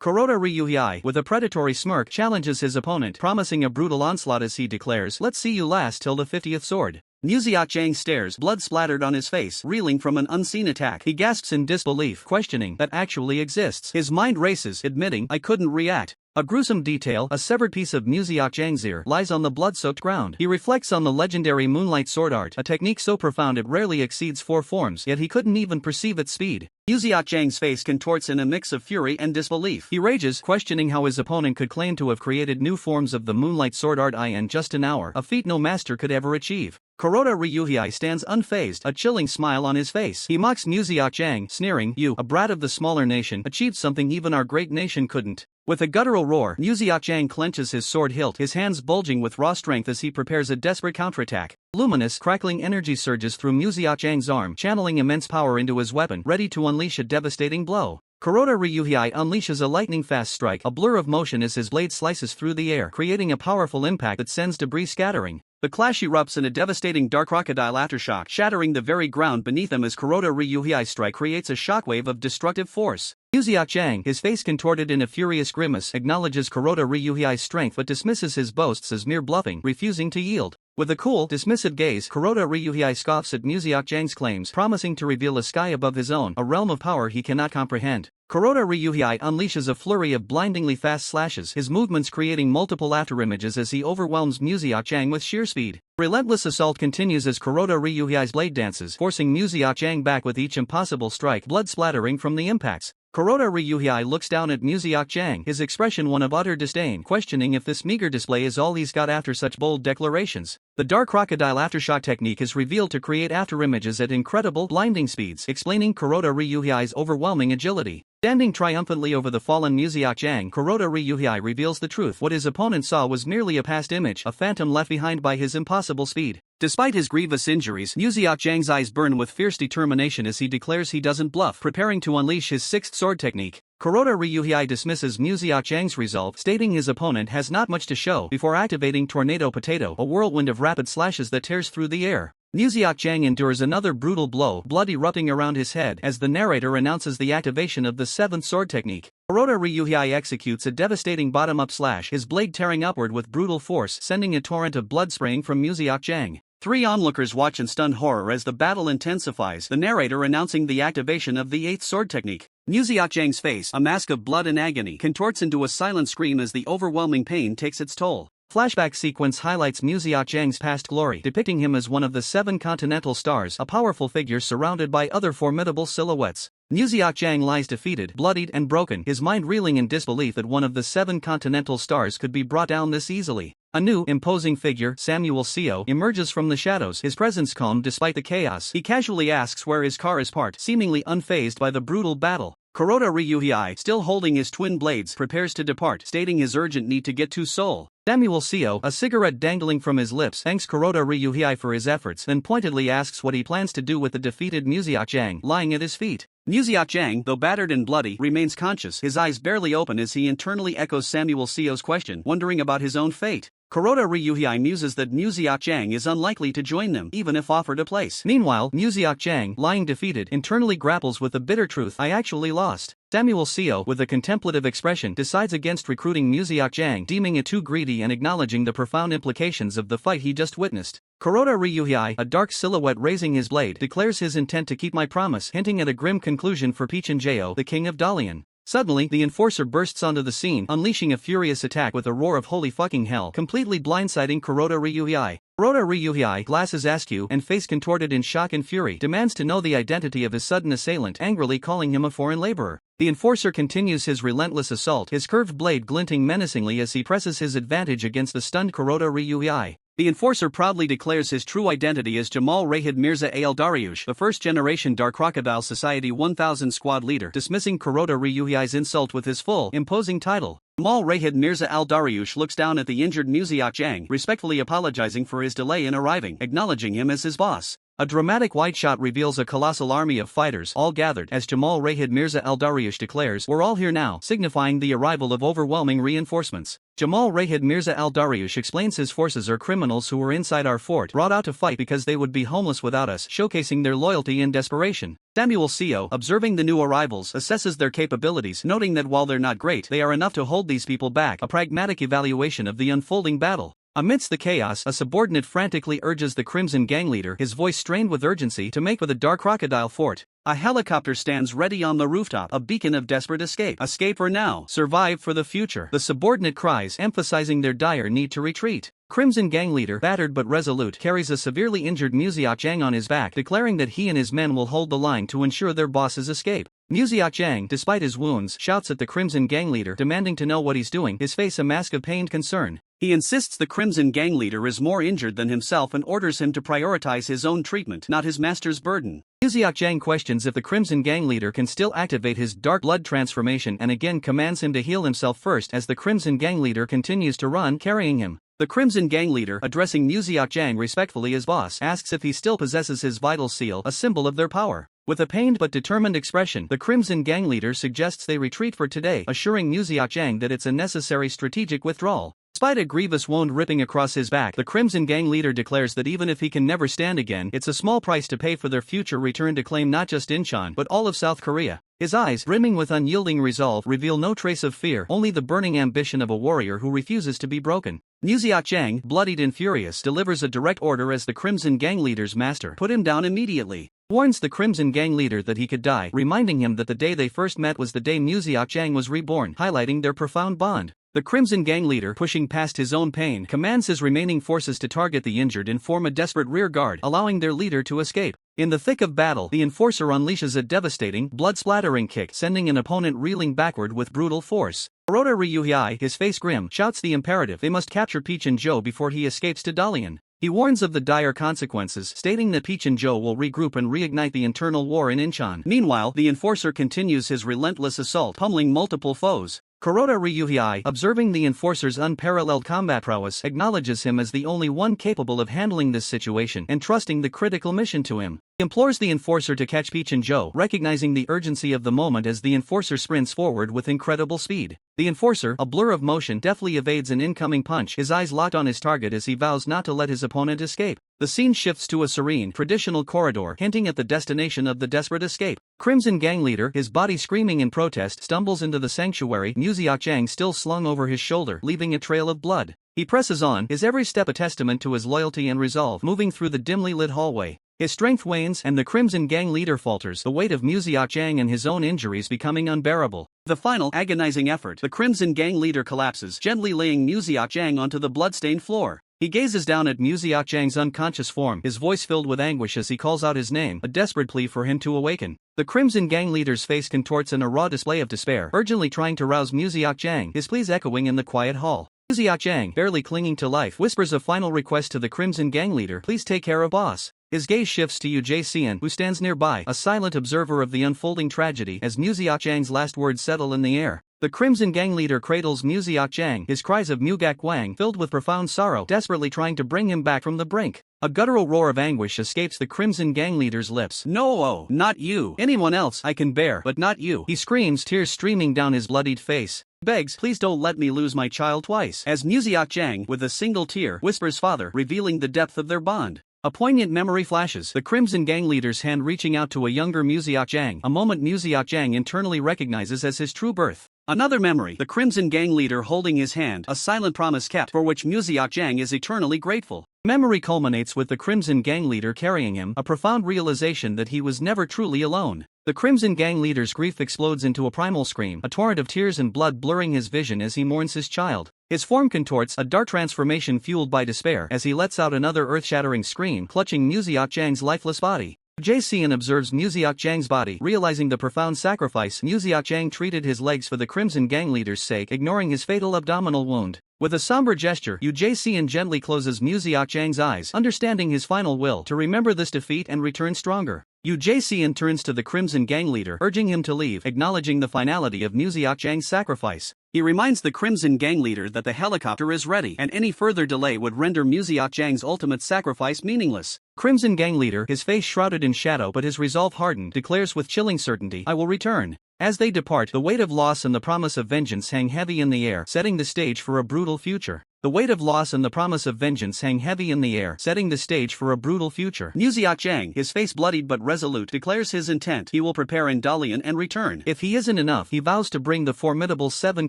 Kuroda Ryuhei, with a predatory smirk, challenges his opponent, promising a brutal onslaught as he declares, "Let's see you last till the 50th sword." Muziak stares, blood splattered on his face, reeling from an unseen attack. He gasps in disbelief, questioning that actually exists. His mind races, admitting, "I couldn't react." A gruesome detail, a severed piece of Muziak ear, lies on the blood-soaked ground. He reflects on the legendary moonlight sword art, a technique so profound it rarely exceeds 4 forms, yet he couldn't even perceive its speed. Muziak face contorts in a mix of fury and disbelief. He rages, questioning how his opponent could claim to have created new forms of the moonlight sword art in just an hour, a feat no master could ever achieve. Kuroda Ryuhei stands unfazed, a chilling smile on his face. He mocks Muziak, sneering, "You, a brat of the smaller nation, achieved something even our great nation couldn't." With a guttural roar, Muziak clenches his sword hilt, his hands bulging with raw strength as he prepares a desperate counterattack. Luminous, crackling energy surges through Muziak arm, channeling immense power into his weapon, ready to unleash a devastating blow. Kuroda Ryuhei unleashes a lightning-fast strike, a blur of motion as his blade slices through the air, creating a powerful impact that sends debris scattering. The clash erupts in a devastating dark crocodile aftershock, shattering the very ground beneath him as Kuroda Ryuhei's strike creates a shockwave of destructive force. Muziak, his face contorted in a furious grimace, acknowledges Kuroda Ryuhei's strength but dismisses his boasts as mere bluffing, refusing to yield. With a cool, dismissive gaze, Kuroda Ryuhei scoffs at Muziak claims, promising to reveal a sky above his own, a realm of power he cannot comprehend. Kuroda Ryuhei unleashes a flurry of blindingly fast slashes, his movements creating multiple afterimages as he overwhelms Muziak with sheer speed. Relentless assault continues as Kuroda Ryuhei's blade dances, forcing Muziak back with each impossible strike, blood splattering from the impacts. Kuroda Ryuhei looks down at Muziak, his expression one of utter disdain, questioning if this meager display is all he's got after such bold declarations. The dark crocodile aftershock technique is revealed to create afterimages at incredible, blinding speeds, explaining Kuroda Ryuhei's overwhelming agility. Standing triumphantly over the fallen Muziak, Kuroda Ryuhei reveals the truth. What his opponent saw was merely a past image, a phantom left behind by his impossible speed. Despite his grievous injuries, Muziak's eyes burn with fierce determination as he declares he doesn't bluff, preparing to unleash his sixth sword technique. Kuroda Ryuhei dismisses Muziak's resolve, stating his opponent has not much to show, before activating Tornado Potato, a whirlwind of rapid slashes that tears through the air. Muziak endures another brutal blow, blood erupting around his head, as the narrator announces the activation of the seventh sword technique. Kuroda Ryuhei executes a devastating bottom-up slash, his blade tearing upward with brutal force, sending a torrent of blood spraying from Muziak. 3 onlookers watch in stunned horror as the battle intensifies, the narrator announcing the activation of the 8th sword technique. Muziak's face, a mask of blood and agony, contorts into a silent scream as the overwhelming pain takes its toll. Flashback sequence highlights Muziak's past glory, depicting him as one of the 7 continental stars, a powerful figure surrounded by other formidable silhouettes. Muziak lies defeated, bloodied and broken, his mind reeling in disbelief that one of the 7 continental stars could be brought down this easily. A new, imposing figure, Samuel Seo, emerges from the shadows, his presence calm despite the chaos. He casually asks where his car is parked, seemingly unfazed by the brutal battle. Kuroda Ryuhei, still holding his twin blades, prepares to depart, stating his urgent need to get to Seoul. Samuel Seo, a cigarette dangling from his lips, thanks Kuroda Ryuhei for his efforts, then pointedly asks what he plans to do with the defeated Muziak lying at his feet. Muziak, though battered and bloody, remains conscious, his eyes barely open as he internally echoes Samuel Seo's question, wondering about his own fate. Kuroda Ryuhei muses that Muziak is unlikely to join them, even if offered a place. Meanwhile, Muziak, lying defeated, internally grapples with the bitter truth: I actually lost. Samuel Seo, with a contemplative expression, decides against recruiting Muziak, deeming it too greedy and acknowledging the profound implications of the fight he just witnessed. Kuroda Ryuhei, a dark silhouette raising his blade, declares his intent to keep my promise, hinting at a grim conclusion for Pichinjeo, the king of Dalian. Suddenly, the enforcer bursts onto the scene, unleashing a furious attack with a roar of holy fucking hell, completely blindsiding Kuroda Ryuhei. Kuroda Ryuhei, glasses askew and face contorted in shock and fury, demands to know the identity of his sudden assailant, angrily calling him a foreign laborer. The enforcer continues his relentless assault, his curved blade glinting menacingly as he presses his advantage against the stunned Kuroda Ryuhei. The enforcer proudly declares his true identity as Jamal Rahid Mirza Al Dariush, the first-generation Dark Crocodile Society 1000 squad leader, dismissing Kuroda Ryuhei's insult with his full, imposing title. Jamal Rahid Mirza Al Dariush looks down at the injured Muziak, respectfully apologizing for his delay in arriving, acknowledging him as his boss. A dramatic wide shot reveals a colossal army of fighters all gathered as Jamal Rahid Mirza al-Dariush declares, "We're all here now," signifying the arrival of overwhelming reinforcements. Jamal Rahid Mirza al-Dariush explains his forces are criminals who were inside our fort brought out to fight because they would be homeless without us, showcasing their loyalty and desperation. Samuel Seo, observing the new arrivals, assesses their capabilities, noting that while they're not great, they are enough to hold these people back, a pragmatic evaluation of the unfolding battle. Amidst the chaos, a subordinate frantically urges the Crimson Gang leader, his voice strained with urgency, to make for the Dark Crocodile Fort. A helicopter stands ready on the rooftop, a beacon of desperate escape. Escape for now, survive for the future, the subordinate cries, emphasizing their dire need to retreat. Crimson Gang leader, battered but resolute, carries a severely injured Muziak Jang on his back, declaring that he and his men will hold the line to ensure their boss's escape. Muziak Jang, despite his wounds, shouts at the Crimson Gang leader, demanding to know what he's doing, his face a mask of pained concern. He insists the Crimson Gang leader is more injured than himself and orders him to prioritize his own treatment, not his master's burden. Muziak Jang questions if the Crimson Gang leader can still activate his dark blood transformation and again commands him to heal himself first as the Crimson Gang leader continues to run, carrying him. The Crimson Gang leader, addressing Muziak Jang respectfully as boss, asks if he still possesses his vital seal, a symbol of their power. With a pained but determined expression, the Crimson Gang leader suggests they retreat for today, assuring Muziak Jang that it's a necessary strategic withdrawal. Despite a grievous wound ripping across his back, the Crimson Gang leader declares that even if he can never stand again, it's a small price to pay for their future return to claim not just Incheon but all of South Korea. His eyes, brimming with unyielding resolve, reveal no trace of fear, only the burning ambition of a warrior who refuses to be broken. Muziak Jang, bloodied and furious, delivers a direct order as the Crimson Gang leader's master, "Put him down immediately." Warns the Crimson Gang leader that he could die, reminding him that the day they first met was the day Muziak Jang was reborn, highlighting their profound bond. The Crimson Gang leader, pushing past his own pain, commands his remaining forces to target the injured and form a desperate rear guard, allowing their leader to escape. In the thick of battle, the enforcer unleashes a devastating, blood-splattering kick, sending an opponent reeling backward with brutal force. Kuroda Ryuhei, his face grim, shouts the imperative: they must capture Peach and Joe before he escapes to Dalian. He warns of the dire consequences, stating that Peach and Joe will regroup and reignite the internal war in Incheon. Meanwhile, the enforcer continues his relentless assault, pummeling multiple foes. Kuroda Ryuhei, observing the enforcer's unparalleled combat prowess, acknowledges him as the only one capable of handling this situation, entrusting the critical mission to him. He implores the enforcer to catch Peach and Joe, recognizing the urgency of the moment as the enforcer sprints forward with incredible speed. The enforcer, a blur of motion, deftly evades an incoming punch, his eyes locked on his target as he vows not to let his opponent escape. The scene shifts to a serene, traditional corridor, hinting at the destination of the desperate escape. Crimson Gang leader, his body screaming in protest, stumbles into the sanctuary, Muziak Jang still slung over his shoulder, leaving a trail of blood. He presses on, his every step a testament to his loyalty and resolve, moving through the dimly lit hallway. His strength wanes and the Crimson Gang leader falters, the weight of Muziak Jang and his own injuries becoming unbearable. The final, agonizing effort, the Crimson Gang leader collapses, gently laying Muziak Jang onto the bloodstained floor. He gazes down at Muziak Jang's unconscious form, his voice filled with anguish as he calls out his name, a desperate plea for him to awaken. The Crimson Gang leader's face contorts in a raw display of despair, urgently trying to rouse Muziak Jang, his pleas echoing in the quiet hall. Muziak Jang, barely clinging to life, whispers a final request to the Crimson Gang leader: "Please take care of boss." His gaze shifts to Yu Jae-seon, who stands nearby, a silent observer of the unfolding tragedy as Muziak Jang's last words settle in the air. The Crimson Gang leader cradles Muziak Jang, his cries of Mugak Wang filled with profound sorrow, desperately trying to bring him back from the brink. A guttural roar of anguish escapes the Crimson Gang leader's lips. "No, oh, not you. Anyone else I can bear, but not you," he screams, tears streaming down his bloodied face. Begs, "Please don't let me lose my child twice," as Muziak Jang, with a single tear, whispers father, revealing the depth of their bond. A poignant memory flashes, the Crimson Gang leader's hand reaching out to a younger Muziak Jang, a moment Muziak Jang internally recognizes as his true birth. Another memory, the Crimson Gang leader holding his hand, a silent promise kept, for which Muziak Jang is eternally grateful. Memory culminates with the Crimson Gang leader carrying him, a profound realization that he was never truly alone. The Crimson Gang leader's grief explodes into a primal scream, a torrent of tears and blood blurring his vision as he mourns his child. His form contorts, a dark transformation fueled by despair, as he lets out another earth-shattering scream, clutching Muziak Jang's lifeless body. Jae-seon observes Muziak Jang's body, realizing the profound sacrifice Muziak Jang treated his legs for the Crimson Gang leader's sake, ignoring his fatal abdominal wound. With a somber gesture, Yu Jae-seon gently closes Muziak Jang's eyes, understanding his final will to remember this defeat and return stronger. Yu Jae-seon turns to the Crimson Gang leader, urging him to leave, acknowledging the finality of Muziak Jang's sacrifice. He reminds the Crimson Gang leader that the helicopter is ready, and any further delay would render Muziak Jang's ultimate sacrifice meaningless. Crimson Gang leader, his face shrouded in shadow but his resolve hardened, declares with chilling certainty, "I will return." As they depart, the weight of loss and the promise of vengeance hang heavy in the air, setting the stage for a brutal future. The weight of loss and the promise of vengeance hang heavy in the air, setting the stage for a brutal future. Muziak Jang, his face bloodied but resolute, declares his intent. He will prepare in Dalian and return. If he isn't enough, he vows to bring the formidable 7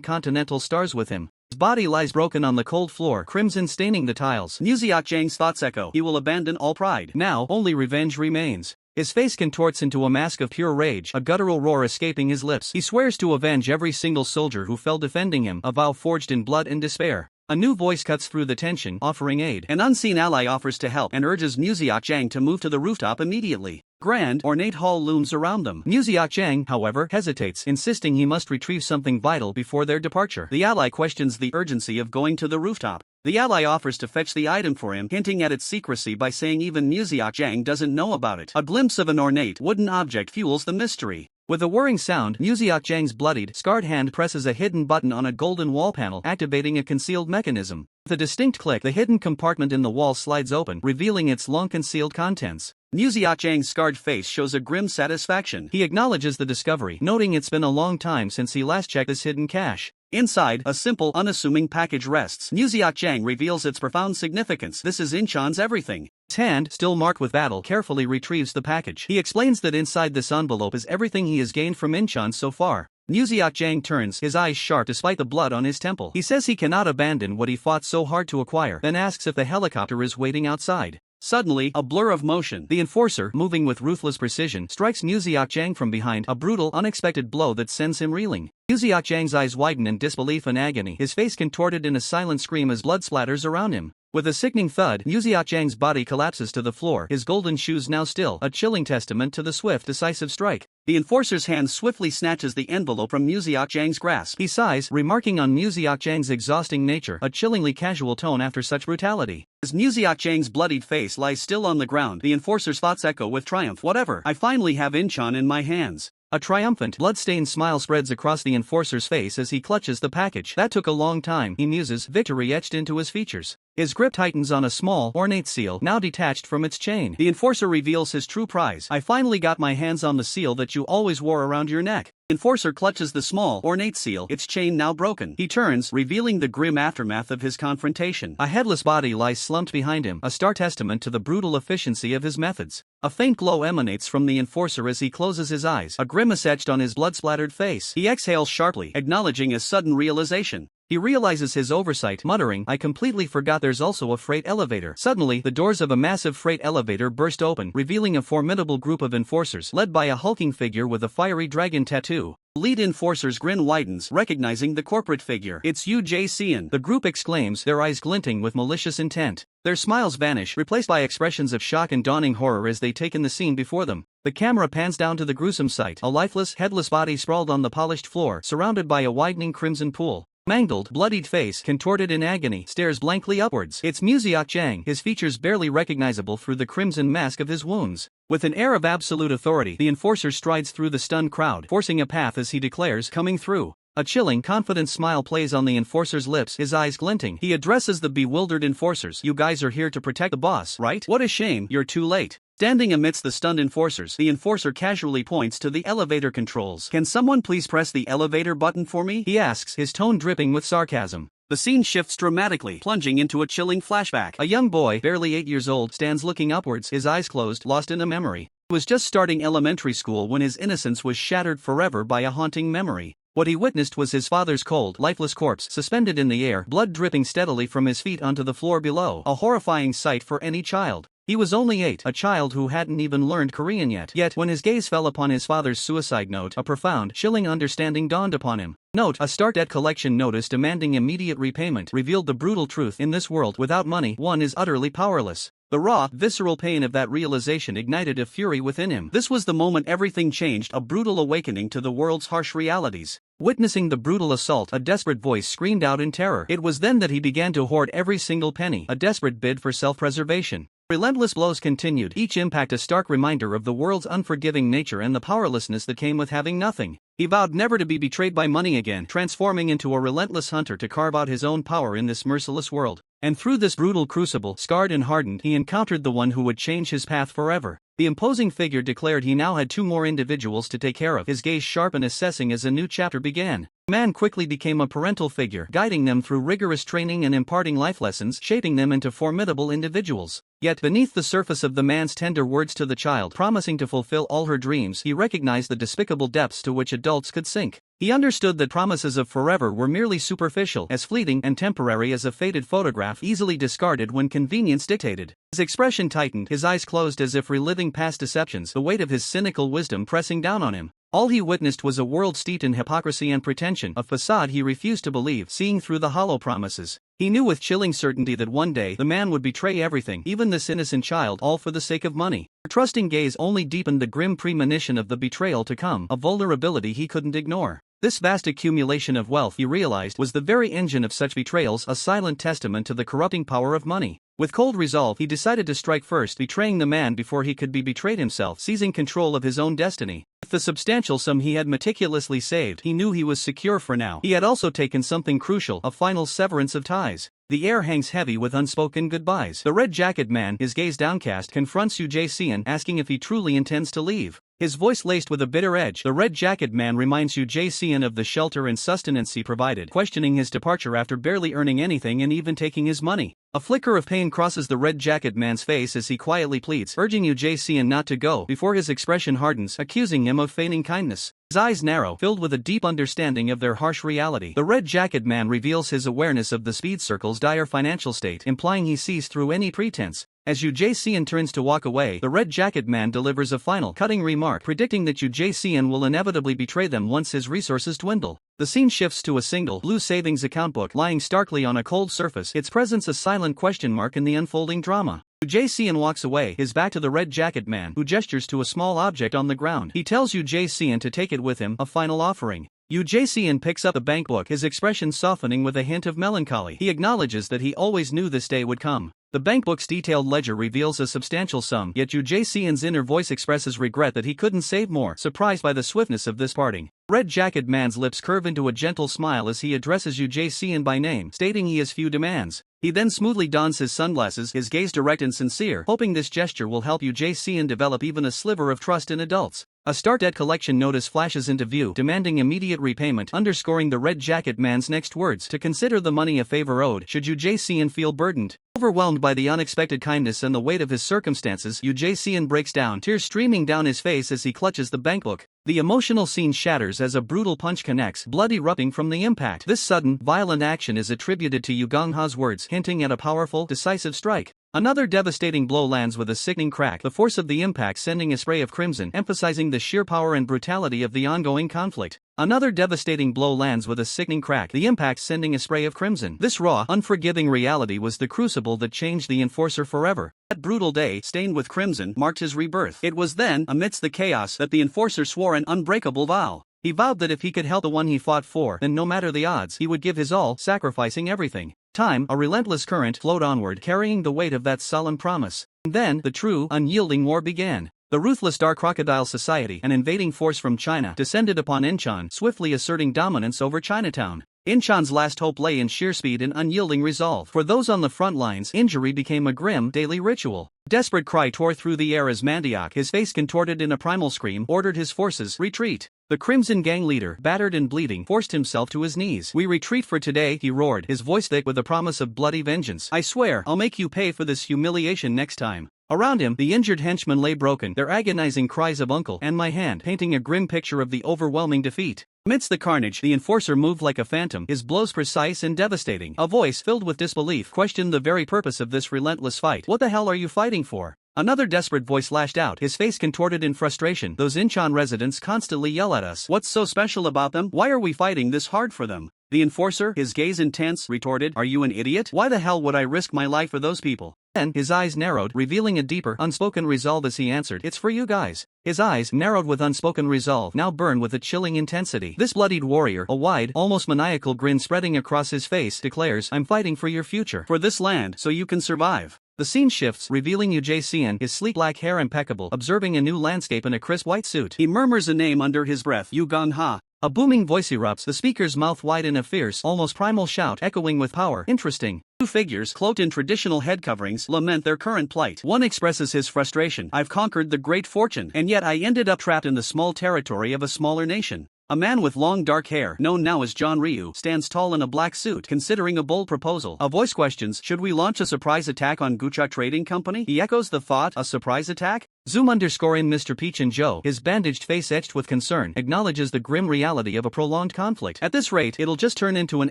continental stars with him. His body lies broken on the cold floor, crimson staining the tiles. Muziak Jang's thoughts echo. He will abandon all pride. Now, only revenge remains. His face contorts into a mask of pure rage, a guttural roar escaping his lips. He swears to avenge every single soldier who fell defending him, a vow forged in blood and despair. A new voice cuts through the tension, offering aid. An unseen ally offers to help and urges Muziak Jang to move to the rooftop immediately. Grand, ornate hall looms around them. Muziak Jang, however, hesitates, insisting he must retrieve something vital before their departure. The ally questions the urgency of going to the rooftop. The ally offers to fetch the item for him, hinting at its secrecy by saying even Muziak Jang doesn't know about it. A glimpse of an ornate wooden object fuels the mystery. With a whirring sound, Muziak Jang's bloodied, scarred hand presses a hidden button on a golden wall panel, activating a concealed mechanism. With a distinct click, the hidden compartment in the wall slides open, revealing its long-concealed contents. Muziak Jang's scarred face shows a grim satisfaction. He acknowledges the discovery, noting it's been a long time since he last checked this hidden cache. Inside, a simple, unassuming package rests. Muziak Jang reveals its profound significance. This is Inchan's everything. His hand, still marked with battle, carefully retrieves the package. He explains that inside this envelope is everything he has gained from Inchan so far. Muziak Jang turns, his eyes sharp despite the blood on his temple. He says he cannot abandon what he fought so hard to acquire, then asks if the helicopter is waiting outside. Suddenly, a blur of motion. The enforcer, moving with ruthless precision, strikes Muziak Jang from behind, a brutal, unexpected blow that sends him reeling. Muziak Jang's eyes widen in disbelief and agony, his face contorted in a silent scream as blood splatters around him. With a sickening thud, Muziak Jang's body collapses to the floor, his golden shoes now still, a chilling testament to the swift, decisive strike. The enforcer's hand swiftly snatches the envelope from Muziak Jang's grasp. He sighs, remarking on Muziak Jang's exhausting nature, a chillingly casual tone after such brutality. As Muziak Jang's bloodied face lies still on the ground, the enforcer's thoughts echo with triumph. Whatever, I finally have Inchan in my hands. A triumphant, blood-stained smile spreads across the enforcer's face as he clutches the package. That took a long time, he muses, victory etched into his features. His grip tightens on a small, ornate seal, now detached from its chain. The enforcer reveals his true prize. I finally got my hands on the seal that you always wore around your neck. The enforcer clutches the small, ornate seal, its chain now broken. He turns, revealing the grim aftermath of his confrontation. A headless body lies slumped behind him, a stark testament to the brutal efficiency of his methods. A faint glow emanates from the enforcer as he closes his eyes, a grimace etched on his blood-splattered face. He exhales sharply, acknowledging his sudden realization. He realizes his oversight, muttering, I completely forgot there's also a freight elevator. Suddenly, the doors of a massive freight elevator burst open, revealing a formidable group of enforcers, led by a hulking figure with a fiery dragon tattoo. The lead enforcer's grin widens, recognizing the corporate figure. It's Yu J. Cian. The group exclaims, their eyes glinting with malicious intent. Their smiles vanish, replaced by expressions of shock and dawning horror as they take in the scene before them. The camera pans down to the gruesome sight, a lifeless, headless body sprawled on the polished floor, surrounded by a widening crimson pool. Mangled, bloodied face, contorted in agony, stares blankly upwards. It's Muziak Jang, his features barely recognizable through the crimson mask of his wounds. With an air of absolute authority, the enforcer strides through the stunned crowd, forcing a path as he declares, coming through. A chilling, confident smile plays on the enforcer's lips, his eyes glinting. He addresses the bewildered enforcers. You guys are here to protect the boss, right? What a shame, you're too late. Standing amidst the stunned enforcers, the enforcer casually points to the elevator controls. Can someone please press the elevator button for me? He asks, his tone dripping with sarcasm. The scene shifts dramatically, plunging into a chilling flashback. A young boy, barely 8 years old, stands looking upwards, his eyes closed, lost in a memory. He was just starting elementary school when his innocence was shattered forever by a haunting memory. What he witnessed was his father's cold, lifeless corpse, suspended in the air, blood dripping steadily from his feet onto the floor below, a horrifying sight for any child. He was only 8, a child who hadn't even learned Korean yet. Yet, when his gaze fell upon his father's suicide note, a profound, chilling understanding dawned upon him. Note, a start debt collection notice demanding immediate repayment, revealed the brutal truth: in this world, without money, one is utterly powerless. The raw, visceral pain of that realization ignited a fury within him. This was the moment everything changed, a brutal awakening to the world's harsh realities. Witnessing the brutal assault, a desperate voice screamed out in terror. It was then that he began to hoard every single penny, a desperate bid for self-preservation. Relentless blows continued, each impact a stark reminder of the world's unforgiving nature and the powerlessness that came with having nothing. He vowed never to be betrayed by money again, transforming into a relentless hunter to carve out his own power in this merciless world. And through this brutal crucible, scarred and hardened, he encountered the one who would change his path forever. The imposing figure declared he now had 2 more individuals to take care of, his gaze sharp and assessing as a new chapter began. The man quickly became a parental figure, guiding them through rigorous training and imparting life lessons, shaping them into formidable individuals. Yet, beneath the surface of the man's tender words to the child, promising to fulfill all her dreams, he recognized the despicable depths to which adults could sink. He understood that promises of forever were merely superficial, as fleeting and temporary as a faded photograph easily discarded when convenience dictated. His expression tightened, his eyes closed as if reliving past deceptions, the weight of his cynical wisdom pressing down on him. All he witnessed was a world steeped in hypocrisy and pretension, a facade he refused to believe, seeing through the hollow promises. He knew with chilling certainty that one day the man would betray everything, even this innocent child, all for the sake of money. Her trusting gaze only deepened the grim premonition of the betrayal to come, a vulnerability he couldn't ignore. This vast accumulation of wealth, he realized, was the very engine of such betrayals, a silent testament to the corrupting power of money. With cold resolve, he decided to strike first, betraying the man before he could be betrayed himself, seizing control of his own destiny. With the substantial sum he had meticulously saved, he knew he was secure for now. He had also taken something crucial, a final severance of ties. The air hangs heavy with unspoken goodbyes. The red-jacket man, his gaze downcast, confronts Yu Jae-seon, asking if he truly intends to leave. His voice laced with a bitter edge, the red-jacket man reminds Yu Jae-seon of the shelter and sustenance he provided, questioning his departure after barely earning anything and even taking his money. A flicker of pain crosses the red-jacket man's face as he quietly pleads, urging Yu Jae-seon not to go, before his expression hardens, accusing him of feigning kindness. His eyes narrow, filled with a deep understanding of their harsh reality. The red-jacket man reveals his awareness of the speed circle's dire financial state, implying he sees through any pretense. As Yu Jae-seon turns to walk away, the red-jacket man delivers a final, cutting remark, predicting that Yu Jae-seon will inevitably betray them once his resources dwindle. The scene shifts to a single, blue savings account book lying starkly on a cold surface, its presence a silent question mark in the unfolding drama. Yu Jae-seon walks away, his back to the red-jacket man, who gestures to a small object on the ground. He tells Yu Jae-seon to take it with him, a final offering. Yu Jae-seon picks up the bankbook, his expression softening with a hint of melancholy. He acknowledges that he always knew this day would come. The bankbook's detailed ledger reveals a substantial sum, yet Yu Jae-seon's inner voice expresses regret that he couldn't save more, surprised by the swiftness of this parting. Red-jacket man's lips curve into a gentle smile as he addresses Yu Jae-seon by name, stating he has few demands. He then smoothly dons his sunglasses, his gaze direct and sincere, hoping this gesture will help Yu Jae-seon develop even a sliver of trust in adults. A start debt collection notice flashes into view, demanding immediate repayment, underscoring the red-jacket man's next words, to consider the money a favor owed, should Yu Jae-seon feel burdened. Overwhelmed by the unexpected kindness and the weight of his circumstances, Yu Jae-seon breaks down, tears streaming down his face as he clutches the bankbook. The emotional scene shatters as a brutal punch connects, blood erupting from the impact. This sudden, violent action is attributed to Yu Gong-ha's words, hinting at a powerful, decisive strike. Another devastating blow lands with a sickening crack, the force of the impact sending a spray of crimson, emphasizing the sheer power and brutality of the ongoing conflict. Another devastating blow lands with a sickening crack, the impact sending a spray of crimson. This raw, unforgiving reality was the crucible that changed the enforcer forever. That brutal day, stained with crimson, marked his rebirth. It was then, amidst the chaos, that the enforcer swore an unbreakable vow. He vowed that if he could help the one he fought for, then no matter the odds, he would give his all, sacrificing everything. Time, a relentless current, flowed onward, carrying the weight of that solemn promise. And then, the true, unyielding war began. The ruthless Dark Crocodile Society, an invading force from China, descended upon Incheon, swiftly asserting dominance over Chinatown. Incheon's last hope lay in sheer speed and unyielding resolve. For those on the front lines, injury became a grim, daily ritual. Desperate cry tore through the air as Mandiak, his face contorted in a primal scream, ordered his forces retreat. The Crimson Gang leader, battered and bleeding, forced himself to his knees. "We retreat for today," he roared, his voice thick with the promise of bloody vengeance. "I swear, I'll make you pay for this humiliation next time." Around him, the injured henchmen lay broken, their agonizing cries of "Uncle" and "My hand" painting a grim picture of the overwhelming defeat. Amidst the carnage, the enforcer moved like a phantom, his blows precise and devastating. A voice filled with disbelief questioned the very purpose of this relentless fight. "What the hell are you fighting for?" Another desperate voice lashed out, his face contorted in frustration. "Those Incheon residents constantly yell at us. What's so special about them? Why are we fighting this hard for them?" The enforcer, his gaze intense, retorted, "Are you an idiot? Why the hell would I risk my life for those people?" Then, his eyes narrowed, revealing a deeper, unspoken resolve as he answered, "It's for you guys." His eyes, narrowed with unspoken resolve, now burned with a chilling intensity. This bloodied warrior, a wide, almost maniacal grin spreading across his face, declares, "I'm fighting for your future, for this land, so you can survive." The scene shifts, revealing Yu Jae-seon, his sleek black hair impeccable, observing a new landscape in a crisp white suit. He murmurs a name under his breath, Yu Gong-ha. A booming voice erupts, the speaker's mouth wide in a fierce, almost primal shout echoing with power. Interesting. Two figures, cloaked in traditional head coverings, lament their current plight. One expresses his frustration. I've conquered the great fortune, and yet I ended up trapped in the small territory of a smaller nation. A man with long dark hair, known now as John Ryu, stands tall in a black suit, considering a bold proposal. A voice questions, should we launch a surprise attack on Kitae Trading Company? He echoes the thought, a surprise attack? Zoom _in Mr. Peach and Joe, his bandaged face etched with concern, acknowledges the grim reality of a prolonged conflict. At this rate, it'll just turn into an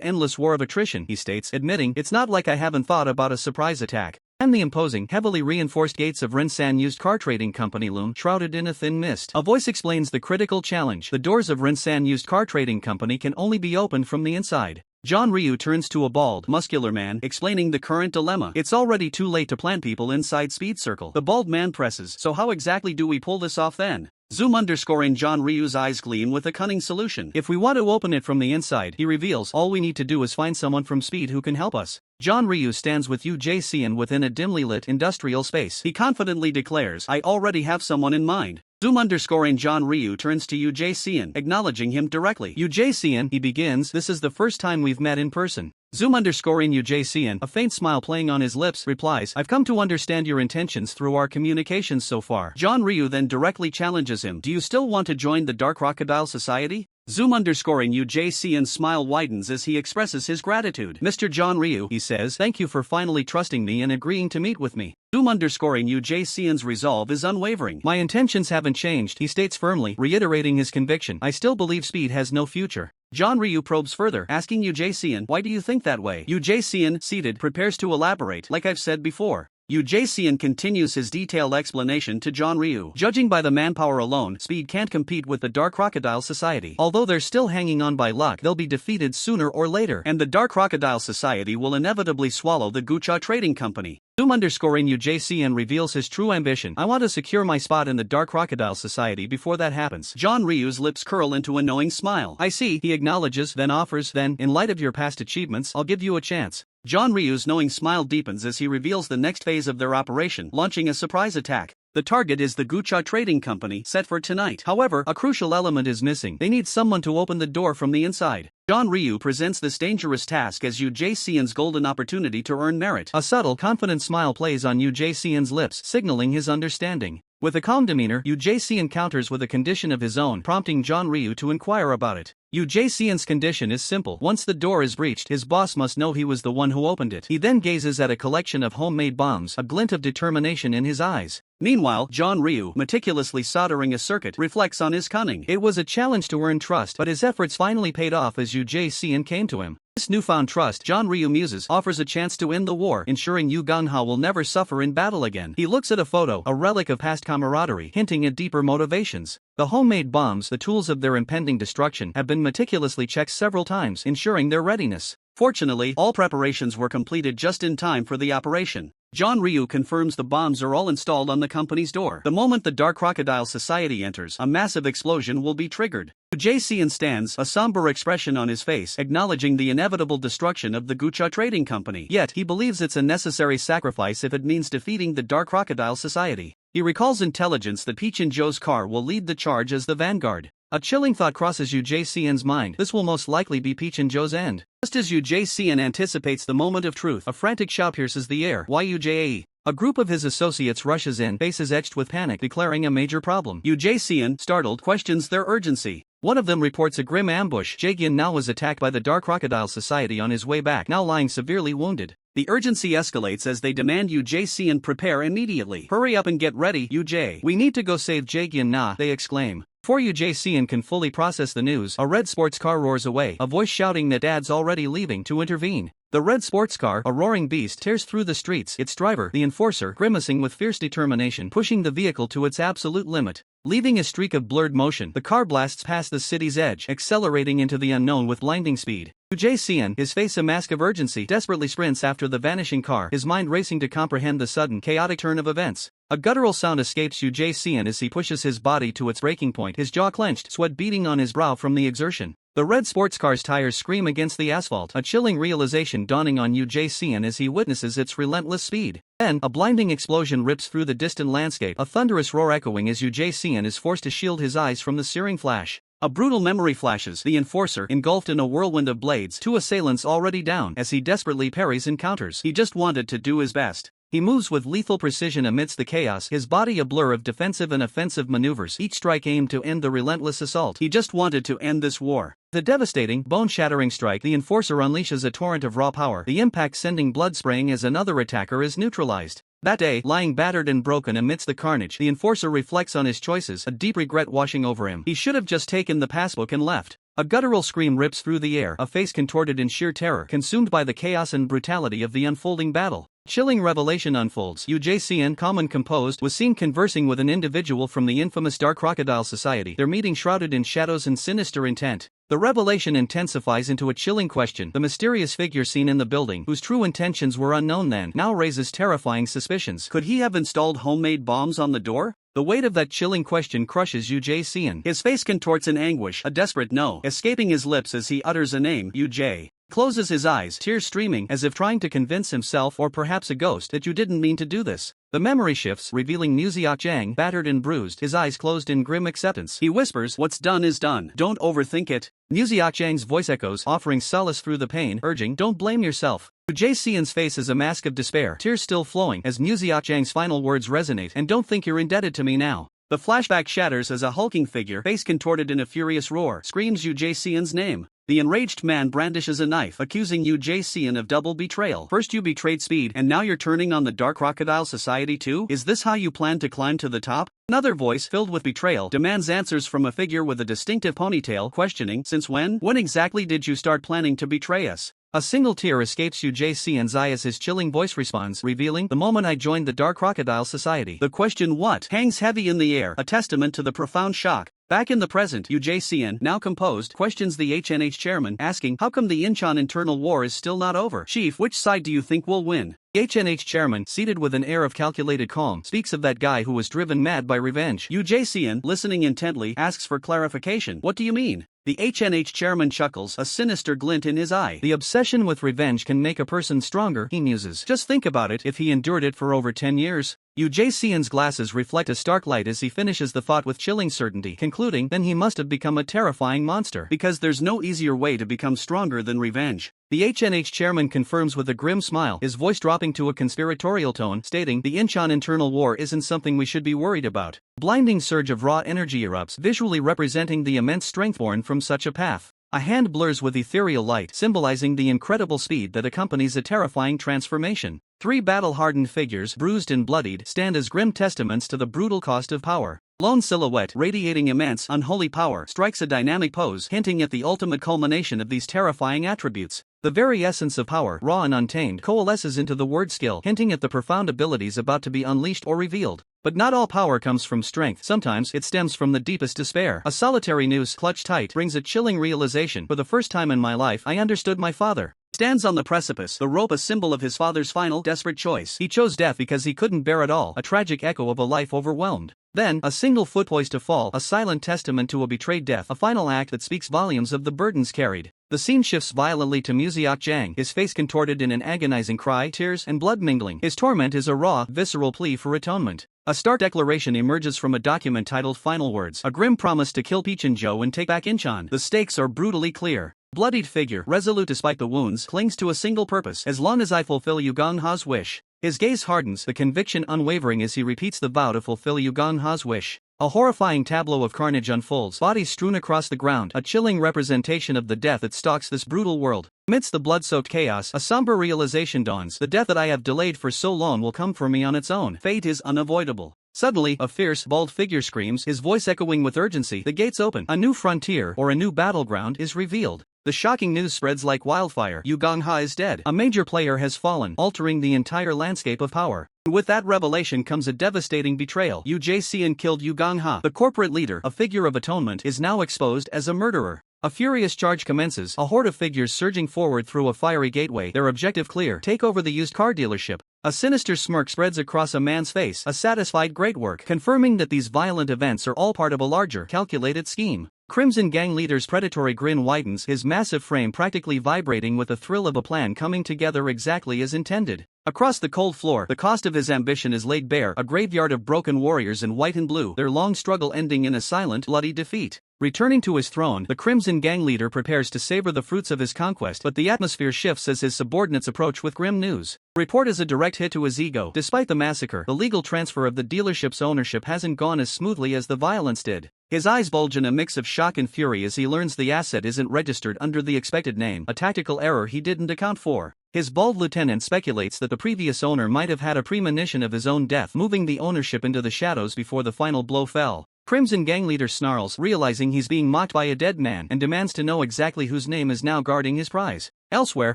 endless war of attrition, he states, admitting, it's not like I haven't thought about a surprise attack. And the imposing, heavily reinforced gates of Rinsan Used Car Trading Company loom, shrouded in a thin mist. A voice explains the critical challenge. The doors of Rinsan Used Car Trading Company can only be opened from the inside. John Ryu turns to a bald, muscular man, explaining the current dilemma. It's already too late to plant people inside Speed Circle. The bald man presses, so how exactly do we pull this off then? Zoom _in John Ryu's eyes gleam with a cunning solution. If we want to open it from the inside, he reveals, all we need to do is find someone from Speed who can help us. John Ryu stands with UJCN within a dimly lit industrial space. He confidently declares, I already have someone in mind. Zoom _in John Ryu turns to UJCN, acknowledging him directly. UJCN, he begins, this is the first time we've met in person. Zoom _in UJCN, a faint smile playing on his lips, replies, I've come to understand your intentions through our communications so far. John Ryu then directly challenges him, do you still want to join the Dark Crocodile Society? Zoom _in UJCN's smile widens as he expresses his gratitude. Mr. John Ryu, he says, thank you for finally trusting me and agreeing to meet with me. Zoom _in UJCN's resolve is unwavering. My intentions haven't changed, he states firmly, reiterating his conviction. I still believe Speed has no future. John Ryu probes further, asking UJCN, why do you think that way? UJCN, seated, prepares to elaborate, like I've said before. UJCN continues his detailed explanation to John Ryu. Judging by the manpower alone, Speed can't compete with the Dark Crocodile Society. Although they're still hanging on by luck, they'll be defeated sooner or later, and the Dark Crocodile Society will inevitably swallow the Kitae Trading Company. Zoom _in UJCN reveals his true ambition. I want to secure my spot in the Dark Crocodile Society before that happens. John Ryu's lips curl into a knowing smile. I see, he acknowledges, then offers, then, in light of your past achievements, I'll give you a chance. John Ryu's knowing smile deepens as he reveals the next phase of their operation, launching a surprise attack. The target is the Kitae Trading Company, set for tonight. However, a crucial element is missing. They need someone to open the door from the inside. John Ryu presents this dangerous task as UJCN's golden opportunity to earn merit. A subtle, confident smile plays on UJCN's lips, signaling his understanding. With a calm demeanor, UJCN counters with a condition of his own, prompting John Ryu to inquire about it. UJCN's condition is simple. Once the door is breached, his boss must know he was the one who opened it. He then gazes at a collection of homemade bombs, a glint of determination in his eyes. Meanwhile, John Ryu, meticulously soldering a circuit, reflects on his cunning. It was a challenge to earn trust, but his efforts finally paid off as UJCN came to him. This newfound trust, John Ryu muses, offers a chance to end the war, ensuring Yu Gung-ha will never suffer in battle again. He looks at a photo, a relic of past camaraderie, hinting at deeper motivations. The homemade bombs, the tools of their impending destruction, have been meticulously checked several times, ensuring their readiness. Fortunately, all preparations were completed just in time for the operation. John Ryu confirms the bombs are all installed on the company's door. The moment the Dark Crocodile Society enters, a massive explosion will be triggered. UJCN stands, a somber expression on his face, acknowledging the inevitable destruction of the Kitae Trading Company. Yet, he believes it's a necessary sacrifice if it means defeating the Dark Crocodile Society. He recalls intelligence that Peach and Joe's car will lead the charge as the vanguard. A chilling thought crosses UJCN's mind. This will most likely be Peach and Joe's end. Just as UJCN anticipates the moment of truth, a frantic shout pierces the air. YUJAE. A group of his associates rushes in, faces etched with panic, declaring a major problem. UJCN, startled, questions their urgency. One of them reports a grim ambush. Jaegyeon now was attacked by the Dark Crocodile Society on his way back, now lying severely wounded. The urgency escalates as they demand UJCN prepare immediately. Hurry up and get ready, UJ. We need to go save Jaegyeon Na, they exclaim. Before UJCN can fully process the news, a red sports car roars away, a voice shouting that Dad's already leaving to intervene. The red sports car, a roaring beast, tears through the streets, its driver, the enforcer, grimacing with fierce determination, pushing the vehicle to its absolute limit. Leaving a streak of blurred motion, the car blasts past the city's edge, accelerating into the unknown with blinding speed. UJCN, his face a mask of urgency, desperately sprints after the vanishing car, his mind racing to comprehend the sudden, chaotic turn of events. A guttural sound escapes UJCN as he pushes his body to its breaking point, his jaw clenched, sweat beading on his brow from the exertion. The red sports car's tires scream against the asphalt, a chilling realization dawning on UJCN as he witnesses its relentless speed. Then, a blinding explosion rips through the distant landscape, a thunderous roar echoing as UJCN is forced to shield his eyes from the searing flash. A brutal memory flashes, the enforcer engulfed in a whirlwind of blades, two assailants already down as he desperately parries encounters. He just wanted to do his best. He moves with lethal precision amidst the chaos, his body a blur of defensive and offensive maneuvers, each strike aimed to end the relentless assault. He just wanted to end this war. The devastating, bone-shattering strike, the enforcer unleashes a torrent of raw power, the impact sending blood spraying as another attacker is neutralized. That day, lying battered and broken amidst the carnage, the enforcer reflects on his choices, a deep regret washing over him. He should have just taken the passbook and left. A guttural scream rips through the air, a face contorted in sheer terror, consumed by the chaos and brutality of the unfolding battle. Chilling revelation unfolds. UJCN, calm and composed, was seen conversing with an individual from the infamous Dark Crocodile Society, their meeting shrouded in shadows and sinister intent. The revelation intensifies into a chilling question. The mysterious figure seen in the building, whose true intentions were unknown then, now raises terrifying suspicions. Could he have installed homemade bombs on the door? The weight of that chilling question crushes UJCN. His face contorts in anguish, a desperate no escaping his lips as he utters a name, UJ. Closes his eyes, tears streaming, as if trying to convince himself or perhaps a ghost that you didn't mean to do this. The memory shifts, revealing Muziak Jang, battered and bruised, his eyes closed in grim acceptance. He whispers, "What's done is done. Don't overthink it." Muziak Jang's voice echoes, offering solace through the pain, urging, "Don't blame yourself." UJCN's face is a mask of despair, tears still flowing as Muziak Jang's final words resonate, "And don't think you're indebted to me now." The flashback shatters as a hulking figure, face contorted in a furious roar, screams UJCN's name. The enraged man brandishes a knife, accusing UJCN of double betrayal. First you betrayed Speed, and now you're turning on the Dark Crocodile Society too? Is this how you plan to climb to the top? Another voice, filled with betrayal, demands answers from a figure with a distinctive ponytail, questioning, "Since when? When exactly did you start planning to betray us?" A single tear escapes UJCN's eye as his chilling voice responds, revealing, "The moment I joined the Dark Crocodile Society." The question "what?" hangs heavy in the air, a testament to the profound shock. Back in the present, UJCN, now composed, questions the HNH chairman, asking, "How come the Incheon internal war is still not over? Chief, which side do you think will win?" The HNH chairman, seated with an air of calculated calm, speaks of that guy who was driven mad by revenge. UJCN, listening intently, asks for clarification. "What do you mean?" The HNH chairman chuckles, a sinister glint in his eye. "The obsession with revenge can make a person stronger," he muses. "Just think about it, if he endured it for over 10 years. UJCN's glasses reflect a stark light as he finishes the thought with chilling certainty, concluding, "Then he must have become a terrifying monster. Because there's no easier way to become stronger than revenge." The HNH chairman confirms with a grim smile, his voice dropping to a conspiratorial tone, stating, "The Incheon internal war isn't something we should be worried about." Blinding surge of raw energy erupts, visually representing the immense strength born from such a path. A hand blurs with ethereal light, symbolizing the incredible speed that accompanies a terrifying transformation. Three battle-hardened figures, bruised and bloodied, stand as grim testaments to the brutal cost of power. Lone silhouette, radiating immense, unholy power, strikes a dynamic pose, hinting at the ultimate culmination of these terrifying attributes. The very essence of power, raw and untamed, coalesces into the word skill, hinting at the profound abilities about to be unleashed or revealed. But not all power comes from strength. Sometimes it stems from the deepest despair. A solitary noose, clutched tight, brings a chilling realization. "For the first time in my life, I understood my father." Stands on the precipice, the rope a symbol of his father's final, desperate choice. He chose death because he couldn't bear it all, a tragic echo of a life overwhelmed. Then, a single foot poised to fall, a silent testament to a betrayed death, a final act that speaks volumes of the burdens carried. The scene shifts violently to Muziak Jang, his face contorted in an agonizing cry, tears and blood mingling. His torment is a raw, visceral plea for atonement. A stark declaration emerges from a document titled Final Words, a grim promise to kill Pichinjo and take back Incheon. The stakes are brutally clear. Bloodied figure, resolute despite the wounds, clings to a single purpose: "As long as I fulfill Yugang Ha's wish." His gaze hardens, the conviction unwavering as he repeats the vow to fulfill Yugang Ha's wish. A horrifying tableau of carnage unfolds, bodies strewn across the ground, a chilling representation of the death that stalks this brutal world. Amidst the blood-soaked chaos, a somber realization dawns: the death that I have delayed for so long will come for me on its own. Fate is unavoidable. Suddenly, a fierce, bald figure screams, his voice echoing with urgency. The gates open. A new frontier, or a new battleground, is revealed. The shocking news spreads like wildfire. Yugang Ha is dead. A major player has fallen, altering the entire landscape of power. With that revelation comes a devastating betrayal. UJCN killed Yugang Ha. The corporate leader, a figure of atonement, is now exposed as a murderer. A furious charge commences, a horde of figures surging forward through a fiery gateway, their objective clear: take over the used car dealership. A sinister smirk spreads across a man's face, a satisfied great work, confirming that these violent events are all part of a larger, calculated scheme. Crimson Gang leader's predatory grin widens, his massive frame practically vibrating with the thrill of a plan coming together exactly as intended. Across the cold floor, the cost of his ambition is laid bare, a graveyard of broken warriors in white and blue, their long struggle ending in a silent, bloody defeat. Returning to his throne, the Crimson Gang leader prepares to savor the fruits of his conquest, but the atmosphere shifts as his subordinates approach with grim news. The report is a direct hit to his ego. Despite the massacre, the legal transfer of the dealership's ownership hasn't gone as smoothly as the violence did. His eyes bulge in a mix of shock and fury as he learns the asset isn't registered under the expected name, a tactical error he didn't account for. His bald lieutenant speculates that the previous owner might have had a premonition of his own death, moving the ownership into the shadows before the final blow fell. Crimson Gang leader snarls, realizing he's being mocked by a dead man, and demands to know exactly whose name is now guarding his prize. Elsewhere,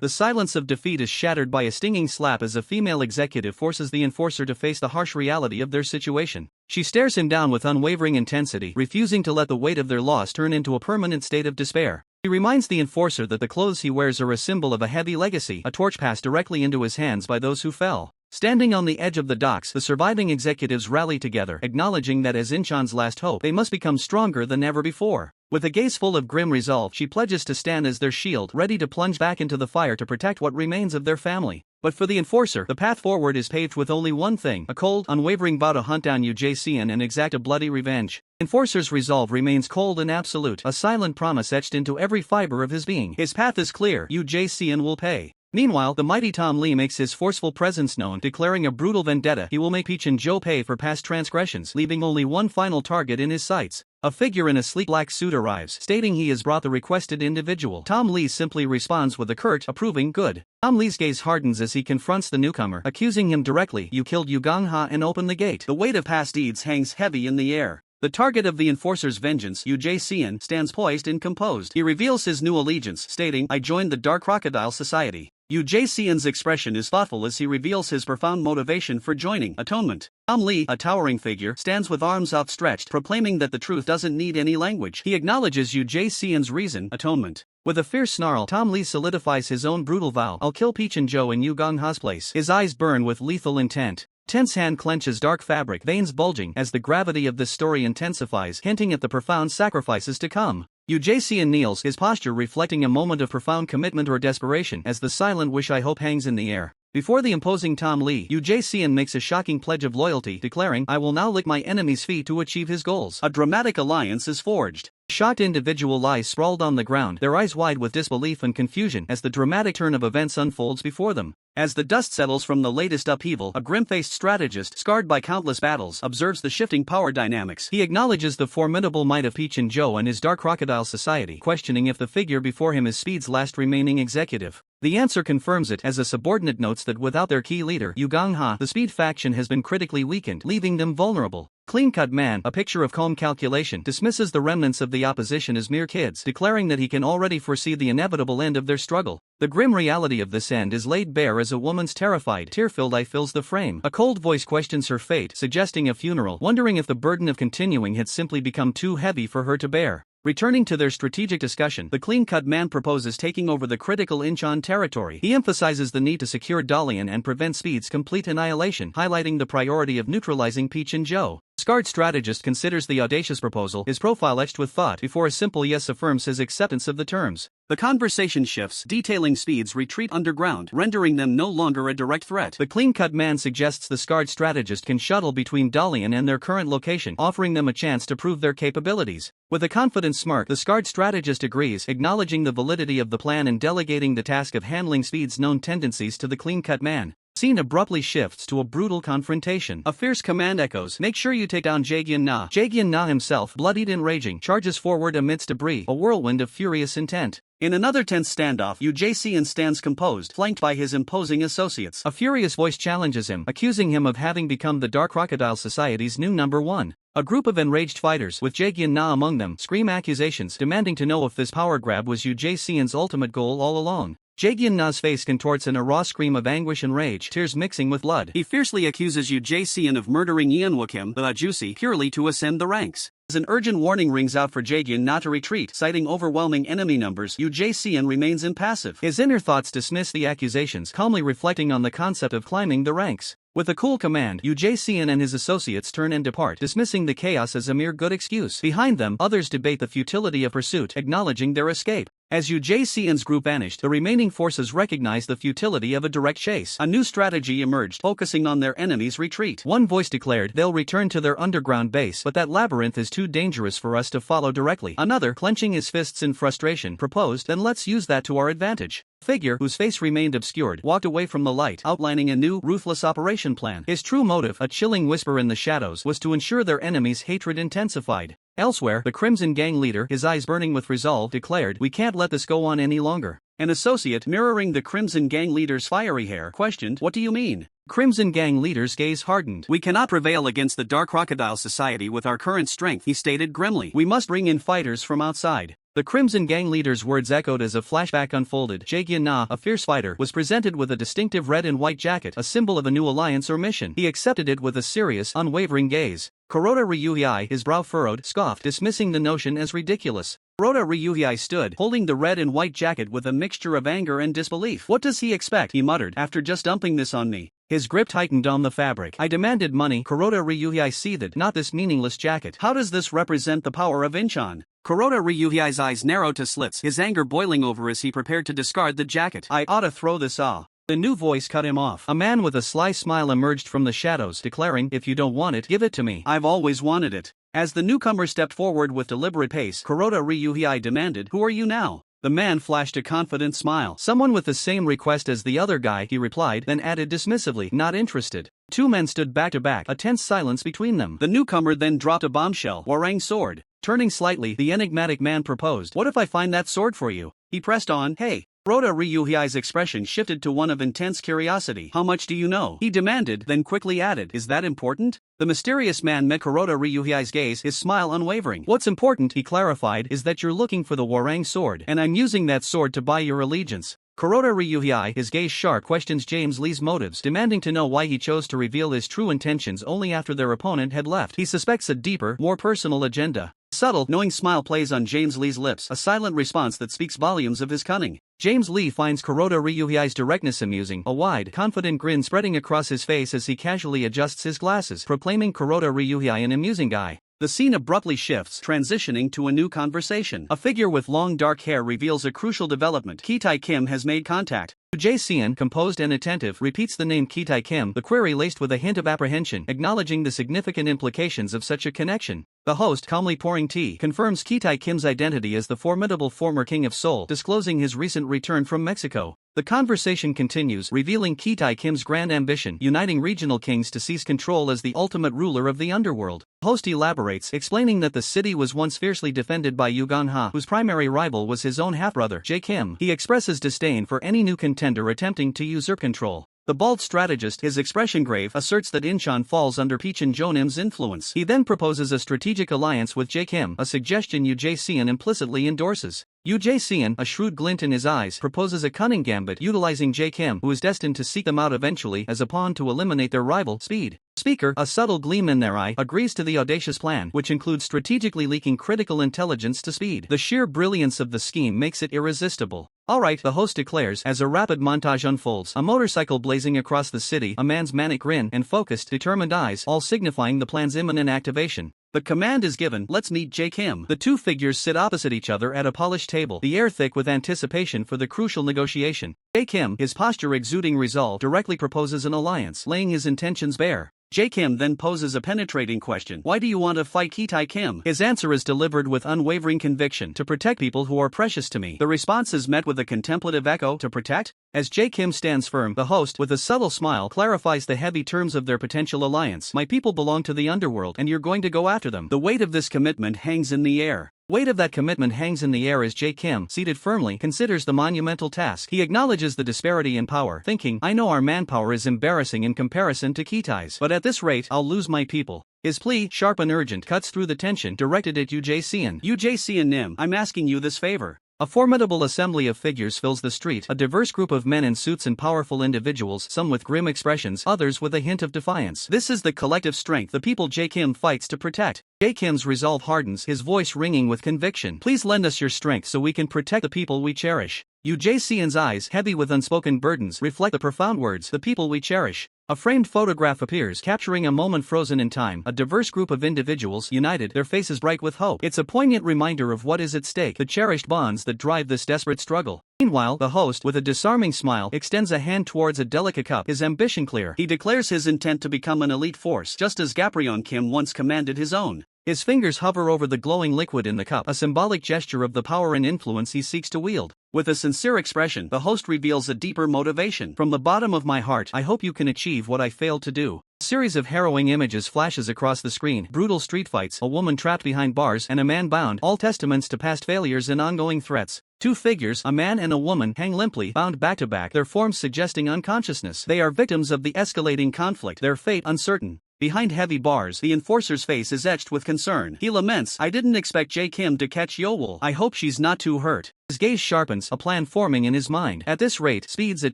the silence of defeat is shattered by a stinging slap as a female executive forces the enforcer to face the harsh reality of their situation. She stares him down with unwavering intensity, refusing to let the weight of their loss turn into a permanent state of despair. He reminds the enforcer that the clothes he wears are a symbol of a heavy legacy, a torch passed directly into his hands by those who fell. Standing on the edge of the docks, the surviving executives rally together, acknowledging that as Incheon's last hope, they must become stronger than ever before. With a gaze full of grim resolve, she pledges to stand as their shield, ready to plunge back into the fire to protect what remains of their family. But for the enforcer, the path forward is paved with only one thing: a cold, unwavering vow to hunt down Yu Jae-seon and exact a bloody revenge. Enforcer's resolve remains cold and absolute, a silent promise etched into every fiber of his being. His path is clear: Yu Jae-seon will pay. Meanwhile, the mighty Tom Lee makes his forceful presence known, declaring a brutal vendetta. He will make Peach and Joe pay for past transgressions, leaving only one final target in his sights. A figure in a sleek black suit arrives, stating he has brought the requested individual. Tom Lee simply responds with a curt, approving "good." Tom Lee's gaze hardens as he confronts the newcomer, accusing him directly. "You killed Yu Gong-ha and opened the gate." The weight of past deeds hangs heavy in the air. The target of the enforcer's vengeance, Yu Jae-seon, stands poised and composed. He reveals his new allegiance, stating, "I joined the Dark Crocodile Society." Yu Jae-seon's expression is thoughtful as he reveals his profound motivation for joining: atonement. Tom Lee, a towering figure, stands with arms outstretched, proclaiming that the truth doesn't need any language. He acknowledges Yu Jae-seon's reason: atonement. With a fierce snarl, Tom Lee solidifies his own brutal vow: "I'll kill Peach and Joe in Yu Gong-ha's place." His eyes burn with lethal intent. Tense hand clenches dark fabric, veins bulging, as the gravity of this story intensifies, hinting at the profound sacrifices to come. Yu Jae-seon kneels, his posture reflecting a moment of profound commitment or desperation, as the silent "wish I hope" hangs in the air. Before the imposing Tom Lee, Yu Jae-seon makes a shocking pledge of loyalty, declaring, "I will now lick my enemy's feet to achieve his goals." A dramatic alliance is forged. A shocked individual lies sprawled on the ground, their eyes wide with disbelief and confusion as the dramatic turn of events unfolds before them. As the dust settles from the latest upheaval, a grim-faced strategist, scarred by countless battles, observes the shifting power dynamics. He acknowledges the formidable might of Peach and Joe and his Dark Crocodile Society, questioning if the figure before him is Speed's last remaining executive. The answer confirms it, as a subordinate notes that without their key leader, Yu Gong-ha, the Speed faction has been critically weakened, leaving them vulnerable. Clean-cut man, a picture of calm calculation, dismisses the remnants of the opposition as mere kids, declaring that he can already foresee the inevitable end of their struggle. The grim reality of this end is laid bare as a woman's terrified, tear-filled eye fills the frame. A cold voice questions her fate, suggesting a funeral, wondering if the burden of continuing had simply become too heavy for her to bear. Returning to their strategic discussion, the clean-cut man proposes taking over the critical Incheon territory. He emphasizes the need to secure Dalian and prevent Speed's complete annihilation, highlighting the priority of neutralizing Peach and Joe. The scarred strategist considers the audacious proposal, his profile etched with thought, before a simple yes affirms his acceptance of the terms. The conversation shifts, detailing Speed's retreat underground, rendering them no longer a direct threat. The clean-cut man suggests the scarred strategist can shuttle between Dalian and their current location, offering them a chance to prove their capabilities. With a confident smirk, the scarred strategist agrees, acknowledging the validity of the plan and delegating the task of handling Speed's known tendencies to the clean-cut man. Scene abruptly shifts to a brutal confrontation. A fierce command echoes, "Make sure you take down Jae-gyun-na." Jae-gyun-na himself, bloodied and raging, charges forward amidst debris, a whirlwind of furious intent. In another tense standoff, Yu Jae-seon stands composed, flanked by his imposing associates. A furious voice challenges him, accusing him of having become the Dark Crocodile Society's new number one. A group of enraged fighters, with Jae-gyun-na among them, scream accusations, demanding to know if this power grab was Yu Jae-seon's ultimate goal all along. Jae-gyun-na's face contorts in a raw scream of anguish and rage, tears mixing with blood. He fiercely accuses Yu Jae-seon of murdering Yeonwoo-kim, the Ajusi, purely to ascend the ranks. As an urgent warning rings out for Jae-gyun not to retreat, citing overwhelming enemy numbers, Yu Jae-seon remains impassive. His inner thoughts dismiss the accusations, calmly reflecting on the concept of climbing the ranks. With a cool command, Yu Jae-seon and his associates turn and depart, dismissing the chaos as a mere good excuse. Behind them, others debate the futility of pursuit, acknowledging their escape. As Yu Jae-seon's group vanished, the remaining forces recognized the futility of a direct chase. A new strategy emerged, focusing on their enemy's retreat. One voice declared, "They'll return to their underground base, but that labyrinth is too dangerous for us to follow directly." Another, clenching his fists in frustration, proposed, "Then let's use that to our advantage." Figure, whose face remained obscured, walked away from the light, outlining a new, ruthless operation plan. His true motive, a chilling whisper in the shadows, was to ensure their enemy's hatred intensified. Elsewhere, the Crimson Gang leader, his eyes burning with resolve, declared, "We can't let this go on any longer." An associate, mirroring the Crimson Gang leader's fiery hair, questioned, "What do you mean?" Crimson Gang leader's gaze hardened. "We cannot prevail against the Dark Crocodile Society with our current strength," he stated grimly. "We must bring in fighters from outside." The Crimson Gang leader's words echoed as a flashback unfolded. Jae-gyeon-na, a fierce fighter, was presented with a distinctive red and white jacket, a symbol of a new alliance or mission. He accepted it with a serious, unwavering gaze. Kuroda Ryuhei, his brow furrowed, scoffed, dismissing the notion as ridiculous. Kuroda Ryuhei stood, holding the red and white jacket with a mixture of anger and disbelief. "What does he expect?" he muttered, "after just dumping this on me?" His grip tightened on the fabric. "I demanded money," Kuroda Ryuhei seethed, "not this meaningless jacket." "How does this represent the power of Incheon?" Kuroda Ryuhei's eyes narrowed to slits, his anger boiling over as he prepared to discard the jacket. "I ought to throw this off." The new voice cut him off. A man with a sly smile emerged from the shadows, declaring, "If you don't want it, give it to me. I've always wanted it." As the newcomer stepped forward with deliberate pace, Kuroda Ryuhei demanded, "Who are you now?" The man flashed a confident smile. "Someone with the same request as the other guy," he replied, then added dismissively, "Not interested." Two men stood back to back, a tense silence between them. The newcomer then dropped a bombshell, Warang sword. Turning slightly, the enigmatic man proposed, "What if I find that sword for you?" He pressed on, "Hey." Kuroda Ryuhei's expression shifted to one of intense curiosity. "How much do you know?" he demanded, then quickly added, "Is that important?" The mysterious man met Kuroda Ryuhei's gaze, his smile unwavering. "What's important," he clarified, "is that you're looking for the Warang sword, and I'm using that sword to buy your allegiance." Kuroda Ryuhei, his gaze sharp, questions James Lee's motives, demanding to know why he chose to reveal his true intentions only after their opponent had left. He suspects a deeper, more personal agenda. Subtle, knowing smile plays on James Lee's lips, a silent response that speaks volumes of his cunning. James Lee finds Kuroda Ryuhei's directness amusing, a wide, confident grin spreading across his face as he casually adjusts his glasses, proclaiming Kuroda Ryuhei an amusing guy. The scene abruptly shifts, transitioning to a new conversation. A figure with long dark hair reveals a crucial development. Kitae Kim has made contact. Jae-seon, composed and attentive, repeats the name Kitae Kim, the query laced with a hint of apprehension, acknowledging the significant implications of such a connection. The host, calmly pouring tea, confirms Kitae Kim's identity as the formidable former king of Seoul, disclosing his recent return from Mexico. The conversation continues, revealing Kitae Kim's grand ambition, uniting regional kings to seize control as the ultimate ruler of the underworld. The host elaborates, explaining that the city was once fiercely defended by Yugon-ha, whose primary rival was his own half-brother, Jae Kim. He expresses disdain for any new contender attempting to usurp control. The bald strategist, his expression grave, asserts that Incheon falls under Pecheon Jonim's influence. He then proposes a strategic alliance with Jae Kim, a suggestion Yu Jae-seon implicitly endorses. Yu Jae-seon, a shrewd glint in his eyes, proposes a cunning gambit utilizing Jae Kim, who is destined to seek them out eventually as a pawn to eliminate their rival, Speed. Speaker, a subtle gleam in their eye, agrees to the audacious plan, which includes strategically leaking critical intelligence to Speed. The sheer brilliance of the scheme makes it irresistible. "Alright," the host declares, as a rapid montage unfolds, a motorcycle blazing across the city, a man's manic grin, and focused, determined eyes, all signifying the plan's imminent activation. The command is given, "Let's meet Jae Kim." The two figures sit opposite each other at a polished table, the air thick with anticipation for the crucial negotiation. Jae Kim, his posture exuding resolve, directly proposes an alliance, laying his intentions bare. Jae Kim then poses a penetrating question. "Why do you want to fight Kitae Kim?" His answer is delivered with unwavering conviction. "To protect people who are precious to me." The response is met with a contemplative echo. "To protect?" As Jae Kim stands firm, the host, with a subtle smile, clarifies the heavy terms of their potential alliance. "My people belong to the underworld, and you're going to go after them." The weight of this commitment hangs in the air. Weight of that commitment hangs in the air as Jae Kim, seated firmly, considers the monumental task. He acknowledges the disparity in power, thinking, "I know our manpower is embarrassing in comparison to Kitae's, but at this rate, I'll lose my people." His plea, sharp and urgent, cuts through the tension, directed at Yu Jae-seon. "Yu Jae-seon, I'm asking you this favor." A formidable assembly of figures fills the street, a diverse group of men in suits and powerful individuals, some with grim expressions, others with a hint of defiance. This is the collective strength the people Jae Kim fights to protect. Jae Kim's resolve hardens, his voice ringing with conviction. "Please lend us your strength so we can protect the people we cherish." Yu Jae-seon's eyes, heavy with unspoken burdens, reflect the profound words, "the people we cherish." A framed photograph appears, capturing a moment frozen in time. A diverse group of individuals united, their faces bright with hope. It's a poignant reminder of what is at stake, the cherished bonds that drive this desperate struggle. Meanwhile, the host, with a disarming smile, extends a hand towards a delicate cup, his ambition clear. He declares his intent to become an elite force, just as Gaprion Kim once commanded his own. His fingers hover over the glowing liquid in the cup, a symbolic gesture of the power and influence he seeks to wield. With a sincere expression, the host reveals a deeper motivation. From the bottom of my heart, I hope you can achieve what I failed to do. A series of harrowing images flashes across the screen. Brutal street fights, a woman trapped behind bars, and a man bound, all testaments to past failures and ongoing threats. Two figures, a man and a woman, hang limply, bound back to back, their forms suggesting unconsciousness. They are victims of the escalating conflict, their fate uncertain. Behind heavy bars, the enforcer's face is etched with concern. He laments, "I didn't expect Jae Kim to catch Yowol. I hope she's not too hurt." His gaze sharpens, a plan forming in his mind. At this rate, speed's at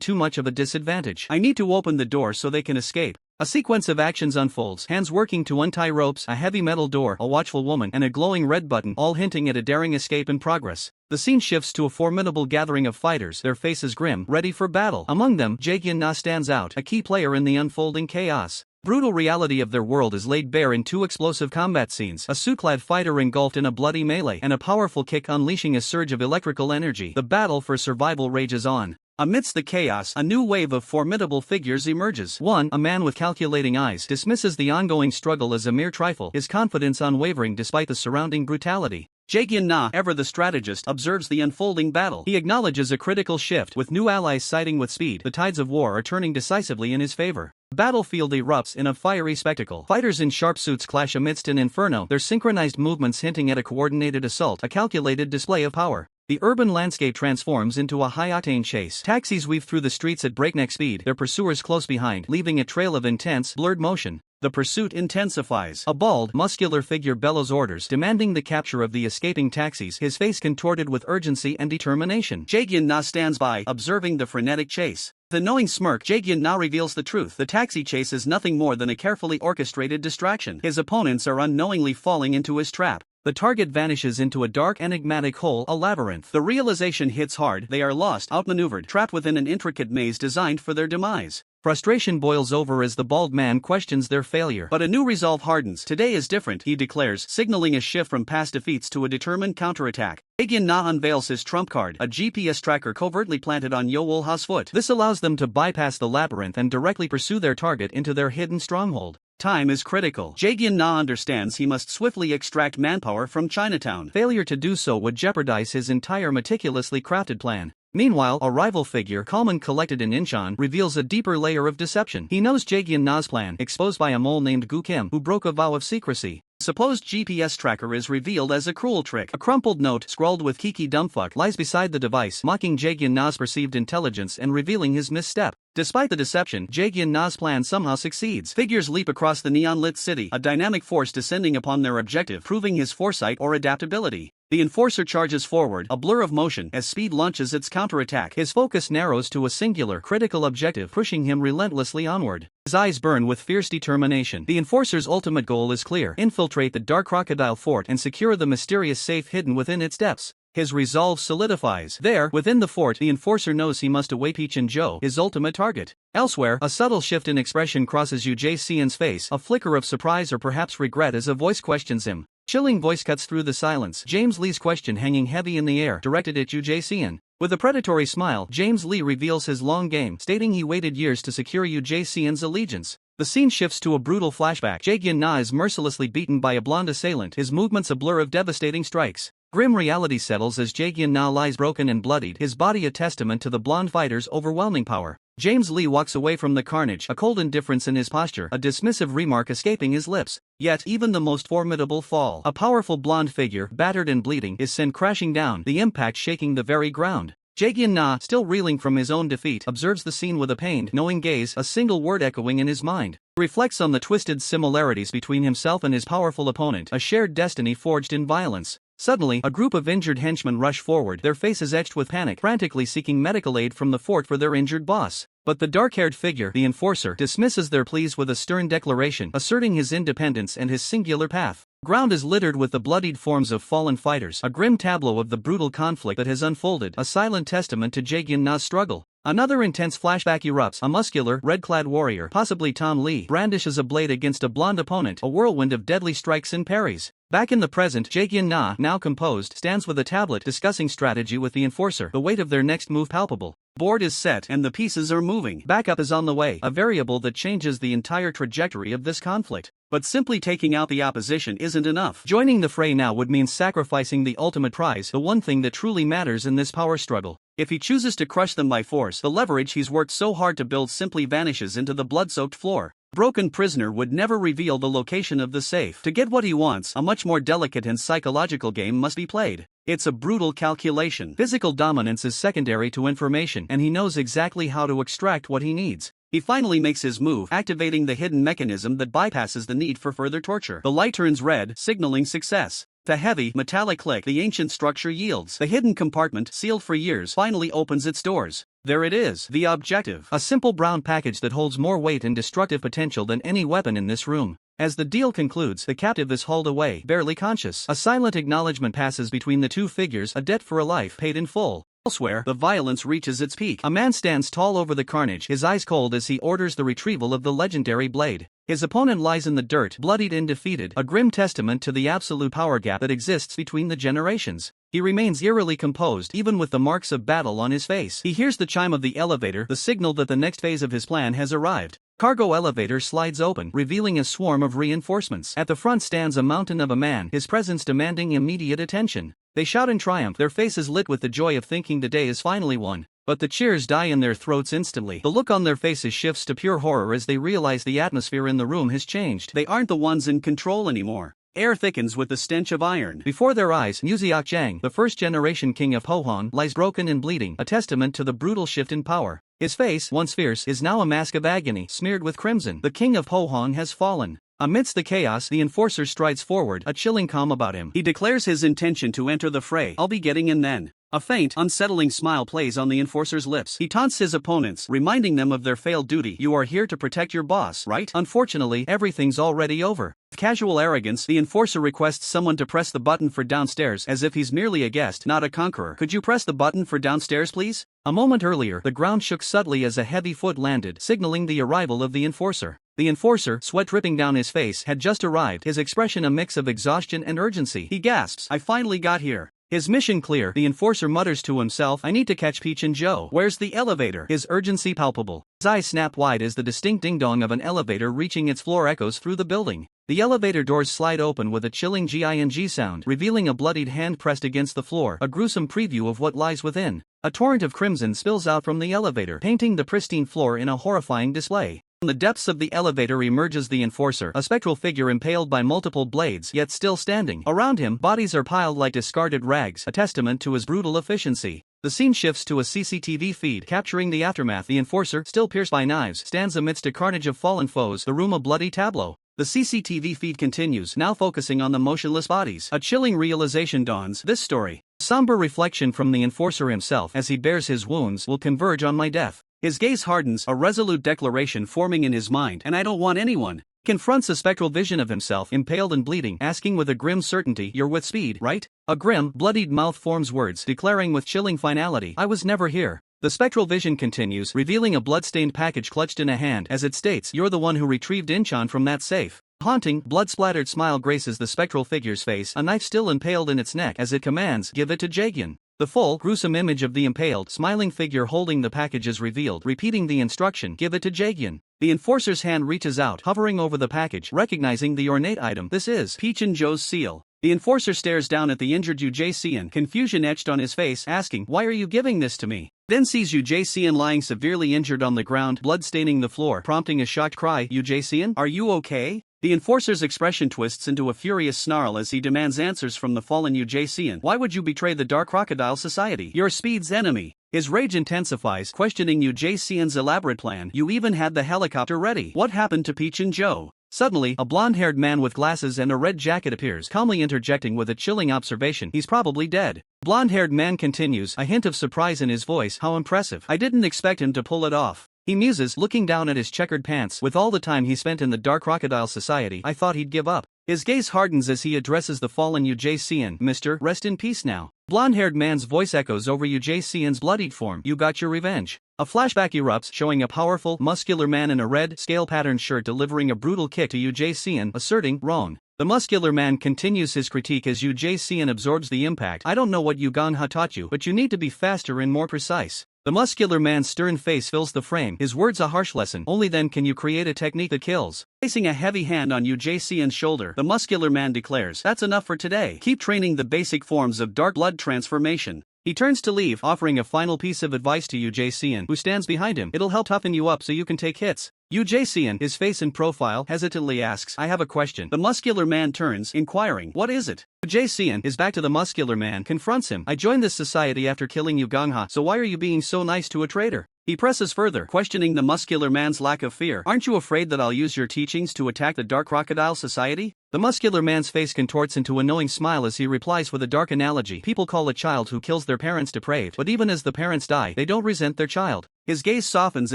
too much of a disadvantage. I need to open the door so they can escape. A sequence of actions unfolds, hands working to untie ropes, a heavy metal door, a watchful woman, and a glowing red button, all hinting at a daring escape in progress. The scene shifts to a formidable gathering of fighters, their faces grim, ready for battle. Among them, Jae Na stands out, a key player in the unfolding chaos. Brutal reality of their world is laid bare in two explosive combat scenes, a suit-clad fighter engulfed in a bloody melee, and a powerful kick unleashing a surge of electrical energy. The battle for survival rages on. Amidst the chaos, a new wave of formidable figures emerges. One, a man with calculating eyes, dismisses the ongoing struggle as a mere trifle, his confidence unwavering despite the surrounding brutality. Jae Na, ever the strategist, observes the unfolding battle. He acknowledges a critical shift, with new allies siding with speed. The tides of war are turning decisively in his favor. The battlefield erupts in a fiery spectacle. Fighters in sharp suits clash amidst an inferno, their synchronized movements hinting at a coordinated assault, a calculated display of power. The urban landscape transforms into a high-octane chase. Taxis weave through the streets at breakneck speed, their pursuers close behind, leaving a trail of intense, blurred motion. The pursuit intensifies. A bald, muscular figure bellows orders, demanding the capture of the escaping taxis, his face contorted with urgency and determination. Jae Na stands by, observing the frenetic chase. With a knowing smirk, Jae Na reveals the truth. The taxi chase is nothing more than a carefully orchestrated distraction. His opponents are unknowingly falling into his trap. The target vanishes into a dark, enigmatic hole, a labyrinth. The realization hits hard, they are lost, outmaneuvered, trapped within an intricate maze designed for their demise. Frustration boils over as the bald man questions their failure. But a new resolve hardens. "Today is different," he declares, signaling a shift from past defeats to a determined counterattack. Jae Na unveils his trump card, a GPS tracker covertly planted on Yowol Ha's foot. This allows them to bypass the labyrinth and directly pursue their target into their hidden stronghold. Time is critical. Jae Na understands he must swiftly extract manpower from Chinatown. Failure to do so would jeopardize his entire meticulously crafted plan. Meanwhile, a rival figure, calm and collected in Incheon, reveals a deeper layer of deception. He knows Jae Na's plan, exposed by a mole named Gu Kim, who broke a vow of secrecy. Supposed GPS tracker is revealed as a cruel trick. A crumpled note, scrawled with Kiki dumbfuck, lies beside the device, mocking Jae Na's perceived intelligence and revealing his misstep. Despite the deception, Jae Na's plan somehow succeeds. Figures leap across the neon-lit city, a dynamic force descending upon their objective, proving his foresight or adaptability. The enforcer charges forward, a blur of motion, as speed launches its counterattack. His focus narrows to a singular, critical objective, pushing him relentlessly onward. His eyes burn with fierce determination. The enforcer's ultimate goal is clear: infiltrate the Dark Crocodile Fort and secure the mysterious safe hidden within its depths. His resolve solidifies. There, within the fort, the enforcer knows he must await Peach and Joe, his ultimate target. Elsewhere, a subtle shift in expression crosses Yu Jae-seon's face, a flicker of surprise or perhaps regret as a voice questions him. Chilling voice cuts through the silence, James Lee's question hanging heavy in the air, directed at Yu Jae-seon. With a predatory smile, James Lee reveals his long game, stating he waited years to secure Yu Jae-seon's allegiance. The scene shifts to a brutal flashback. Jae Na is mercilessly beaten by a blonde assailant, his movements a blur of devastating strikes. Grim reality settles as Jae Na lies broken and bloodied, his body a testament to the blonde fighter's overwhelming power. James Lee walks away from the carnage, a cold indifference in his posture, a dismissive remark escaping his lips. Yet, even the most formidable fall, a powerful blonde figure, battered and bleeding, is sent crashing down, the impact shaking the very ground. Jae Na, still reeling from his own defeat, observes the scene with a pained, knowing gaze, a single word echoing in his mind. He reflects on the twisted similarities between himself and his powerful opponent, a shared destiny forged in violence. Suddenly, a group of injured henchmen rush forward, their faces etched with panic, frantically seeking medical aid from the fort for their injured boss. But the dark-haired figure, the enforcer, dismisses their pleas with a stern declaration, asserting his independence and his singular path. Ground is littered with the bloodied forms of fallen fighters, a grim tableau of the brutal conflict that has unfolded, a silent testament to Jae Na's struggle. Another intense flashback erupts. A muscular, red-clad warrior, possibly Tom Lee, brandishes a blade against a blonde opponent, a whirlwind of deadly strikes and parries. Back in the present, Jaegyeon Na, now composed, stands with a tablet discussing strategy with the enforcer, the weight of their next move palpable. Board is set and the pieces are moving. Backup is on the way, a variable that changes the entire trajectory of this conflict. But simply taking out the opposition isn't enough. Joining the fray now would mean sacrificing the ultimate prize, the one thing that truly matters in this power struggle. If he chooses to crush them by force, the leverage he's worked so hard to build simply vanishes into the blood-soaked floor. Broken Prisoner would never reveal the location of the safe. To get what he wants, a much more delicate and psychological game must be played. It's a brutal calculation. Physical dominance is secondary to information, and he knows exactly how to extract what he needs. He finally makes his move, activating the hidden mechanism that bypasses the need for further torture. The light turns red, signaling success. The heavy, metallic click, the ancient structure yields. The hidden compartment, sealed for years, finally opens its doors. There it is, the objective. A simple brown package that holds more weight and destructive potential than any weapon in this room. As the deal concludes, the captive is hauled away, barely conscious. A silent acknowledgement passes between the two figures, a debt for a life paid in full. Elsewhere, the violence reaches its peak. A man stands tall over the carnage, his eyes cold as he orders the retrieval of the legendary blade. His opponent lies in the dirt, bloodied and defeated, a grim testament to the absolute power gap that exists between the generations. He remains eerily composed, even with the marks of battle on his face. He hears the chime of the elevator, the signal that the next phase of his plan has arrived. Cargo elevator slides open, revealing a swarm of reinforcements. At the front stands a mountain of a man, his presence demanding immediate attention. They shout in triumph, their faces lit with the joy of thinking the day is finally won. But the cheers die in their throats instantly. The look on their faces shifts to pure horror as they realize the atmosphere in the room has changed. They aren't the ones in control anymore. Air thickens with the stench of iron. Before their eyes, Muziak Jang, the first-generation king of Pohon, lies broken and bleeding, a testament to the brutal shift in power. His face, once fierce, is now a mask of agony, smeared with crimson. The king of Pohon has fallen. Amidst the chaos, the enforcer strides forward, a chilling calm about him. He declares his intention to enter the fray. I'll be getting in then. A faint, unsettling smile plays on the enforcer's lips. He taunts his opponents, reminding them of their failed duty. You are here to protect your boss, right? Unfortunately, everything's already over. With casual arrogance, the enforcer requests someone to press the button for downstairs as if he's merely a guest, not a conqueror. Could you press the button for downstairs, please? A moment earlier, the ground shook subtly as a heavy foot landed, signaling the arrival of the enforcer. The enforcer, sweat dripping down his face, had just arrived, his expression a mix of exhaustion and urgency. He gasps, I finally got here. His mission clear, the enforcer mutters to himself, I need to catch Peach and Joe. Where's the elevator? His urgency palpable. His eyes snap wide as the distinct ding-dong of an elevator reaching its floor echoes through the building. The elevator doors slide open with a chilling ging sound, revealing a bloodied hand pressed against the floor, a gruesome preview of what lies within. A torrent of crimson spills out from the elevator, painting the pristine floor in a horrifying display. From the depths of the elevator emerges the enforcer, a spectral figure impaled by multiple blades, yet still standing. Around him, bodies are piled like discarded rags, a testament to his brutal efficiency. The scene shifts to a CCTV feed, capturing the aftermath. The enforcer, still pierced by knives, stands amidst a carnage of fallen foes, the room a bloody tableau. The CCTV feed continues, now focusing on the motionless bodies. A chilling realization dawns, this story, somber reflection from the enforcer himself as he bears his wounds, will converge on my death. His gaze hardens, a resolute declaration forming in his mind, and I don't want anyone. Confronts a spectral vision of himself, impaled and bleeding, asking with a grim certainty, you're with Speed, right? A grim, bloodied mouth forms words, declaring with chilling finality, I was never here. The spectral vision continues, revealing a blood-stained package clutched in a hand, as it states, you're the one who retrieved Incheon from that safe. A haunting, blood-splattered smile graces the spectral figure's face, a knife still impaled in its neck as it commands, give it to Jaegyeon. The full, gruesome image of the impaled, smiling figure holding the package is revealed, repeating the instruction, give it to Jaegyeon. The enforcer's hand reaches out, hovering over the package, recognizing the ornate item. This is Peach and Joe's seal. The enforcer stares down at the injured Yu Jae-seon, confusion etched on his face, asking, why are you giving this to me? Then sees Yu Jae-seon lying severely injured on the ground, blood staining the floor, prompting a shocked cry, Yu Jae-seon, are you okay? The enforcer's expression twists into a furious snarl as he demands answers from the fallen Yu Jae-seon. Why would you betray the Dark Crocodile Society? You're Speed's enemy. His rage intensifies, questioning Yu Jae-seon's elaborate plan. You even had the helicopter ready. What happened to Peach and Joe? Suddenly, a blonde-haired man with glasses and a red jacket appears, calmly interjecting with a chilling observation, he's probably dead. Blonde-haired man continues, a hint of surprise in his voice, how impressive. I didn't expect him to pull it off. He muses, looking down at his checkered pants. With all the time he spent in the Dark Crocodile Society, I thought he'd give up. His gaze hardens as he addresses the fallen Yu Jae-seon. Mister, rest in peace now. Blonde-haired man's voice echoes over Yu Jae-seon's bloodied form. You got your revenge. A flashback erupts, showing a powerful, muscular man in a red, scale-patterned shirt delivering a brutal kick to Yu Jae-seon, asserting, wrong. The muscular man continues his critique as Yu Jae-seon absorbs the impact. I don't know what Yu Gang-ha taught you, but you need to be faster and more precise. The muscular man's stern face fills the frame, his words a harsh lesson. Only then can you create a technique that kills. Placing a heavy hand on Yu Jae-seon's shoulder, the muscular man declares, that's enough for today. Keep training the basic forms of dark blood transformation. He turns to leave, offering a final piece of advice to Yu Jae-seon, who stands behind him. It'll help toughen you up so you can take hits. Yu Jae-seon, his face in profile, hesitantly asks, I have a question. The muscular man turns, inquiring, what is it? Yu Jae-seon, his back to the muscular man, confronts him. I joined this society after killing Yu Gang-ha, so why are you being so nice to a traitor? He presses further, questioning the muscular man's lack of fear. Aren't you afraid that I'll use your teachings to attack the Dark Crocodile Society? The muscular man's face contorts into a knowing smile as he replies with a dark analogy. People call a child who kills their parents depraved, but even as the parents die, they don't resent their child. His gaze softens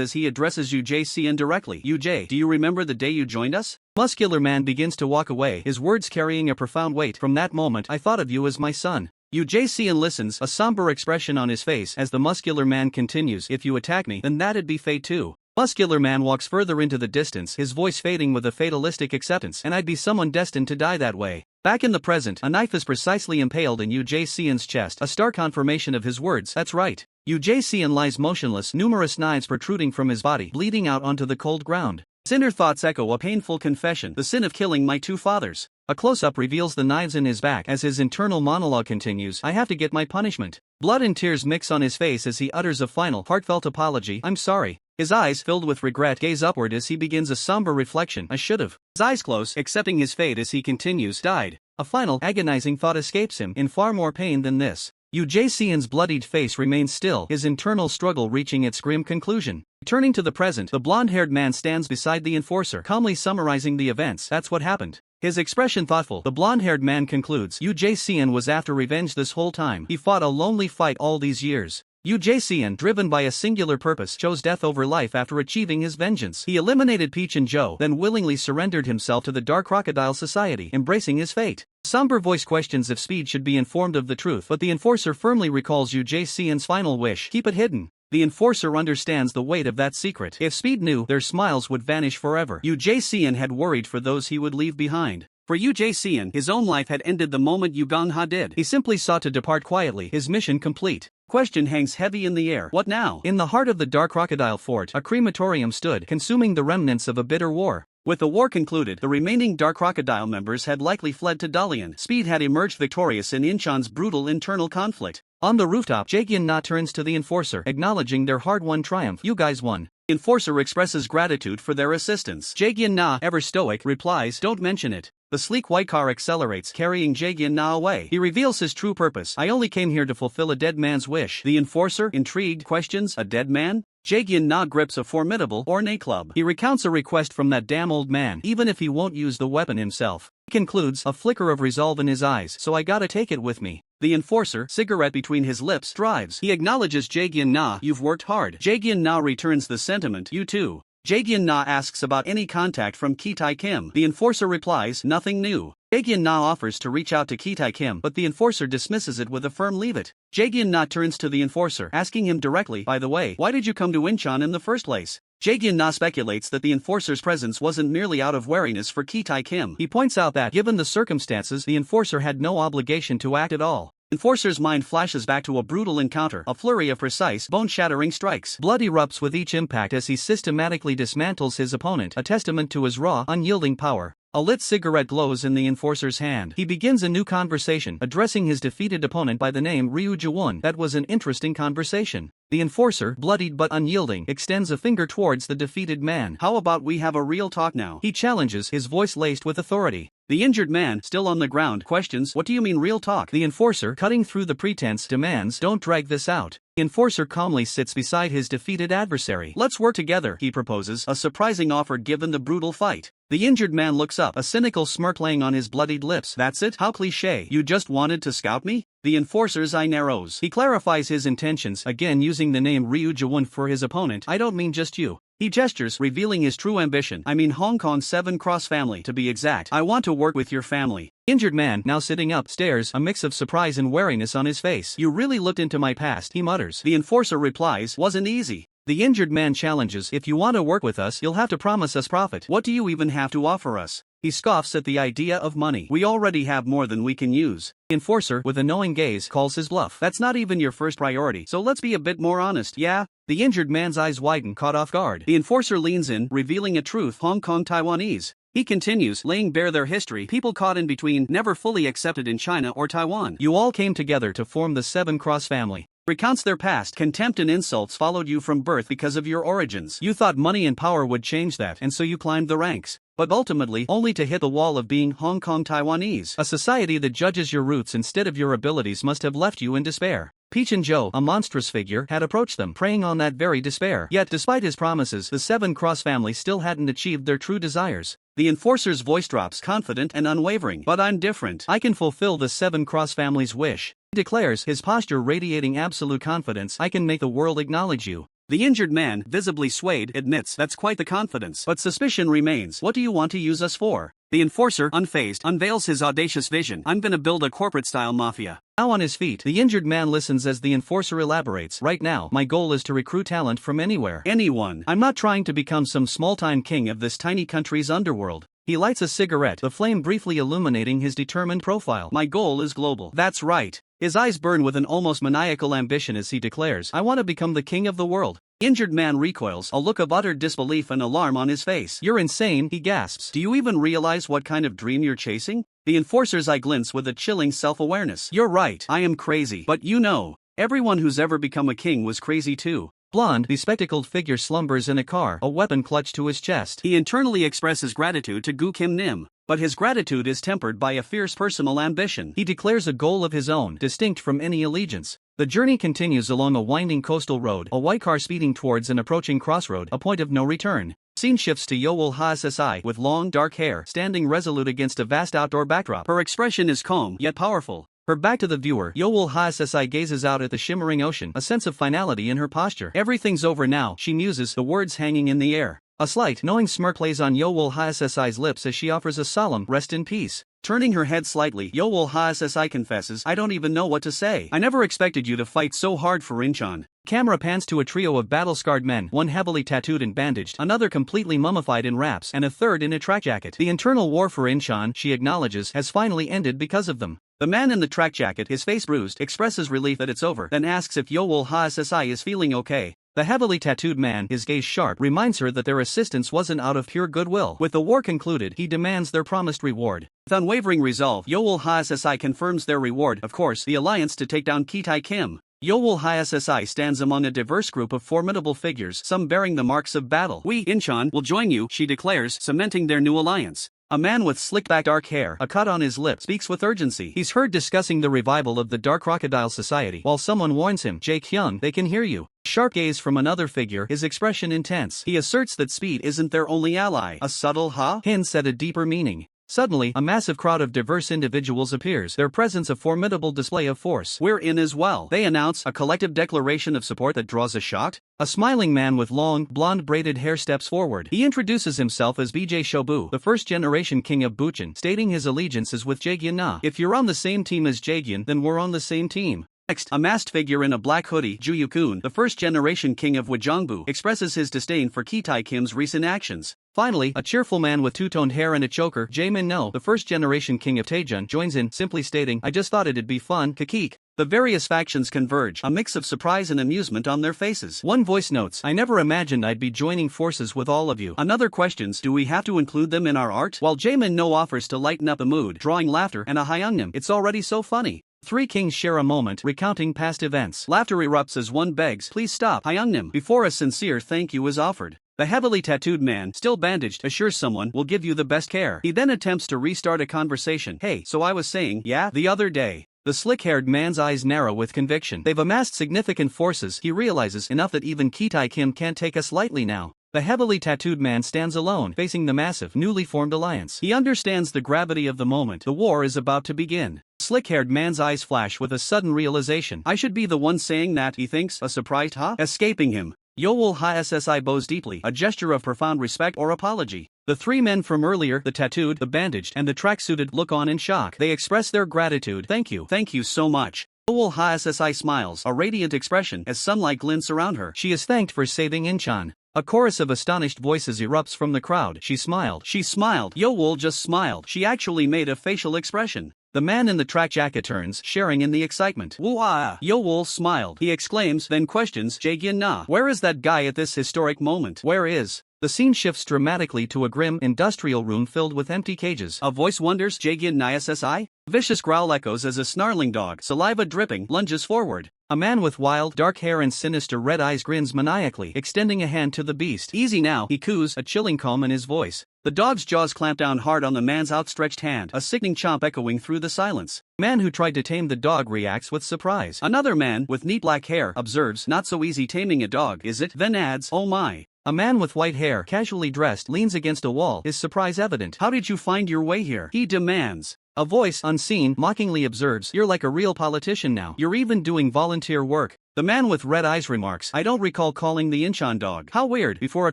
as he addresses Yu Jae-seon directly. Yu Jae, do you remember the day you joined us? Muscular man begins to walk away, his words carrying a profound weight. From that moment, I thought of you as my son. Yu Jae-seon listens, a somber expression on his face as the muscular man continues, if you attack me, then that'd be fate too. Muscular man walks further into the distance, his voice fading with a fatalistic acceptance, and I'd be someone destined to die that way. Back in the present, a knife is precisely impaled in Yu Jae-seon's chest, a stark confirmation of his words. That's right. Yu Jae-seon lies motionless, numerous knives protruding from his body, bleeding out onto the cold ground. His inner thoughts echo a painful confession, the sin of killing my two fathers. A close-up reveals the knives in his back as his internal monologue continues, I have to get my punishment. Blood and tears mix on his face as he utters a final, heartfelt apology, I'm sorry. His eyes, filled with regret, gaze upward as he begins a somber reflection, I should've. His eyes close, accepting his fate as he continues, died. A final, agonizing thought escapes him, in far more pain than this. Yu Jae-seon's bloodied face remains still, his internal struggle reaching its grim conclusion. Turning to the present, the blonde-haired man stands beside the enforcer, calmly summarizing the events. That's what happened. His expression thoughtful, the blonde-haired man concludes, Yu Jae-seon was after revenge this whole time. He fought a lonely fight all these years. Yu Jae-seon, driven by a singular purpose, chose death over life after achieving his vengeance. He eliminated Peach and Joe, then willingly surrendered himself to the Dark Crocodile Society, embracing his fate. Somber voice questions if Speed should be informed of the truth, but the enforcer firmly recalls Yu Jae-seon's final wish, keep it hidden. The enforcer understands the weight of that secret. If Speed knew, their smiles would vanish forever. Yu Jae-seon had worried for those he would leave behind. For Yu Jae-seon, his own life had ended the moment Yu Gang-ha did. He simply sought to depart quietly, his mission complete. Question hangs heavy in the air. What now? In the heart of the Dark Crocodile Fort, a crematorium stood, consuming the remnants of a bitter war. With the war concluded, the remaining Dark Crocodile members had likely fled to Dalian. Speed had emerged victorious in Incheon's brutal internal conflict. On the rooftop, Jae-gyun-na turns to the enforcer, acknowledging their hard-won triumph. You guys won. The enforcer expresses gratitude for their assistance. Jae-gyun-na, ever stoic, replies, don't mention it. The sleek white car accelerates, carrying Jae-gyun-na away. He reveals his true purpose. I only came here to fulfill a dead man's wish. The enforcer, intrigued, questions, a dead man? Jae-gyun-na grips a formidable, ornate club. He recounts a request from that damn old man, even if he won't use the weapon himself. He concludes, a flicker of resolve in his eyes, so I gotta take it with me. The enforcer, cigarette between his lips, drives. He acknowledges Jae-gyun-na, you've worked hard. Jae-gyun-na returns the sentiment, you too. Jae-gyun-na asks about any contact from Kitae Kim. The enforcer replies, nothing new. Jae-gyun-na offers to reach out to Kitae Kim, but the enforcer dismisses it with a firm leave it. Jae-gyun-na turns to the enforcer, asking him directly, by the way, why did you come to Incheon in the first place? Jae-gyun-na speculates that the enforcer's presence wasn't merely out of wariness for Kitae Kim. He points out that, given the circumstances, the enforcer had no obligation to act at all. Enforcer's mind flashes back to a brutal encounter, a flurry of precise, bone-shattering strikes. Blood erupts with each impact as he systematically dismantles his opponent, a testament to his raw, unyielding power. A lit cigarette glows in the enforcer's hand. He begins a new conversation, addressing his defeated opponent by the name Ryu Jae-won. That was an interesting conversation. The enforcer, bloodied but unyielding, extends a finger towards the defeated man. How about we have a real talk now? He challenges, his voice laced with authority. The injured man, still on the ground, questions, what do you mean real talk? The enforcer, cutting through the pretense, demands, don't drag this out. The enforcer calmly sits beside his defeated adversary. Let's work together, he proposes, a surprising offer given the brutal fight. The injured man looks up, a cynical smirk laying on his bloodied lips. That's it? How cliché. You just wanted to scout me? The enforcer's eye narrows. He clarifies his intentions, again using the name Ryu Jae-won for his opponent. I don't mean just you. He gestures, revealing his true ambition. I mean Hong Kong 7 Cross family, to be exact. I want to work with your family. Injured man, now sitting up, stares, a mix of surprise and wariness on his face. You really looked into my past, he mutters. The enforcer replies, wasn't easy. The injured man challenges, if you want to work with us, you'll have to promise us profit. What do you even have to offer us? He scoffs at the idea of money. We already have more than we can use. The enforcer, with a knowing gaze, calls his bluff. That's not even your first priority, so let's be a bit more honest. Yeah? The injured man's eyes widen, caught off guard. The enforcer leans in, revealing a truth: Hong Kong Taiwanese. He continues, laying bare their history, people caught in between, never fully accepted in China or Taiwan. You all came together to form the Seven Cross family. Recounts their past. Contempt and insults followed you from birth because of your origins. You thought money and power would change that, and so you climbed the ranks. But ultimately, only to hit the wall of being Hong Kong Taiwanese. A society that judges your roots instead of your abilities must have left you in despair. Peach and Joe, a monstrous figure, had approached them, preying on that very despair. Yet, despite his promises, the Seven Cross family still hadn't achieved their true desires. The enforcer's voice drops, confident and unwavering. But I'm different. I can fulfill the Seven Cross family's wish. He declares, his posture radiating absolute confidence. I can make the world acknowledge you. The injured man, visibly swayed, admits, that's quite the confidence. But suspicion remains. What do you want to use us for? The enforcer, unfazed, unveils his audacious vision. I'm gonna build a corporate-style mafia. Now on his feet, the injured man listens as the enforcer elaborates. Right now, my goal is to recruit talent from anywhere. Anyone. I'm not trying to become some small-time king of this tiny country's underworld. He lights a cigarette, the flame briefly illuminating his determined profile. My goal is global. That's right. His eyes burn with an almost maniacal ambition as he declares, I want to become the king of the world. The injured man recoils, a look of utter disbelief and alarm on his face. You're insane, he gasps. Do you even realize what kind of dream you're chasing? The enforcer's eye glints with a chilling self-awareness. You're right, I am crazy. But you know, everyone who's ever become a king was crazy too. Blonde, bespectacled figure slumbers in a car, a weapon clutched to his chest. He internally expresses gratitude to Gu Kim Nim, but his gratitude is tempered by a fierce personal ambition. He declares a goal of his own, distinct from any allegiance. The journey continues along a winding coastal road, a white car speeding towards an approaching crossroad, a point of no return. Scene shifts to Yowol HSSI, with long, dark hair, standing resolute against a vast outdoor backdrop. Her expression is calm, yet powerful. Her back to the viewer, Yowol HSSI gazes out at the shimmering ocean, a sense of finality in her posture. Everything's over now, she muses, the words hanging in the air. A slight, knowing smirk plays on Yowol HSSI's lips as she offers a solemn, rest in peace. Turning her head slightly, Yowol HSSI confesses, I don't even know what to say. I never expected you to fight so hard for Incheon. Camera pans to a trio of battle-scarred men, one heavily tattooed and bandaged, another completely mummified in wraps, and a third in a track jacket. The internal war for Incheon, she acknowledges, has finally ended because of them. The man in the track jacket, his face bruised, expresses relief that it's over, then asks if Yowol HSSI is feeling okay. The heavily tattooed man, his gaze sharp, reminds her that their assistance wasn't out of pure goodwill. With the war concluded, he demands their promised reward. With unwavering resolve, Yowol HSSI confirms their reward, of course, the alliance to take down Kitae Kim. Yowol HSSI stands among a diverse group of formidable figures, some bearing the marks of battle. We, Incheon, will join you, she declares, cementing their new alliance. A man with slick-back dark hair, a cut on his lip, speaks with urgency. He's heard discussing the revival of the Dark Crocodile Society, while someone warns him, Jae Kyung, they can hear you. Sharp gaze from another figure, his expression intense. He asserts that speed isn't their only ally. A subtle hints at a deeper meaning. Suddenly, a massive crowd of diverse individuals appears, their presence a formidable display of force. We're in as well, they announce, a collective declaration of support that draws a shocked. A smiling man with long, blonde braided hair steps forward. He introduces himself as BJ Shobu, the first-generation king of Bucheon, stating his allegiance is with Jaegyeon Na. If you're on the same team as Jaegyeon, then we're on the same team. Next, a masked figure in a black hoodie, Ju-Yukun, the first-generation king of Wajongbu, expresses his disdain for Kitae Kim's recent actions. Finally, a cheerful man with two-toned hair and a choker, Jae-min No, the first-generation king of Taejun, joins in, simply stating, I just thought it'd be fun, kakik. The various factions converge, a mix of surprise and amusement on their faces. One voice notes, I never imagined I'd be joining forces with all of you. Another questions, do we have to include them in our art? While Jae-min No offers to lighten up the mood, drawing laughter, and a hyungnim, it's already so funny. Three kings share a moment, recounting past events. Laughter erupts as one begs, please stop, hyungnim, before a sincere thank you is offered. The heavily tattooed man, still bandaged, assures someone, will give you the best care. He then attempts to restart a conversation. Hey, so I was saying, yeah, the other day. The slick-haired man's eyes narrow with conviction. They've amassed significant forces, he realizes, enough that even Kitae Kim can't take us lightly now. The heavily tattooed man stands alone, facing the massive, newly formed alliance. He understands the gravity of the moment. The war is about to begin. Slick-haired man's eyes flash with a sudden realization. I should be the one saying that, he thinks, a surprised escaping him. Yowol HSSI bows deeply, a gesture of profound respect or apology. The three men from earlier, the tattooed, the bandaged, and the track-suited, look on in shock. They express their gratitude. Thank you so much. Owol Ha-SSI smiles, a radiant expression as sunlight glints around her. She is thanked for saving Inchan. A chorus of astonished voices erupts from the crowd. She smiled. She smiled. Yowol just smiled. She actually made a facial expression. The man in the track jacket turns, sharing in the excitement. Woo-ah! Yowol smiled. He exclaims, then questions Jae-gyun-na. Where is that guy at this historic moment? Where is? The scene shifts dramatically to a grim industrial room filled with empty cages. A voice wonders, Jae-gyun-na SSI? Vicious growl echoes as a snarling dog, saliva dripping, lunges forward. A man with wild, dark hair and sinister red eyes grins maniacally, extending a hand to the beast. Easy now, he coos, a chilling calm in his voice. The dog's jaws clamp down hard on the man's outstretched hand, a sickening chomp echoing through the silence. Man who tried to tame the dog reacts with surprise. Another man, with neat black hair, observes, not so easy taming a dog, is it? Then adds, oh my. A man with white hair, casually dressed, leans against a wall, his surprise evident. How did you find your way here? He demands. A voice, unseen, mockingly observes, you're like a real politician now. You're even doing volunteer work. The man with red eyes remarks, I don't recall calling the Inchan dog. How weird, before a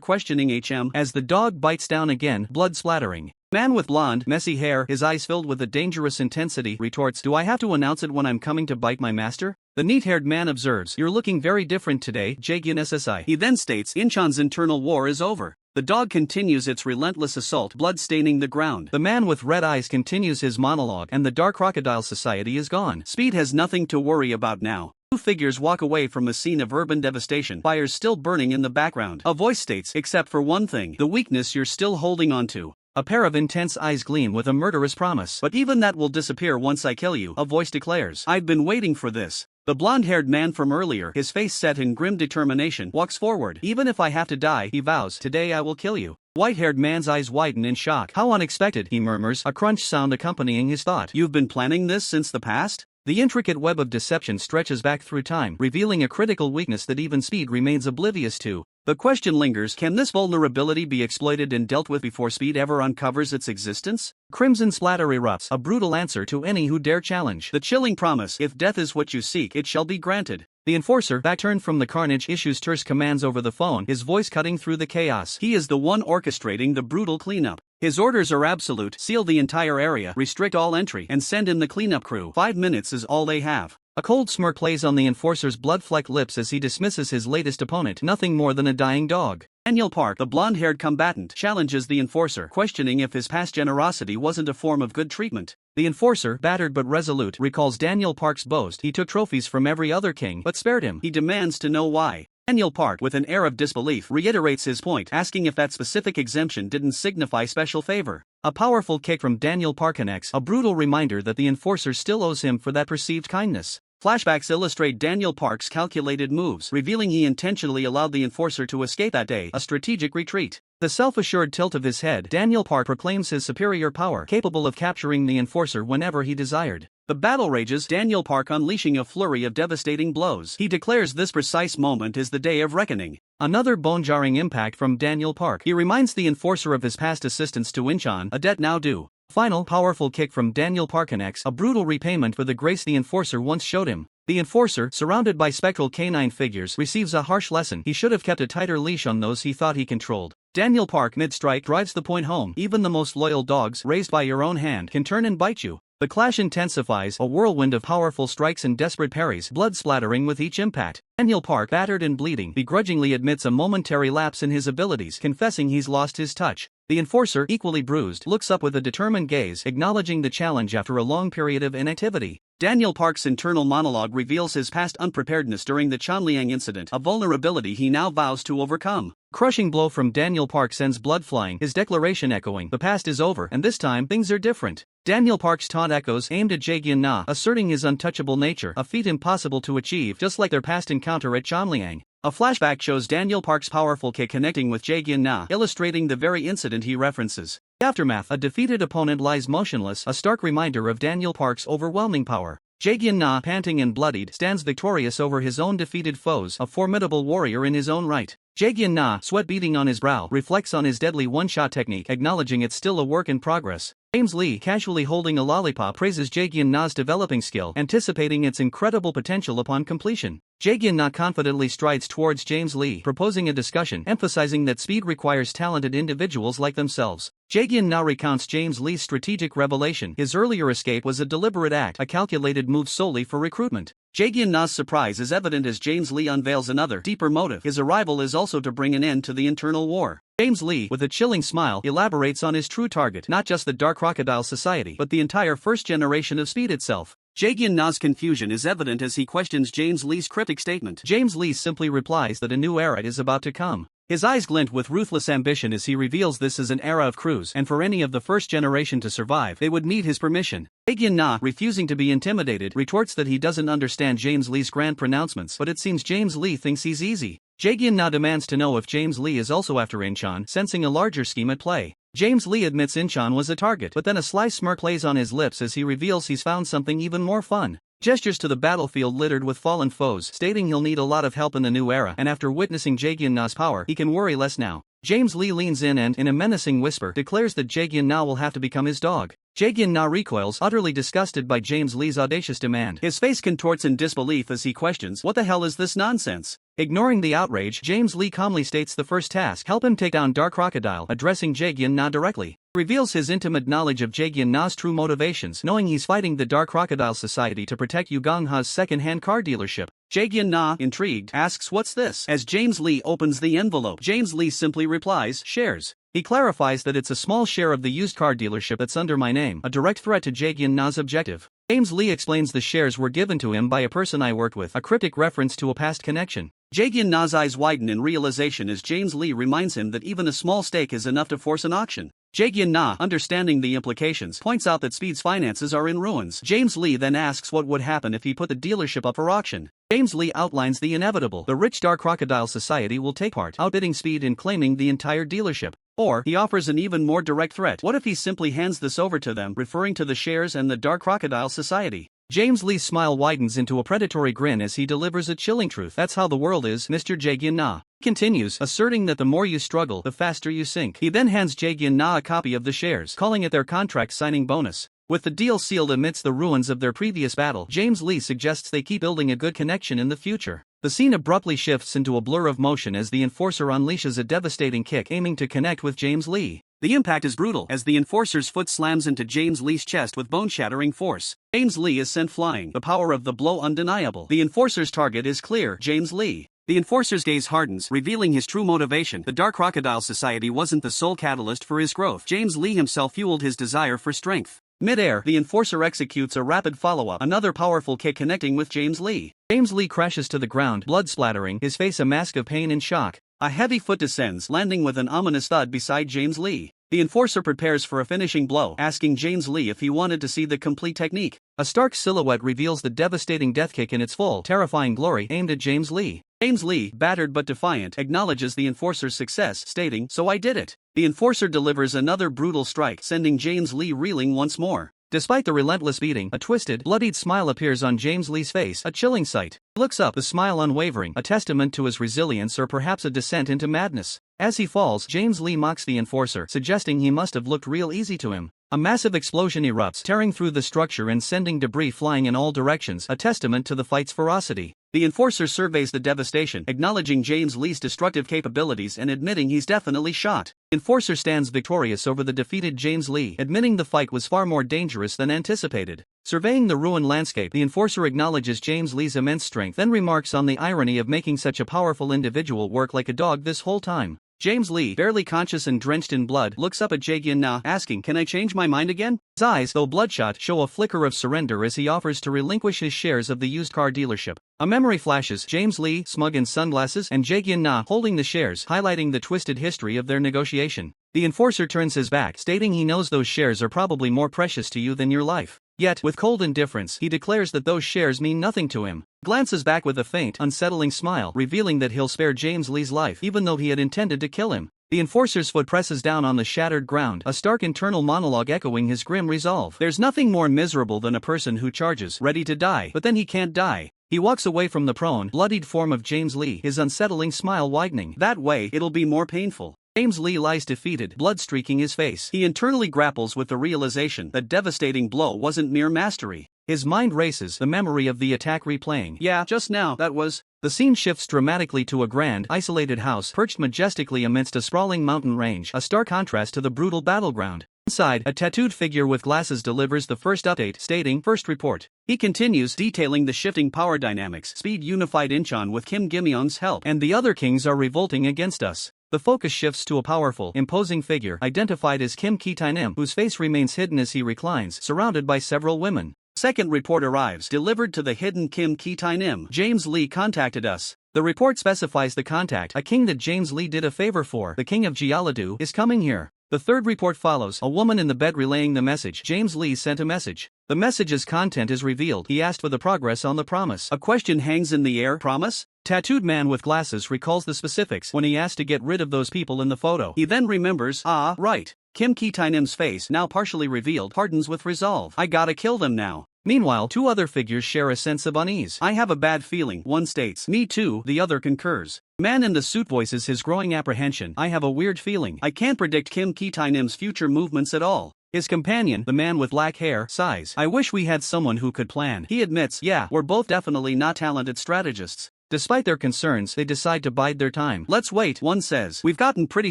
questioning HM, as the dog bites down again, blood splattering. Man with blonde, messy hair, his eyes filled with a dangerous intensity, retorts, do I have to announce it when I'm coming to bite my master? The neat-haired man observes, you're looking very different today, Jae-gyun SSI. He then states, Inchan's internal war is over. The dog continues its relentless assault, blood staining the ground. The man with red eyes continues his monologue, and the Dark Crocodile Society is gone. Speed has nothing to worry about now. Two figures walk away from a scene of urban devastation, fires still burning in the background. A voice states, except for one thing, the weakness you're still holding on to. A pair of intense eyes gleam with a murderous promise. But even that will disappear once I kill you, a voice declares. I've been waiting for this. The blonde-haired man from earlier, his face set in grim determination, walks forward. Even if I have to die, he vows, today I will kill you. White-haired man's eyes widen in shock. How unexpected, he murmurs, a crunch sound accompanying his thought. You've been planning this since the past? The intricate web of deception stretches back through time, revealing a critical weakness that even Speed remains oblivious to. The question lingers, can this vulnerability be exploited and dealt with before Speed ever uncovers its existence? Crimson splatter erupts, a brutal answer to any who dare challenge. The chilling promise, if death is what you seek, it shall be granted. The enforcer, back turned from the carnage, issues terse commands over the phone, his voice cutting through the chaos. He is the one orchestrating the brutal cleanup. His orders are absolute, seal the entire area, restrict all entry, and send in the cleanup crew. 5 minutes is all they have. A cold smirk plays on the enforcer's blood-flecked lips as he dismisses his latest opponent, nothing more than a dying dog. Daniel Park, the blonde-haired combatant, challenges the enforcer, questioning if his past generosity wasn't a form of good treatment. The enforcer, battered but resolute, recalls Daniel Park's boast. He took trophies from every other king, but spared him. He demands to know why. Daniel Park, with an air of disbelief, reiterates his point, asking if that specific exemption didn't signify special favor. A powerful kick from Daniel Park connects, a brutal reminder that the enforcer still owes him for that perceived kindness. Flashbacks illustrate Daniel Park's calculated moves, revealing he intentionally allowed the enforcer to escape that day, a strategic retreat. The self-assured tilt of his head, Daniel Park proclaims his superior power, capable of capturing the enforcer whenever he desired. The battle rages, Daniel Park unleashing a flurry of devastating blows. He declares this precise moment is the day of reckoning. Another bone-jarring impact from Daniel Park. He reminds the enforcer of his past assistance to Inchan, a debt now due. Final powerful kick from Daniel Park connects, a brutal repayment for the grace the enforcer once showed him. The enforcer, surrounded by spectral canine figures, receives a harsh lesson. He should have kept a tighter leash on those he thought he controlled. Daniel Park, mid-strike, drives the point home. Even the most loyal dogs, raised by your own hand, can turn and bite you. The clash intensifies, a whirlwind of powerful strikes and desperate parries, blood splattering with each impact. Daniel Park, battered and bleeding, begrudgingly admits a momentary lapse in his abilities, confessing he's lost his touch. The enforcer, equally bruised, looks up with a determined gaze, acknowledging the challenge after a long period of inactivity. Daniel Park's internal monologue reveals his past unpreparedness during the Chanliang incident, a vulnerability he now vows to overcome. Crushing blow from Daniel Park sends blood flying, his declaration echoing, the past is over, and this time, things are different. Daniel Park's taunt echoes, aimed at Jae-gyun-na, asserting his untouchable nature, a feat impossible to achieve, just like their past encounter at Chanliang. A flashback shows Daniel Park's powerful kick connecting with Jae-gyun-na, illustrating the very incident he references. Aftermath, a defeated opponent lies motionless, a stark reminder of Daniel Park's overwhelming power. Jae-gyun-na, panting and bloodied, stands victorious over his own defeated foes, a formidable warrior in his own right. Jae-gyun-na, sweat beading on his brow, reflects on his deadly one-shot technique, acknowledging it's still a work in progress. James Lee, casually holding a lollipop, praises Jae-gyun-na's developing skill, anticipating its incredible potential upon completion. Jae-gyun-na confidently strides towards James Lee, proposing a discussion, emphasizing that speed requires talented individuals like themselves. Jae-gyun-na recounts James Lee's strategic revelation. His earlier escape was a deliberate act, a calculated move solely for recruitment. Jae-gyun-na's surprise is evident as James Lee unveils another, deeper motive. His arrival is also to bring an end to the internal war. James Lee, with a chilling smile, elaborates on his true target, not just the Dark Crocodile Society, but the entire first generation of speed itself. Jae-gyun-na's confusion is evident as he questions James Lee's cryptic statement. James Lee simply replies that a new era is about to come. His eyes glint with ruthless ambition as he reveals this is an era of crews, and for any of the first generation to survive, they would need his permission. Jae-gyun-na, refusing to be intimidated, retorts that he doesn't understand James Lee's grand pronouncements, but it seems James Lee thinks he's easy. Jae-gyun-na demands to know if James Lee is also after Incheon, sensing a larger scheme at play. James Lee admits Incheon was a target, but then a sly smirk plays on his lips as he reveals he's found something even more fun. Gestures to the battlefield littered with fallen foes, stating he'll need a lot of help in the new era, and after witnessing Jae-gyun-na's power, he can worry less now. James Lee leans in and, in a menacing whisper, declares that Jae-gyun-na will have to become his dog. Jae-gyun-na recoils, utterly disgusted by James Lee's audacious demand. His face contorts in disbelief as he questions, "What the hell is this nonsense?" Ignoring the outrage, James Lee calmly states the first task: help him take down Dark Crocodile, addressing Jae-gyun-na directly. Reveals his intimate knowledge of Jae-gyun-na's true motivations, knowing he's fighting the Dark Crocodile Society to protect Ugong-ha's second-hand car dealership. Jae-gyun-na, intrigued, asks what's this. As James Lee opens the envelope, James Lee simply replies, shares. He clarifies that it's a small share of the used car dealership that's under my name, a direct threat to Jae-gyun-na's objective. James Lee explains the shares were given to him by a person I worked with, a cryptic reference to a past connection. Jae-gyun-na's eyes widen in realization as James Lee reminds him that even a small stake is enough to force an auction. Jae-gyun-na, understanding the implications, points out that Speed's finances are in ruins. James Lee then asks what would happen if he put the dealership up for auction. James Lee outlines the inevitable. The rich Dark Crocodile Society will take part, outbidding Speed in claiming the entire dealership. Or, he offers an even more direct threat. What if he simply hands this over to them, referring to the shares and the Dark Crocodile Society? James Lee's smile widens into a predatory grin as he delivers a chilling truth. That's how the world is, Mr. Jae-gyun-na. Continues, asserting that the more you struggle, the faster you sink. He then hands Jae-gyun-na a copy of the shares, calling it their contract signing bonus. With the deal sealed amidst the ruins of their previous battle, James Lee suggests they keep building a good connection in the future. The scene abruptly shifts into a blur of motion as the Enforcer unleashes a devastating kick aiming to connect with James Lee. The impact is brutal as the Enforcer's foot slams into James Lee's chest with bone-shattering force. James Lee is sent flying, the power of the blow undeniable. The Enforcer's target is clear, James Lee. The Enforcer's gaze hardens, revealing his true motivation. The Dark Crocodile Society wasn't the sole catalyst for his growth. James Lee himself fueled his desire for strength. Mid-air, the Enforcer executes a rapid follow-up, another powerful kick connecting with James Lee. James Lee crashes to the ground, blood splattering, his face a mask of pain and shock. A heavy foot descends, landing with an ominous thud beside James Lee. The Enforcer prepares for a finishing blow, asking James Lee if he wanted to see the complete technique. A stark silhouette reveals the devastating death kick in its full, terrifying glory, aimed at James Lee. James Lee, battered but defiant, acknowledges the Enforcer's success, stating, "So I did it." The Enforcer delivers another brutal strike, sending James Lee reeling once more. Despite the relentless beating, a twisted, bloodied smile appears on James Lee's face, a chilling sight. He looks up, the smile unwavering, a testament to his resilience or perhaps a descent into madness. As he falls, James Lee mocks the Enforcer, suggesting he must have looked real easy to him. A massive explosion erupts, tearing through the structure and sending debris flying in all directions, a testament to the fight's ferocity. The Enforcer surveys the devastation, acknowledging James Lee's destructive capabilities and admitting he's definitely shot. Enforcer stands victorious over the defeated James Lee, admitting the fight was far more dangerous than anticipated. Surveying the ruined landscape, the Enforcer acknowledges James Lee's immense strength, then remarks on the irony of making such a powerful individual work like a dog this whole time. James Lee, barely conscious and drenched in blood, looks up at Jae-gyun-na, asking, "Can I change my mind again?" His eyes, though bloodshot, show a flicker of surrender as he offers to relinquish his shares of the used car dealership. A memory flashes, James Lee, smug in sunglasses, and Jae-gyun-na holding the shares, highlighting the twisted history of their negotiation. The Enforcer turns his back, stating he knows those shares are probably more precious to you than your life. Yet, with cold indifference, he declares that those shares mean nothing to him. Glances back with a faint, unsettling smile, revealing that he'll spare James Lee's life even though he had intended to kill him. The Enforcer's foot presses down on the shattered ground, a stark internal monologue echoing his grim resolve. There's nothing more miserable than a person who charges, ready to die, but then he can't die. He walks away from the prone, bloodied form of James Lee, his unsettling smile widening. That way, it'll be more painful. James Lee lies defeated, blood streaking his face. He internally grapples with the realization that devastating blow wasn't mere mastery. His mind races, the memory of the attack replaying. Yeah, just now, that was The scene shifts dramatically to a grand, isolated house perched majestically amidst a sprawling mountain range, a stark contrast to the brutal battleground. Inside, a tattooed figure with glasses delivers the first update, stating, "First report." He continues, detailing the shifting power dynamics. Speed unified Incheon with Kim Gimyeon's help, and the other kings are revolting against us. The focus shifts to a powerful, imposing figure, identified as Kim Kitae, whose face remains hidden as he reclines, surrounded by several women. Second report arrives, delivered to the hidden Kim Kitae. James Lee contacted us. The report specifies the contact, a king that James Lee did a favor for, the king of Jeollado, is coming here. The third report follows, a woman in the bed relaying the message. James Lee sent a message. The message's content is revealed. He asked for the progress on the promise. A question hangs in the air. Promise? Tattooed man with glasses recalls the specifics when he asked to get rid of those people in the photo. He then remembers, right. Kim Kitae-nim's face, now partially revealed, hardens with resolve. I gotta kill them now. Meanwhile, two other figures share a sense of unease. I have a bad feeling, one states. Me too, the other concurs. Man in the suit voices his growing apprehension. I have a weird feeling. I can't predict Kim Kitae-nim's future movements at all. His companion, the man with black hair, sighs. I wish we had someone who could plan. He admits, yeah, we're both definitely not talented strategists. Despite their concerns, they decide to bide their time. Let's wait, one says. We've gotten pretty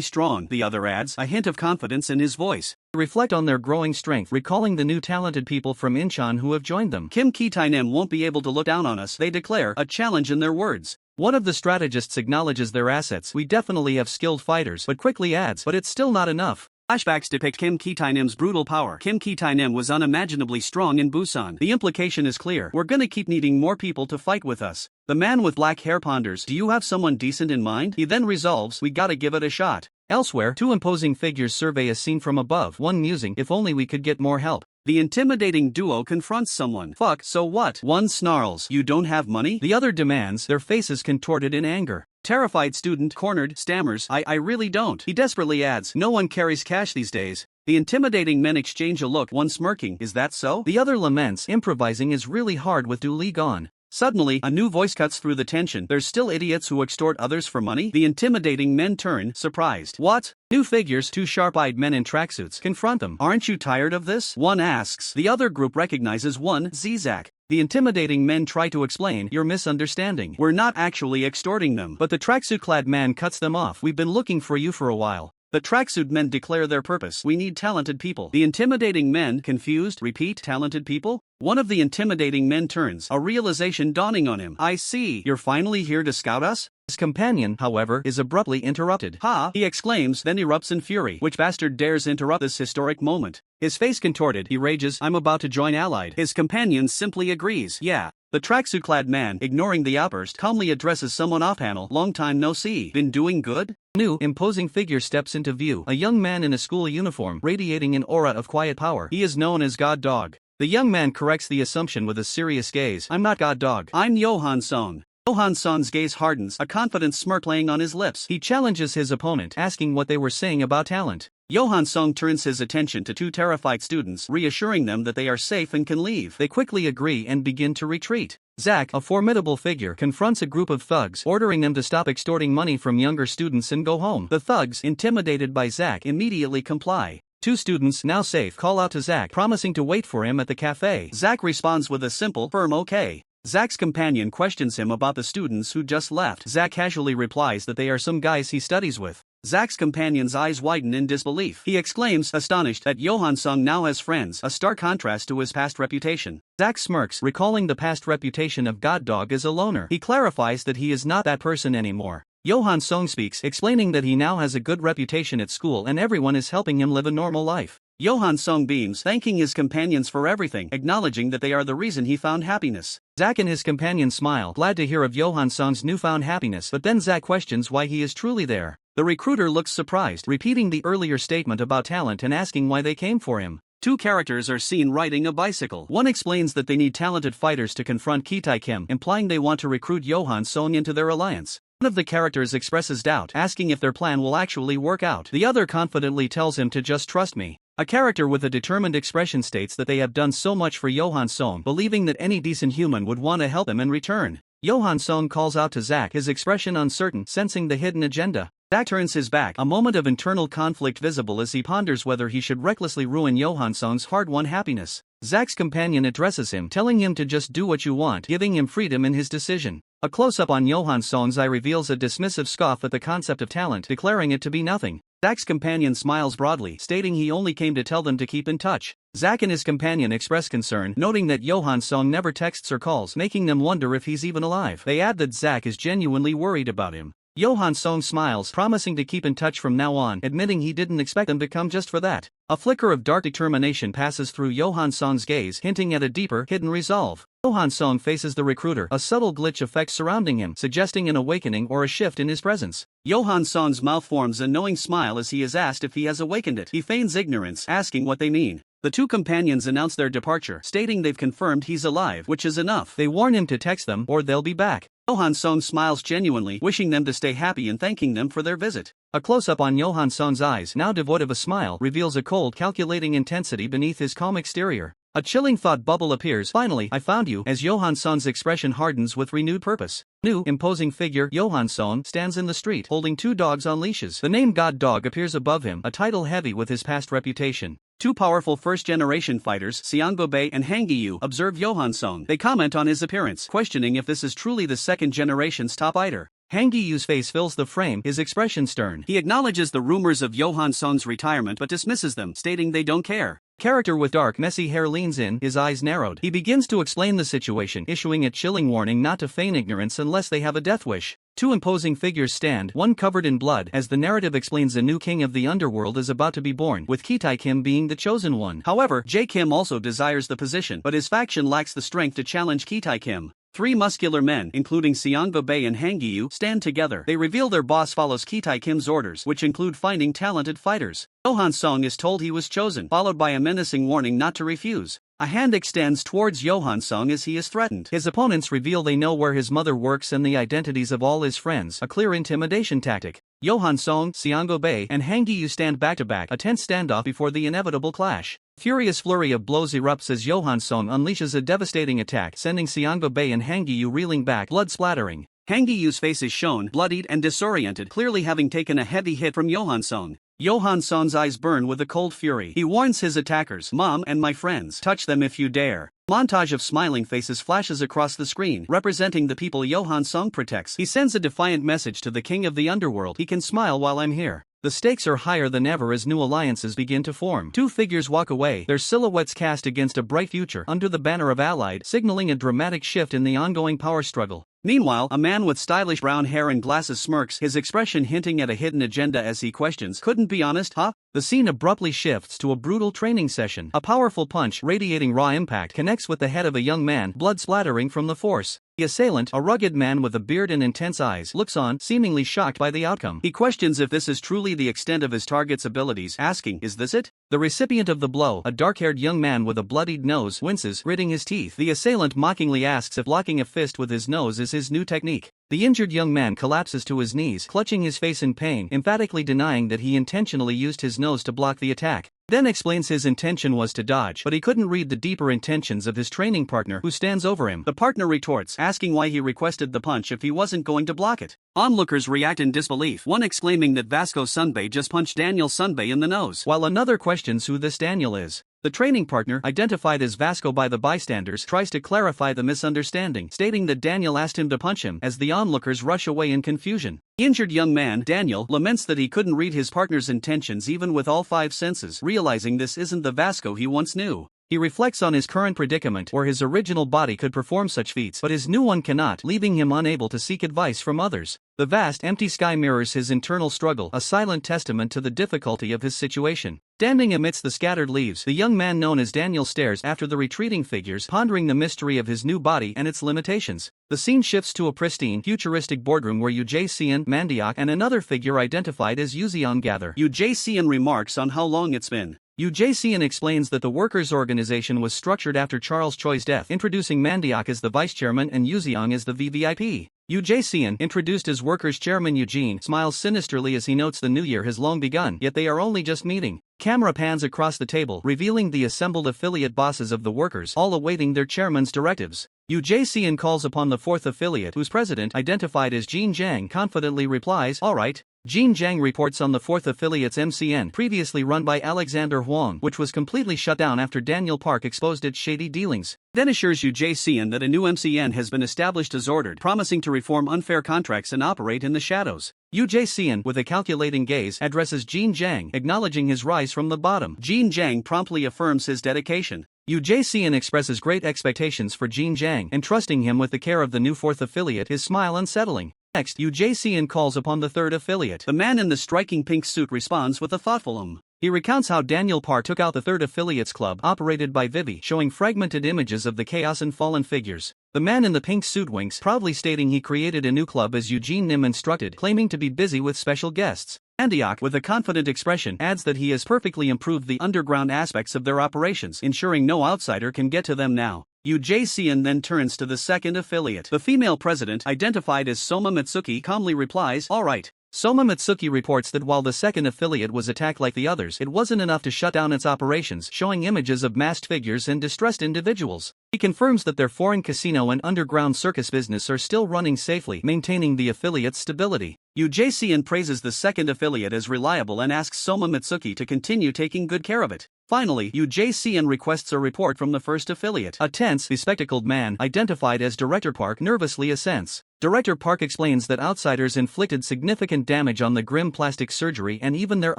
strong, the other adds, a hint of confidence in his voice. They reflect on their growing strength, recalling the new talented people from Incheon who have joined them. Kim Kitae-nim won't be able to look down on us, they declare, a challenge in their words. One of the strategists acknowledges their assets. We definitely have skilled fighters, but quickly adds, but it's still not enough. Flashbacks depict Kim Kitae-nim's brutal power. Kim Kitae-nim was unimaginably strong in Busan. The implication is clear. We're gonna keep needing more people to fight with us. The man with black hair ponders. Do you have someone decent in mind? He then resolves, we gotta give it a shot. Elsewhere, two imposing figures survey a scene from above, one musing, if only we could get more help. The intimidating duo confronts someone. Fuck, so what? One snarls, you don't have money? The other demands, their faces contorted in anger. Terrified student, cornered, stammers, I really don't. He desperately adds, no one carries cash these days. The intimidating men exchange a look, one smirking, is that so? The other laments, improvising is really hard with Dooley gone. Suddenly, a new voice cuts through the tension. There's still idiots who extort others for money? The intimidating men turn, surprised. What? New figures, two sharp-eyed men in tracksuits, confront them. Aren't you tired of this? One asks. The other group recognizes one, Zach. The intimidating men try to explain, you're misunderstanding. We're not actually extorting them. But the tracksuit-clad man cuts them off. We've been looking for you for a while. The tracksuit men declare their purpose. We need talented people. The intimidating men, confused, repeat, talented people? One of the intimidating men turns, a realization dawning on him. I see. You're finally here to scout us? His companion, however, is abruptly interrupted. Ha! He exclaims, then erupts in fury. Which bastard dares interrupt this historic moment? His face contorted, he rages, I'm about to join Allied. His companion simply agrees. Yeah. The tracksuit-clad man, ignoring the outburst, calmly addresses someone off-panel. Long time no see. Been doing good? New, imposing figure steps into view. A young man in a school uniform, radiating an aura of quiet power. He is known as God Dog. The young man corrects the assumption with a serious gaze. I'm not God Dog. I'm Johan Song. Johan Song's gaze hardens, a confident smirk playing on his lips. He challenges his opponent, asking what they were saying about talent. Johan Song turns his attention to two terrified students, reassuring them that they are safe and can leave. They quickly agree and begin to retreat. Zach, a formidable figure, confronts a group of thugs, ordering them to stop extorting money from younger students and go home. The thugs, intimidated by Zach, immediately comply. Two students, now safe, call out to Zach, promising to wait for him at the cafe. Zach responds with a simple, firm okay. Zach's companion questions him about the students who just left. Zach casually replies that they are some guys he studies with. Zach's companion's eyes widen in disbelief. He exclaims, astonished, that Johan Song now has friends, a stark contrast to his past reputation. Zach smirks, recalling the past reputation of God Dog as a loner. He clarifies that he is not that person anymore. Johan Song speaks, explaining that he now has a good reputation at school and everyone is helping him live a normal life. Johan Song beams, thanking his companions for everything, acknowledging that they are the reason he found happiness. Zach and his companion smile, glad to hear of Johan Song's newfound happiness, but then Zach questions why he is truly there. The recruiter looks surprised, repeating the earlier statement about talent and asking why they came for him. Two characters are seen riding a bicycle. One explains that they need talented fighters to confront Kitae Kim, implying they want to recruit Johan Song into their alliance. One of the characters expresses doubt, asking if their plan will actually work out. The other confidently tells him to just trust me. A character with a determined expression states that they have done so much for Johan Song, believing that any decent human would want to help them in return. Johan Song calls out to Zach, his expression uncertain, sensing the hidden agenda. Zach turns his back, a moment of internal conflict visible as he ponders whether he should recklessly ruin Johan Song's hard-won happiness. Zach's companion addresses him, telling him to just do what you want, giving him freedom in his decision. A close-up on Johan Song's eye reveals a dismissive scoff at the concept of talent, declaring it to be nothing. Zach's companion smiles broadly, stating he only came to tell them to keep in touch. Zach and his companion express concern, noting that Johan Song never texts or calls, making them wonder if he's even alive. They add that Zach is genuinely worried about him. Johan Song smiles, promising to keep in touch from now on, admitting he didn't expect them to come just for that. A flicker of dark determination passes through Johan Song's gaze, hinting at a deeper, hidden resolve. Johan Song faces the recruiter, a subtle glitch effect surrounding him, suggesting an awakening or a shift in his presence. Johan Song's mouth forms a knowing smile as he is asked if he has awakened it. He feigns ignorance, asking what they mean. The two companions announce their departure, stating they've confirmed he's alive, which is enough. They warn him to text them, or they'll be back. Johan Song smiles genuinely, wishing them to stay happy and thanking them for their visit. A close-up on Johan Song's eyes, now devoid of a smile, reveals a cold, calculating intensity beneath his calm exterior. A chilling thought bubble appears. Finally, I found you, as Johan Song's expression hardens with renewed purpose. New, imposing figure, Johan Song, stands in the street, holding two dogs on leashes. The name God Dog appears above him, a title heavy with his past reputation. Two powerful first-generation fighters, Seongbobei and Hangyu, observe Johan Song. They comment on his appearance, questioning if this is truly the second-generation's top fighter. Hangyu's face fills the frame, his expression stern. He acknowledges the rumors of Johan Song's retirement but dismisses them, stating they don't care. Character with dark, messy hair leans in, his eyes narrowed. He begins to explain the situation, issuing a chilling warning not to feign ignorance unless they have a death wish. Two imposing figures stand, one covered in blood, as the narrative explains a new king of the underworld is about to be born, with Kitae Kim being the chosen one. However, Jae Kim also desires the position, but his faction lacks the strength to challenge Kitae Kim. Three muscular men, including Seongbobei and Hangyu, stand together. They reveal their boss follows Kitae Kim's orders, which include finding talented fighters. Johan Song is told he was chosen, followed by a menacing warning not to refuse. A hand extends towards Johan Song as he is threatened. His opponents reveal they know where his mother works and the identities of all his friends, a clear intimidation tactic. Johan Song, Seongbobei, and Hangyu stand back-to-back, a tense standoff before the inevitable clash. Furious flurry of blows erupts as Johan Song unleashes a devastating attack, sending Seongbobei and Hangyu reeling back, blood splattering. Hangyu's face is shown, bloodied and disoriented, clearly having taken a heavy hit from Johan Song. Johan Song's eyes burn with a cold fury. He warns his attackers, "Mom and my friends, touch them if you dare." Montage of smiling faces flashes across the screen, representing the people Johan Song protects. He sends a defiant message to the king of the underworld, "He can smile while I'm here." The stakes are higher than ever as new alliances begin to form. Two figures walk away, their silhouettes cast against a bright future, under the banner of Allied, signaling a dramatic shift in the ongoing power struggle. Meanwhile, a man with stylish brown hair and glasses smirks, his expression hinting at a hidden agenda as he questions, "Couldn't be honest, huh?" The scene abruptly shifts to a brutal training session. A powerful punch, radiating raw impact, connects with the head of a young man, blood splattering from the force. The assailant, a rugged man with a beard and intense eyes, looks on, seemingly shocked by the outcome. He questions if this is truly the extent of his target's abilities, asking, "Is this it?" The recipient of the blow, a dark-haired young man with a bloodied nose, winces, gritting his teeth. The assailant mockingly asks if blocking a fist with his nose is his new technique. The injured young man collapses to his knees, clutching his face in pain, emphatically denying that he intentionally used his nose to block the attack. Then explains his intention was to dodge, but he couldn't read the deeper intentions of his training partner, who stands over him. The partner retorts, asking why he requested the punch if he wasn't going to block it. Onlookers react in disbelief, one exclaiming that Vasco Sunbei just punched Daniel Sunbei in the nose, while another questions who this Daniel is. The training partner, identified as Vasco by the bystanders, tries to clarify the misunderstanding, stating that Daniel asked him to punch him, as the onlookers rush away in confusion. The injured young man, Daniel, laments that he couldn't read his partner's intentions even with all five senses, realizing this isn't the Vasco he once knew. He reflects on his current predicament, where his original body could perform such feats, but his new one cannot, leaving him unable to seek advice from others. The vast, empty sky mirrors his internal struggle, a silent testament to the difficulty of his situation. Standing amidst the scattered leaves, the young man known as Daniel stares after the retreating figures, pondering the mystery of his new body and its limitations. The scene shifts to a pristine, futuristic boardroom where Yu Jae-seon, Mandiak, and another figure identified as Yuzeon gather. Yu Jae-seon remarks on how long it's been. Yu Jae-seon explains that the workers' organization was structured after Charles Choi's death, introducing Mandiak as the vice-chairman and Yuzeon as the VVIP. Yu Jae-seon, introduced as workers' chairman Eugene, smiles sinisterly as he notes the new year has long begun, yet they are only just meeting. Camera pans across the table, revealing the assembled affiliate bosses of the workers, all awaiting their chairman's directives. Yu Jae-seon calls upon the fourth affiliate, whose president, identified as Jin Jang, confidently replies, "All right, Jin Jiang reports on the fourth affiliate's MCN previously run by Alexander Huang, which was completely shut down after Daniel Park exposed its shady dealings. Then assures Yu Jae-seon that a new MCN has been established as ordered, promising to reform unfair contracts and operate in the shadows. Yu Jae-seon, with a calculating gaze, addresses Jin Jiang, acknowledging his rise from the bottom. Jin Jiang promptly affirms his dedication. Yu Jae-seon expresses great expectations for Jin Jiang, and trusting him with the care of the new fourth affiliate, his smile unsettling. Next, Yu Jae-seon calls upon the third affiliate. The man in the striking pink suit responds with a thoughtful He recounts how Daniel Park took out the third affiliate's club, operated by Vivi, showing fragmented images of the chaos and fallen figures. The man in the pink suit winks, proudly stating he created a new club as Eugene Nim instructed, claiming to be busy with special guests. Antioch, with a confident expression, adds that he has perfectly improved the underground aspects of their operations, ensuring no outsider can get to them now. Yu Jae-seon then turns to the second affiliate. The female president, identified as Soma Mitsuki, calmly replies, "All right." Soma Mitsuki reports that while the second affiliate was attacked like the others, it wasn't enough to shut down its operations, showing images of masked figures and distressed individuals. He confirms that their foreign casino and underground circus business are still running safely, maintaining the affiliate's stability. Yu Jae-seon praises the second affiliate as reliable and asks Soma Mitsuki to continue taking good care of it. Finally, Yu Jae-seon requests a report from the first affiliate. A tense, bespectacled man, identified as Director Park, nervously assents. Director Park explains that outsiders inflicted significant damage on the grim plastic surgery and even their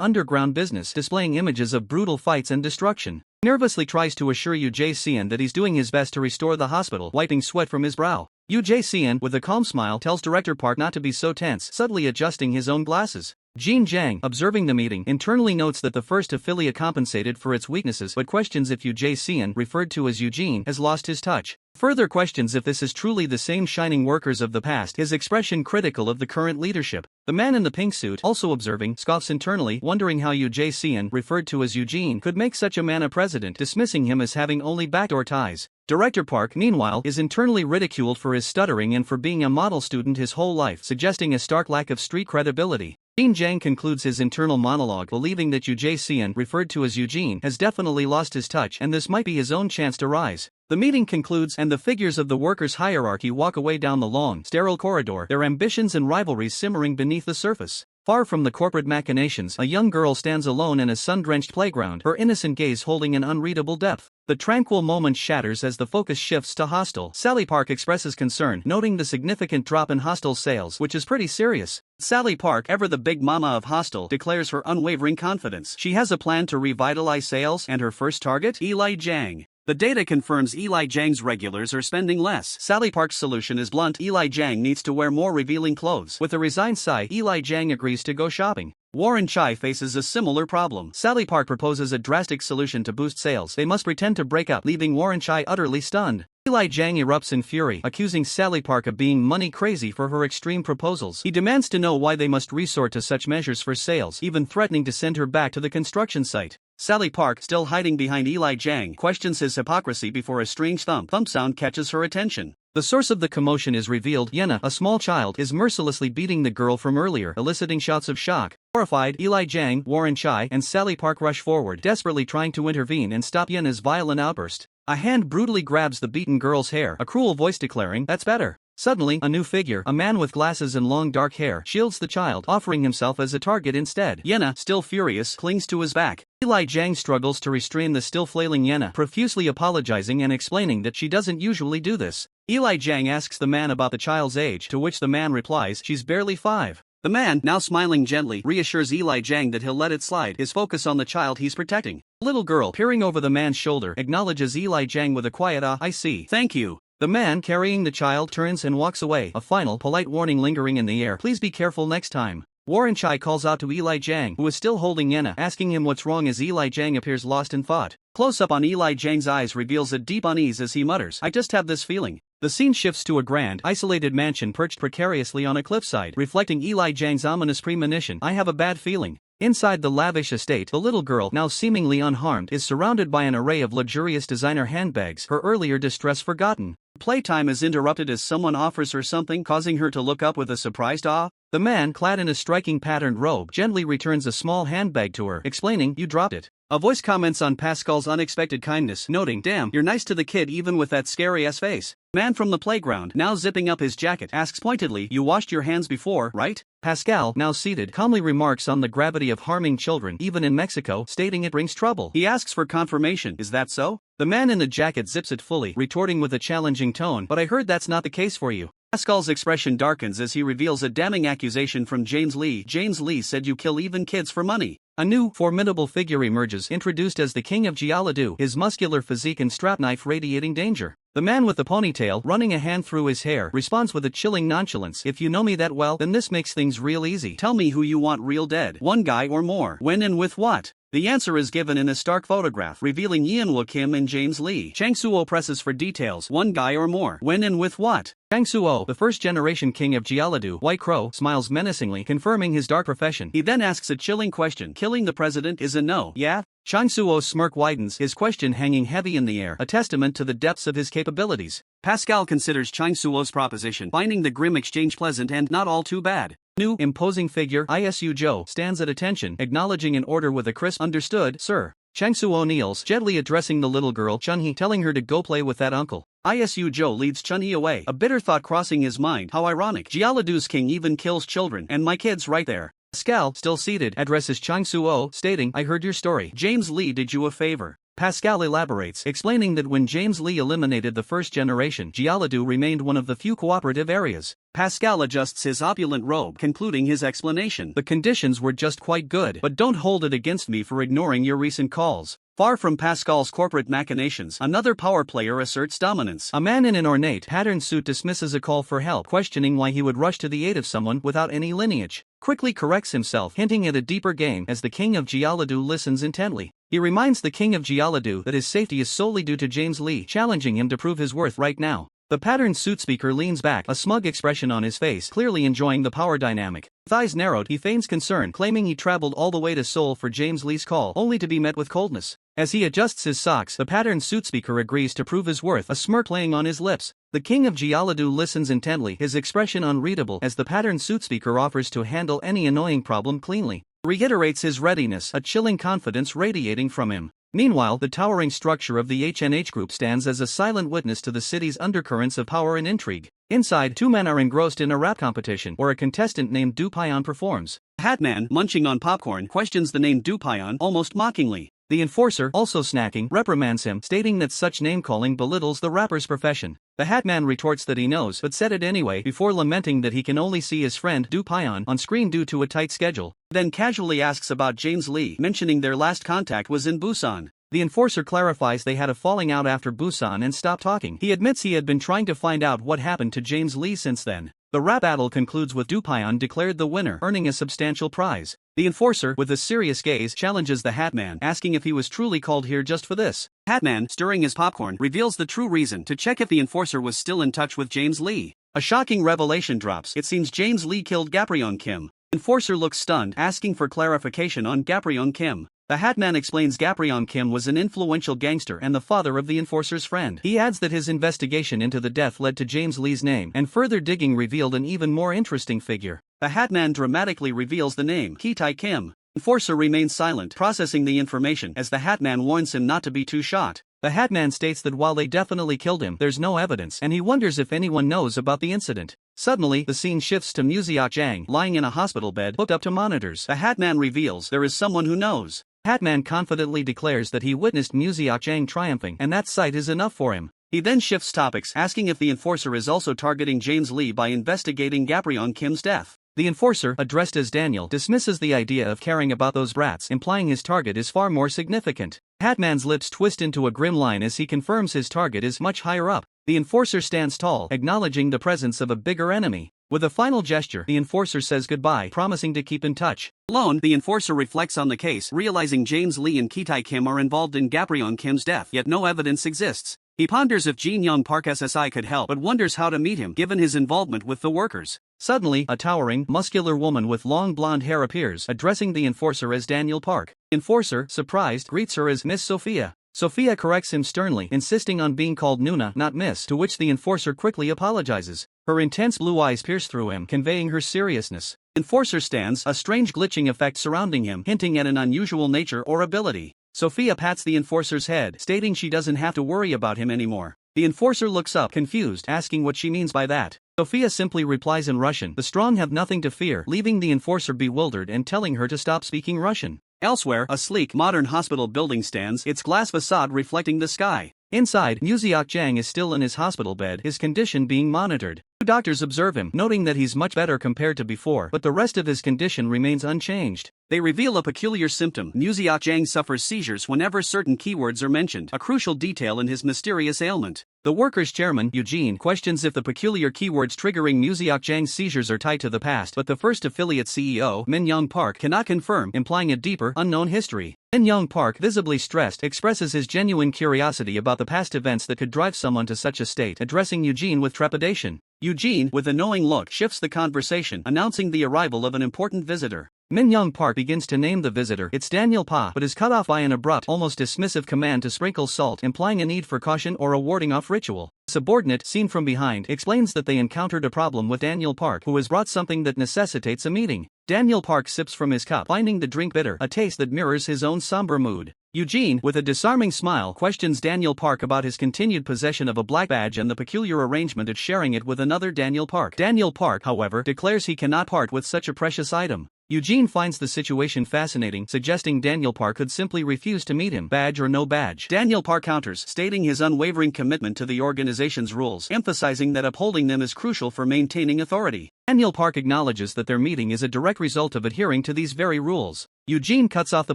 underground business, displaying images of brutal fights and destruction. Nervously tries to assure Yu Jae-seon that he's doing his best to restore the hospital, wiping sweat from his brow. Yu Jae-seon, with a calm smile, tells Director Park not to be so tense, subtly adjusting his own glasses. Jin Jiang, observing the meeting, internally notes that the first affiliate compensated for its weaknesses but questions if Yu Jae-seon, referred to as Eugene, has lost his touch. Further questions if this is truly the same shining workers of the past, his expression critical of the current leadership. The man in the pink suit, also observing, scoffs internally, wondering how Yu Jae-seon, referred to as Eugene, could make such a man a president, dismissing him as having only backdoor ties. Director Park, meanwhile, is internally ridiculed for his stuttering and for being a model student his whole life, suggesting a stark lack of street credibility. Jin Jiang concludes his internal monologue believing that Yu Jae-seon, referred to as Eugene, has definitely lost his touch and this might be his own chance to rise. The meeting concludes and the figures of the workers' hierarchy walk away down the long, sterile corridor, their ambitions and rivalries simmering beneath the surface. Far from the corporate machinations, a young girl stands alone in a sun-drenched playground, her innocent gaze holding an unreadable depth. The tranquil moment shatters as the focus shifts to Hostel. Sally Park expresses concern, noting the significant drop in Hostel sales, which is pretty serious. Sally Park, ever the big mama of Hostel, declares her unwavering confidence. She has a plan to revitalize sales, and her first target? Eli Jiang. The data confirms Eli Jiang's regulars are spending less. Sally Park's solution is blunt. Eli Jiang needs to wear more revealing clothes. With a resigned sigh, Eli Jiang agrees to go shopping. Warren Chai faces a similar problem. Sally Park proposes a drastic solution to boost sales. They must pretend to break up, leaving Warren Chai utterly stunned. Eli Jiang erupts in fury, accusing Sally Park of being money crazy for her extreme proposals. He demands to know why they must resort to such measures for sales, even threatening to send her back to the construction site. Sally Park, still hiding behind Eli Jiang, questions his hypocrisy before a strange thump sound catches her attention. The source of the commotion is revealed. Yenna, a small child, is mercilessly beating the girl from earlier, eliciting shouts of shock. Horrified, Eli Jiang, Warren Chai, and Sally Park rush forward, desperately trying to intervene and stop Yenna's violent outburst. A hand brutally grabs the beaten girl's hair, a cruel voice declaring, "That's better." Suddenly, a new figure, a man with glasses and long dark hair, shields the child, offering himself as a target instead. Yenna, still furious, clings to his back. Eli Jiang struggles to restrain the still flailing Yenna, profusely apologizing and explaining that she doesn't usually do this. Eli Jiang asks the man about the child's age, to which the man replies, "She's barely 5. The man, now smiling gently, reassures Eli Jiang that he'll let it slide, his focus on the child he's protecting. The little girl, peering over the man's shoulder, acknowledges Eli Jiang with a quiet "I see. Thank you." The man carrying the child turns and walks away, a final, polite warning lingering in the air. "Please be careful next time." Warren Chai calls out to Eli Jiang, who is still holding Yenna, asking him what's wrong as Eli Jiang appears lost in thought. Close-up on Eli Jiang's eyes reveals a deep unease as he mutters, "I just have this feeling." The scene shifts to a grand, isolated mansion perched precariously on a cliffside, reflecting Eli Jiang's ominous premonition, "I have a bad feeling." Inside the lavish estate, the little girl, now seemingly unharmed, is surrounded by an array of luxurious designer handbags, her earlier distress forgotten. Playtime is interrupted as someone offers her something, causing her to look up with a surprised awe. The man, clad in a striking patterned robe, gently returns a small handbag to her, explaining, "You dropped it." A voice comments on Pascal's unexpected kindness, noting, "Damn, you're nice to the kid even with that scary-ass face." Man from the playground, now zipping up his jacket, asks pointedly, "You washed your hands before, right?" Pascal, now seated, calmly remarks on the gravity of harming children, even in Mexico, stating it brings trouble. He asks for confirmation, "Is that so?" The man in the jacket zips it fully, retorting with a challenging tone, "But I heard that's not the case for you." Pascal's expression darkens as he reveals a damning accusation from James Lee. James Lee said you kill even kids for money. A new, formidable figure emerges, introduced as the King of Jialadu, his muscular physique and strap knife radiating danger. The man with the ponytail, running a hand through his hair, responds with a chilling nonchalance, "If you know me that well, then this makes things real easy. Tell me who you want real dead. One guy or more. When and with what?" The answer is given in a stark photograph, revealing Lookism and James Lee. Chang Suo presses for details. One guy or more. When and with what? Chang Suo, the first-generation king of Jialadu, White Crow, smiles menacingly, confirming his dark profession. He then asks a chilling question. Killing the president is a no, yeah? Chang Suo's smirk widens, his question hanging heavy in the air, a testament to the depths of his capabilities. Pascal considers Chang Suo's proposition, finding the grim exchange pleasant and not all too bad. New, imposing figure, Isu Zhou, stands at attention, acknowledging an order with a crisp, "Understood, sir." Chang Suo kneels, gently addressing the little girl, Chunhee, telling her to go play with that uncle. Isu Zhou leads Chunhee away, a bitter thought crossing his mind. How ironic. Jialadu's king even kills children, and my kid's right there. Pascal, still seated, addresses Chang Suo, stating, "I heard your story. James Lee did you a favor." Pascal elaborates, explaining that when James Lee eliminated the first generation, Jialadu remained one of the few cooperative areas. Pascal adjusts his opulent robe, concluding his explanation. "The conditions were just quite good, but don't hold it against me for ignoring your recent calls." Far from Pascal's corporate machinations, another power player asserts dominance. A man in an ornate, patterned suit dismisses a call for help, questioning why he would rush to the aid of someone without any lineage. Quickly corrects himself, hinting at a deeper game as the king of Jialadu listens intently. He reminds the king of Jialadu that his safety is solely due to James Lee, challenging him to prove his worth right now. The patterned suit speaker leans back, a smug expression on his face, clearly enjoying the power dynamic. With eyes narrowed, he feigns concern, claiming he traveled all the way to Seoul for James Lee's call, only to be met with coldness. As he adjusts his socks, the patterned suit speaker agrees to prove his worth, a smirk playing on his lips. The king of Jialadu listens intently, his expression unreadable, as the patterned suit speaker offers to handle any annoying problem cleanly. Reiterates his readiness, a chilling confidence radiating from him. Meanwhile, the towering structure of the HNH Group stands as a silent witness to the city's undercurrents of power and intrigue. Inside, two men are engrossed in a rap competition, where a contestant named Du Pion performs. The Hatman, munching on popcorn, questions the name Du Pion almost mockingly. The enforcer, also snacking, reprimands him, stating that such name-calling belittles the rapper's profession. The Hatman retorts that he knows, but said it anyway, before lamenting that he can only see his friend, Du Pion, on screen due to a tight schedule. Then casually asks about James Lee, mentioning their last contact was in Busan. The enforcer clarifies they had a falling out after Busan and stopped talking. He admits he had been trying to find out what happened to James Lee since then. The rap battle concludes with Du Pion declared the winner, earning a substantial prize. The enforcer, with a serious gaze, challenges the Hatman, asking if he was truly called here just for this. Hatman, stirring his popcorn, reveals the true reason, to check if the enforcer was still in touch with James Lee. A shocking revelation drops. It seems James Lee killed Gaprion Kim. Enforcer looks stunned, asking for clarification on Gaprion Kim. The Hatman explains Gaprion Kim was an influential gangster and the father of the enforcer's friend. He adds that his investigation into the death led to James Lee's name, and further digging revealed an even more interesting figure. The Hatman dramatically reveals the name, Kitae Kim. Enforcer remains silent, processing the information, as the Hatman warns him not to be too shot. The Hatman states that while they definitely killed him, there's no evidence, and he wonders if anyone knows about the incident. Suddenly, the scene shifts to Muziak Zhang, lying in a hospital bed, hooked up to monitors. The Hatman reveals there is someone who knows. Hatman confidently declares that he witnessed Muziak Zhang triumphing, and that sight is enough for him. He then shifts topics, asking if the enforcer is also targeting James Lee by investigating Gaprion Kim's death. The enforcer, addressed as Daniel, dismisses the idea of caring about those brats, implying his target is far more significant. Hatman's lips twist into a grim line as he confirms his target is much higher up. The enforcer stands tall, acknowledging the presence of a bigger enemy. With a final gesture, the enforcer says goodbye, promising to keep in touch. Alone, the enforcer reflects on the case, realizing James Lee and Kitae Kim are involved in Gaprion Kim's death, yet no evidence exists. He ponders if Jin Young Park SSI could help, but wonders how to meet him, given his involvement with the workers. Suddenly, a towering, muscular woman with long blonde hair appears, addressing the enforcer as Daniel Park. Enforcer, surprised, greets her as Miss Sophia. Sophia corrects him sternly, insisting on being called Nuna, not Miss, to which the enforcer quickly apologizes. Her intense blue eyes pierce through him, conveying her seriousness. Enforcer stands, a strange glitching effect surrounding him, hinting at an unusual nature or ability. Sophia pats the enforcer's head, stating she doesn't have to worry about him anymore. The enforcer looks up, confused, asking what she means by that. Sophia simply replies in Russian, "The strong have nothing to fear," leaving the enforcer bewildered and telling her to stop speaking Russian. Elsewhere, a sleek, modern hospital building stands, its glass facade reflecting the sky. Inside, Muziak Jang is still in his hospital bed, his condition being monitored. Two doctors observe him, noting that he's much better compared to before, but the rest of his condition remains unchanged. They reveal a peculiar symptom. Muziak Jang suffers seizures whenever certain keywords are mentioned, a crucial detail in his mysterious ailment. The workers' chairman, Eugene, questions if the peculiar keywords triggering Muziak Jang's seizures are tied to the past, but the first affiliate CEO, Min Young Park, cannot confirm, implying a deeper, unknown history. Min Young Park, visibly stressed, expresses his genuine curiosity about the past events that could drive someone to such a state, addressing Eugene with trepidation. Eugene, with a knowing look, shifts the conversation, announcing the arrival of an important visitor. Min Young Park begins to name the visitor. It's Daniel Pa, but is cut off by an abrupt, almost dismissive command to sprinkle salt, implying a need for caution or a warding off ritual. A subordinate, seen from behind, explains that they encountered a problem with Daniel Park, who has brought something that necessitates a meeting. Daniel Park sips from his cup, finding the drink bitter, a taste that mirrors his own somber mood. Eugene, with a disarming smile, questions Daniel Park about his continued possession of a black badge and the peculiar arrangement at sharing it with another Daniel Park. Daniel Park, however, declares he cannot part with such a precious item. Eugene finds the situation fascinating, suggesting Daniel Park could simply refuse to meet him, badge or no badge. Daniel Park counters, stating his unwavering commitment to the organization's rules, emphasizing that upholding them is crucial for maintaining authority. Daniel Park acknowledges that their meeting is a direct result of adhering to these very rules. Eugene cuts off the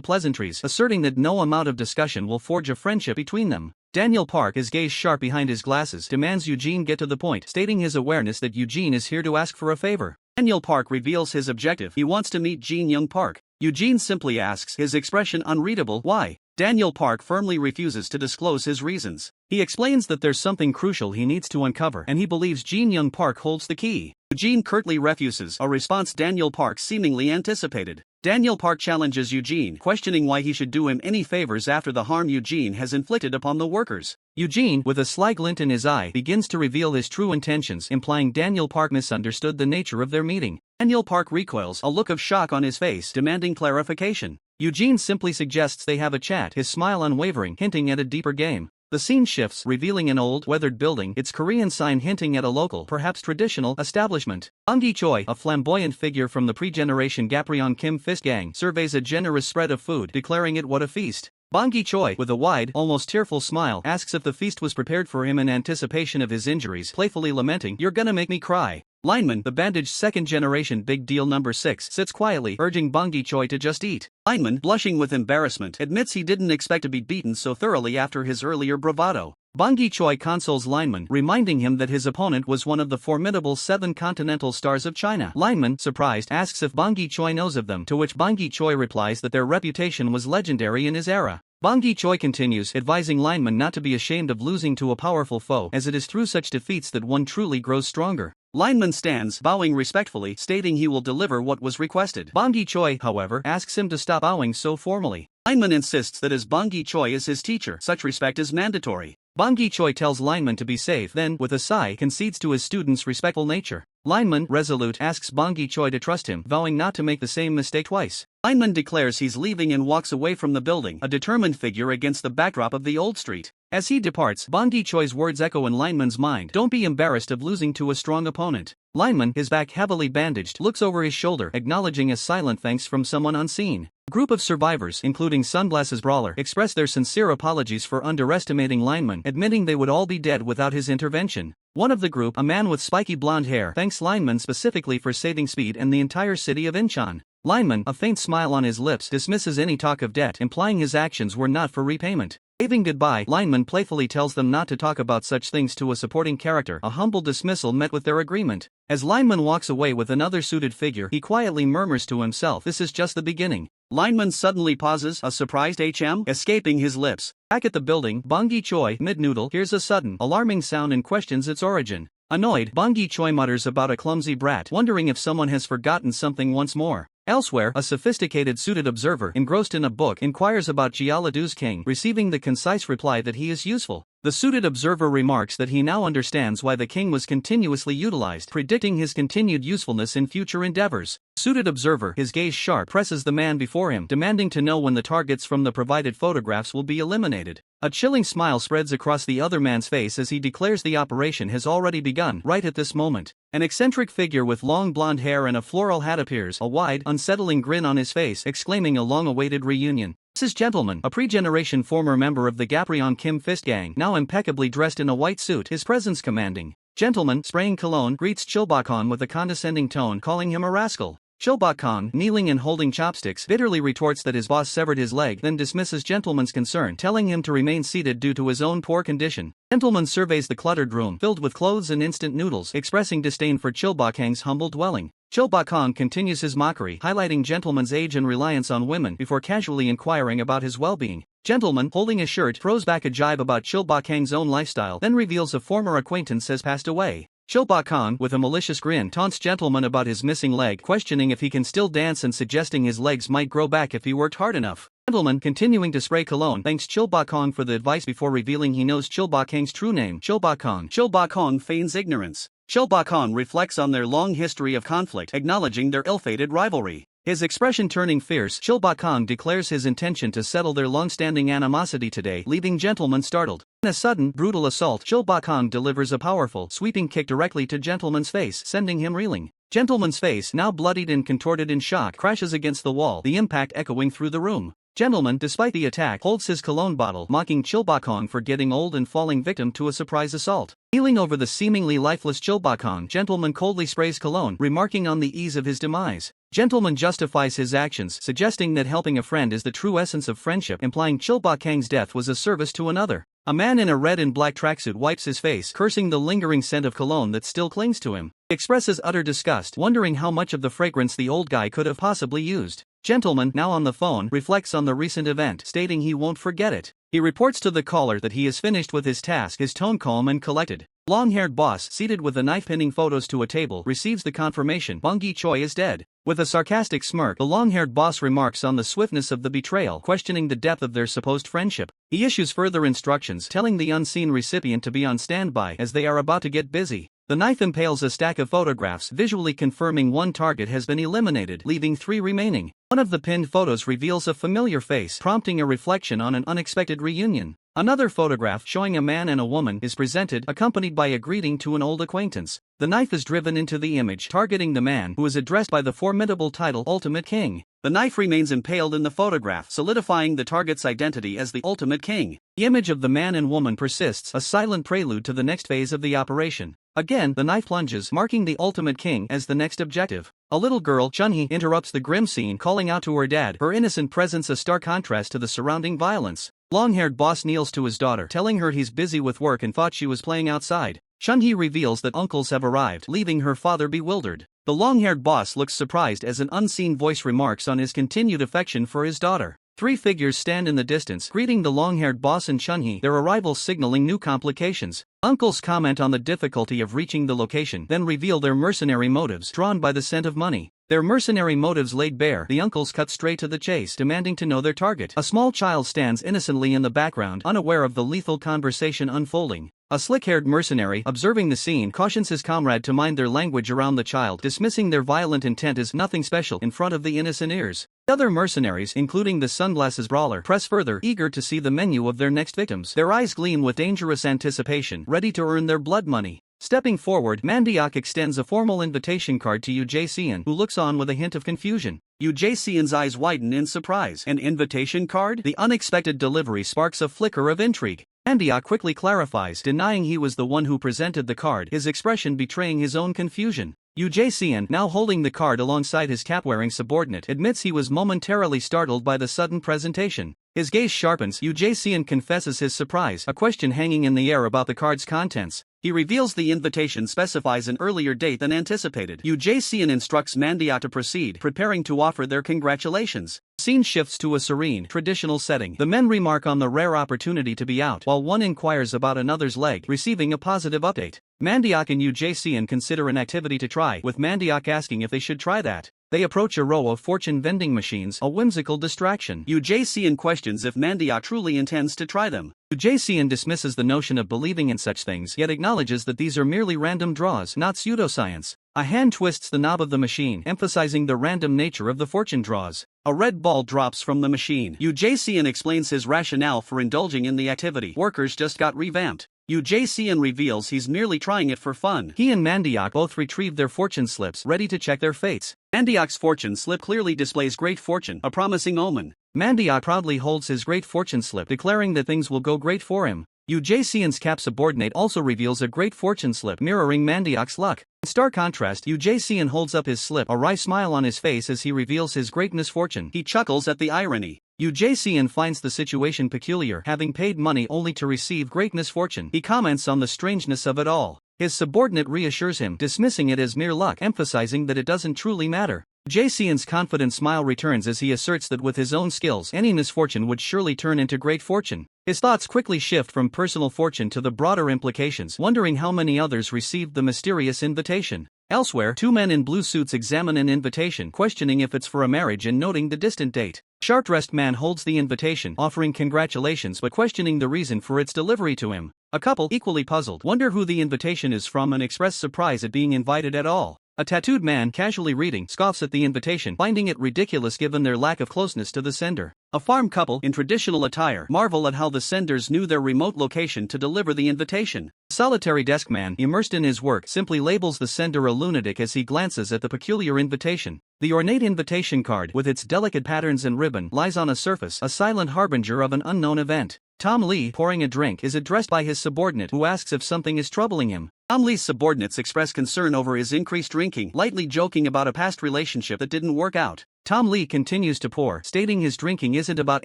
pleasantries, asserting that no amount of discussion will forge a friendship between them. Daniel Park, his gaze sharp behind his glasses, demands Eugene get to the point, stating his awareness that Eugene is here to ask for a favor. Daniel Park reveals his objective. He wants to meet Jin Young Park. Eugene simply asks, his expression unreadable, why? Daniel Park firmly refuses to disclose his reasons. He explains that there's something crucial he needs to uncover, and he believes Jin Young Park holds the key. Eugene curtly refuses, a response Daniel Park seemingly anticipated. Daniel Park challenges Eugene, questioning why he should do him any favors after the harm Eugene has inflicted upon the workers. Eugene, with a sly glint in his eye, begins to reveal his true intentions, implying Daniel Park misunderstood the nature of their meeting. Daniel Park recoils, a look of shock on his face, demanding clarification. Eugene simply suggests they have a chat, his smile unwavering, hinting at a deeper game. The scene shifts, revealing an old, weathered building, its Korean sign hinting at a local, perhaps traditional, establishment. Bang Gi-choi, a flamboyant figure from the pre-generation Gapreon Kim Fist gang, surveys a generous spread of food, declaring it what a feast. Bang Gi-choi, with a wide, almost tearful smile, asks if the feast was prepared for him in anticipation of his injuries, playfully lamenting, "You're gonna make me cry." Lineman, the bandaged second-generation Big Deal number 6, sits quietly, urging Bang Gi-choi to just eat. Lineman, blushing with embarrassment, admits he didn't expect to be beaten so thoroughly after his earlier bravado. Bang Gi-choi consoles Lineman, reminding him that his opponent was one of the formidable 7 continental stars of China. Lineman, surprised, asks if Bang Gi-choi knows of them, to which Bang Gi-choi replies that their reputation was legendary in his era. Bang Gi-choi continues, advising Lineman not to be ashamed of losing to a powerful foe, as it is through such defeats that one truly grows stronger. Lineman stands, bowing respectfully, stating he will deliver what was requested. Bang Gi-choi, however, asks him to stop bowing so formally. Lineman insists that as Bang Gi-choi is his teacher, such respect is mandatory. Bang Gi-choi tells Lineman to be safe, then, with a sigh, concedes to his student's respectful nature. Lineman, resolute, asks Bang Gi-choi to trust him, vowing not to make the same mistake twice. Lineman declares he's leaving and walks away from the building, a determined figure against the backdrop of the old street. As he departs, Bang Gi-choi's words echo in Lineman's mind, "Don't be embarrassed of losing to a strong opponent." Lineman, his back heavily bandaged, looks over his shoulder, acknowledging a silent thanks from someone unseen. A group of survivors, including Sunglasses Brawler, express their sincere apologies for underestimating Lineman, admitting they would all be dead without his intervention. One of the group, a man with spiky blonde hair, thanks Lineman specifically for saving Speed and the entire city of Incheon. Lineman, a faint smile on his lips, dismisses any talk of debt, implying his actions were not for repayment. Waving goodbye, Lineman playfully tells them not to talk about such things to a supporting character, a humble dismissal met with their agreement. As Lineman walks away with another suited figure, he quietly murmurs to himself, "This is just the beginning." Lineman suddenly pauses, a surprised HM escaping his lips. Back at the building, Bang Gi-choi, mid-noodle, hears a sudden, alarming sound and questions its origin. Annoyed, Bang Gi-choi mutters about a clumsy brat, wondering if someone has forgotten something once more. Elsewhere, a sophisticated suited observer, engrossed in a book, inquires about Jialadu's king, receiving the concise reply that he is useful. The suited observer remarks that he now understands why the king was continuously utilized, predicting his continued usefulness in future endeavors. Suited observer, his gaze sharp, presses the man before him, demanding to know when the targets from the provided photographs will be eliminated. A chilling smile spreads across the other man's face as he declares the operation has already begun right at this moment. An eccentric figure with long blonde hair and a floral hat appears, a wide, unsettling grin on his face, exclaiming a long-awaited reunion. This is Gentleman, a pre-generation former member of the Gaprion Kim Fist Gang, now impeccably dressed in a white suit, his presence commanding. Gentleman, spraying cologne, greets Chilbakon with a condescending tone, calling him a rascal. Chilbakon, kneeling and holding chopsticks, bitterly retorts that his boss severed his leg, then dismisses Gentleman's concern, telling him to remain seated due to his own poor condition. Gentleman surveys the cluttered room, filled with clothes and instant noodles, expressing disdain for Chilbakang's humble dwelling. Chilbakong continues his mockery, highlighting Gentleman's age and reliance on women before casually inquiring about his well-being. Gentleman, holding his shirt, throws back a jibe about Chilbakang's own lifestyle, then reveals a former acquaintance has passed away. Chilbakong, with a malicious grin, taunts Gentleman about his missing leg, questioning if he can still dance and suggesting his legs might grow back if he worked hard enough. Gentleman, continuing to spray cologne, thanks Chilbakong for the advice before revealing he knows Chilbakang's true name, Chilbakong. Chilbakong feigns ignorance. Chilbakong reflects on their long history of conflict, acknowledging their ill-fated rivalry. His expression turning fierce, Chilbakong declares his intention to settle their long-standing animosity today, leaving Gentleman startled. In a sudden, brutal assault, Chilbakong delivers a powerful, sweeping kick directly to Gentleman's face, sending him reeling. Gentleman's face, now bloodied and contorted in shock, crashes against the wall, the impact echoing through the room. Gentleman, despite the attack, holds his cologne bottle, mocking Chilbakong for getting old and falling victim to a surprise assault. Kneeling over the seemingly lifeless Chilbakong, Gentleman coldly sprays cologne, remarking on the ease of his demise. Gentleman justifies his actions, suggesting that helping a friend is the true essence of friendship, implying Chilbakang's death was a service to another. A man in a red and black tracksuit wipes his face, cursing the lingering scent of cologne that still clings to him. He expresses utter disgust, wondering how much of the fragrance the old guy could have possibly used. Gentleman, now on the phone, reflects on the recent event, stating he won't forget it. He reports to the caller that he is finished with his task, his tone calm and collected. Long-haired boss, seated with a knife pinning photos to a table, receives the confirmation Bungie Choi is dead. With a sarcastic smirk, the long-haired boss remarks on the swiftness of the betrayal, questioning the depth of their supposed friendship. He issues further instructions, telling the unseen recipient to be on standby as they are about to get busy. The knife impales a stack of photographs, visually confirming one target has been eliminated, leaving 3 remaining. One of the pinned photos reveals a familiar face, prompting a reflection on an unexpected reunion. Another photograph showing a man and a woman is presented, accompanied by a greeting to an old acquaintance. The knife is driven into the image, targeting the man, who is addressed by the formidable title Ultimate King. The knife remains impaled in the photograph, solidifying the target's identity as the Ultimate King. The image of the man and woman persists, a silent prelude to the next phase of the operation. Again, the knife plunges, marking the Ultimate King as the next objective. A little girl, Chunhee, interrupts the grim scene, calling out to her dad, her innocent presence a stark contrast to the surrounding violence. Long-haired boss kneels to his daughter, telling her he's busy with work and thought she was playing outside. Chunhee reveals that uncles have arrived, leaving her father bewildered. The long-haired boss looks surprised as an unseen voice remarks on his continued affection for his daughter. 3 figures stand in the distance, greeting the long-haired boss and Chunhee, their arrival signaling new complications. Uncles comment on the difficulty of reaching the location, then reveal their mercenary motives, drawn by the scent of money. Their mercenary motives laid bare, the uncles cut straight to the chase, demanding to know their target. A small child stands innocently in the background, unaware of the lethal conversation unfolding. A slick-haired mercenary, observing the scene, cautions his comrade to mind their language around the child, dismissing their violent intent as nothing special in front of the innocent ears. The other mercenaries, including the sunglasses brawler, press further, eager to see the menu of their next victims. Their eyes gleam with dangerous anticipation, ready to earn their blood money. Stepping forward, Mandiak extends a formal invitation card to Yu Jae-seon, who looks on with a hint of confusion. Yu Jae-seon's eyes widen in surprise. An invitation card? The unexpected delivery sparks a flicker of intrigue. Mandiak quickly clarifies, denying he was the one who presented the card, his expression betraying his own confusion. Yu Jae-seon, now holding the card alongside his cap-wearing subordinate, admits he was momentarily startled by the sudden presentation. His gaze sharpens, Yu Jae-seon confesses his surprise, a question hanging in the air about the card's contents. He reveals the invitation specifies an earlier date than anticipated. Yu Jae-seon instructs Mandiak to proceed, preparing to offer their congratulations. Scene shifts to a serene, traditional setting. The men remark on the rare opportunity to be out, while one inquires about another's leg, receiving a positive update. Mandiak and Yu Jae-seon consider an activity to try, with Mandiak asking if they should try that. They approach a row of fortune vending machines, a whimsical distraction. Yoo Jae-seon questions if Mandiak truly intends to try them. Yoo Jae-seon dismisses the notion of believing in such things yet acknowledges that these are merely random draws, not pseudoscience. A hand twists the knob of the machine, emphasizing the random nature of the fortune draws. A red ball drops from the machine. Yoo Jae-seon explains his rationale for indulging in the activity. Workers just got revamped. Yoo Jae-seon reveals he's merely trying it for fun. He and Mandiak both retrieve their fortune slips, ready to check their fates. Mandiak's fortune slip clearly displays great fortune, a promising omen. Mandiak proudly holds his great fortune slip, declaring that things will go great for him. Yoo Jae-seon's cap subordinate also reveals a great fortune slip, mirroring Mandiak's luck. In stark contrast, Yoo Jae-seon holds up his slip, a wry smile on his face as he reveals his great misfortune. He chuckles at the irony. Yoo Jae-seon finds the situation peculiar, having paid money only to receive great misfortune. He comments on the strangeness of it all. His subordinate reassures him, dismissing it as mere luck, emphasizing that it doesn't truly matter. Jae-seon's confident smile returns as he asserts that with his own skills, any misfortune would surely turn into great fortune. His thoughts quickly shift from personal fortune to the broader implications, wondering how many others received the mysterious invitation. Elsewhere, two men in blue suits examine an invitation, questioning if it's for a marriage and noting the distant date. Sharp-dressed man holds the invitation, offering congratulations but questioning the reason for its delivery to him. A couple, equally puzzled, wonder who the invitation is from and express surprise at being invited at all. A tattooed man, casually reading, scoffs at the invitation, finding it ridiculous given their lack of closeness to the sender. A farm couple, in traditional attire, marvel at how the senders knew their remote location to deliver the invitation. A solitary desk man, immersed in his work, simply labels the sender a lunatic as he glances at the peculiar invitation. The ornate invitation card, with its delicate patterns and ribbon, lies on a surface, a silent harbinger of an unknown event. Tom Lee, pouring a drink, is addressed by his subordinate, who asks if something is troubling him. Tom Lee's subordinates express concern over his increased drinking, lightly joking about a past relationship that didn't work out. Tom Lee continues to pour, stating his drinking isn't about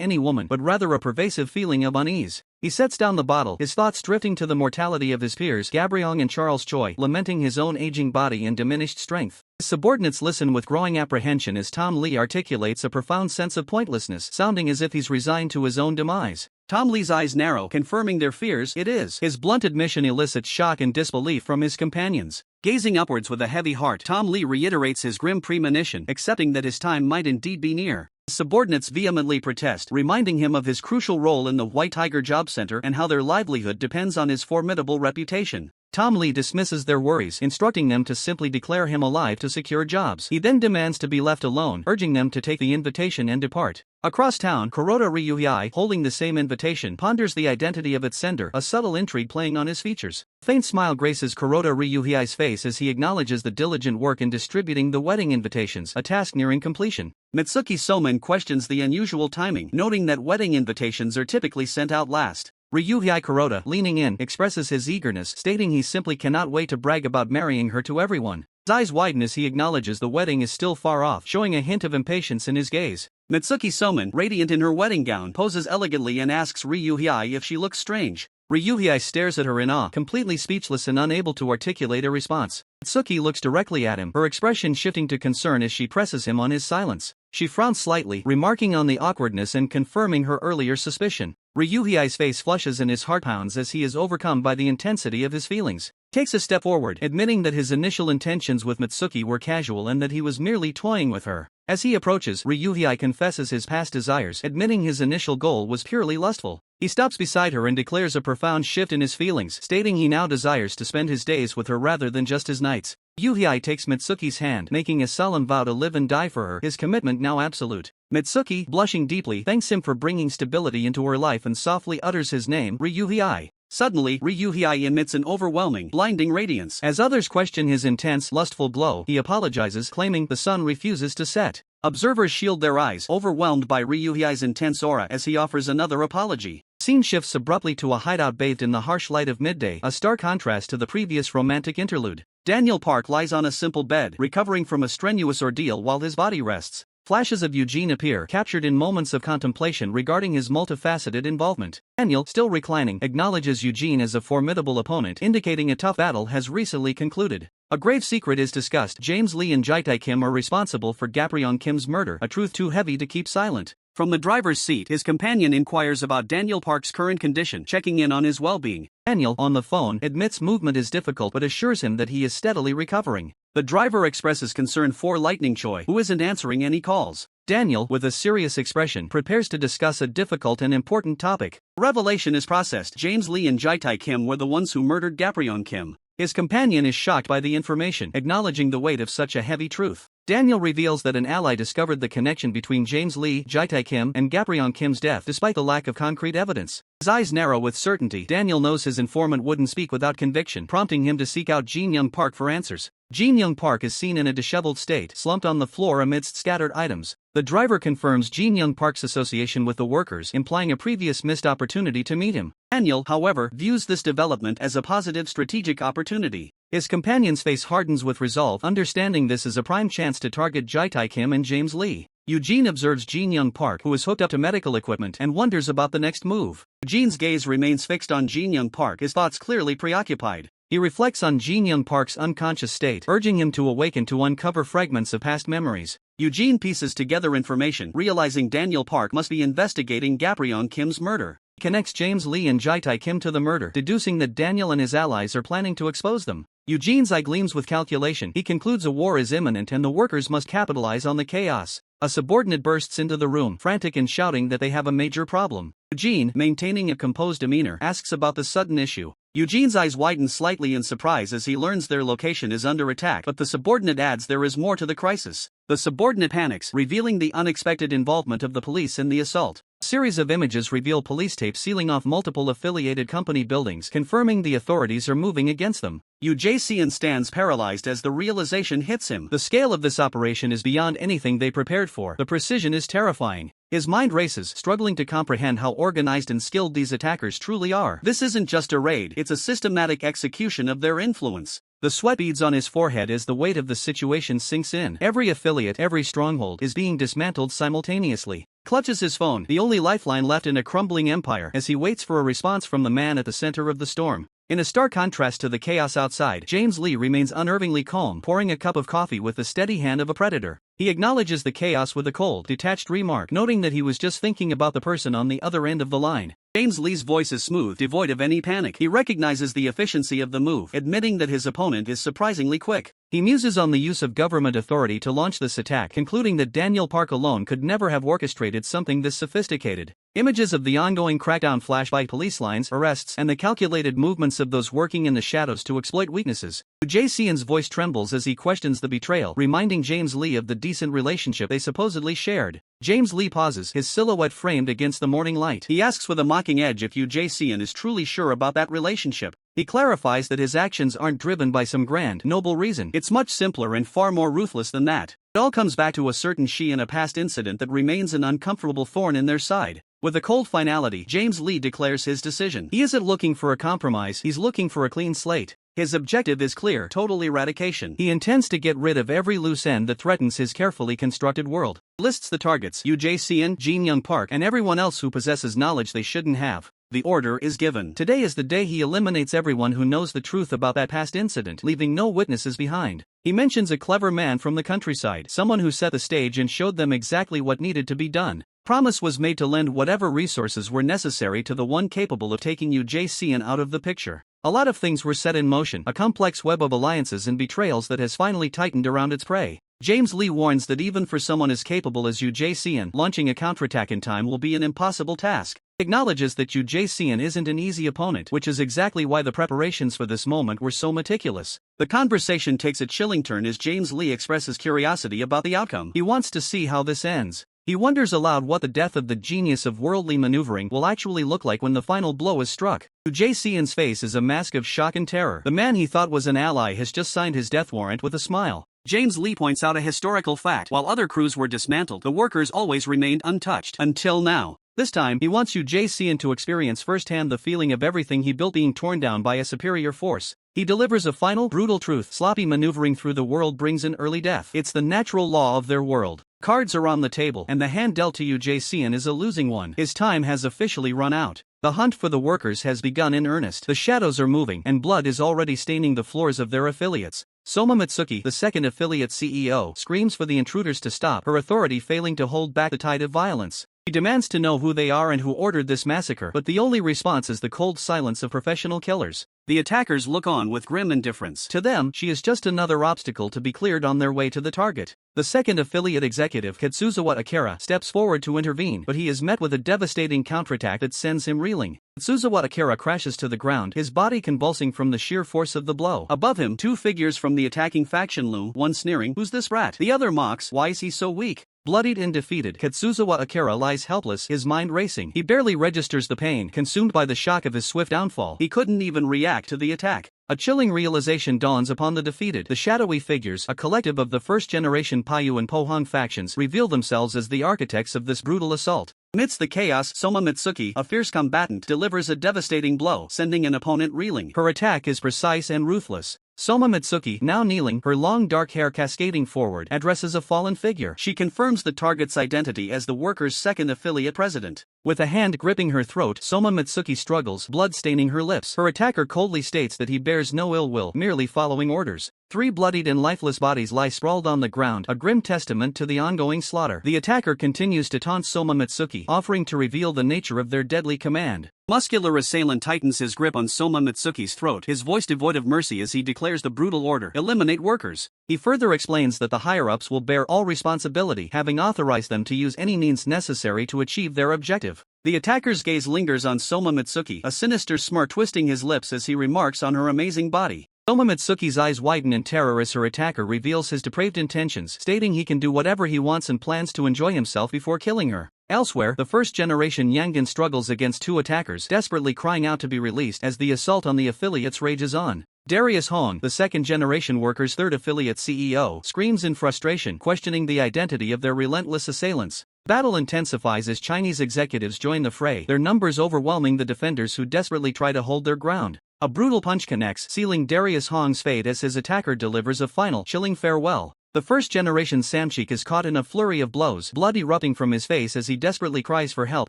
any woman but rather a pervasive feeling of unease. He sets down the bottle, his thoughts drifting to the mortality of his peers Gabriong and Charles Choi, lamenting his own aging body and diminished strength. His subordinates listen with growing apprehension as Tom Lee articulates a profound sense of pointlessness, sounding as if he's resigned to his own demise. Tom Lee's eyes narrow, confirming their fears. It is. His blunt admission elicits shock and disbelief from his companions. Gazing upwards with a heavy heart, Tom Lee reiterates his grim premonition, accepting that his time might indeed be near. His subordinates vehemently protest, reminding him of his crucial role in the White Tiger Job Center and how their livelihood depends on his formidable reputation. Tom Lee dismisses their worries, instructing them to simply declare him alive to secure jobs. He then demands to be left alone, urging them to take the invitation and depart. Across town, Kuroda Ryuhei, holding the same invitation, ponders the identity of its sender, a subtle intrigue playing on his features. A faint smile graces Kuroda Ryuhei's face as he acknowledges the diligent work in distributing the wedding invitations, a task nearing completion. Mitsuki Soman questions the unusual timing, noting that wedding invitations are typically sent out last. Ryuhei Kuroda, leaning in, expresses his eagerness, stating he simply cannot wait to brag about marrying her to everyone. His eyes widen as he acknowledges the wedding is still far off, showing a hint of impatience in his gaze. Mitsuki Soman, radiant in her wedding gown, poses elegantly and asks Ryuhei if she looks strange. Ryuhei stares at her in awe, completely speechless and unable to articulate a response. Mitsuki looks directly at him, her expression shifting to concern as she presses him on his silence. She frowns slightly, remarking on the awkwardness and confirming her earlier suspicion. Ryuhei's face flushes and his heart pounds as he is overcome by the intensity of his feelings. Takes a step forward, admitting that his initial intentions with Mitsuki were casual and that he was merely toying with her. As he approaches, Ryuhei confesses his past desires, admitting his initial goal was purely lustful. He stops beside her and declares a profound shift in his feelings, stating he now desires to spend his days with her rather than just his nights. Ryuhei takes Mitsuki's hand, making a solemn vow to live and die for her, his commitment now absolute. Mitsuki, blushing deeply, thanks him for bringing stability into her life and softly utters his name, Ryuhei. Suddenly, Ryuhei emits an overwhelming, blinding radiance. As others question his intense, lustful glow, he apologizes, claiming the sun refuses to set. Observers shield their eyes, overwhelmed by Ryuhei's intense aura as he offers another apology. Scene shifts abruptly to a hideout bathed in the harsh light of midday, a stark contrast to the previous romantic interlude. Daniel Park lies on a simple bed, recovering from a strenuous ordeal while his body rests. Flashes of Eugene appear, captured in moments of contemplation regarding his multifaceted involvement. Daniel, still reclining, acknowledges Eugene as a formidable opponent, indicating a tough battle has recently concluded. A grave secret is discussed. James Lee and Jae-tae Kim are responsible for Gaprion Kim's murder, a truth too heavy to keep silent. From the driver's seat, his companion inquires about Daniel Park's current condition, checking in on his well-being. Daniel, on the phone, admits movement is difficult but assures him that he is steadily recovering. The driver expresses concern for Lightning Choi, who isn't answering any calls. Daniel, with a serious expression, prepares to discuss a difficult and important topic. Revelation is processed. James Lee and Kitae Kim were the ones who murdered Gaprion Kim. His companion is shocked by the information, acknowledging the weight of such a heavy truth. Daniel reveals that an ally discovered the connection between James Lee, Kitae Kim, and Gaprion Kim's death despite the lack of concrete evidence. His eyes narrow with certainty. Daniel knows his informant wouldn't speak without conviction, prompting him to seek out Jin Young Park for answers. Jin Young Park is seen in a disheveled state, slumped on the floor amidst scattered items. The driver confirms Jin Young Park's association with the workers, implying a previous missed opportunity to meet him. Daniel, however, views this development as a positive strategic opportunity. His companion's face hardens with resolve, understanding this is a prime chance to target Kitae Kim and James Lee. Eugene observes Jin Young Park, who is hooked up to medical equipment, and wonders about the next move. Eugene's gaze remains fixed on Jin Young Park, his thoughts clearly preoccupied. He reflects on Jin Young Park's unconscious state, urging him to awaken to uncover fragments of past memories. Eugene pieces together information, realizing Daniel Park must be investigating Gaprion Kim's murder. He connects James Lee and Kitae Kim to the murder, deducing that Daniel and his allies are planning to expose them. Eugene's eye gleams with calculation. He concludes a war is imminent and the workers must capitalize on the chaos. A subordinate bursts into the room, frantic and shouting that they have a major problem. Eugene, maintaining a composed demeanor, asks about the sudden issue. Eugene's eyes widen slightly in surprise as he learns their location is under attack, but the subordinate adds there is more to the crisis. The subordinate panics, revealing the unexpected involvement of the police in the assault. A series of images reveal police tape sealing off multiple affiliated company buildings, confirming the authorities are moving against them. UJCN stands paralyzed as the realization hits him. The scale of this operation is beyond anything they prepared for. The precision is terrifying. His mind races, struggling to comprehend how organized and skilled these attackers truly are. This isn't just a raid, it's a systematic execution of their influence. The sweat beads on his forehead as the weight of the situation sinks in. Every affiliate, every stronghold is being dismantled simultaneously. Clutches his phone, the only lifeline left in a crumbling empire, as he waits for a response from the man at the center of the storm. In a stark contrast to the chaos outside, James Lee remains unnervingly calm, pouring a cup of coffee with the steady hand of a predator. He acknowledges the chaos with a cold, detached remark, noting that he was just thinking about the person on the other end of the line. James Lee's voice is smooth, devoid of any panic. He recognizes the efficiency of the move, admitting that his opponent is surprisingly quick. He muses on the use of government authority to launch this attack, concluding that Daniel Park alone could never have orchestrated something this sophisticated. Images of the ongoing crackdown flash by police lines, arrests, and the calculated movements of those working in the shadows to exploit weaknesses. JCN's voice trembles as he questions the betrayal, reminding James Lee of the decent relationship they supposedly shared. James Lee pauses, his silhouette framed against the morning light. He asks with a mocking edge if UJCN is truly sure about that relationship. He clarifies that his actions aren't driven by some grand, noble reason. It's much simpler and far more ruthless than that. It all comes back to a certain she and a past incident that remains an uncomfortable thorn in their side. With a cold finality, James Lee declares his decision. He isn't looking for a compromise, he's looking for a clean slate. His objective is clear, total eradication. He intends to get rid of every loose end that threatens his carefully constructed world. He lists the targets, UJCN, Jin Young Park, and everyone else who possesses knowledge they shouldn't have. The order is given. Today is the day he eliminates everyone who knows the truth about that past incident, leaving no witnesses behind. He mentions a clever man from the countryside, someone who set the stage and showed them exactly what needed to be done. Promise was made to lend whatever resources were necessary to the one capable of taking UJCN out of the picture. A lot of things were set in motion, a complex web of alliances and betrayals that has finally tightened around its prey. James Lee warns that even for someone as capable as UJCN, launching a counterattack in time will be an impossible task. He acknowledges that UJCN isn't an easy opponent, which is exactly why the preparations for this moment were so meticulous. The conversation takes a chilling turn as James Lee expresses curiosity about the outcome. He wants to see how this ends. He wonders aloud what the death of the genius of worldly maneuvering will actually look like when the final blow is struck. UJCN's face is a mask of shock and terror. The man he thought was an ally has just signed his death warrant with a smile. James Lee points out a historical fact. While other crews were dismantled, the workers always remained untouched. Until now. This time, he wants UJCN to experience firsthand the feeling of everything he built being torn down by a superior force. He delivers a final, brutal truth. Sloppy maneuvering through the world brings in early death. It's the natural law of their world. Cards are on the table, and the hand dealt to UJCN is a losing one. His time has officially run out. The hunt for the workers has begun in earnest. The shadows are moving, and blood is already staining the floors of their affiliates. Soma Mitsuki, the second affiliate CEO, screams for the intruders to stop, her authority failing to hold back the tide of violence. He demands to know who they are and who ordered this massacre, but the only response is the cold silence of professional killers. The attackers look on with grim indifference. To them, she is just another obstacle to be cleared on their way to the target. The second affiliate executive, Katsuzawa Akira, steps forward to intervene, but he is met with a devastating counterattack that sends him reeling. Katsuzawa Akira crashes to the ground, his body convulsing from the sheer force of the blow. Above him, two figures from the attacking faction loom, one sneering, "Who's this brat?" The other mocks, "Why is he so weak?" Bloodied and defeated, Katsuzawa Akira lies helpless, his mind racing. He barely registers the pain, consumed by the shock of his swift downfall. He couldn't even react to the attack. A chilling realization dawns upon the defeated. The shadowy figures, a collective of the first-generation Paiyu and Pohang factions, reveal themselves as the architects of this brutal assault. Amidst the chaos, Soma Mitsuki, a fierce combatant, delivers a devastating blow, sending an opponent reeling. Her attack is precise and ruthless. Soma Mitsuki, now kneeling, her long dark hair cascading forward, addresses a fallen figure. She confirms the target's identity as the workers' second affiliate president. With a hand gripping her throat, Soma Mitsuki struggles, blood staining her lips. Her attacker coldly states that he bears no ill will, merely following orders. Three bloodied and lifeless bodies lie sprawled on the ground, a grim testament to the ongoing slaughter. The attacker continues to taunt Soma Mitsuki, offering to reveal the nature of their deadly command. Muscular assailant tightens his grip on Soma Mitsuki's throat, his voice devoid of mercy as he declares the brutal order: eliminate workers. He further explains that the higher-ups will bear all responsibility, having authorized them to use any means necessary to achieve their objective. The attacker's gaze lingers on Soma Mitsuki, a sinister smirk twisting his lips as he remarks on her amazing body. Soma Mitsuki's eyes widen in terror as her attacker reveals his depraved intentions, stating he can do whatever he wants and plans to enjoy himself before killing her. Elsewhere, the first-generation Yangon struggles against two attackers, desperately crying out to be released as the assault on the affiliates rages on. Darius Hong, the second-generation workers' third affiliate CEO, screams in frustration, questioning the identity of their relentless assailants. Battle intensifies as Chinese executives join the fray, their numbers overwhelming the defenders who desperately try to hold their ground. A brutal punch connects, sealing Darius Hong's fate as his attacker delivers a final, chilling farewell. The first-generation Samchik is caught in a flurry of blows, blood erupting from his face as he desperately cries for help,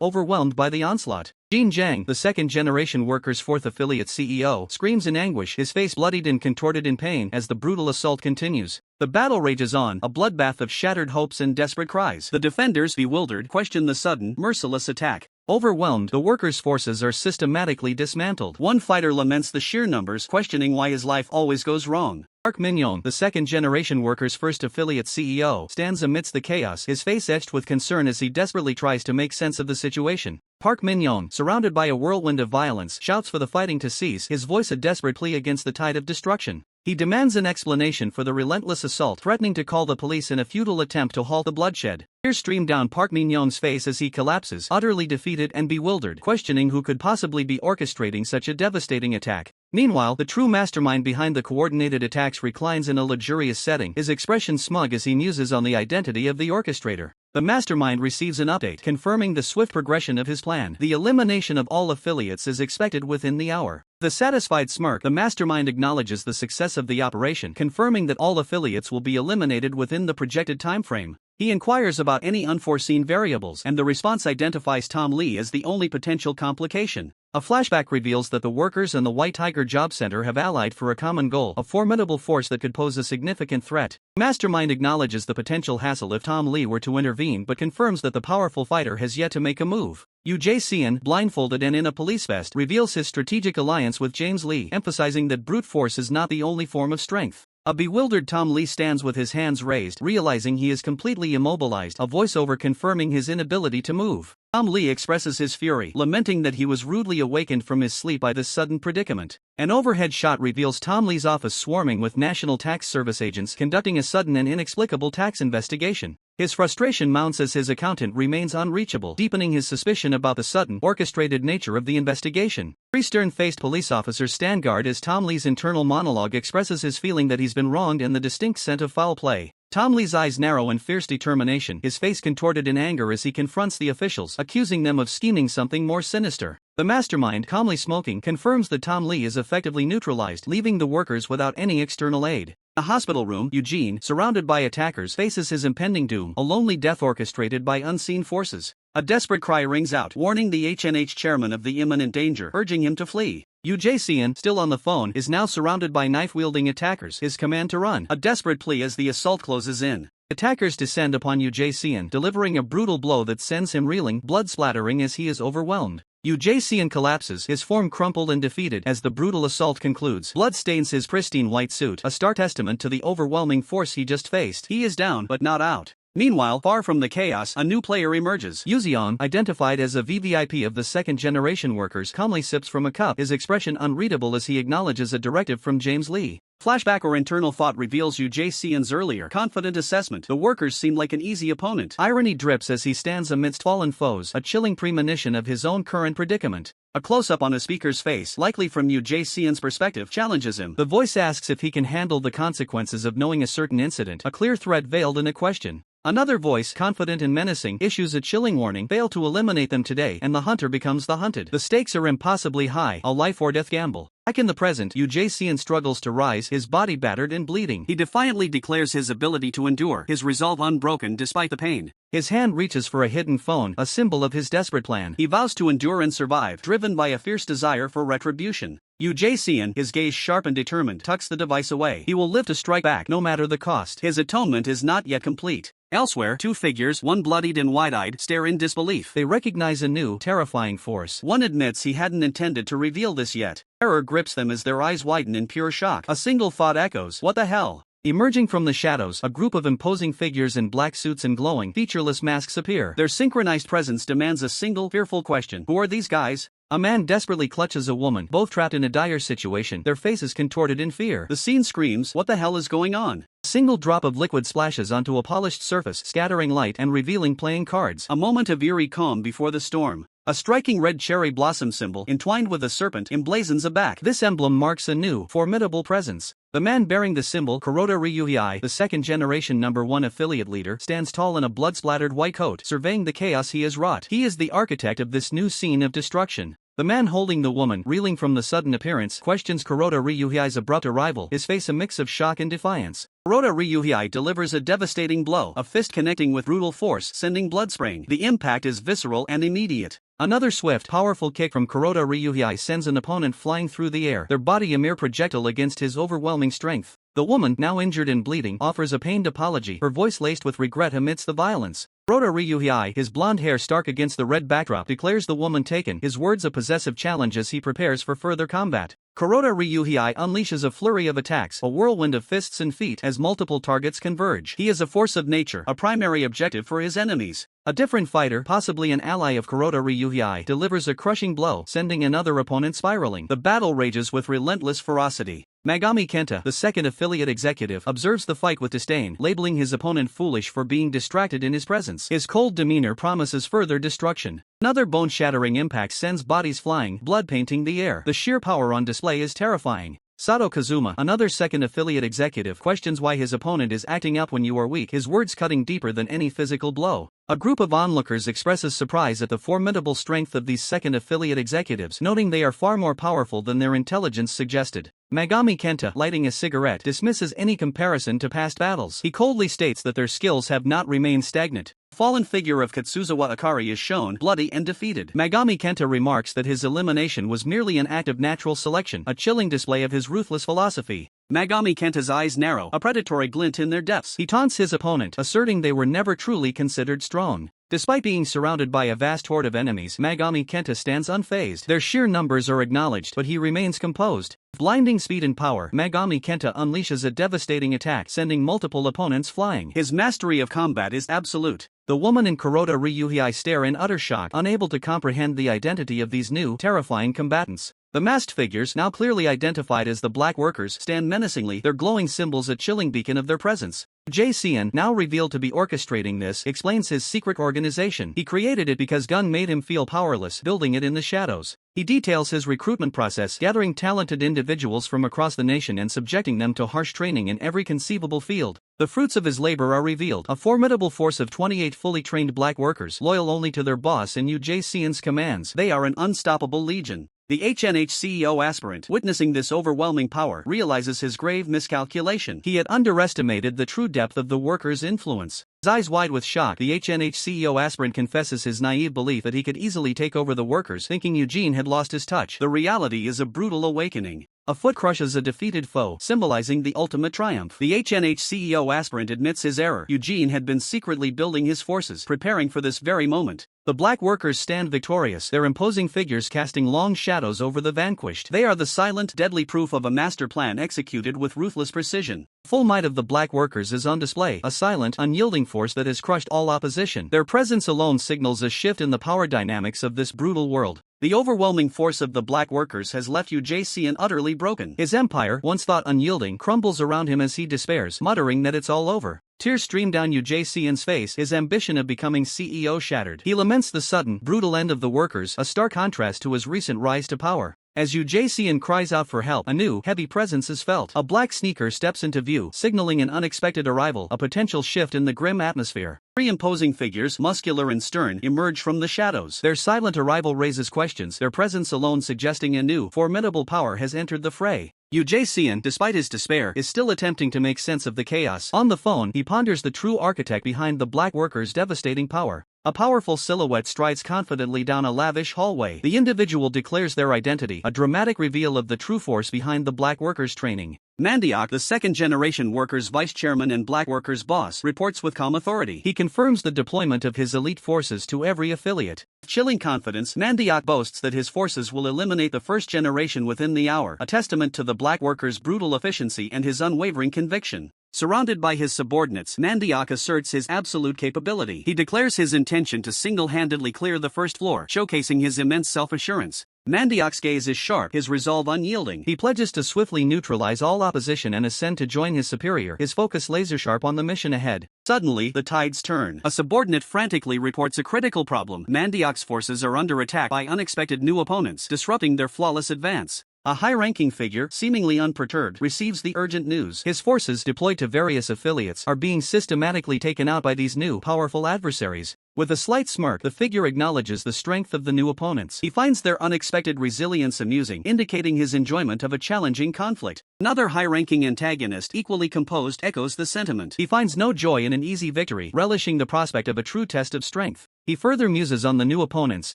overwhelmed by the onslaught. Jin Jiang, the second-generation workers' fourth affiliate CEO, screams in anguish, his face bloodied and contorted in pain as the brutal assault continues. The battle rages on, a bloodbath of shattered hopes and desperate cries. The defenders, bewildered, question the sudden, merciless attack. Overwhelmed, the workers' forces are systematically dismantled. One fighter laments the sheer numbers, questioning why his life always goes wrong. Park Min-young, the second-generation workers' first affiliate CEO, stands amidst the chaos, his face etched with concern as he desperately tries to make sense of the situation. Park Min-young, surrounded by a whirlwind of violence, shouts for the fighting to cease, his voice a desperate plea against the tide of destruction. He demands an explanation for the relentless assault, threatening to call the police in a futile attempt to halt the bloodshed. Tears stream down Park Min-young's face as he collapses, utterly defeated and bewildered, questioning who could possibly be orchestrating such a devastating attack. Meanwhile, the true mastermind behind the coordinated attacks reclines in a luxurious setting, his expression smug as he muses on the identity of the orchestrator. The mastermind receives an update, confirming the swift progression of his plan. The elimination of all affiliates is expected within the hour. With a satisfied smirk, the mastermind acknowledges the success of the operation, confirming that all affiliates will be eliminated within the projected timeframe. He inquires about any unforeseen variables, and the response identifies Tom Lee as the only potential complication. A flashback reveals that the workers and the White Tiger Job Center have allied for a common goal, a formidable force that could pose a significant threat. Mastermind acknowledges the potential hassle if Tom Lee were to intervene but confirms that the powerful fighter has yet to make a move. Yu Jae-seon, blindfolded and in a police vest, reveals his strategic alliance with James Lee, emphasizing that brute force is not the only form of strength. A bewildered Tom Lee stands with his hands raised, realizing he is completely immobilized, a voiceover confirming his inability to move. Tom Lee expresses his fury, lamenting that he was rudely awakened from his sleep by this sudden predicament. An overhead shot reveals Tom Lee's office swarming with National Tax Service agents conducting a sudden and inexplicable tax investigation. His frustration mounts as his accountant remains unreachable, deepening his suspicion about the sudden, orchestrated nature of the investigation. Three stern-faced police officers stand guard as Tom Lee's internal monologue expresses his feeling that he's been wronged and the distinct scent of foul play. Tom Lee's eyes narrow in fierce determination, his face contorted in anger as he confronts the officials, accusing them of scheming something more sinister. The mastermind, calmly smoking, confirms that Tom Lee is effectively neutralized, leaving the workers without any external aid. In a hospital room, Eugene, surrounded by attackers, faces his impending doom, a lonely death orchestrated by unseen forces. A desperate cry rings out, warning the HNH chairman of the imminent danger, urging him to flee. Yu Jae-seon, still on the phone, is now surrounded by knife-wielding attackers, his command to run, a desperate plea as the assault closes in. Attackers descend upon Jae, delivering a brutal blow that sends him reeling, blood splattering as he is overwhelmed. Jae collapses, his form crumpled and defeated as the brutal assault concludes. Blood stains his pristine white suit, a stark testament to the overwhelming force he just faced. He is down, but not out. Meanwhile, far from the chaos, a new player emerges. Yuzeon, identified as a VVIP of the second-generation workers, calmly sips from a cup, his expression unreadable as he acknowledges a directive from James Lee. Flashback or internal thought reveals Jae's earlier, confident assessment. The workers seem like an easy opponent. Irony drips as he stands amidst fallen foes, a chilling premonition of his own current predicament. A close-up on a speaker's face, likely from Jae's perspective, challenges him. The voice asks if he can handle the consequences of knowing a certain incident, a clear threat veiled in a question. Another voice, confident and menacing, issues a chilling warning: fail to eliminate them today, and the hunter becomes the hunted. The stakes are impossibly high, a life-or-death gamble. Back in the present, Jae struggles to rise, his body battered and bleeding. He defiantly declares his ability to endure, his resolve unbroken despite the pain. His hand reaches for a hidden phone, a symbol of his desperate plan. He vows to endure and survive, driven by a fierce desire for retribution. Jae, his gaze sharp and determined, tucks the device away. He will live to strike back, no matter the cost. His atonement is not yet complete. Elsewhere, two figures, one bloodied and wide-eyed, stare in disbelief. They recognize a new, terrifying force. One admits he hadn't intended to reveal this yet. Terror grips them as their eyes widen in pure shock. A single thought echoes: what the hell? Emerging from the shadows, a group of imposing figures in black suits and glowing, featureless masks appear. Their synchronized presence demands a single, fearful question: who are these guys? A man desperately clutches a woman, both trapped in a dire situation, their faces contorted in fear. The scene screams: what the hell is going on? A single drop of liquid splashes onto a polished surface, scattering light and revealing playing cards. A moment of eerie calm before the storm. A striking red cherry blossom symbol, entwined with a serpent, emblazons a back. This emblem marks a new, formidable presence. The man bearing the symbol, Kuroda Ryuhei, the second-generation #1 affiliate leader, stands tall in a blood-splattered white coat, surveying the chaos he has wrought. He is the architect of this new scene of destruction. The man holding the woman, reeling from the sudden appearance, questions Kuroda Ryuhei's abrupt arrival, his face a mix of shock and defiance. Kuroda Ryuhei delivers a devastating blow, a fist connecting with brutal force, sending blood spraying. The impact is visceral and immediate. Another swift, powerful kick from Kuroda Ryuhei sends an opponent flying through the air, their body a mere projectile against his overwhelming strength. The woman, now injured and bleeding, offers a pained apology, her voice laced with regret amidst the violence. Kuroda Ryuhei, his blonde hair stark against the red backdrop, declares the woman taken, his words a possessive challenge as he prepares for further combat. Kuroda Ryuhei unleashes a flurry of attacks, a whirlwind of fists and feet, as multiple targets converge. He is a force of nature, a primary objective for his enemies. A different fighter, possibly an ally of Kuroda Ryuhei, delivers a crushing blow, sending another opponent spiraling. The battle rages with relentless ferocity. Megami Kenta, the second affiliate executive, observes the fight with disdain, labeling his opponent foolish for being distracted in his presence. His cold demeanor promises further destruction. Another bone-shattering impact sends bodies flying, blood painting the air. The sheer power on display is terrifying. Sato Kazuma, another second affiliate executive, questions why his opponent is acting up when you are weak, his words cutting deeper than any physical blow. A group of onlookers expresses surprise at the formidable strength of these second affiliate executives, noting they are far more powerful than their intelligence suggested. Megami Kenta, lighting a cigarette, dismisses any comparison to past battles. He coldly states that their skills have not remained stagnant. The fallen figure of Katsuzawa Akari is shown, bloody and defeated. Megami Kenta remarks that his elimination was merely an act of natural selection, a chilling display of his ruthless philosophy. Megami Kenta's eyes narrow, a predatory glint in their depths. He taunts his opponent, asserting they were never truly considered strong. Despite being surrounded by a vast horde of enemies, Megami Kenta stands unfazed. Their sheer numbers are acknowledged, but he remains composed. With blinding speed and power, Megami Kenta unleashes a devastating attack, sending multiple opponents flying. His mastery of combat is absolute. The woman and Kuroda Ryuhei stare in utter shock, unable to comprehend the identity of these new, terrifying combatants. The masked figures, now clearly identified as the Black Workers, stand menacingly, their glowing symbols a chilling beacon of their presence. Jae, now revealed to be orchestrating this, explains his secret organization. He created it because Gun made him feel powerless, building it in the shadows. He details his recruitment process, gathering talented individuals from across the nation and subjecting them to harsh training in every conceivable field. The fruits of his labor are revealed, a formidable force of 28 fully trained Black Workers, loyal only to their boss and Jae's commands. They are an unstoppable legion. The HNH CEO aspirant, witnessing this overwhelming power, realizes his grave miscalculation. He had underestimated the true depth of the workers' influence. His eyes wide with shock, the HNH CEO aspirant confesses his naive belief that he could easily take over the workers, thinking Eugene had lost his touch. The reality is a brutal awakening. A foot crushes a defeated foe, symbolizing the ultimate triumph. The HNH CEO aspirant admits his error. Eugene had been secretly building his forces, preparing for this very moment. The black workers stand victorious, their imposing figures casting long shadows over the vanquished. They are the silent, deadly proof of a master plan executed with ruthless precision. Full might of the black workers is on display, a silent, unyielding force that has crushed all opposition. Their presence alone signals a shift in the power dynamics of this brutal world. The overwhelming force of the black workers has left UJCN utterly broken. His empire, once thought unyielding, crumbles around him as he despairs, muttering that it's all over. Tears stream down UJCN's face, his ambition of becoming CEO shattered. He laments the sudden, brutal end of the workers, a stark contrast to his recent rise to power. As UJCN cries out for help, a new, heavy presence is felt. A black sneaker steps into view, signaling an unexpected arrival, a potential shift in the grim atmosphere. Three imposing figures, muscular and stern, emerge from the shadows. Their silent arrival raises questions, their presence alone suggesting a new, formidable power has entered the fray. UJCN, despite his despair, is still attempting to make sense of the chaos. On the phone, he ponders the true architect behind the black workers' devastating power. A powerful silhouette strides confidently down a lavish hallway. The individual declares their identity, a dramatic reveal of the true force behind the black workers' training. Mandiak, the second-generation workers' vice chairman and black workers' boss, reports with calm authority. He confirms the deployment of his elite forces to every affiliate. With chilling confidence, Mandiak boasts that his forces will eliminate the first generation within the hour, a testament to the black workers' brutal efficiency and his unwavering conviction. Surrounded by his subordinates, Mandiak asserts his absolute capability. He declares his intention to single-handedly clear the first floor, showcasing his immense self-assurance. Mandiak's gaze is sharp, his resolve unyielding. He pledges to swiftly neutralize all opposition and ascend to join his superior, his focus laser-sharp on the mission ahead. Suddenly, the tides turn. A subordinate frantically reports a critical problem. Mandiak's forces are under attack by unexpected new opponents, disrupting their flawless advance. A high-ranking figure, seemingly unperturbed, receives the urgent news. His forces, deployed to various affiliates, are being systematically taken out by these new, powerful adversaries. With a slight smirk, the figure acknowledges the strength of the new opponents. He finds their unexpected resilience amusing, indicating his enjoyment of a challenging conflict. Another high-ranking antagonist, equally composed, echoes the sentiment. He finds no joy in an easy victory, relishing the prospect of a true test of strength. He further muses on the new opponents,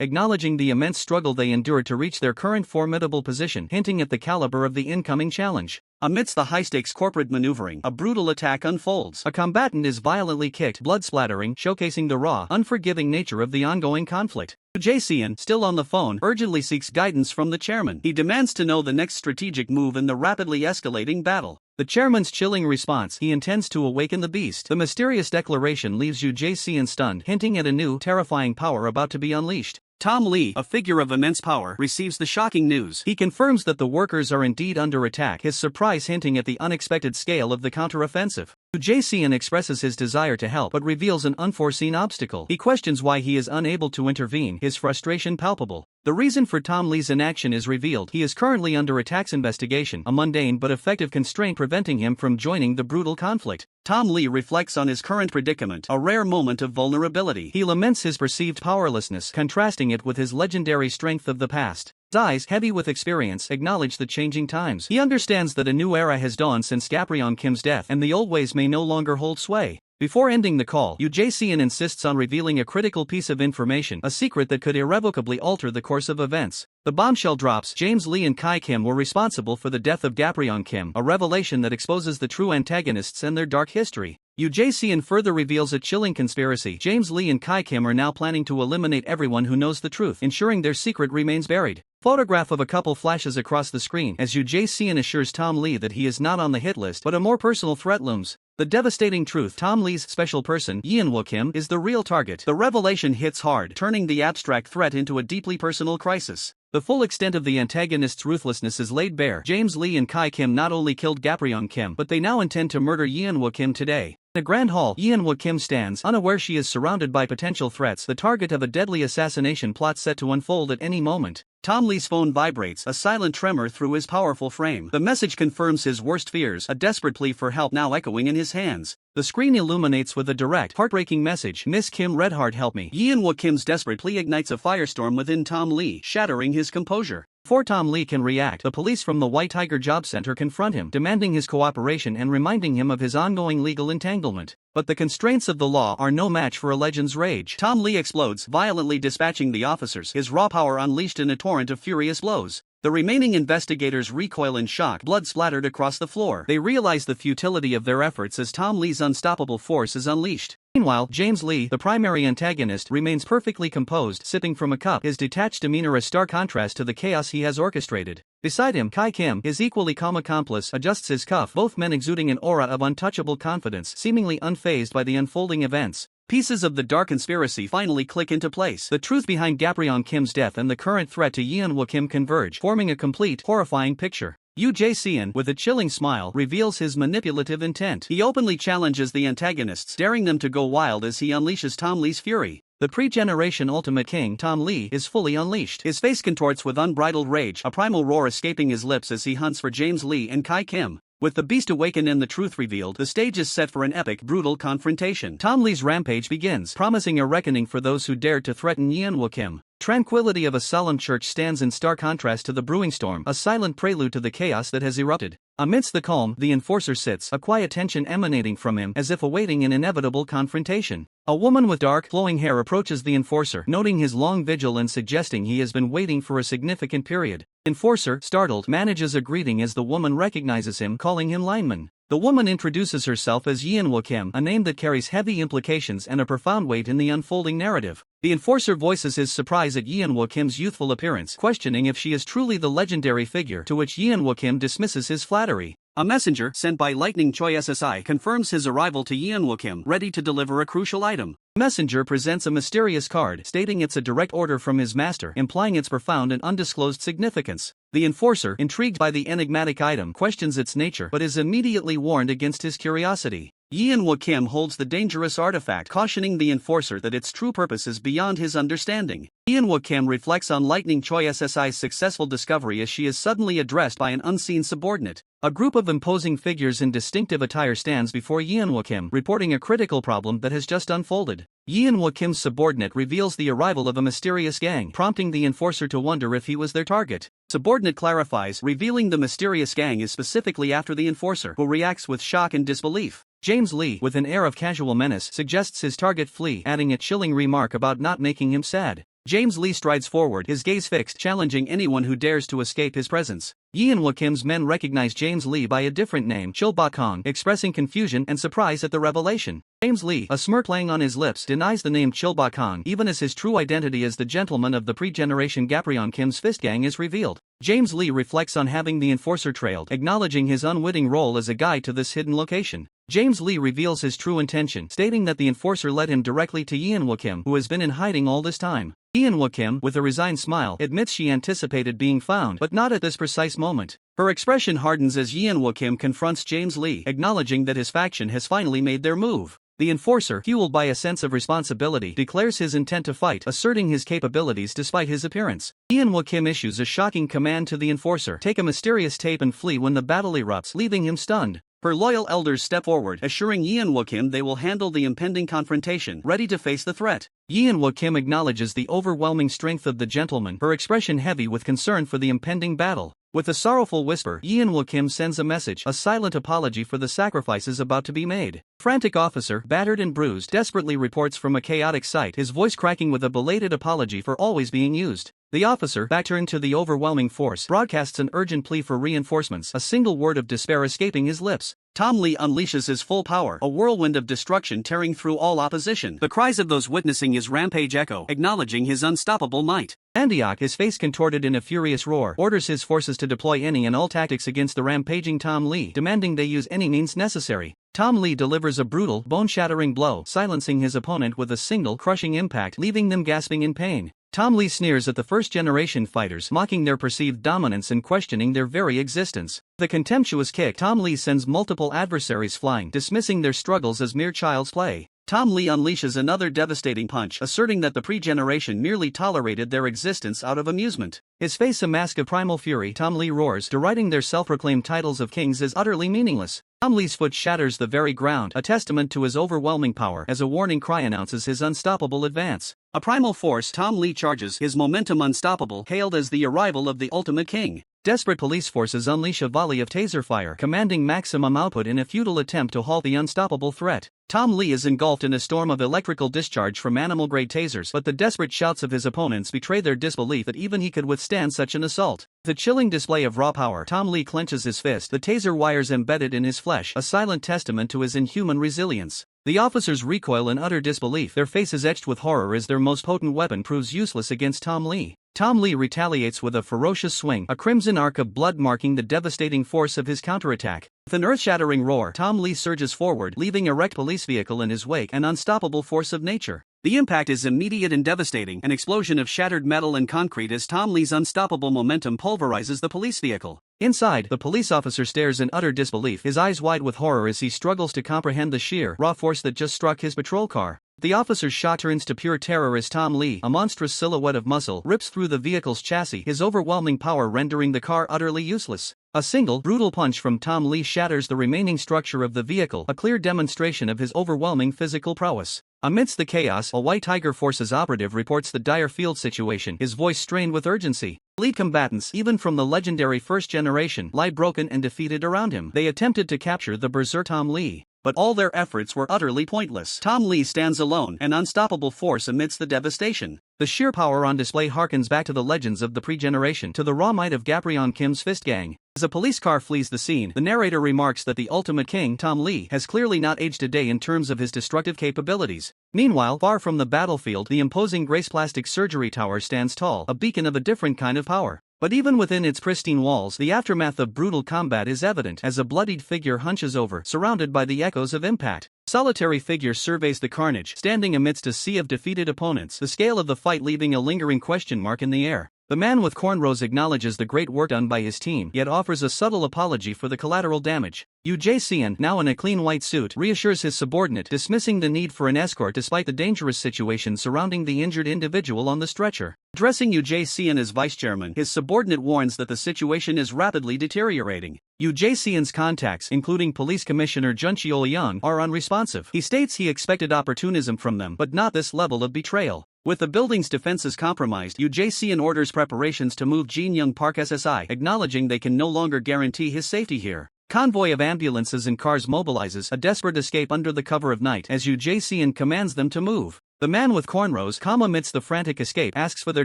acknowledging the immense struggle they endured to reach their current formidable position, hinting at the caliber of the incoming challenge. Amidst the high-stakes corporate maneuvering, a brutal attack unfolds. A combatant is violently kicked, blood splattering, showcasing the raw, unforgiving nature of the ongoing conflict. UJCN, still on the phone, urgently seeks guidance from the chairman. He demands to know the next strategic move in the rapidly escalating battle. The chairman's chilling response: he intends to awaken the beast. The mysterious declaration leaves UJCN stunned, hinting at a new, terrifying power about to be unleashed. Tom Lee, a figure of immense power, receives the shocking news. He confirms that the workers are indeed under attack, his surprise hinting at the unexpected scale of the counteroffensive. UJCN expresses his desire to help but reveals an unforeseen obstacle. He questions why he is unable to intervene, his frustration palpable. The reason for Tom Lee's inaction is revealed. He is currently under a tax investigation, a mundane but effective constraint preventing him from joining the brutal conflict. Tom Lee reflects on his current predicament, a rare moment of vulnerability. He laments his perceived powerlessness, contrasting it with his legendary strength of the past. His eyes, heavy with experience, acknowledge the changing times. He understands that a new era has dawned since Gaprion Kim's death, and the old ways may no longer hold sway. Before ending the call, UJCN insists on revealing a critical piece of information, a secret that could irrevocably alter the course of events. The bombshell drops: James Lee and Kai Kim were responsible for the death of Gaprion Kim, a revelation that exposes the true antagonists and their dark history. UJCN further reveals a chilling conspiracy. James Lee and Kai Kim are now planning to eliminate everyone who knows the truth, ensuring their secret remains buried. Photograph of a couple flashes across the screen as UJCN assures Tom Lee that he is not on the hit list, but a more personal threat looms. The devastating truth: Tom Lee's special person, Yeonwoo Kim, is the real target. The revelation hits hard, turning the abstract threat into a deeply personal crisis. The full extent of the antagonist's ruthlessness is laid bare. James Lee and Kai Kim not only killed Gaprion Kim, but they now intend to murder Yeonwoo Kim today. In a grand hall, Yeonwoo Kim stands, unaware she is surrounded by potential threats, the target of a deadly assassination plot set to unfold at any moment. Tom Lee's phone vibrates, a silent tremor through his powerful frame. The message confirms his worst fears, a desperate plea for help now echoing in his hands. The screen illuminates with a direct, heartbreaking message: Miss Kim Redheart, help me. Yeonwoo Kim's desperate plea ignites a firestorm within Tom Lee, shattering his composure. Before Tom Lee can react, the police from the White Tiger Job Center confront him, demanding his cooperation and reminding him of his ongoing legal entanglement. But the constraints of the law are no match for a legend's rage. Tom Lee explodes, violently dispatching the officers, his raw power unleashed in a torrent of furious blows. The remaining investigators recoil in shock, blood splattered across the floor. They realize the futility of their efforts as Tom Lee's unstoppable force is unleashed. Meanwhile, James Lee, the primary antagonist, remains perfectly composed, sipping from a cup, his detached demeanor a stark contrast to the chaos he has orchestrated. Beside him, Kai Kim, his equally calm accomplice, adjusts his cuff, both men exuding an aura of untouchable confidence, seemingly unfazed by the unfolding events. Pieces of the dark conspiracy finally click into place. The truth behind Gaprion Kim's death and the current threat to Yeon-woo Kim converge, forming a complete, horrifying picture. Yoo Jae-seon, with a chilling smile, reveals his manipulative intent. He openly challenges the antagonists, daring them to go wild as he unleashes Tom Lee's fury. The pre-generation Ultimate King, Tom Lee, is fully unleashed. His face contorts with unbridled rage, a primal roar escaping his lips as he hunts for James Lee and Kai Kim. With the beast awakened and the truth revealed, the stage is set for an epic, brutal confrontation. Tom Lee's rampage begins, promising a reckoning for those who dared to threaten Yeon-woo Kim. Tranquility of a solemn church stands in stark contrast to the brewing storm, a silent prelude to the chaos that has erupted. Amidst the calm, the enforcer sits, a quiet tension emanating from him, as if awaiting an inevitable confrontation. A woman with dark, flowing hair approaches the enforcer, noting his long vigil and suggesting he has been waiting for a significant period. Enforcer, startled, manages a greeting as the woman recognizes him, calling him lineman. The woman introduces herself as Yeon-woo Kim, a name that carries heavy implications and a profound weight in the unfolding narrative. The enforcer voices his surprise at Yeon-woo Kim's youthful appearance, questioning if she is truly the legendary figure, to which Yeon-woo Kim dismisses his flattery. A messenger, sent by Lightning Choi SSI, confirms his arrival to Yeon-woo Kim, ready to deliver a crucial item. Messenger presents a mysterious card, stating it's a direct order from his master, implying its profound and undisclosed significance. The enforcer, intrigued by the enigmatic item, questions its nature but is immediately warned against his curiosity. Yeon-woo Kim holds the dangerous artifact, cautioning the enforcer that its true purpose is beyond his understanding. Yeon-woo Kim reflects on Lightning Choi SSI's successful discovery as she is suddenly addressed by an unseen subordinate. A group of imposing figures in distinctive attire stands before Yeon-woo Kim, reporting a critical problem that has just unfolded. Yeon-woo Kim's subordinate reveals the arrival of a mysterious gang, prompting the enforcer to wonder if he was their target. Subordinate clarifies, revealing the mysterious gang is specifically after the enforcer, who reacts with shock and disbelief. James Lee, with an air of casual menace, suggests his target flee, adding a chilling remark about not making him sad. James Lee strides forward, his gaze fixed, challenging anyone who dares to escape his presence. Yeon-woo Kim's men recognize James Lee by a different name, Chilba-kong, expressing confusion and surprise at the revelation. James Lee, a smirk playing on his lips, denies the name Chilba-kong, even as his true identity as the gentleman of the pre-generation Gaprion Kim's fist gang is revealed. James Lee reflects on having the enforcer trailed, acknowledging his unwitting role as a guide to this hidden location. James Lee reveals his true intention, stating that the enforcer led him directly to Yeon-woo Kim, who has been in hiding all this time. Yeon-woo Kim, with a resigned smile, admits she anticipated being found, but not at this precise moment. Her expression hardens as Yeon-woo Kim confronts James Lee, acknowledging that his faction has finally made their move. The enforcer, fueled by a sense of responsibility, declares his intent to fight, asserting his capabilities despite his appearance. Yeon-woo Kim issues a shocking command to the enforcer: take a mysterious tape and flee when the battle erupts, leaving him stunned. Her loyal elders step forward, assuring Yeon-woo Kim they will handle the impending confrontation, ready to face the threat. Yeon-woo Kim acknowledges the overwhelming strength of the gentleman, her expression heavy with concern for the impending battle. With a sorrowful whisper, Yeon-woo Kim sends a message, a silent apology for the sacrifices about to be made. Frantic officer, battered and bruised, desperately reports from a chaotic site, his voice cracking with a belated apology for always being used. The officer, back-turned to the overwhelming force, broadcasts an urgent plea for reinforcements, a single word of despair escaping his lips. Tom Lee unleashes his full power, a whirlwind of destruction tearing through all opposition. The cries of those witnessing his rampage echo, acknowledging his unstoppable might. Antioch, his face contorted in a furious roar, orders his forces to deploy any and all tactics against the rampaging Tom Lee, demanding they use any means necessary. Tom Lee delivers a brutal, bone-shattering blow, silencing his opponent with a single crushing impact, leaving them gasping in pain. Tom Lee sneers at the first-generation fighters, mocking their perceived dominance and questioning their very existence. With a contemptuous kick, Tom Lee sends multiple adversaries flying, dismissing their struggles as mere child's play. Tom Lee unleashes another devastating punch, asserting that the pre-generation merely tolerated their existence out of amusement. His face a mask of primal fury, Tom Lee roars, deriding their self-proclaimed titles of kings as utterly meaningless. Tom Lee's foot shatters the very ground, a testament to his overwhelming power, as a warning cry announces his unstoppable advance. A primal force, Tom Lee charges, his momentum unstoppable, hailed as the arrival of the ultimate king. Desperate police forces unleash a volley of taser fire, commanding maximum output in a futile attempt to halt the unstoppable threat. Tom Lee is engulfed in a storm of electrical discharge from animal-grade tasers, but the desperate shouts of his opponents betray their disbelief that even he could withstand such an assault. The chilling display of raw power, Tom Lee clenches his fist, the taser wires embedded in his flesh, a silent testament to his inhuman resilience. The officers recoil in utter disbelief, their faces etched with horror as their most potent weapon proves useless against Tom Lee. Tom Lee retaliates with a ferocious swing, a crimson arc of blood marking the devastating force of his counterattack. With an earth-shattering roar, Tom Lee surges forward, leaving a wrecked police vehicle in his wake, an unstoppable force of nature. The impact is immediate and devastating, an explosion of shattered metal and concrete as Tom Lee's unstoppable momentum pulverizes the police vehicle. Inside, the police officer stares in utter disbelief, his eyes wide with horror as he struggles to comprehend the sheer, raw force that just struck his patrol car. The officer's shot turns to pure terror as Tom Lee, a monstrous silhouette of muscle, rips through the vehicle's chassis, his overwhelming power rendering the car utterly useless. A single, brutal punch from Tom Lee shatters the remaining structure of the vehicle, a clear demonstration of his overwhelming physical prowess. Amidst the chaos, a White Tiger Forces operative reports the dire field situation, his voice strained with urgency. Lead combatants, even from the legendary First Generation, lie broken and defeated around him. They attempted to capture the berserker Tom Lee, but all their efforts were utterly pointless. Tom Lee stands alone, an unstoppable force amidst the devastation. The sheer power on display harkens back to the legends of the pre-generation, to the raw might of Gaprion Kim's fist gang. As a police car flees the scene, the narrator remarks that the ultimate king, Tom Lee, has clearly not aged a day in terms of his destructive capabilities. Meanwhile, far from the battlefield, the imposing Grace Plastic Surgery Tower stands tall, a beacon of a different kind of power. But even within its pristine walls, the aftermath of brutal combat is evident as a bloodied figure hunches over, surrounded by the echoes of impact. Solitary figure surveys the carnage, standing amidst a sea of defeated opponents, the scale of the fight leaving a lingering question mark in the air. The man with cornrows acknowledges the great work done by his team, yet offers a subtle apology for the collateral damage. UJCN, now in a clean white suit, reassures his subordinate, dismissing the need for an escort despite the dangerous situation surrounding the injured individual on the stretcher. Addressing UJCN as vice chairman, his subordinate warns that the situation is rapidly deteriorating. UJCN's contacts, including Police Commissioner Juncheol Young, are unresponsive. He states he expected opportunism from them, but not this level of betrayal. With the building's defenses compromised, UJCN orders preparations to move Jin Young Park SSI, acknowledging they can no longer guarantee his safety here. Convoy of ambulances and cars mobilizes, a desperate escape under the cover of night as UJCN commands them to move. The man with cornrows, amidst the frantic escape, asks for their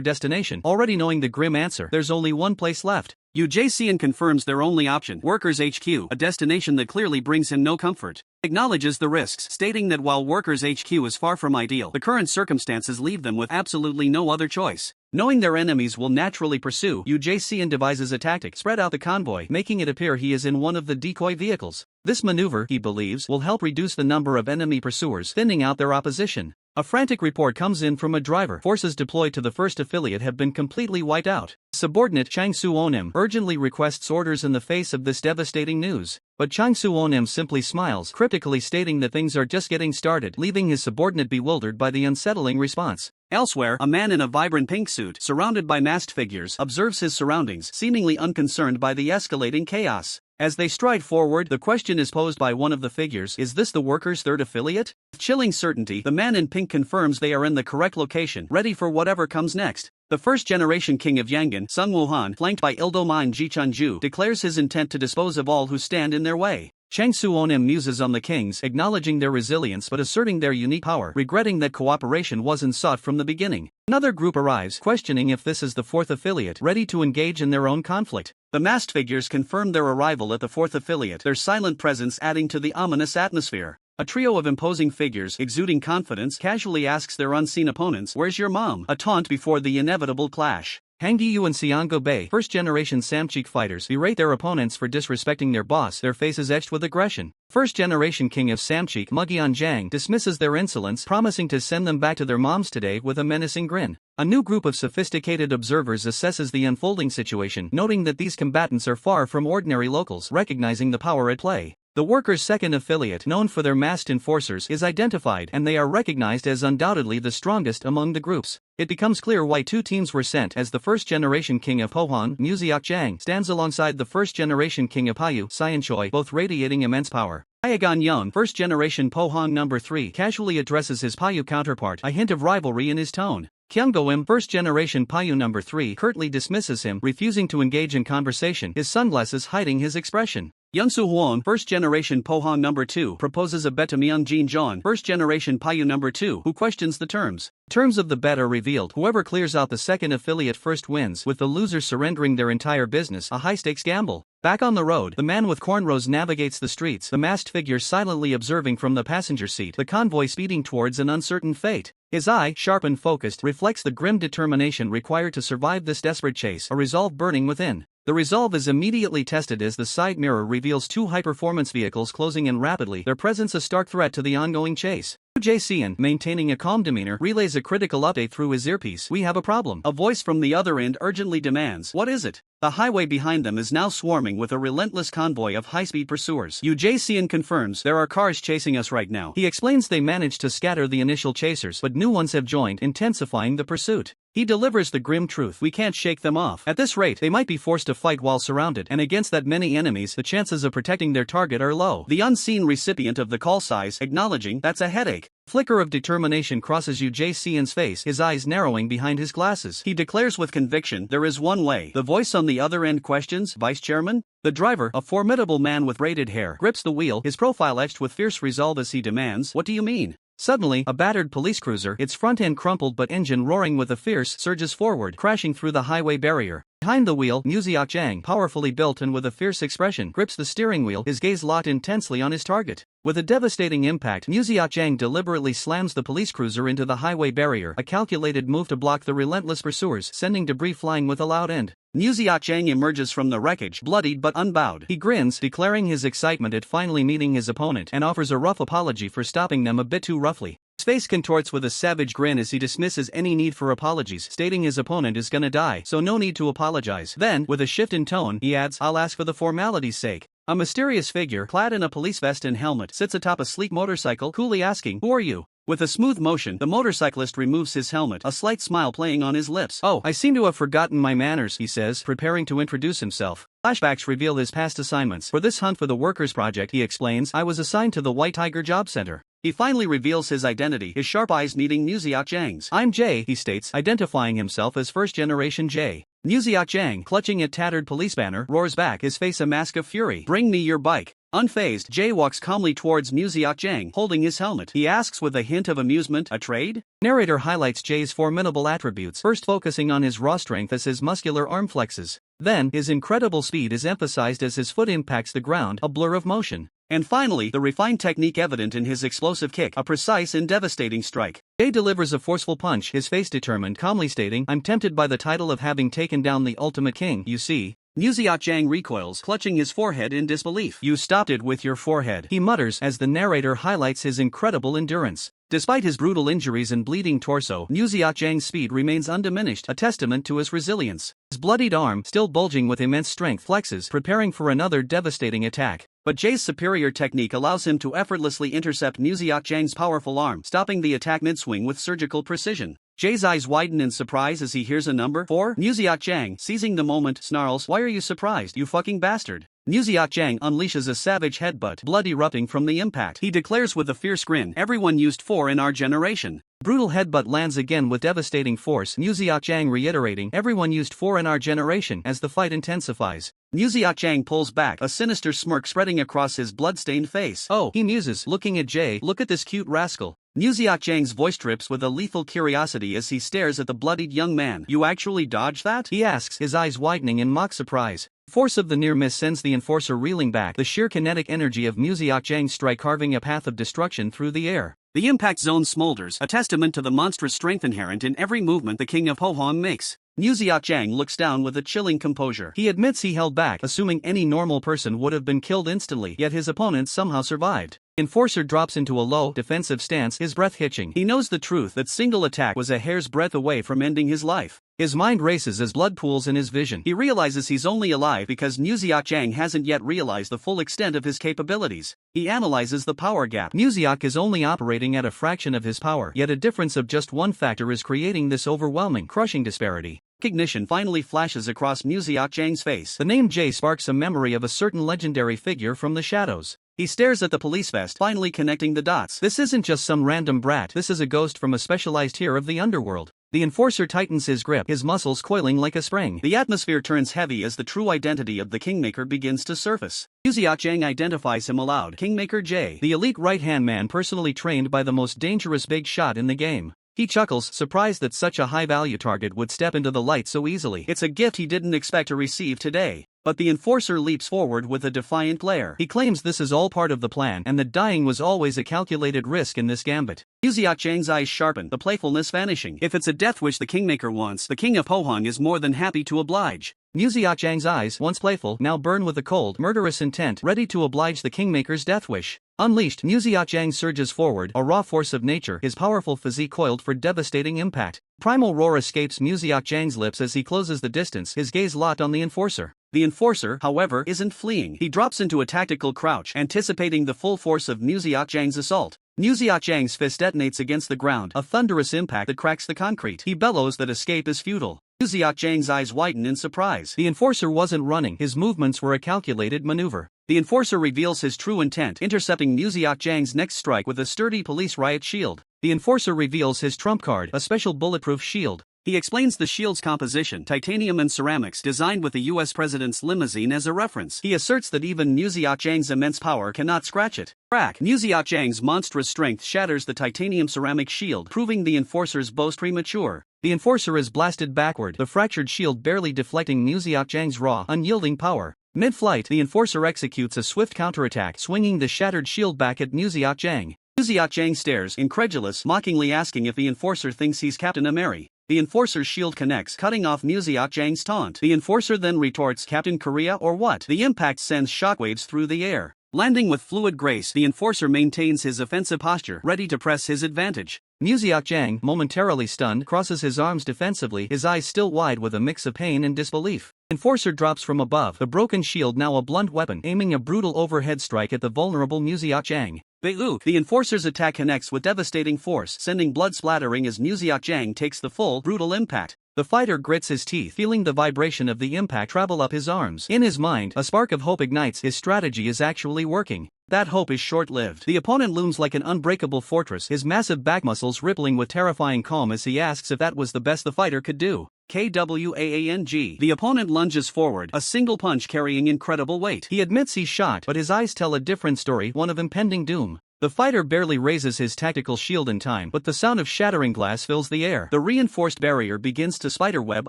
destination, already knowing the grim answer: there's only one place left. UJCN confirms their only option, Workers HQ, a destination that clearly brings him no comfort. Acknowledges the risks, stating that while Workers HQ is far from ideal, the current circumstances leave them with absolutely no other choice. Knowing their enemies will naturally pursue, UJCN devises a tactic: spread out the convoy, making it appear he is in one of the decoy vehicles. This maneuver, he believes, will help reduce the number of enemy pursuers, thinning out their opposition. A frantic report comes in from a driver. Forces deployed to the first affiliate have been completely wiped out. Subordinate Chang Soo-onim urgently requests orders in the face of this devastating news. But Chang Soo-onim simply smiles, cryptically stating that things are just getting started, leaving his subordinate bewildered by the unsettling response. Elsewhere, a man in a vibrant pink suit, surrounded by masked figures, observes his surroundings, seemingly unconcerned by the escalating chaos. As they stride forward, the question is posed by one of the figures: is this the workers' third affiliate? With chilling certainty, the man in pink confirms they are in the correct location, ready for whatever comes next. The first-generation king of Yangon, Sung Woo-han, flanked by Ildo-man Ji-chun-ju, declares his intent to dispose of all who stand in their way. Chang Soo-onim muses on the kings, acknowledging their resilience but asserting their unique power, regretting that cooperation wasn't sought from the beginning. Another group arrives, questioning if this is the fourth affiliate, ready to engage in their own conflict. The masked figures confirm their arrival at the fourth affiliate, their silent presence adding to the ominous atmosphere. A trio of imposing figures, exuding confidence, casually asks their unseen opponents, "Where's your mom?" a taunt before the inevitable clash. Hang Di-yu and Seongo Bae, first-generation Samcheek fighters, berate their opponents for disrespecting their boss, their faces etched with aggression. First-generation king of Samcheek, Mugyeon Jang, dismisses their insolence, promising to send them back to their moms today with a menacing grin. A new group of sophisticated observers assesses the unfolding situation, noting that these combatants are far from ordinary locals, recognizing the power at play. The workers' second affiliate, known for their masked enforcers, is identified, and they are recognized as undoubtedly the strongest among the groups. It becomes clear why two teams were sent, as the first-generation king of Pohon, Museok Jang, stands alongside the first-generation king of Paju, Sion Choi, both radiating immense power. Iagon Young, first-generation Pohon No. 3, casually addresses his Paju counterpart, a hint of rivalry in his tone. Kyung-go-im, first-generation Paju No. 3, curtly dismisses him, refusing to engage in conversation, his sunglasses hiding his expression. Yunsu Huang, first-generation Pohang number 2, proposes a bet to Myung-jin Jeon, first-generation Payu number 2, who questions the terms. Terms of the bet are revealed. Whoever clears out the second affiliate first wins, with the loser surrendering their entire business, a high-stakes gamble. Back on the road, the man with cornrows navigates the streets, the masked figure silently observing from the passenger seat, the convoy speeding towards an uncertain fate. His eye, sharp and focused, reflects the grim determination required to survive this desperate chase, a resolve burning within. The resolve is immediately tested as the side mirror reveals two high-performance vehicles closing in rapidly, their presence a stark threat to the ongoing chase. Jae Seon, maintaining a calm demeanor, relays a critical update through his earpiece. We have a problem. A voice from the other end urgently demands, what is it? The highway behind them is now swarming with a relentless convoy of high-speed pursuers. Jae Seon confirms, there are cars chasing us right now. He explains they managed to scatter the initial chasers, but new ones have joined, intensifying the pursuit. He delivers the grim truth, we can't shake them off. At this rate, they might be forced to fight while surrounded, and against that many enemies, the chances of protecting their target are low. The unseen recipient of the call sighs, acknowledging, that's a headache. Flicker of determination crosses Jae Seon's face, his eyes narrowing behind his glasses. He declares with conviction, there is one way. The voice on the other end questions, Vice Chairman? The driver, a formidable man with braided hair, grips the wheel, his profile etched with fierce resolve as he demands, what do you mean? Suddenly, a battered police cruiser, its front end crumpled but engine roaring with a fierce, surges forward, crashing through the highway barrier. Behind the wheel, Muziak Jang, powerfully built and with a fierce expression, grips the steering wheel, his gaze locked intensely on his target. With a devastating impact, Muziak Jang deliberately slams the police cruiser into the highway barrier, a calculated move to block the relentless pursuers, sending debris flying with a loud end. Muziak Jang emerges from the wreckage, bloodied but unbowed. He grins, declaring his excitement at finally meeting his opponent, and offers a rough apology for stopping them a bit too roughly. His face contorts with a savage grin as he dismisses any need for apologies, stating his opponent is gonna die, so no need to apologize. Then, with a shift in tone, he adds, I'll ask for the formality's sake. A mysterious figure, clad in a police vest and helmet, sits atop a sleek motorcycle, coolly asking, who are you? With a smooth motion, the motorcyclist removes his helmet, a slight smile playing on his lips. Oh, I seem to have forgotten my manners, he says, preparing to introduce himself. Flashbacks reveal his past assignments. For this hunt for the Workers' Project, he explains, I was assigned to the White Tiger Job Center. He finally reveals his identity, his sharp eyes meeting Muziak Jang's. I'm Jay, he states, identifying himself as first-generation Jay. Muziak Jang, clutching a tattered police banner, roars back, his face a mask of fury. Bring me your bike. Unfazed, Jay walks calmly towards Muziak Jang, holding his helmet. He asks with a hint of amusement, a trade? Narrator highlights Jay's formidable attributes, first focusing on his raw strength as his muscular arm flexes. Then, his incredible speed is emphasized as his foot impacts the ground, a blur of motion. And finally, the refined technique evident in his explosive kick, a precise and devastating strike. Jay delivers a forceful punch, his face determined, calmly stating, I'm tempted by the title of having taken down the ultimate king, you see. Muziak Jang recoils, clutching his forehead in disbelief. You stopped it with your forehead, he mutters as the narrator highlights his incredible endurance. Despite his brutal injuries and bleeding torso, Muziak Jang's speed remains undiminished, a testament to his resilience. His bloodied arm, still bulging with immense strength, flexes, preparing for another devastating attack. But Jay's superior technique allows him to effortlessly intercept Muziak Jang's powerful arm, stopping the attack mid-swing with surgical precision. Jay's eyes widen in surprise as he hears a number 4. Muziak Jang, seizing the moment, snarls, why are you surprised, you fucking bastard? Muziak Jang unleashes a savage headbutt, blood erupting from the impact. He declares with a fierce grin, everyone used 4 in our generation. Brutal headbutt lands again with devastating force, Muziak Jang reiterating, everyone used 4 in our generation, as the fight intensifies. Muziak Jang pulls back, a sinister smirk spreading across his blood-stained face. Oh, he muses, looking at Jay, look at this cute rascal. Muziak Jang's voice drips with a lethal curiosity as he stares at the bloodied young man. You actually dodged that? He asks, his eyes widening in mock surprise. Force of the near miss sends the enforcer reeling back, the sheer kinetic energy of Muziak Jang's strike carving a path of destruction through the air. The impact zone smolders, a testament to the monstrous strength inherent in every movement the King of Pohang makes. Muziak Jang looks down with a chilling composure. He admits he held back, assuming any normal person would have been killed instantly, yet his opponent somehow survived. Enforcer drops into a low, defensive stance, his breath hitching. He knows the truth that single attack was a hair's breadth away from ending his life. His mind races as blood pools in his vision. He realizes he's only alive because Muziak Jang hasn't yet realized the full extent of his capabilities. He analyzes the power gap. Muziak is only operating at a fraction of his power, yet a difference of just one factor is creating this overwhelming, crushing disparity. Recognition finally flashes across Muziak Jang's face. The name Jay sparks a memory of a certain legendary figure from the shadows. He stares at the police vest, finally connecting the dots. This isn't just some random brat, this is a ghost from a specialized tier of the underworld. The enforcer tightens his grip, his muscles coiling like a spring. The atmosphere turns heavy as the true identity of the Kingmaker begins to surface. Yuziak identifies him aloud. Kingmaker J, the elite right-hand man personally trained by the most dangerous big shot in the game. He chuckles, surprised that such a high-value target would step into the light so easily. It's a gift he didn't expect to receive today. But the enforcer leaps forward with a defiant glare. He claims this is all part of the plan and that dying was always a calculated risk in this gambit. Yuziak eyes sharpen, the playfulness vanishing. If it's a death wish the Kingmaker wants, the King of Pohang is more than happy to oblige. Yuziak eyes, once playful, now burn with a cold, murderous intent, ready to oblige the Kingmaker's death wish. Unleashed, Yuziak surges forward, a raw force of nature, his powerful physique coiled for devastating impact. Primal roar escapes Yuziak lips as he closes the distance, his gaze locked on the enforcer. The enforcer, however, isn't fleeing. He drops into a tactical crouch, anticipating the full force of Yuziak assault. Yuziak fist detonates against the ground, a thunderous impact that cracks the concrete. He bellows that escape is futile. Yuziak eyes widen in surprise. The enforcer wasn't running, his movements were a calculated maneuver. The enforcer reveals his true intent, intercepting Yuziak next strike with a sturdy police riot shield. The enforcer reveals his trump card, a special bulletproof shield. He explains the shield's composition, titanium and ceramics designed with the US president's limousine as a reference. He asserts that even Yuziak immense power cannot scratch it. Crack! Yuziak monstrous strength shatters the titanium ceramic shield, proving the enforcer's boast premature. The enforcer is blasted backward, the fractured shield barely deflecting Yuziak raw, unyielding power. Mid-flight, the enforcer executes a swift counterattack, swinging the shattered shield back at Yuziak. Yuziak stares, incredulous, mockingly asking if the enforcer thinks he's Captain America. The enforcer's shield connects, cutting off Yuziak taunt. The enforcer then retorts, Captain Korea or what? The impact sends shockwaves through the air. Landing with fluid grace, the enforcer maintains his offensive posture, ready to press his advantage. Yuziak, momentarily stunned, crosses his arms defensively, his eyes still wide with a mix of pain and disbelief. Enforcer drops from above, the broken shield now a blunt weapon, aiming a brutal overhead strike at the vulnerable Yuziak. The enforcer's attack connects with devastating force, sending blood splattering as Yuziak takes the full, brutal impact. The fighter grits his teeth, feeling the vibration of the impact travel up his arms. In his mind, a spark of hope ignites, his strategy is actually working. That hope is short-lived. The opponent looms like an unbreakable fortress, his massive back muscles rippling with terrifying calm as he asks if that was the best the fighter could do. KWAANG. The opponent lunges forward, a single punch carrying incredible weight. He admits he's shot, but his eyes tell a different story, one of impending doom. The fighter barely raises his tactical shield in time, but the sound of shattering glass fills the air. The reinforced barrier begins to spiderweb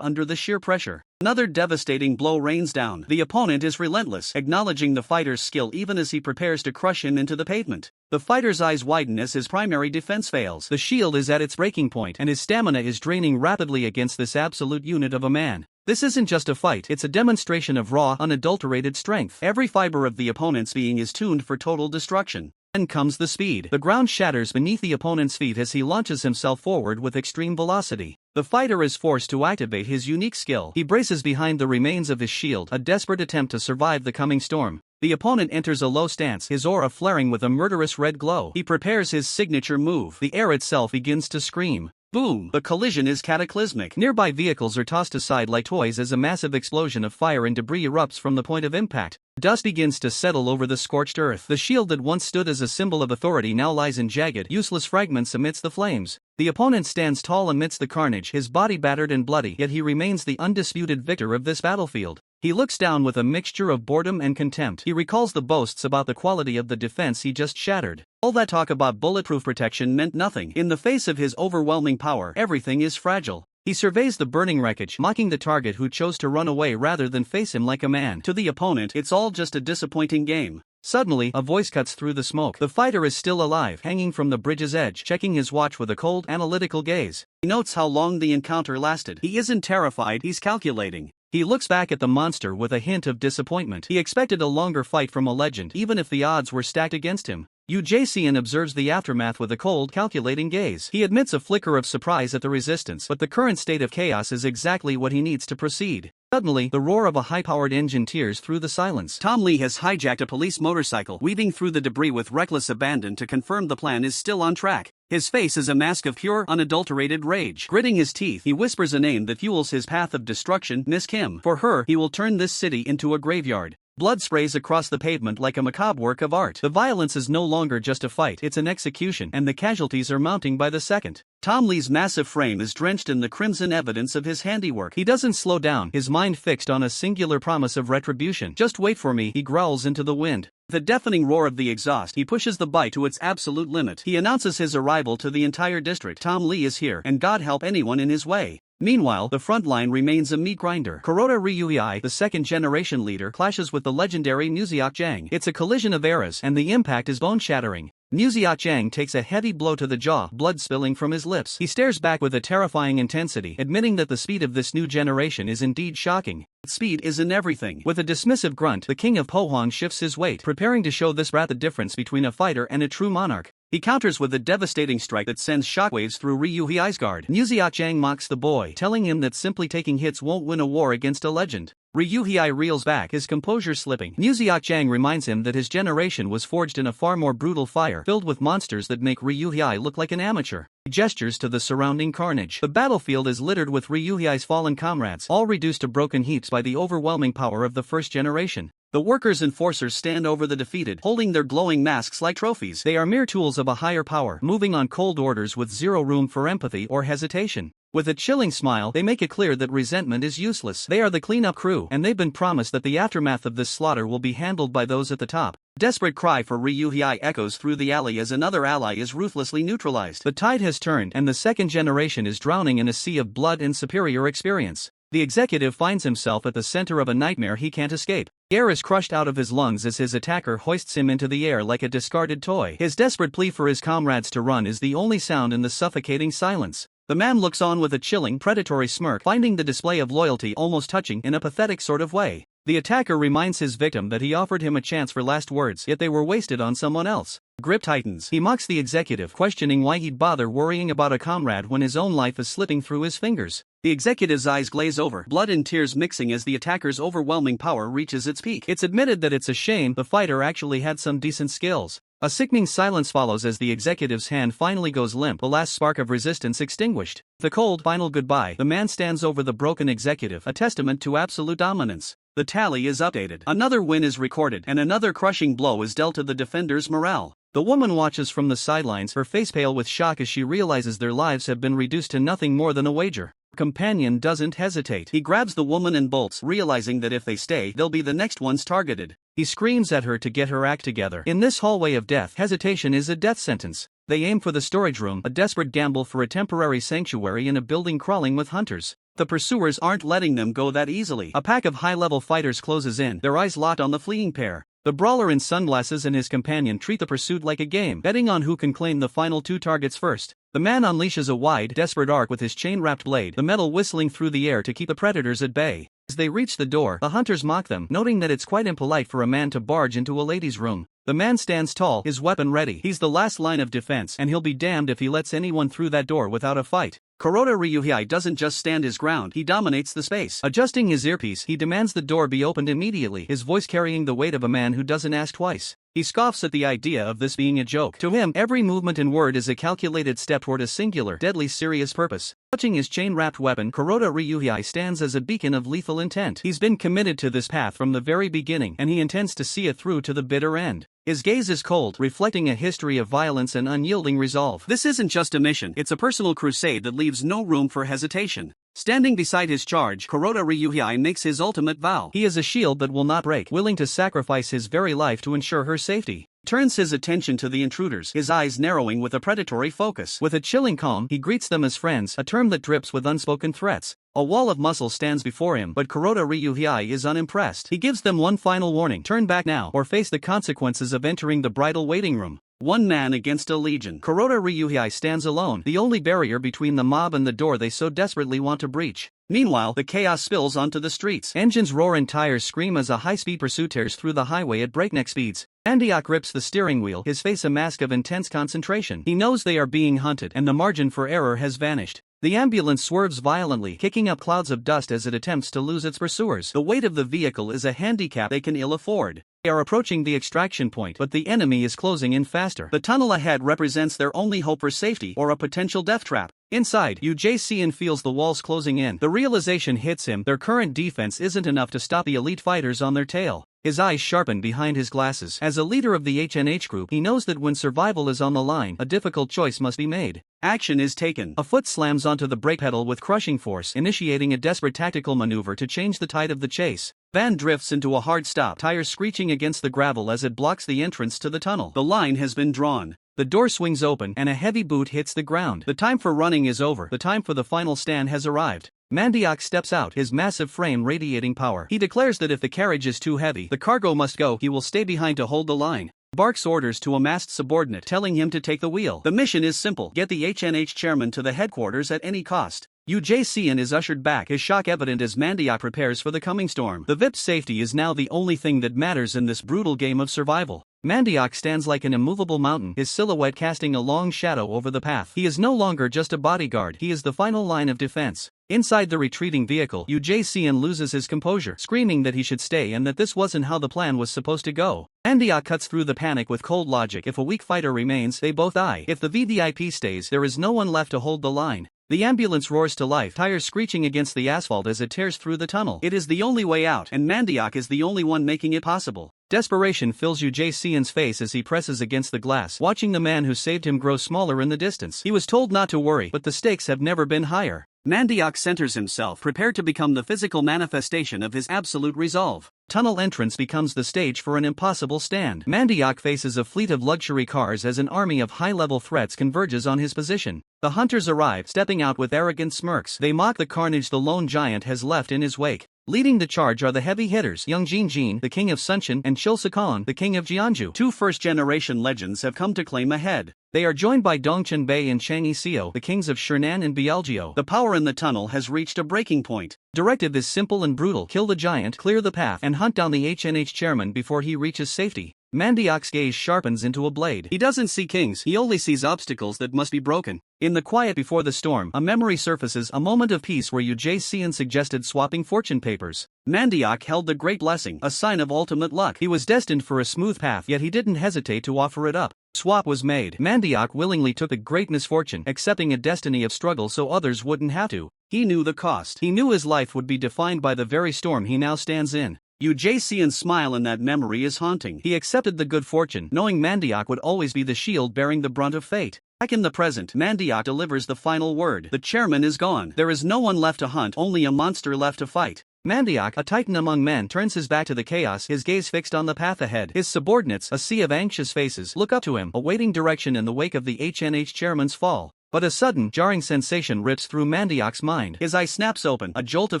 under the sheer pressure. Another devastating blow rains down. The opponent is relentless, acknowledging the fighter's skill even as he prepares to crush him into the pavement. The fighter's eyes widen as his primary defense fails. The shield is at its breaking point, and his stamina is draining rapidly against this absolute unit of a man. This isn't just a fight, it's a demonstration of raw, unadulterated strength. Every fiber of the opponent's being is tuned for total destruction. Then comes the speed. The ground shatters beneath the opponent's feet as he launches himself forward with extreme velocity. The fighter is forced to activate his unique skill. He braces behind the remains of his shield, a desperate attempt to survive the coming storm. The opponent enters a low stance, his aura flaring with a murderous red glow. He prepares his signature move. The air itself begins to scream. Boom! The collision is cataclysmic. Nearby vehicles are tossed aside like toys as a massive explosion of fire and debris erupts from the point of impact. Dust begins to settle over the scorched earth. The shield that once stood as a symbol of authority now lies in jagged, useless fragments amidst the flames. The opponent stands tall amidst the carnage, his body battered and bloody, yet he remains the undisputed victor of this battlefield. He looks down with a mixture of boredom and contempt. He recalls the boasts about the quality of the defense he just shattered. All that talk about bulletproof protection meant nothing. In the face of his overwhelming power, everything is fragile. He surveys the burning wreckage, mocking the target who chose to run away rather than face him like a man. To the opponent, it's all just a disappointing game. Suddenly, a voice cuts through the smoke. The fighter is still alive, hanging from the bridge's edge, checking his watch with a cold, analytical gaze. He notes how long the encounter lasted. He isn't terrified, he's calculating. He looks back at the monster with a hint of disappointment. He expected a longer fight from a legend, even if the odds were stacked against him. Ujasian observes the aftermath with a cold, calculating gaze. He admits a flicker of surprise at the resistance, but the current state of chaos is exactly what he needs to proceed. Suddenly, the roar of a high-powered engine tears through the silence. Tom Lee has hijacked a police motorcycle, weaving through the debris with reckless abandon to confirm the plan is still on track. His face is a mask of pure, unadulterated rage. Gritting his teeth, he whispers a name that fuels his path of destruction, Miss Kim. For her, he will turn this city into a graveyard. Blood sprays across the pavement like a macabre work of art. The violence is no longer just a fight, it's an execution, and the casualties are mounting by the second. Tom Lee's massive frame is drenched in the crimson evidence of his handiwork. He doesn't slow down, his mind fixed on a singular promise of retribution. "Just wait for me," he growls into the wind. The deafening roar of the exhaust, he pushes the bite to its absolute limit. He announces his arrival to the entire district. Tom Lee is here, and God help anyone in his way. Meanwhile, the front line remains a meat grinder. Kuroda Ryuhei, the second-generation leader, clashes with the legendary Museok Jang. It's a collision of eras, and the impact is bone-shattering. Museok Jang takes a heavy blow to the jaw, blood spilling from his lips. He stares back with a terrifying intensity, admitting that the speed of this new generation is indeed shocking. Speed isn't everything. With a dismissive grunt, the king of Pohang shifts his weight, preparing to show this rat the difference between a fighter and a true monarch. He counters with a devastating strike that sends shockwaves through Ryuhei's guard. Museok Jang mocks the boy, telling him that simply taking hits won't win a war against a legend. Ryuhei reels back, his composure slipping. Museok Jang reminds him that his generation was forged in a far more brutal fire, filled with monsters that make Ryuhei look like an amateur. He gestures to the surrounding carnage. The battlefield is littered with Ryuhei's fallen comrades, all reduced to broken heaps by the overwhelming power of the first generation. The workers' enforcers stand over the defeated, holding their glowing masks like trophies. They are mere tools of a higher power, moving on cold orders with zero room for empathy or hesitation. With a chilling smile, they make it clear that resentment is useless. They are the cleanup crew, and they've been promised that the aftermath of this slaughter will be handled by those at the top. Desperate cry for Ryuhei echoes through the alley as another ally is ruthlessly neutralized. The tide has turned, and the second generation is drowning in a sea of blood and superior experience. The executive finds himself at the center of a nightmare he can't escape. Air is crushed out of his lungs as his attacker hoists him into the air like a discarded toy. His desperate plea for his comrades to run is the only sound in the suffocating silence. The man looks on with a chilling, predatory smirk, finding the display of loyalty almost touching in a pathetic sort of way. The attacker reminds his victim that he offered him a chance for last words, yet they were wasted on someone else. Grip tightens. He mocks the executive, questioning why he'd bother worrying about a comrade when his own life is slipping through his fingers. The executive's eyes glaze over, blood and tears mixing as the attacker's overwhelming power reaches its peak. It's admitted that it's a shame the fighter actually had some decent skills. A sickening silence follows as the executive's hand finally goes limp, the last spark of resistance extinguished. The cold, final goodbye, the man stands over the broken executive, a testament to absolute dominance. The tally is updated. Another win is recorded, and another crushing blow is dealt to the defender's morale. The woman watches from the sidelines, her face pale with shock as she realizes their lives have been reduced to nothing more than a wager. Companion doesn't hesitate. He grabs the woman and bolts, realizing that if they stay, they'll be the next ones targeted. He screams at her to get her act together. In this hallway of death, hesitation is a death sentence. They aim for the storage room, a desperate gamble for a temporary sanctuary in a building crawling with hunters. The pursuers aren't letting them go that easily. A pack of high-level fighters closes in, their eyes locked on the fleeing pair. The brawler in sunglasses and his companion treat the pursuit like a game, betting on who can claim the final two targets first. The man unleashes a wide, desperate arc with his chain-wrapped blade, the metal whistling through the air to keep the predators at bay. As they reach the door, the hunters mock them, noting that it's quite impolite for a man to barge into a lady's room. The man stands tall, his weapon ready. He's the last line of defense, and he'll be damned if he lets anyone through that door without a fight. Kuroda Ryuhei doesn't just stand his ground, he dominates the space. Adjusting his earpiece, he demands the door be opened immediately, his voice carrying the weight of a man who doesn't ask twice. He scoffs at the idea of this being a joke. To him, every movement and word is a calculated step toward a singular, deadly serious purpose. Touching his chain-wrapped weapon, Kuroda Ryuhei stands as a beacon of lethal intent. He's been committed to this path from the very beginning, and he intends to see it through to the bitter end. His gaze is cold, reflecting a history of violence and unyielding resolve. This isn't just a mission, it's a personal crusade that leaves no room for hesitation. Standing beside his charge, Kuroda Ryuhei makes his ultimate vow. He is a shield that will not break, willing to sacrifice his very life to ensure her safety. Turns his attention to the intruders, his eyes narrowing with a predatory focus. With a chilling calm, he greets them as friends, a term that drips with unspoken threats. A wall of muscle stands before him, but Kuroda Ryuhei is unimpressed. He gives them one final warning: turn back now, or face the consequences of entering the bridal waiting room. One man against a legion. Kuroda Ryuhei stands alone, the only barrier between the mob and the door they so desperately want to breach. Meanwhile, the chaos spills onto the streets. Engines roar and tires scream as a high-speed pursuit tears through the highway at breakneck speeds. Andiak grips the steering wheel, his face a mask of intense concentration. He knows they are being hunted, and the margin for error has vanished. The ambulance swerves violently, kicking up clouds of dust as it attempts to lose its pursuers. The weight of the vehicle is a handicap they can ill afford. They are approaching the extraction point, but the enemy is closing in faster. The tunnel ahead represents their only hope for safety, or a potential death trap. Inside, UJCN feels the walls closing in. The realization hits him: their current defense isn't enough to stop the elite fighters on their tail. His eyes sharpen behind his glasses. As a leader of the HNH group, he knows that when survival is on the line, a difficult choice must be made. Action is taken. A foot slams onto the brake pedal with crushing force, initiating a desperate tactical maneuver to change the tide of the chase. Van drifts into a hard stop, tires screeching against the gravel as it blocks the entrance to the tunnel. The line has been drawn. The door swings open, and a heavy boot hits the ground. The time for running is over. The time for the final stand has arrived. Mandiak steps out, his massive frame radiating power. He declares that if the carriage is too heavy, the cargo must go. He will stay behind to hold the line. Barks orders to a masked subordinate, telling him to take the wheel. The mission is simple: get the HNH chairman to the headquarters at any cost. UJCN is ushered back, his shock evident as Mandiak prepares for the coming storm. The VIP's safety is now the only thing that matters in this brutal game of survival. Mandiak stands like an immovable mountain, his silhouette casting a long shadow over the path. He is no longer just a bodyguard, he is the final line of defense. Inside the retreating vehicle, UJCN loses his composure, screaming that he should stay and that this wasn't how the plan was supposed to go. Mandiak cuts through the panic with cold logic: if a weak fighter remains, they both die. If the VVIP stays, there is no one left to hold the line. The ambulance roars to life, tires screeching against the asphalt as it tears through the tunnel. It is the only way out, and Mandiak is the only one making it possible. Desperation fills UJCN's face as he presses against the glass, watching the man who saved him grow smaller in the distance. He was told not to worry, but the stakes have never been higher. Mandiak centers himself, prepared to become the physical manifestation of his absolute resolve. Tunnel entrance becomes the stage for an impossible stand. Mandiak faces a fleet of luxury cars as an army of high-level threats converges on his position. The hunters arrive, stepping out with arrogant smirks. They mock the carnage the lone giant has left in his wake. Leading the charge are the heavy hitters, Young Jin, the king of Sunshin, and Chil Sakon, the king of Jeonju. Two first-generation legends have come to claim a head. They are joined by Dongchen Bei and Chang Yiseo, the kings of Shernan and Bialgeo. The power in the tunnel has reached a breaking point. Directive is simple and brutal: kill the giant, clear the path, and hunt down the HNH chairman before he reaches safety. Mandiak's gaze sharpens into a blade. He doesn't see kings, he only sees obstacles that must be broken. In the quiet before the storm, a memory surfaces, a moment of peace where UJCN suggested swapping fortune papers. Mandiak held the great blessing, a sign of ultimate luck. He was destined for a smooth path, yet he didn't hesitate to offer it up. Swap was made. Mandiak willingly took the great misfortune, accepting a destiny of struggle so others wouldn't have to. He knew the cost. He knew his life would be defined by the very storm he now stands in. UJCN's smile in that memory is haunting. He accepted the good fortune, knowing Mandiak would always be the shield bearing the brunt of fate. Back in the present, Mandiak delivers the final word. The chairman is gone. There is no one left to hunt, only a monster left to fight. Mandiak, a titan among men, turns his back to the chaos, his gaze fixed on the path ahead. His subordinates, a sea of anxious faces, look up to him, awaiting direction in the wake of the HNH chairman's fall. But a sudden, jarring sensation rips through Mandiak's mind. His eye snaps open, a jolt of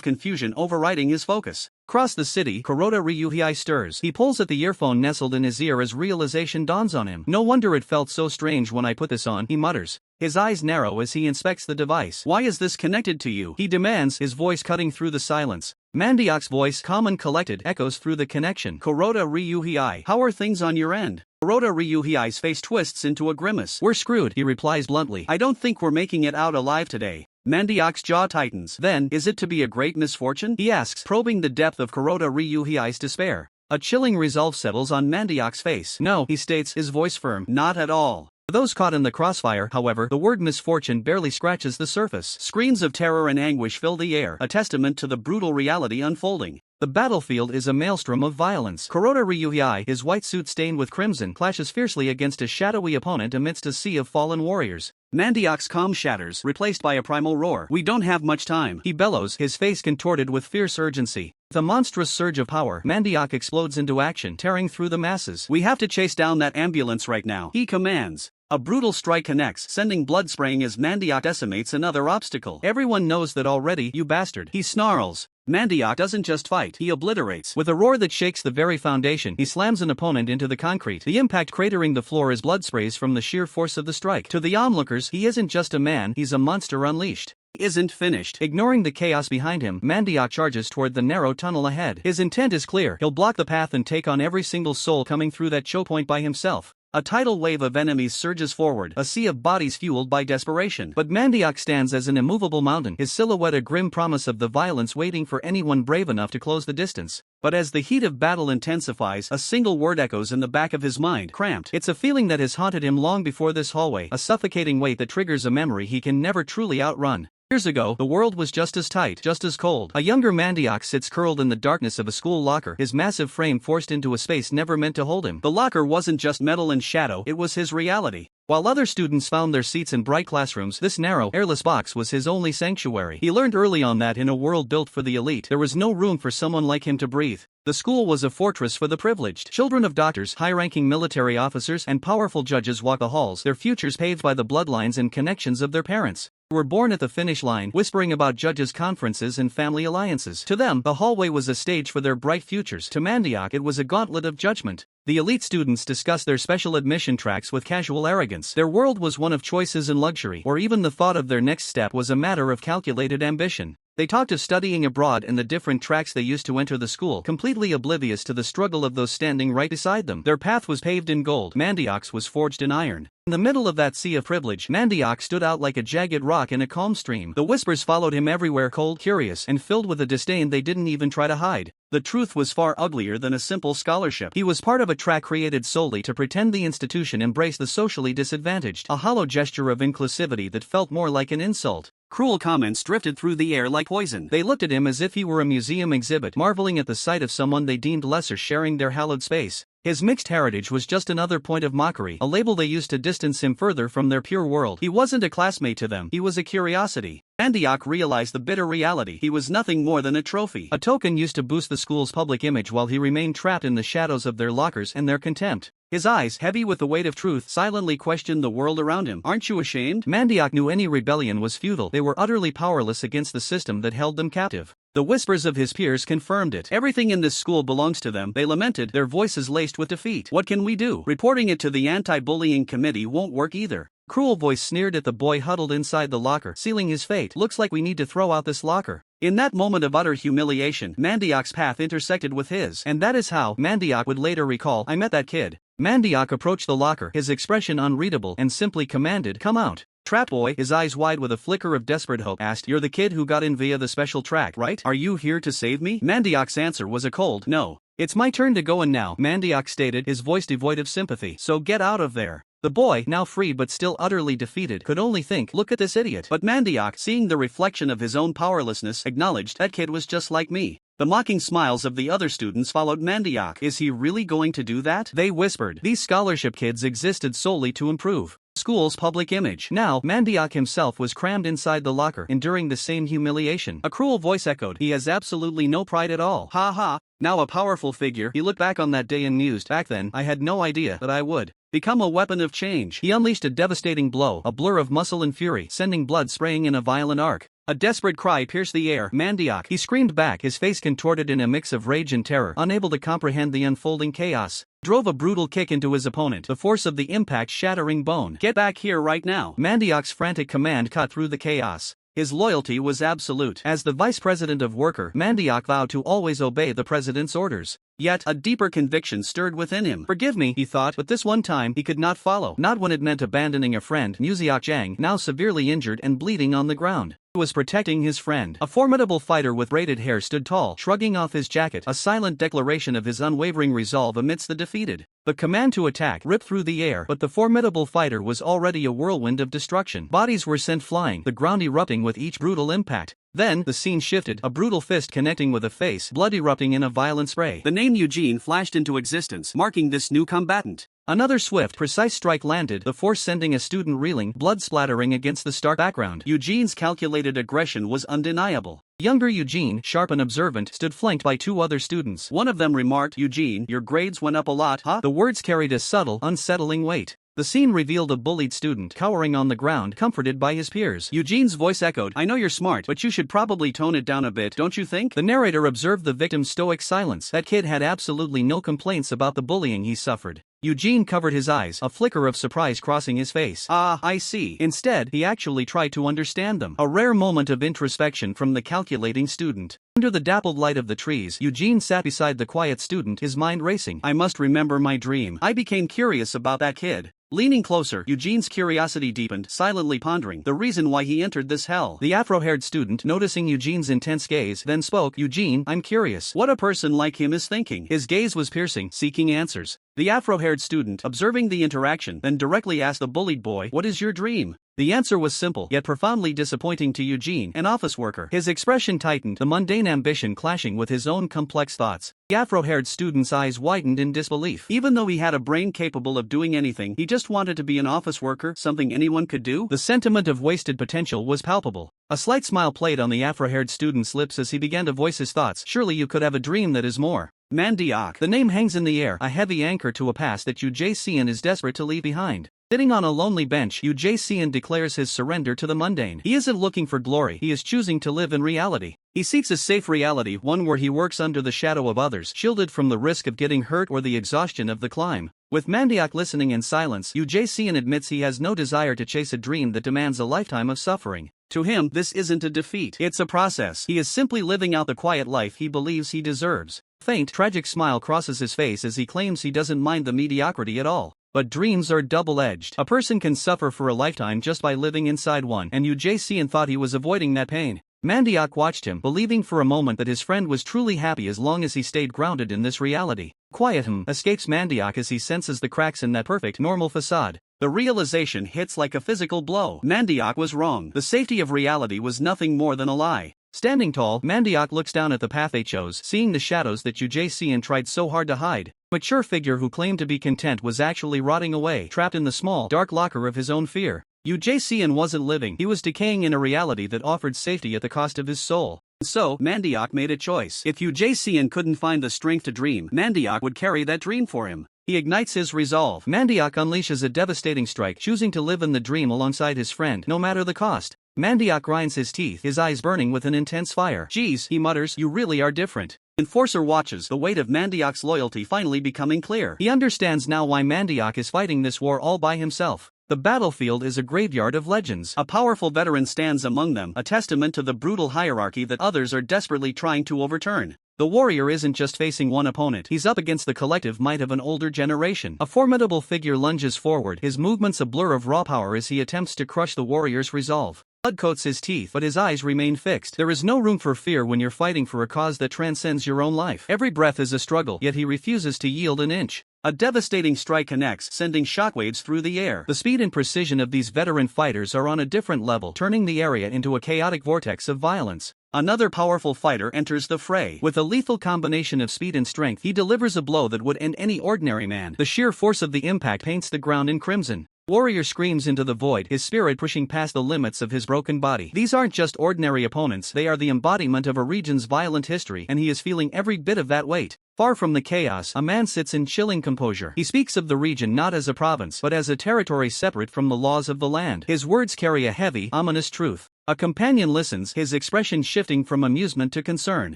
confusion overriding his focus. Across the city, Kuroda Ryuhei stirs. He pulls at the earphone nestled in his ear as realization dawns on him. No wonder it felt so strange when I put this on, he mutters. His eyes narrow as he inspects the device. Why is this connected to you? He demands, his voice cutting through the silence. Mandiak's voice, calm and collected, echoes through the connection. Kuroda Ryuhei, how are things on your end? Kuroda Ryuhei's face twists into a grimace. We're screwed, he replies bluntly. I don't think we're making it out alive today. Mandiak's jaw tightens. Then, is it to be a great misfortune? He asks, probing the depth of Kuroda Ryuhei's despair. A chilling resolve settles on Mandiak's face. No, he states, his voice firm. Not at all. For those caught in the crossfire, however, the word misfortune barely scratches the surface. Screams of terror and anguish fill the air, a testament to the brutal reality unfolding. The battlefield is a maelstrom of violence. Kuroda Ryuhei, his white suit stained with crimson, clashes fiercely against a shadowy opponent amidst a sea of fallen warriors. Mandiak's calm shatters, replaced by a primal roar. We don't have much time, he bellows, his face contorted with fierce urgency. With a monstrous surge of power, Mandiak explodes into action, tearing through the masses. We have to chase down that ambulance right now, he commands. A brutal strike connects, sending blood spraying as Mandiak decimates another obstacle. Everyone knows that already, you bastard, he snarls. Mandiak doesn't just fight, he obliterates. With a roar that shakes the very foundation, he slams an opponent into the concrete, the impact cratering the floor as blood sprays from the sheer force of the strike. To the onlookers, he isn't just a man, he's a monster unleashed. He isn't finished. Ignoring the chaos behind him, Mandiak charges toward the narrow tunnel ahead. His intent is clear, he'll block the path and take on every single soul coming through that choke point by himself. A tidal wave of enemies surges forward, a sea of bodies fueled by desperation. But Mandiak stands as an immovable mountain, his silhouette a grim promise of the violence waiting for anyone brave enough to close the distance. But as the heat of battle intensifies, a single word echoes in the back of his mind: cramped. It's a feeling that has haunted him long before this hallway, a suffocating weight that triggers a memory he can never truly outrun. Years ago, the world was just as tight, just as cold. A younger Mandioc sits curled in the darkness of a school locker, his massive frame forced into a space never meant to hold him. The locker wasn't just metal and shadow, it was his reality. While other students found their seats in bright classrooms, this narrow, airless box was his only sanctuary. He learned early on that in a world built for the elite, there was no room for someone like him to breathe. The school was a fortress for the privileged. Children of doctors, high-ranking military officers, and powerful judges walk the halls, their futures paved by the bloodlines and connections of their parents. Were born at the finish line, whispering about judges' conferences and family alliances. To them, the hallway was a stage for their bright futures. To Mandioc, it was a gauntlet of judgment. The elite students discussed their special admission tracks with casual arrogance. Their world was one of choices and luxury, or even the thought of their next step was a matter of calculated ambition. They talked of studying abroad and the different tracks they used to enter the school, completely oblivious to the struggle of those standing right beside them. Their path was paved in gold, Mandioc's was forged in iron. In the middle of that sea of privilege, Mandioc stood out like a jagged rock in a calm stream. The whispers followed him everywhere, cold, curious, and filled with a disdain they didn't even try to hide. The truth was far uglier than a simple scholarship. He was part of a track created solely to pretend the institution embraced the socially disadvantaged, a hollow gesture of inclusivity that felt more like an insult. Cruel comments drifted through the air like poison. They looked at him as if he were a museum exhibit, marveling at the sight of someone they deemed lesser sharing their hallowed space. His mixed heritage was just another point of mockery, a label they used to distance him further from their pure world. He wasn't a classmate to them, he was a curiosity. Mandioc realized the bitter reality. He was nothing more than a trophy, a token used to boost the school's public image while he remained trapped in the shadows of their lockers and their contempt. His eyes, heavy with the weight of truth, silently questioned the world around him. Aren't you ashamed? Mandioc knew any rebellion was futile. They were utterly powerless against the system that held them captive. The whispers of his peers confirmed it. Everything in this school belongs to them, they lamented, their voices laced with defeat. What can we do? Reporting it to the anti-bullying committee won't work either. Cruel voice sneered at the boy huddled inside the locker, sealing his fate. Looks like we need to throw out this locker. In that moment of utter humiliation, Mandioc's path intersected with his, and that is how, Mandioc would later recall, I met that kid. Mandioc approached the locker, his expression unreadable, and simply commanded, come out. Trapped boy, his eyes wide with a flicker of desperate hope, asked, you're the kid who got in via the special track, right? Are you here to save me? Mandioc's answer was a cold, no. It's my turn to go in now, Mandioc stated, his voice devoid of sympathy, so get out of there. The boy, now free but still utterly defeated, could only think, look at this idiot. But Mandioc, seeing the reflection of his own powerlessness, acknowledged, that kid was just like me. The mocking smiles of the other students followed Mandioc. Is he really going to do that? They whispered. These scholarship kids existed solely to improve school's public image. Now, Mandioc himself was crammed inside the locker, enduring the same humiliation. A cruel voice echoed, he has absolutely no pride at all. Ha ha. Now a powerful figure, he looked back on that day and mused, back then, I had no idea that I would become a weapon of change. He unleashed a devastating blow, a blur of muscle and fury, sending blood spraying in a violent arc. A desperate cry pierced the air. Mandioc, he screamed back, his face contorted in a mix of rage and terror, unable to comprehend the unfolding chaos. Drove a brutal kick into his opponent, the force of the impact shattering bone. Get back here right now. Mandioc's frantic command cut through the chaos. His loyalty was absolute. As the vice president of Worker, Mandioc vowed to always obey the president's orders. Yet, a deeper conviction stirred within him. Forgive me, he thought, but this one time, he could not follow. Not when it meant abandoning a friend, Muziak Zhang, now severely injured and bleeding on the ground. He was protecting his friend. A formidable fighter with braided hair stood tall, shrugging off his jacket, a silent declaration of his unwavering resolve amidst the defeated. The command to attack ripped through the air, but the formidable fighter was already a whirlwind of destruction. Bodies were sent flying, the ground erupting with each brutal impact. Then, the scene shifted, a brutal fist connecting with a face, blood erupting in a violent spray. The name Eugene flashed into existence, marking this new combatant. Another swift, precise strike landed, the force sending a student reeling, blood splattering against the stark background. Eugene's calculated aggression was undeniable. Younger Eugene, sharp and observant, stood flanked by two other students. One of them remarked, Eugene, your grades went up a lot, huh? The words carried a subtle, unsettling weight. The scene revealed a bullied student cowering on the ground, comforted by his peers. Eugene's voice echoed, I know you're smart, but you should probably tone it down a bit, don't you think? The narrator observed the victim's stoic silence. That kid had absolutely no complaints about the bullying he suffered. Eugene covered his eyes, a flicker of surprise crossing his face. Ah, I see. Instead, he actually tried to understand them. A rare moment of introspection from the calculating student. Under the dappled light of the trees, Eugene sat beside the quiet student, his mind racing. I must remember my dream. I became curious about that kid. Leaning closer, Eugene's curiosity deepened, silently pondering the reason why he entered this hell. The afro-haired student, noticing Eugene's intense gaze, then spoke, Eugene, I'm curious. What a person like him is thinking. His gaze was piercing, seeking answers. The afro-haired student, observing the interaction, then directly asked the bullied boy, "What is your dream?" The answer was simple, yet profoundly disappointing to Eugene, an office worker. His expression tightened, the mundane ambition clashing with his own complex thoughts. The afro-haired student's eyes widened in disbelief. Even though he had a brain capable of doing anything, he just wanted to be an office worker, something anyone could do? The sentiment of wasted potential was palpable. A slight smile played on the afro-haired student's lips as he began to voice his thoughts. Surely you could have a dream that is more. Mandiak. The name hangs in the air, a heavy anchor to a past that Ujasian is desperate to leave behind. Sitting on a lonely bench, Ujasian declares his surrender to the mundane. He isn't looking for glory, he is choosing to live in reality. He seeks a safe reality, one where he works under the shadow of others, shielded from the risk of getting hurt or the exhaustion of the climb. With Mandiak listening in silence, Ujasian admits he has no desire to chase a dream that demands a lifetime of suffering. To him, this isn't a defeat, it's a process. He is simply living out the quiet life he believes he deserves. Faint, tragic smile crosses his face as he claims he doesn't mind the mediocrity at all. But dreams are double-edged. A person can suffer for a lifetime just by living inside one, and Ujasian thought he was avoiding that pain. Mandiak watched him, believing for a moment that his friend was truly happy as long as he stayed grounded in this reality. Quiet escapes Mandiak as he senses the cracks in that perfect, normal facade. The realization hits like a physical blow. Mandiak was wrong. The safety of reality was nothing more than a lie. Standing tall, Mandiak looks down at the path they chose, seeing the shadows that Ujasian tried so hard to hide. The mature figure who claimed to be content was actually rotting away, trapped in the small, dark locker of his own fear. Ujasian wasn't living, he was decaying in a reality that offered safety at the cost of his soul. So, Mandiak made a choice. If Ujasian couldn't find the strength to dream, Mandiak would carry that dream for him. He ignites his resolve. Mandiak unleashes a devastating strike, choosing to live in the dream alongside his friend, no matter the cost. Mandiak grinds his teeth, his eyes burning with an intense fire. "Geez," he mutters, "you really are different." Enforcer watches, the weight of Mandiak's loyalty finally becoming clear. He understands now why Mandiak is fighting this war all by himself. The battlefield is a graveyard of legends. A powerful veteran stands among them, a testament to the brutal hierarchy that others are desperately trying to overturn. The warrior isn't just facing one opponent, he's up against the collective might of an older generation. A formidable figure lunges forward, his movements a blur of raw power as he attempts to crush the warrior's resolve. Blood coats his teeth, but his eyes remain fixed. There is no room for fear when you're fighting for a cause that transcends your own life. Every breath is a struggle, yet he refuses to yield an inch. A devastating strike connects, sending shockwaves through the air. The speed and precision of these veteran fighters are on a different level, turning the area into a chaotic vortex of violence. Another powerful fighter enters the fray. With a lethal combination of speed and strength, he delivers a blow that would end any ordinary man. The sheer force of the impact paints the ground in crimson. Warrior screams into the void, his spirit pushing past the limits of his broken body. These aren't just ordinary opponents, they are the embodiment of a region's violent history, and he is feeling every bit of that weight. Far from the chaos, a man sits in chilling composure. He speaks of the region not as a province, but as a territory separate from the laws of the land. His words carry a heavy, ominous truth. A companion listens, his expression shifting from amusement to concern.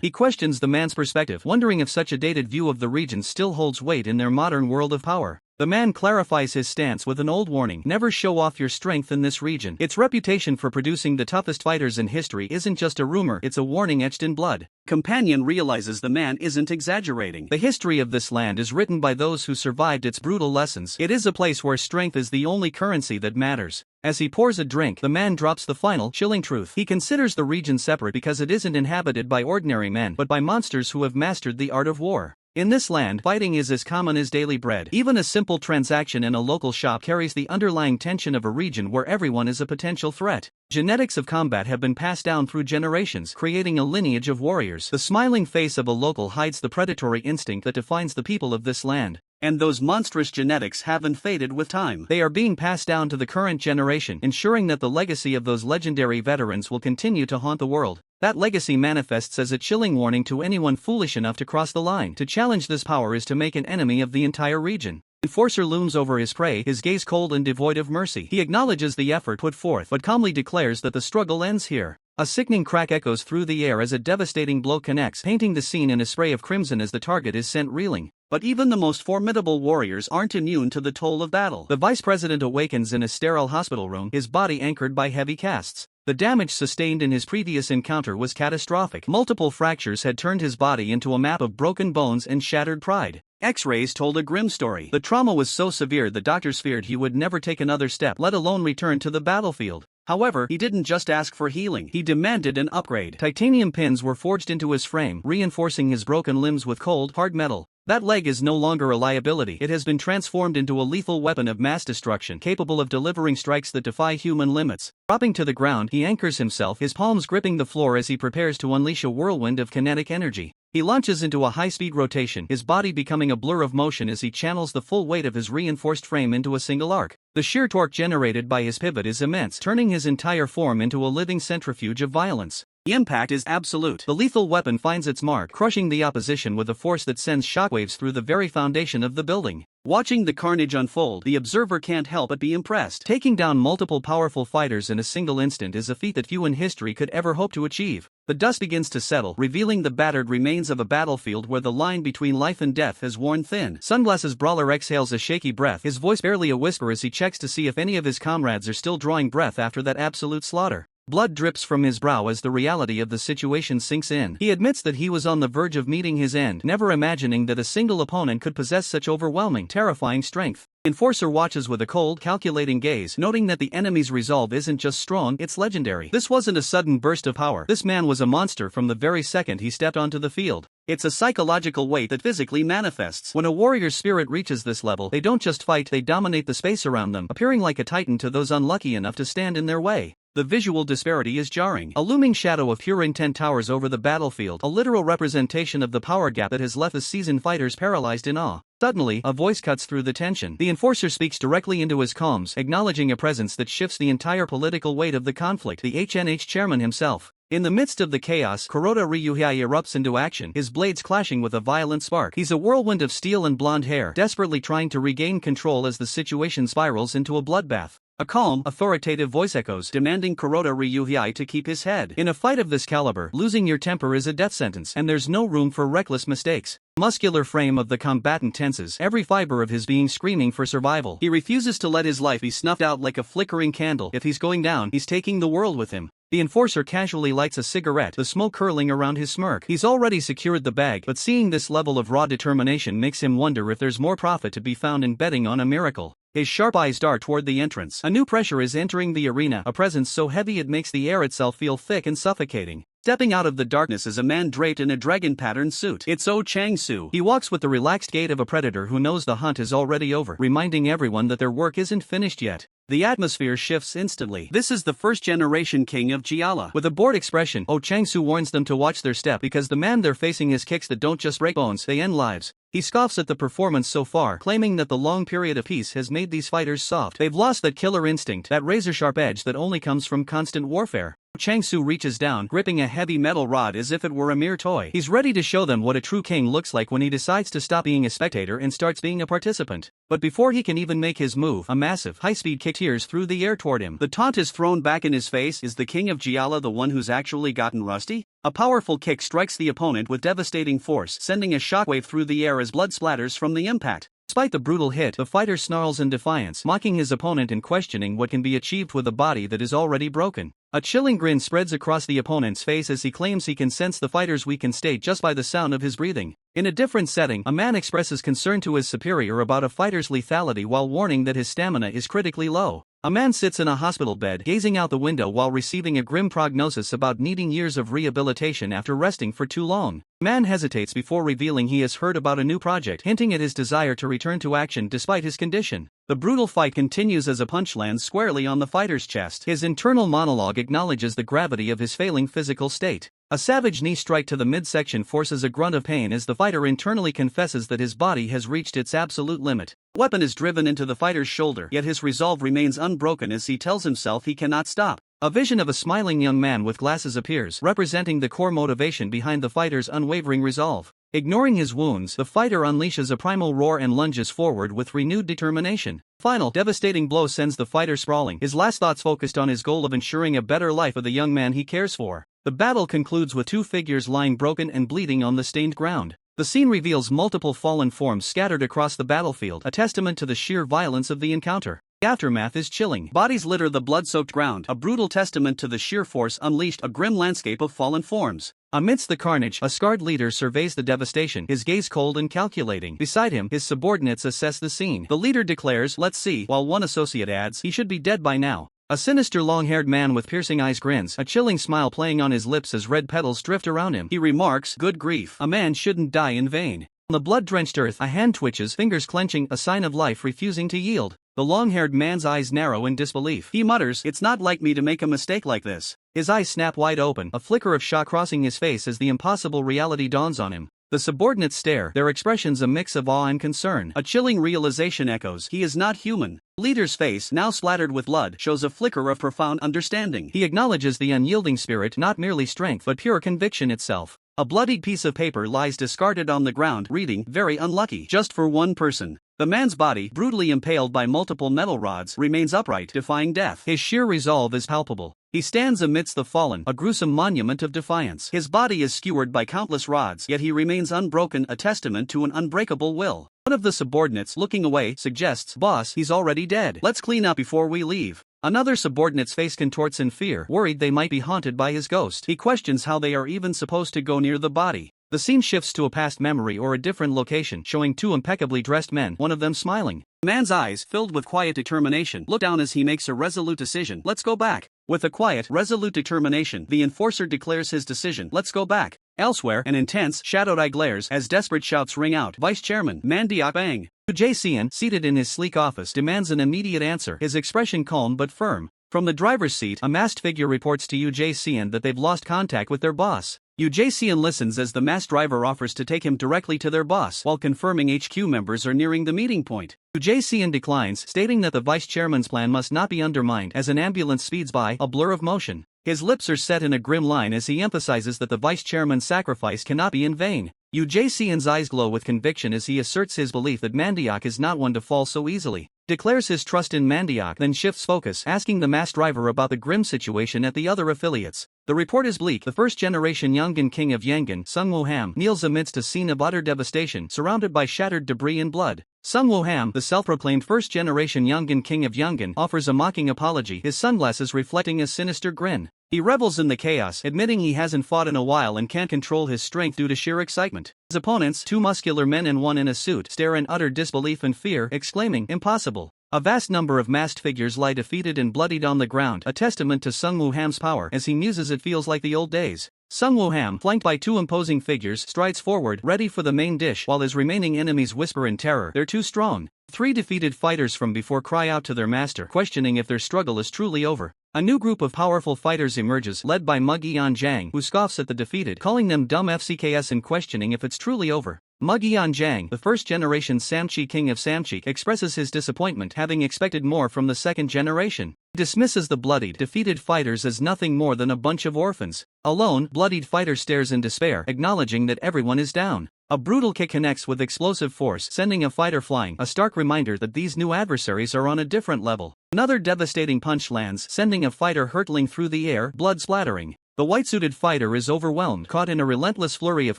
He questions the man's perspective, wondering if such a dated view of the region still holds weight in their modern world of power. The man clarifies his stance with an old warning: never show off your strength in this region. Its reputation for producing the toughest fighters in history isn't just a rumor, it's a warning etched in blood. Companion realizes the man isn't exaggerating. The history of this land is written by those who survived its brutal lessons. It is a place where strength is the only currency that matters. As he pours a drink, the man drops the final, chilling truth. He considers the region separate because it isn't inhabited by ordinary men, but by monsters who have mastered the art of war. In this land, fighting is as common as daily bread. Even a simple transaction in a local shop carries the underlying tension of a region where everyone is a potential threat. Genetics of combat have been passed down through generations, creating a lineage of warriors. The smiling face of a local hides the predatory instinct that defines the people of this land. And those monstrous genetics haven't faded with time. They are being passed down to the current generation, ensuring that the legacy of those legendary veterans will continue to haunt the world. That legacy manifests as a chilling warning to anyone foolish enough to cross the line. To challenge this power is to make an enemy of the entire region. Enforcer looms over his prey, his gaze cold and devoid of mercy. He acknowledges the effort put forth, but calmly declares that the struggle ends here. A sickening crack echoes through the air as a devastating blow connects, painting the scene in a spray of crimson as the target is sent reeling. But even the most formidable warriors aren't immune to the toll of battle. The vice president awakens in a sterile hospital room, his body anchored by heavy casts. The damage sustained in his previous encounter was catastrophic. Multiple fractures had turned his body into a map of broken bones and shattered pride. X-rays told a grim story. The trauma was so severe the doctors feared he would never take another step, let alone return to the battlefield. However, he didn't just ask for healing, he demanded an upgrade. Titanium pins were forged into his frame, reinforcing his broken limbs with cold, hard metal. That leg is no longer a liability. It has been transformed into a lethal weapon of mass destruction, capable of delivering strikes that defy human limits. Dropping to the ground, he anchors himself, his palms gripping the floor as he prepares to unleash a whirlwind of kinetic energy. He launches into a high-speed rotation, his body becoming a blur of motion as he channels the full weight of his reinforced frame into a single arc. The sheer torque generated by his pivot is immense, turning his entire form into a living centrifuge of violence. The impact is absolute. The lethal weapon finds its mark, crushing the opposition with a force that sends shockwaves through the very foundation of the building. Watching the carnage unfold, the observer can't help but be impressed. Taking down multiple powerful fighters in a single instant is a feat that few in history could ever hope to achieve. The dust begins to settle, revealing the battered remains of a battlefield where the line between life and death has worn thin. Sunglasses Brawler exhales a shaky breath, his voice barely a whisper as he checks to see if any of his comrades are still drawing breath after that absolute slaughter. Blood drips from his brow as the reality of the situation sinks in. He admits that he was on the verge of meeting his end, never imagining that a single opponent could possess such overwhelming, terrifying strength. The Enforcer watches with a cold, calculating gaze, noting that the enemy's resolve isn't just strong, it's legendary. This wasn't a sudden burst of power. This man was a monster from the very second he stepped onto the field. It's a psychological weight that physically manifests. When a warrior's spirit reaches this level, they don't just fight, they dominate the space around them, appearing like a titan to those unlucky enough to stand in their way. The visual disparity is jarring. A looming shadow of pure intent towers over the battlefield, a literal representation of the power gap that has left the seasoned fighters paralyzed in awe. Suddenly, a voice cuts through the tension. The Enforcer speaks directly into his comms, acknowledging a presence that shifts the entire political weight of the conflict, the HNH chairman himself. In the midst of the chaos, Kuroda Ryuhei erupts into action, his blades clashing with a violent spark. He's a whirlwind of steel and blonde hair, desperately trying to regain control as the situation spirals into a bloodbath. A calm, authoritative voice echoes, demanding Kuroda Ryuhei to keep his head. In a fight of this caliber, losing your temper is a death sentence, and there's no room for reckless mistakes. Muscular frame of the combatant tenses, every fiber of his being screaming for survival. He refuses to let his life be snuffed out like a flickering candle. If he's going down, he's taking the world with him. The Enforcer casually lights a cigarette, the smoke curling around his smirk. He's already secured the bag, but seeing this level of raw determination makes him wonder if there's more profit to be found in betting on a miracle. His sharp eyes dart toward the entrance. A new pressure is entering the arena, a presence so heavy it makes the air itself feel thick and suffocating. Stepping out of the darkness is a man draped in a dragon-patterned suit. It's Oh Chang-soo. He walks with the relaxed gait of a predator who knows the hunt is already over, reminding everyone that their work isn't finished yet. The atmosphere shifts instantly. This is the first-generation king of Giala. With a bored expression, Oh Chang-soo warns them to watch their step because the man they're facing has kicks that don't just break bones, they end lives. He scoffs at the performance so far, claiming that the long period of peace has made these fighters soft. They've lost that killer instinct, that razor-sharp edge that only comes from constant warfare. Chang-soo reaches down, gripping a heavy metal rod as if it were a mere toy. He's ready to show them what a true king looks like when he decides to stop being a spectator and starts being a participant. But before he can even make his move, a massive, high-speed kick tears through the air toward him. The taunt is thrown back in his face. Is the king of Giala the one who's actually gotten rusty? A powerful kick strikes the opponent with devastating force, sending a shockwave through the air as blood splatters from the impact. Despite the brutal hit, the fighter snarls in defiance, mocking his opponent and questioning what can be achieved with a body that is already broken. A chilling grin spreads across the opponent's face as he claims he can sense the fighter's weakened state just by the sound of his breathing. In a different setting, a man expresses concern to his superior about a fighter's lethality while warning that his stamina is critically low. A man sits in a hospital bed, gazing out the window while receiving a grim prognosis about needing years of rehabilitation after resting for too long. Man hesitates before revealing he has heard about a new project, hinting at his desire to return to action despite his condition. The brutal fight continues as a punch lands squarely on the fighter's chest. His internal monologue acknowledges the gravity of his failing physical state. A savage knee strike to the midsection forces a grunt of pain as the fighter internally confesses that his body has reached its absolute limit. Weapon is driven into the fighter's shoulder, yet his resolve remains unbroken as he tells himself he cannot stop. A vision of a smiling young man with glasses appears, representing the core motivation behind the fighter's unwavering resolve. Ignoring his wounds, the fighter unleashes a primal roar and lunges forward with renewed determination. Final, devastating blow sends the fighter sprawling, his last thoughts focused on his goal of ensuring a better life for the young man he cares for. The battle concludes with two figures lying broken and bleeding on the stained ground. The scene reveals multiple fallen forms scattered across the battlefield, a testament to the sheer violence of the encounter. The aftermath is chilling. Bodies litter the blood-soaked ground, a brutal testament to the sheer force unleashed, a grim landscape of fallen forms. Amidst the carnage, a scarred leader surveys the devastation, his gaze cold and calculating. Beside him, his subordinates assess the scene. The leader declares, "Let's see," while one associate adds, "He should be dead by now." A sinister long-haired man with piercing eyes grins, a chilling smile playing on his lips as red petals drift around him. He remarks, "Good grief, a man shouldn't die in vain." On the blood-drenched earth, a hand twitches, fingers clenching, a sign of life refusing to yield. The long-haired man's eyes narrow in disbelief. He mutters, "It's not like me to make a mistake like this." His eyes snap wide open, a flicker of shock crossing his face as the impossible reality dawns on him. The subordinates stare, their expressions a mix of awe and concern. A chilling realization echoes, he is not human. Leader's face, now splattered with blood, shows a flicker of profound understanding. He acknowledges the unyielding spirit, not merely strength but pure conviction itself. A bloodied piece of paper lies discarded on the ground, reading, "Very unlucky, just for one person." The man's body, brutally impaled by multiple metal rods, remains upright, defying death. His sheer resolve is palpable. He stands amidst the fallen, a gruesome monument of defiance. His body is skewered by countless rods, yet he remains unbroken, a testament to an unbreakable will. One of the subordinates, looking away, suggests, "Boss, he's already dead. Let's clean up before we leave." Another subordinate's face contorts in fear, worried they might be haunted by his ghost. He questions how they are even supposed to go near the body. The scene shifts to a past memory or a different location, showing two impeccably dressed men, one of them smiling. The man's eyes, filled with quiet determination, look down as he makes a resolute decision. "Let's go back." With a quiet, resolute determination, the enforcer declares his decision. "Let's go back." Elsewhere, an intense, shadowed eye glares as desperate shouts ring out. Vice Chairman Mandiak Bang. Jae-seon, seated in his sleek office, demands an immediate answer, his expression calm but firm. From the driver's seat, a masked figure reports to Jae-seon that they've lost contact with their boss. Jae-seon listens as the masked driver offers to take him directly to their boss, while confirming HQ members are nearing the meeting point. Jae-seon declines, stating that the vice chairman's plan must not be undermined as an ambulance speeds by, a blur of motion. His lips are set in a grim line as he emphasizes that the vice chairman's sacrifice cannot be in vain. Jae-seon's eyes glow with conviction as he asserts his belief that Mandiak is not one to fall so easily. Declares his trust in Mandiak, then shifts focus, asking the masked driver about the grim situation at the other affiliates. The report is bleak. The first-generation Yongan king of Yangon, Sung Woo-ham, kneels amidst a scene of utter devastation, surrounded by shattered debris and blood. Sung Woo-ham, the self-proclaimed first-generation Yongan king of Yangon, offers a mocking apology, his sunglasses reflecting a sinister grin. He revels in the chaos, admitting he hasn't fought in a while and can't control his strength due to sheer excitement. His opponents, two muscular men and one in a suit, stare in utter disbelief and fear, exclaiming, "Impossible." A vast number of masked figures lie defeated and bloodied on the ground, a testament to Sung Woo-ham's power. As he muses, it feels like the old days. Sung Woo-ham, flanked by two imposing figures, strides forward, ready for the main dish, while his remaining enemies whisper in terror, "They're too strong." Three defeated fighters from before cry out to their master, questioning if their struggle is truly over. A new group of powerful fighters emerges, led by Mug-eon Jang, who scoffs at the defeated, calling them dumb FCKS and questioning if it's truly over. Mug-eon Jang, the first-generation Samchi king of Samchi, expresses his disappointment, having expected more from the second generation. He dismisses the bloodied, defeated fighters as nothing more than a bunch of orphans. A lone, bloodied fighter stares in despair, acknowledging that everyone is down. A brutal kick connects with explosive force, sending a fighter flying, a stark reminder that these new adversaries are on a different level. Another devastating punch lands, sending a fighter hurtling through the air, blood splattering. The white-suited fighter is overwhelmed, caught in a relentless flurry of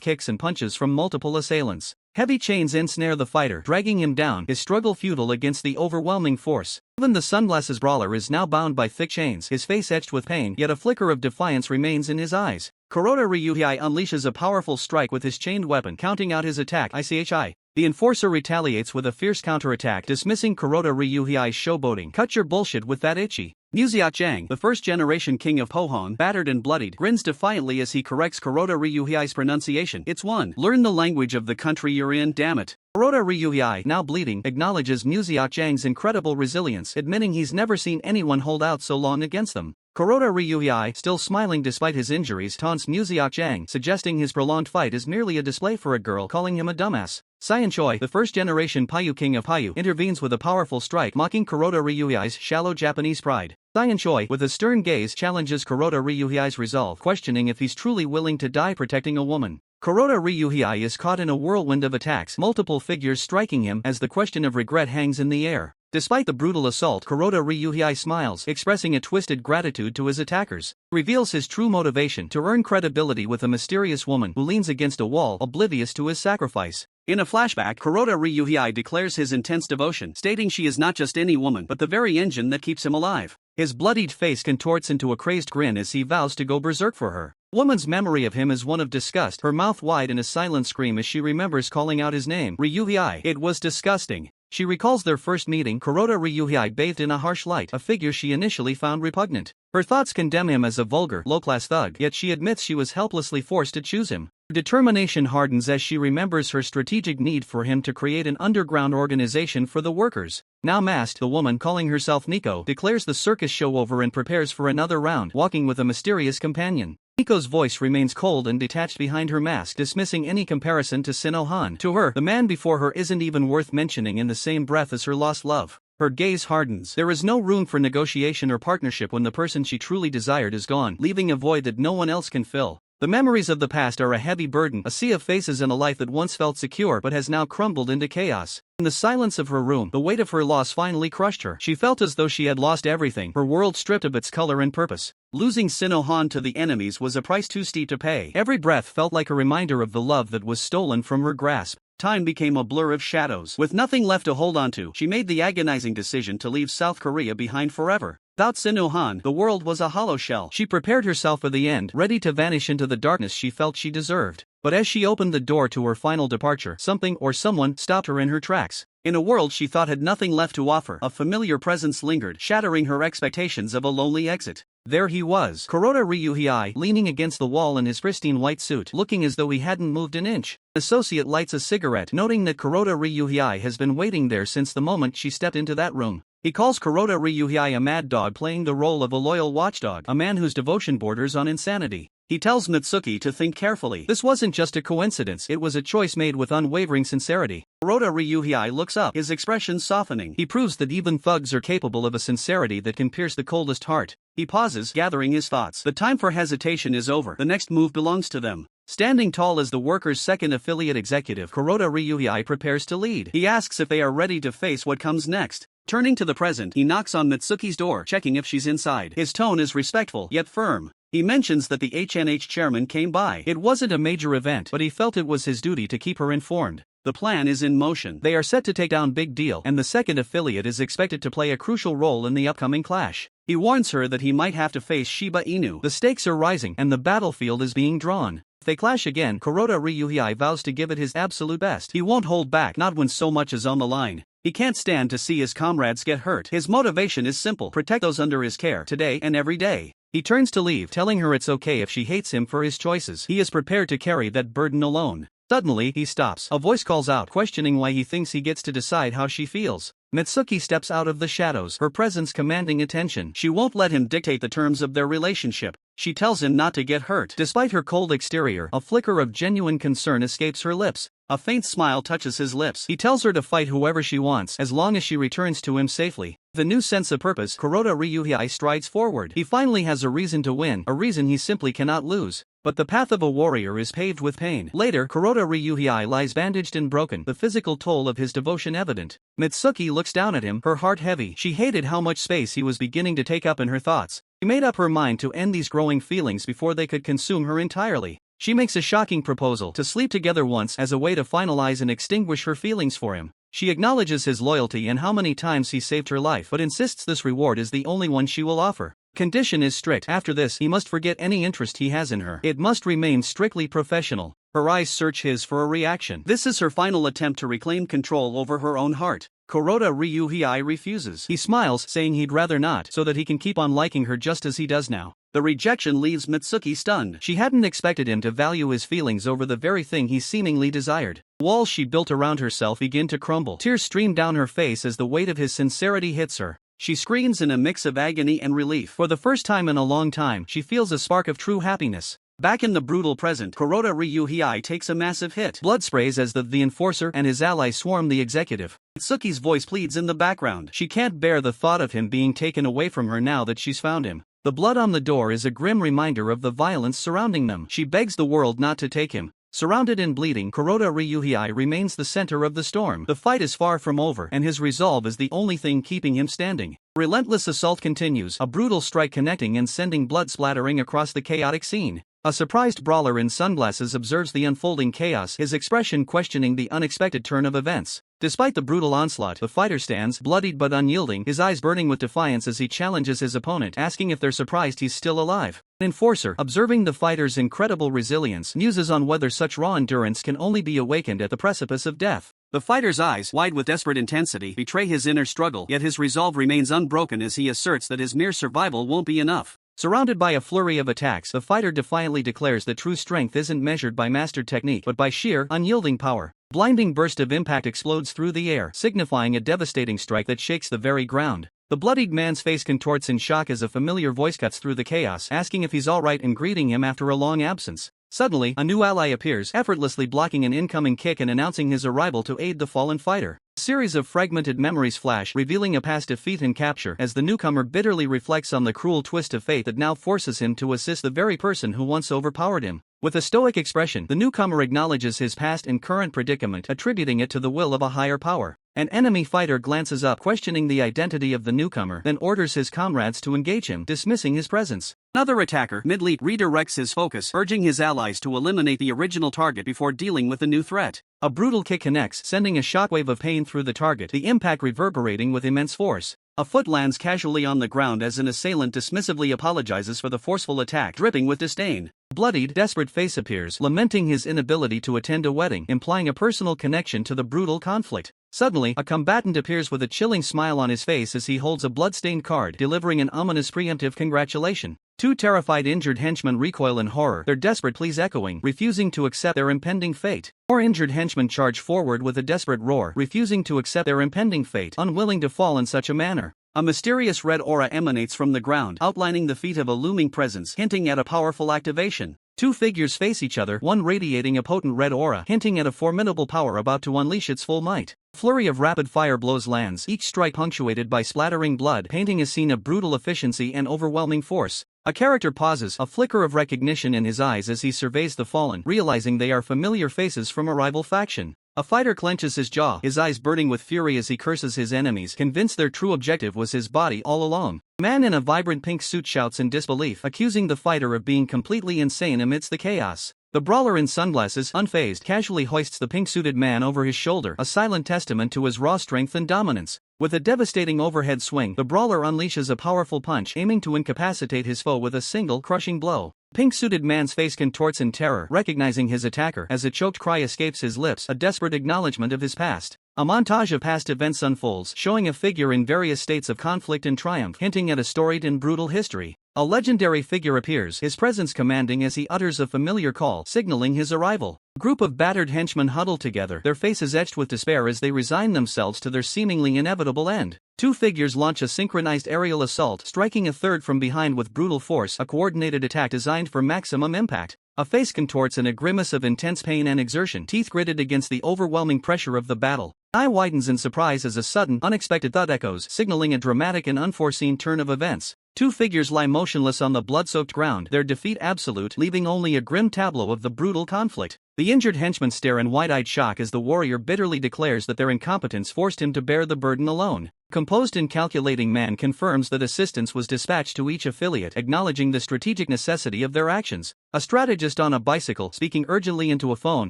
kicks and punches from multiple assailants. Heavy chains ensnare the fighter, dragging him down, his struggle futile against the overwhelming force. Even the sunglasses brawler is now bound by thick chains, his face etched with pain, yet a flicker of defiance remains in his eyes. Kuroda Ryuhei unleashes a powerful strike with his chained weapon, counting out his attack, ICHI. The enforcer retaliates with a fierce counterattack, dismissing Kuroda Ryuhei's showboating. "Cut your bullshit with that, Ichi." Muziak Jang, the first-generation king of Pohon, battered and bloodied, grins defiantly as he corrects Kuroda Ryuhei's pronunciation. "It's one. Learn the language of the country you're in, damn it." Kuroda Ryuhei, now bleeding, acknowledges Muziak Jang's incredible resilience, admitting he's never seen anyone hold out so long against them. Kuroda Ryuhei, still smiling despite his injuries, taunts Muziak Jang, suggesting his prolonged fight is merely a display for a girl, calling him a dumbass. Saiyan Choi, the first-generation Payu king of Payu, intervenes with a powerful strike, mocking Kuroda Ryuhei's shallow Japanese pride. Saiyan Choi, with a stern gaze, challenges Kuroda Ryuhei's resolve, questioning if he's truly willing to die protecting a woman. Kuroda Ryuhei is caught in a whirlwind of attacks, multiple figures striking him, as the question of regret hangs in the air. Despite the brutal assault, Kuroda Ryuhei smiles, expressing a twisted gratitude to his attackers. He reveals his true motivation: to earn credibility with a mysterious woman who leans against a wall, oblivious to his sacrifice. In a flashback, Kuroda Ryuhei declares his intense devotion, stating she is not just any woman but the very engine that keeps him alive. His bloodied face contorts into a crazed grin as he vows to go berserk for her. Woman's memory of him is one of disgust, her mouth wide in a silent scream as she remembers calling out his name, Ryuhei. It was disgusting. She recalls their first meeting, Kuroda Ryuhei bathed in a harsh light, a figure she initially found repugnant. Her thoughts condemn him as a vulgar, low-class thug, yet she admits she was helplessly forced to choose him. Her determination hardens as she remembers her strategic need for him to create an underground organization for the workers. Now masked, the woman calling herself Nico declares the circus show over and prepares for another round, walking with a mysterious companion. Nico's voice remains cold and detached behind her mask, dismissing any comparison to Sino-Han. To her, the man before her isn't even worth mentioning in the same breath as her lost love. Her gaze hardens. There is no room for negotiation or partnership when the person she truly desired is gone, leaving a void that no one else can fill. The memories of the past are a heavy burden, a sea of faces and a life that once felt secure but has now crumbled into chaos. In the silence of her room, the weight of her loss finally crushed her. She felt as though she had lost everything, her world stripped of its color and purpose. Losing Sino-Han to the enemies was a price too steep to pay. Every breath felt like a reminder of the love that was stolen from her grasp. Time became a blur of shadows. With nothing left to hold onto, she made the agonizing decision to leave South Korea behind forever. Without Sino-Han, the world was a hollow shell. She prepared herself for the end, ready to vanish into the darkness she felt she deserved. But as she opened the door to her final departure, something or someone stopped her in her tracks. In a world she thought had nothing left to offer, a familiar presence lingered, shattering her expectations of a lonely exit. There he was, Kuroda Ryuhei, leaning against the wall in his pristine white suit, looking as though he hadn't moved an inch. An associate lights a cigarette, noting that Kuroda Ryuhei has been waiting there since the moment she stepped into that room. He calls Kuroda Ryuhei a mad dog playing the role of a loyal watchdog, a man whose devotion borders on insanity. He tells Mitsuki to think carefully. This wasn't just a coincidence, it was a choice made with unwavering sincerity. Kuroda Ryuhei looks up, his expression softening. He proves that even thugs are capable of a sincerity that can pierce the coldest heart. He pauses, gathering his thoughts. The time for hesitation is over. The next move belongs to them. Standing tall as the workers' second affiliate executive, Kuroda Ryuhei prepares to lead. He asks if they are ready to face what comes next. Turning to the present, he knocks on Mitsuki's door, checking if she's inside. His tone is respectful, yet firm. He mentions that the HNH chairman came by. It wasn't a major event, but he felt it was his duty to keep her informed. The plan is in motion. They are set to take down Big Deal, and the second affiliate is expected to play a crucial role in the upcoming clash. He warns her that he might have to face Shiba Inu. The stakes are rising, and the battlefield is being drawn. If they clash again, Kuroda Ryuhei vows to give it his absolute best. He won't hold back, not when so much is on the line. He can't stand to see his comrades get hurt. His motivation is simple: protect those under his care, today and every day. He turns to leave, telling her it's okay if she hates him for his choices. He is prepared to carry that burden alone. Suddenly, he stops. A voice calls out, questioning why he thinks he gets to decide how she feels. Mitsuki steps out of the shadows, her presence commanding attention. She won't let him dictate the terms of their relationship. She tells him not to get hurt. Despite her cold exterior, a flicker of genuine concern escapes her lips. A faint smile touches his lips. He tells her to fight whoever she wants, as long as she returns to him safely. With a new sense of purpose, Kuroda Ryuhei strides forward. He finally has a reason to win, a reason he simply cannot lose. But the path of a warrior is paved with pain. Later, Kuroda Ryuhei lies bandaged and broken, the physical toll of his devotion evident. Mitsuki looks down at him, her heart heavy. She hated how much space he was beginning to take up in her thoughts. She made up her mind to end these growing feelings before they could consume her entirely. She makes a shocking proposal to sleep together once as a way to finalize and extinguish her feelings for him. She acknowledges his loyalty and how many times he saved her life, but insists this reward is the only one she will offer. Condition is strict. After this, he must forget any interest he has in her. It must remain strictly professional. Her eyes search his for a reaction. This is her final attempt to reclaim control over her own heart. Kuroda Ryuhei refuses. He smiles, saying he'd rather not, so that he can keep on liking her just as he does now. The rejection leaves Mitsuki stunned. She hadn't expected him to value his feelings over the very thing he seemingly desired. The walls she built around herself begin to crumble. Tears stream down her face as the weight of his sincerity hits her. She screams in a mix of agony and relief. For the first time in a long time, she feels a spark of true happiness. Back in the brutal present, Kuroda Ryuhei takes a massive hit. Blood sprays as the enforcer and his allies swarm the executive. Mitsuki's voice pleads in the background. She can't bear the thought of him being taken away from her now that she's found him. The blood on the door is a grim reminder of the violence surrounding them. She begs the world not to take him. Surrounded and bleeding, Kuroda Ryuhei remains the center of the storm. The fight is far from over, and his resolve is the only thing keeping him standing. Relentless assault continues, a brutal strike connecting and sending blood splattering across the chaotic scene. A surprised brawler in sunglasses observes the unfolding chaos, his expression questioning the unexpected turn of events. Despite the brutal onslaught, the fighter stands, bloodied but unyielding, his eyes burning with defiance as he challenges his opponent, asking if they're surprised he's still alive. An enforcer, observing the fighter's incredible resilience, muses on whether such raw endurance can only be awakened at the precipice of death. The fighter's eyes, wide with desperate intensity, betray his inner struggle, yet his resolve remains unbroken as he asserts that his mere survival won't be enough. Surrounded by a flurry of attacks, the fighter defiantly declares that true strength isn't measured by mastered technique but by sheer, unyielding power. Blinding burst of impact explodes through the air, signifying a devastating strike that shakes the very ground. The bloodied man's face contorts in shock as a familiar voice cuts through the chaos, asking if he's alright and greeting him after a long absence. Suddenly, a new ally appears, effortlessly blocking an incoming kick and announcing his arrival to aid the fallen fighter. A series of fragmented memories flash, revealing a past defeat and capture, as the newcomer bitterly reflects on the cruel twist of fate that now forces him to assist the very person who once overpowered him. With a stoic expression, the newcomer acknowledges his past and current predicament, attributing it to the will of a higher power. An enemy fighter glances up, questioning the identity of the newcomer, then orders his comrades to engage him, dismissing his presence. Another attacker, mid-leap, redirects his focus, urging his allies to eliminate the original target before dealing with the new threat. A brutal kick connects, sending a shockwave of pain through the target, the impact reverberating with immense force. A foot lands casually on the ground as an assailant dismissively apologizes for the forceful attack, dripping with disdain. A bloodied, desperate face appears, lamenting his inability to attend a wedding, implying a personal connection to the brutal conflict. Suddenly, a combatant appears with a chilling smile on his face as he holds a blood-stained card, delivering an ominous preemptive congratulation. Two terrified injured henchmen recoil in horror, their desperate pleas echoing, refusing to accept their impending fate. More injured henchmen charge forward with a desperate roar, refusing to accept their impending fate, unwilling to fall in such a manner. A mysterious red aura emanates from the ground, outlining the feat of a looming presence, hinting at a powerful activation. Two figures face each other, one radiating a potent red aura, hinting at a formidable power about to unleash its full might. A flurry of rapid-fire blows lands, each strike punctuated by splattering blood, painting a scene of brutal efficiency and overwhelming force. A character pauses, a flicker of recognition in his eyes as he surveys the fallen, realizing they are familiar faces from a rival faction. A fighter clenches his jaw, his eyes burning with fury as he curses his enemies, convinced their true objective was his body all along. A man in a vibrant pink suit shouts in disbelief, accusing the fighter of being completely insane amidst the chaos. The brawler in sunglasses, unfazed, casually hoists the pink-suited man over his shoulder, a silent testament to his raw strength and dominance. With a devastating overhead swing, the brawler unleashes a powerful punch, aiming to incapacitate his foe with a single, crushing blow. Pink-suited man's face contorts in terror, recognizing his attacker, as a choked cry escapes his lips, a desperate acknowledgement of his past. A montage of past events unfolds, showing a figure in various states of conflict and triumph, hinting at a storied and brutal history. A legendary figure appears, his presence commanding as he utters a familiar call, signaling his arrival. A group of battered henchmen huddle together, their faces etched with despair as they resign themselves to their seemingly inevitable end. Two figures launch a synchronized aerial assault, striking a third from behind with brutal force, a coordinated attack designed for maximum impact. A face contorts in a grimace of intense pain and exertion, teeth gritted against the overwhelming pressure of the battle. Eye widens in surprise as a sudden, unexpected thud echoes, signaling a dramatic and unforeseen turn of events. Two figures lie motionless on the blood-soaked ground, their defeat absolute, leaving only a grim tableau of the brutal conflict. The injured henchmen stare in wide-eyed shock as the warrior bitterly declares that their incompetence forced him to bear the burden alone. Composed and calculating man confirms that assistance was dispatched to each affiliate, acknowledging the strategic necessity of their actions. A strategist on a bicycle, speaking urgently into a phone,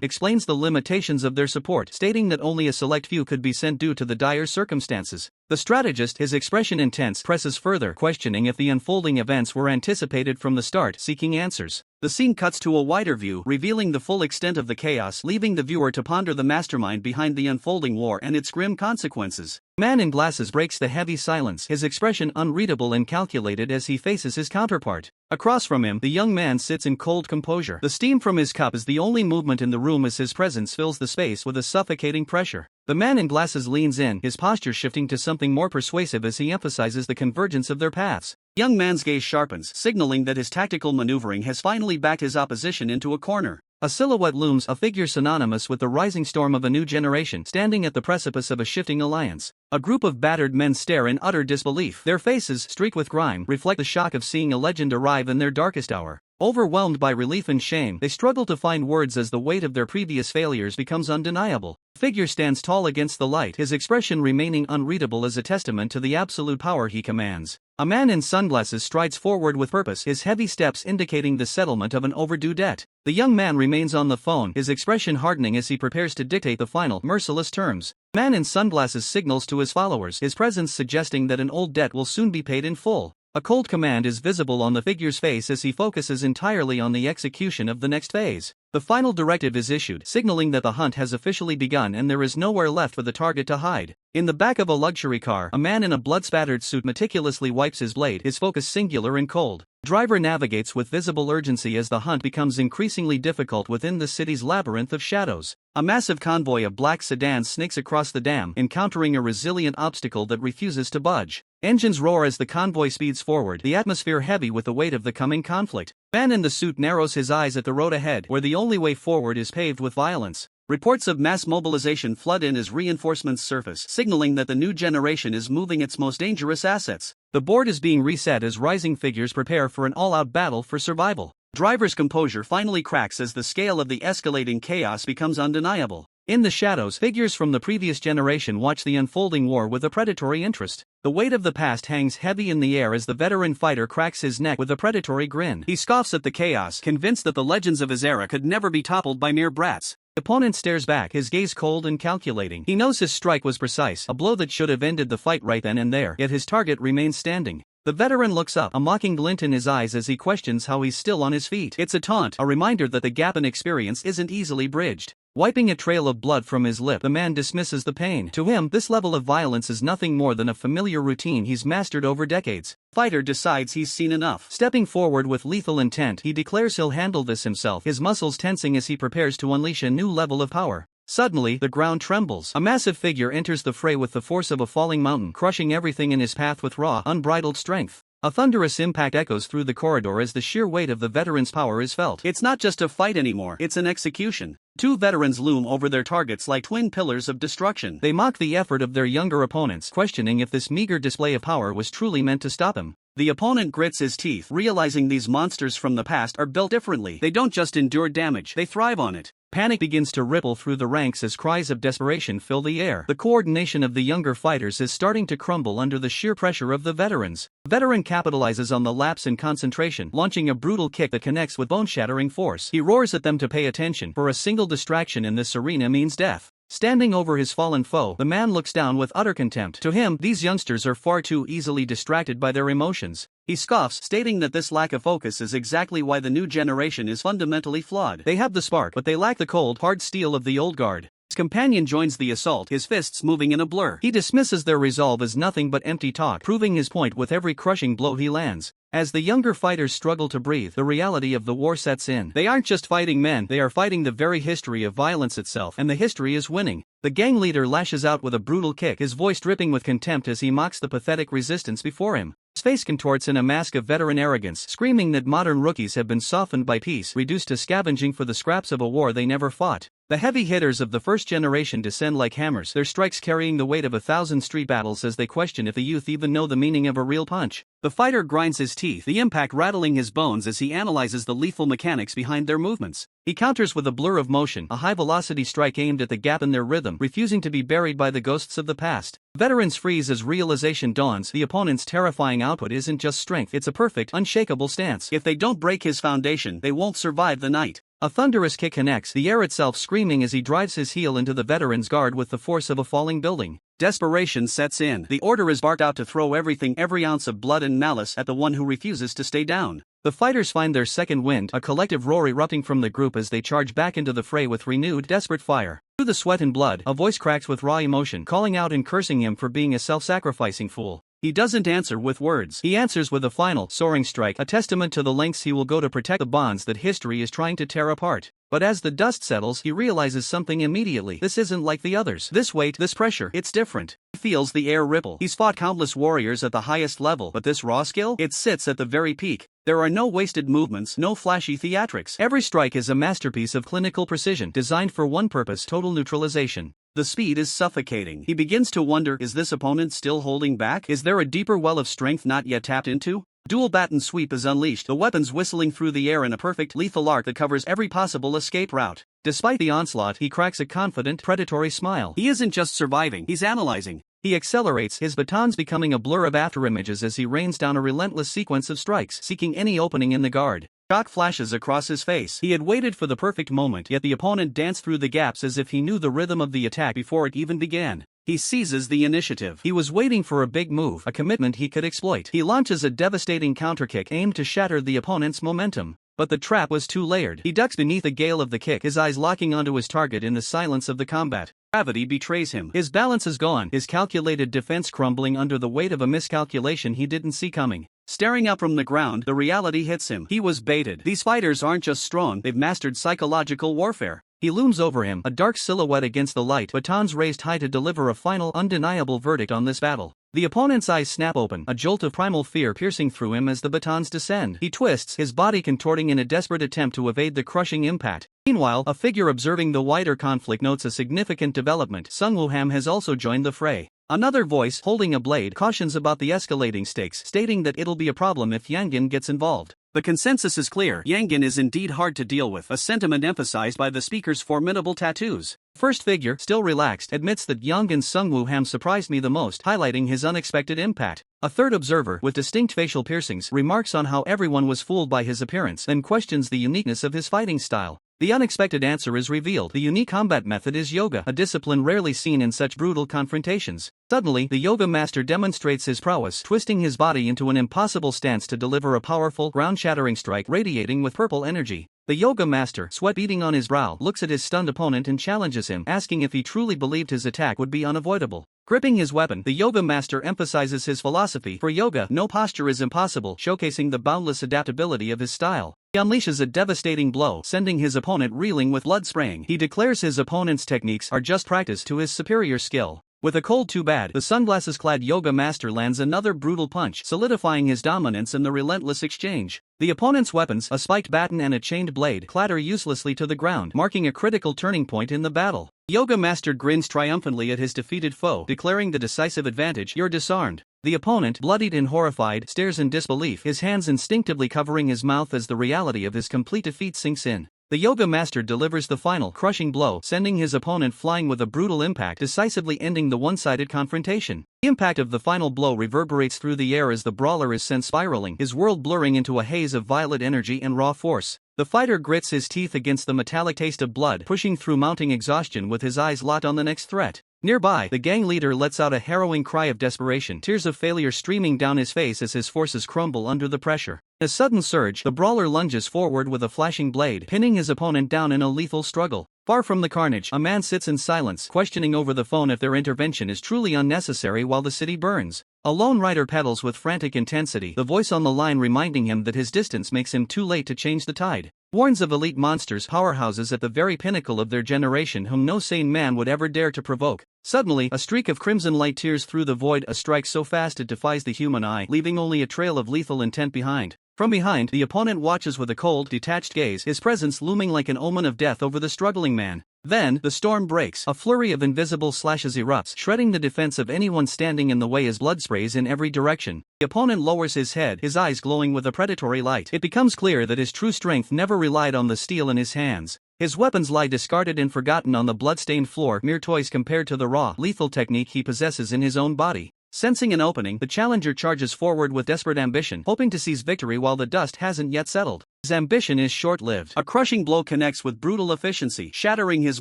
explains the limitations of their support, stating that only a select few could be sent due to the dire circumstances. The strategist, his expression intense, presses further, questioning if the unfolding events were anticipated from the start, seeking answers. The scene cuts to a wider view, revealing the full extent of the chaos, leaving the viewer to ponder the mastermind behind the unfolding war and its grim consequences. Man in glasses breaks the heavy silence, his expression unreadable and calculated as he faces his counterpart. Across from him, the young man sits in cold composure. The steam from his cup is the only movement in the room as his presence fills the space with a suffocating pressure. The man in glasses leans in, his posture shifting to something more persuasive as he emphasizes the convergence of their paths. Young man's gaze sharpens, signaling that his tactical maneuvering has finally backed his opposition into a corner. A silhouette looms, a figure synonymous with the rising storm of a new generation, standing at the precipice of a shifting alliance. A group of battered men stare in utter disbelief. Their faces, streaked with grime, reflect the shock of seeing a legend arrive in their darkest hour. Overwhelmed by relief and shame, they struggle to find words as the weight of their previous failures becomes undeniable. The figure stands tall against the light, his expression remaining unreadable as a testament to the absolute power he commands. A man in sunglasses strides forward with purpose, his heavy steps indicating the settlement of an overdue debt. The young man remains on the phone, his expression hardening as he prepares to dictate the final, merciless terms. The man in sunglasses signals to his followers, his presence suggesting that an old debt will soon be paid in full. A cold command is visible on the figure's face as he focuses entirely on the execution of the next phase. The final directive is issued, signaling that the hunt has officially begun and there is nowhere left for the target to hide. In the back of a luxury car, a man in a blood-spattered suit meticulously wipes his blade, his focus singular and cold. Driver navigates with visible urgency as the hunt becomes increasingly difficult within the city's labyrinth of shadows. A massive convoy of black sedans snakes across the dam, encountering a resilient obstacle that refuses to budge. Engines roar as the convoy speeds forward, the atmosphere heavy with the weight of the coming conflict. Man in the suit narrows his eyes at the road ahead, where the only way forward is paved with violence. Reports of mass mobilization flood in as reinforcements surface, signaling that the new generation is moving its most dangerous assets. The board is being reset as rising figures prepare for an all-out battle for survival. Driver's composure finally cracks as the scale of the escalating chaos becomes undeniable. In the shadows, figures from the previous generation watch the unfolding war with a predatory interest. The weight of the past hangs heavy in the air as the veteran fighter cracks his neck with a predatory grin. He scoffs at the chaos, convinced that the legends of his era could never be toppled by mere brats. The opponent stares back, his gaze cold and calculating. He knows his strike was precise, a blow that should have ended the fight right then and there, yet his target remains standing. The veteran looks up, a mocking glint in his eyes as he questions how he's still on his feet. It's a taunt, a reminder that the gap in experience isn't easily bridged. Wiping a trail of blood from his lip, the man dismisses the pain. To him, this level of violence is nothing more than a familiar routine he's mastered over decades. Fighter decides he's seen enough. Stepping forward with lethal intent, he declares he'll handle this himself, his muscles tensing as he prepares to unleash a new level of power. Suddenly, the ground trembles. A massive figure enters the fray with the force of a falling mountain, crushing everything in his path with raw, unbridled strength. A thunderous impact echoes through the corridor as the sheer weight of the veteran's power is felt. It's not just a fight anymore, it's an execution. Two veterans loom over their targets like twin pillars of destruction. They mock the effort of their younger opponents, questioning if this meager display of power was truly meant to stop him. The opponent grits his teeth, realizing these monsters from the past are built differently. They don't just endure damage, they thrive on it. Panic begins to ripple through the ranks as cries of desperation fill the air. The coordination of the younger fighters is starting to crumble under the sheer pressure of the veterans. The veteran capitalizes on the lapse in concentration, launching a brutal kick that connects with bone-shattering force. He roars at them to pay attention, for a single distraction in this arena means death. Standing over his fallen foe, the man looks down with utter contempt. To him, these youngsters are far too easily distracted by their emotions. He scoffs, stating that this lack of focus is exactly why the new generation is fundamentally flawed. They have the spark, but they lack the cold, hard steel of the old guard. His companion joins the assault, his fists moving in a blur. He dismisses their resolve as nothing but empty talk, proving his point with every crushing blow he lands. As the younger fighters struggle to breathe, the reality of the war sets in. They aren't just fighting men, they are fighting the very history of violence itself, and the history is winning. The gang leader lashes out with a brutal kick, his voice dripping with contempt as he mocks the pathetic resistance before him. His face contorts in a mask of veteran arrogance, screaming that modern rookies have been softened by peace, reduced to scavenging for the scraps of a war they never fought. The heavy hitters of the first generation descend like hammers, their strikes carrying the weight of 1,000 street battles as they question if the youth even know the meaning of a real punch. The fighter grinds his teeth, the impact rattling his bones as he analyzes the lethal mechanics behind their movements. He counters with a blur of motion, a high-velocity strike aimed at the gap in their rhythm, refusing to be buried by the ghosts of the past. Veterans freeze as realization dawns. The opponent's terrifying output isn't just strength, it's a perfect, unshakable stance. If they don't break his foundation, they won't survive the night. A thunderous kick connects, the air itself screaming as he drives his heel into the veteran's guard with the force of a falling building. Desperation sets in. The order is barked out to throw everything, every ounce of blood and malice at the one who refuses to stay down. The fighters find their second wind, a collective roar erupting from the group as they charge back into the fray with renewed, desperate fire. Through the sweat and blood, a voice cracks with raw emotion, calling out and cursing him for being a self-sacrificing fool. He doesn't answer with words. He answers with a final, soaring strike, a testament to the lengths he will go to protect the bonds that history is trying to tear apart. But as the dust settles, he realizes something immediately. This isn't like the others. This weight, this pressure, it's different. He feels the air ripple. He's fought countless warriors at the highest level, but this raw skill? It sits at the very peak. There are no wasted movements, no flashy theatrics. Every strike is a masterpiece of clinical precision, designed for one purpose: total neutralization. The speed is suffocating. He begins to wonder, is this opponent still holding back? Is there a deeper well of strength not yet tapped into? Dual baton sweep is unleashed, the weapons whistling through the air in a perfect, lethal arc that covers every possible escape route. Despite the onslaught, he cracks a confident, predatory smile. He isn't just surviving, he's analyzing. He accelerates, his batons becoming a blur of afterimages as he rains down a relentless sequence of strikes, seeking any opening in the guard. Shock flashes across his face. He had waited for the perfect moment, yet the opponent danced through the gaps as if he knew the rhythm of the attack before it even began. He seizes the initiative. He was waiting for a big move, a commitment he could exploit. He launches a devastating counterkick aimed to shatter the opponent's momentum. But the trap was too layered. He ducks beneath the gale of the kick, his eyes locking onto his target in the silence of the combat. Gravity betrays him. His balance is gone, his calculated defense crumbling under the weight of a miscalculation he didn't see coming. Staring up from the ground, the reality hits him. He was baited. These fighters aren't just strong, they've mastered psychological warfare. He looms over him, a dark silhouette against the light, batons raised high to deliver a final, undeniable verdict on this battle. The opponent's eyes snap open, a jolt of primal fear piercing through him as the batons descend. He twists, his body contorting in a desperate attempt to evade the crushing impact. Meanwhile, a figure observing the wider conflict notes a significant development. Sung Wooham has also joined the fray. Another voice, holding a blade, cautions about the escalating stakes, stating that it'll be a problem if Yangon gets involved. The consensus is clear. Yangon is indeed hard to deal with, a sentiment emphasized by the speaker's formidable tattoos. First figure, still relaxed, admits that Yangon's Sung Wooham surprised me the most, highlighting his unexpected impact. A third observer, with distinct facial piercings, remarks on how everyone was fooled by his appearance, then questions the uniqueness of his fighting style. The unexpected answer is revealed. The unique combat method is yoga, a discipline rarely seen in such brutal confrontations. Suddenly, the yoga master demonstrates his prowess, twisting his body into an impossible stance to deliver a powerful, ground-shattering strike radiating with purple energy. The yoga master, sweat beading on his brow, looks at his stunned opponent and challenges him, asking if he truly believed his attack would be unavoidable. Gripping his weapon, the yoga master emphasizes his philosophy: for yoga, no posture is impossible, showcasing the boundless adaptability of his style. He unleashes a devastating blow, sending his opponent reeling with blood spraying. He declares his opponent's techniques are just practice to his superior skill. With a cold too bad, the sunglasses-clad yoga master lands another brutal punch, solidifying his dominance in the relentless exchange. The opponent's weapons, a spiked baton and a chained blade, clatter uselessly to the ground, marking a critical turning point in the battle. Yoga master grins triumphantly at his defeated foe, declaring the decisive advantage: "You're disarmed." The opponent, bloodied and horrified, stares in disbelief, his hands instinctively covering his mouth as the reality of his complete defeat sinks in. The yoga master delivers the final, crushing blow, sending his opponent flying with a brutal impact, decisively ending the one-sided confrontation. The impact of the final blow reverberates through the air as the brawler is sent spiraling, his world blurring into a haze of violet energy and raw force. The fighter grits his teeth against the metallic taste of blood, pushing through mounting exhaustion with his eyes locked on the next threat. Nearby, the gang leader lets out a harrowing cry of desperation, tears of failure streaming down his face as his forces crumble under the pressure. In a sudden surge, the brawler lunges forward with a flashing blade, pinning his opponent down in a lethal struggle. Far from the carnage, a man sits in silence, questioning over the phone if their intervention is truly unnecessary while the city burns. A lone rider pedals with frantic intensity, the voice on the line reminding him that his distance makes him too late to change the tide. Warns of elite monsters, powerhouses at the very pinnacle of their generation whom no sane man would ever dare to provoke. Suddenly, a streak of crimson light tears through the void, a strike so fast it defies the human eye, leaving only a trail of lethal intent behind. From behind, the opponent watches with a cold, detached gaze, his presence looming like an omen of death over the struggling man. Then, the storm breaks. A flurry of invisible slashes erupts, shredding the defense of anyone standing in the way as blood sprays in every direction. The opponent lowers his head, his eyes glowing with a predatory light. It becomes clear that his true strength never relied on the steel in his hands. His weapons lie discarded and forgotten on the blood-stained floor, mere toys compared to the raw, lethal technique he possesses in his own body. Sensing an opening, the challenger charges forward with desperate ambition, hoping to seize victory while the dust hasn't yet settled. His ambition is short-lived. A crushing blow connects with brutal efficiency, shattering his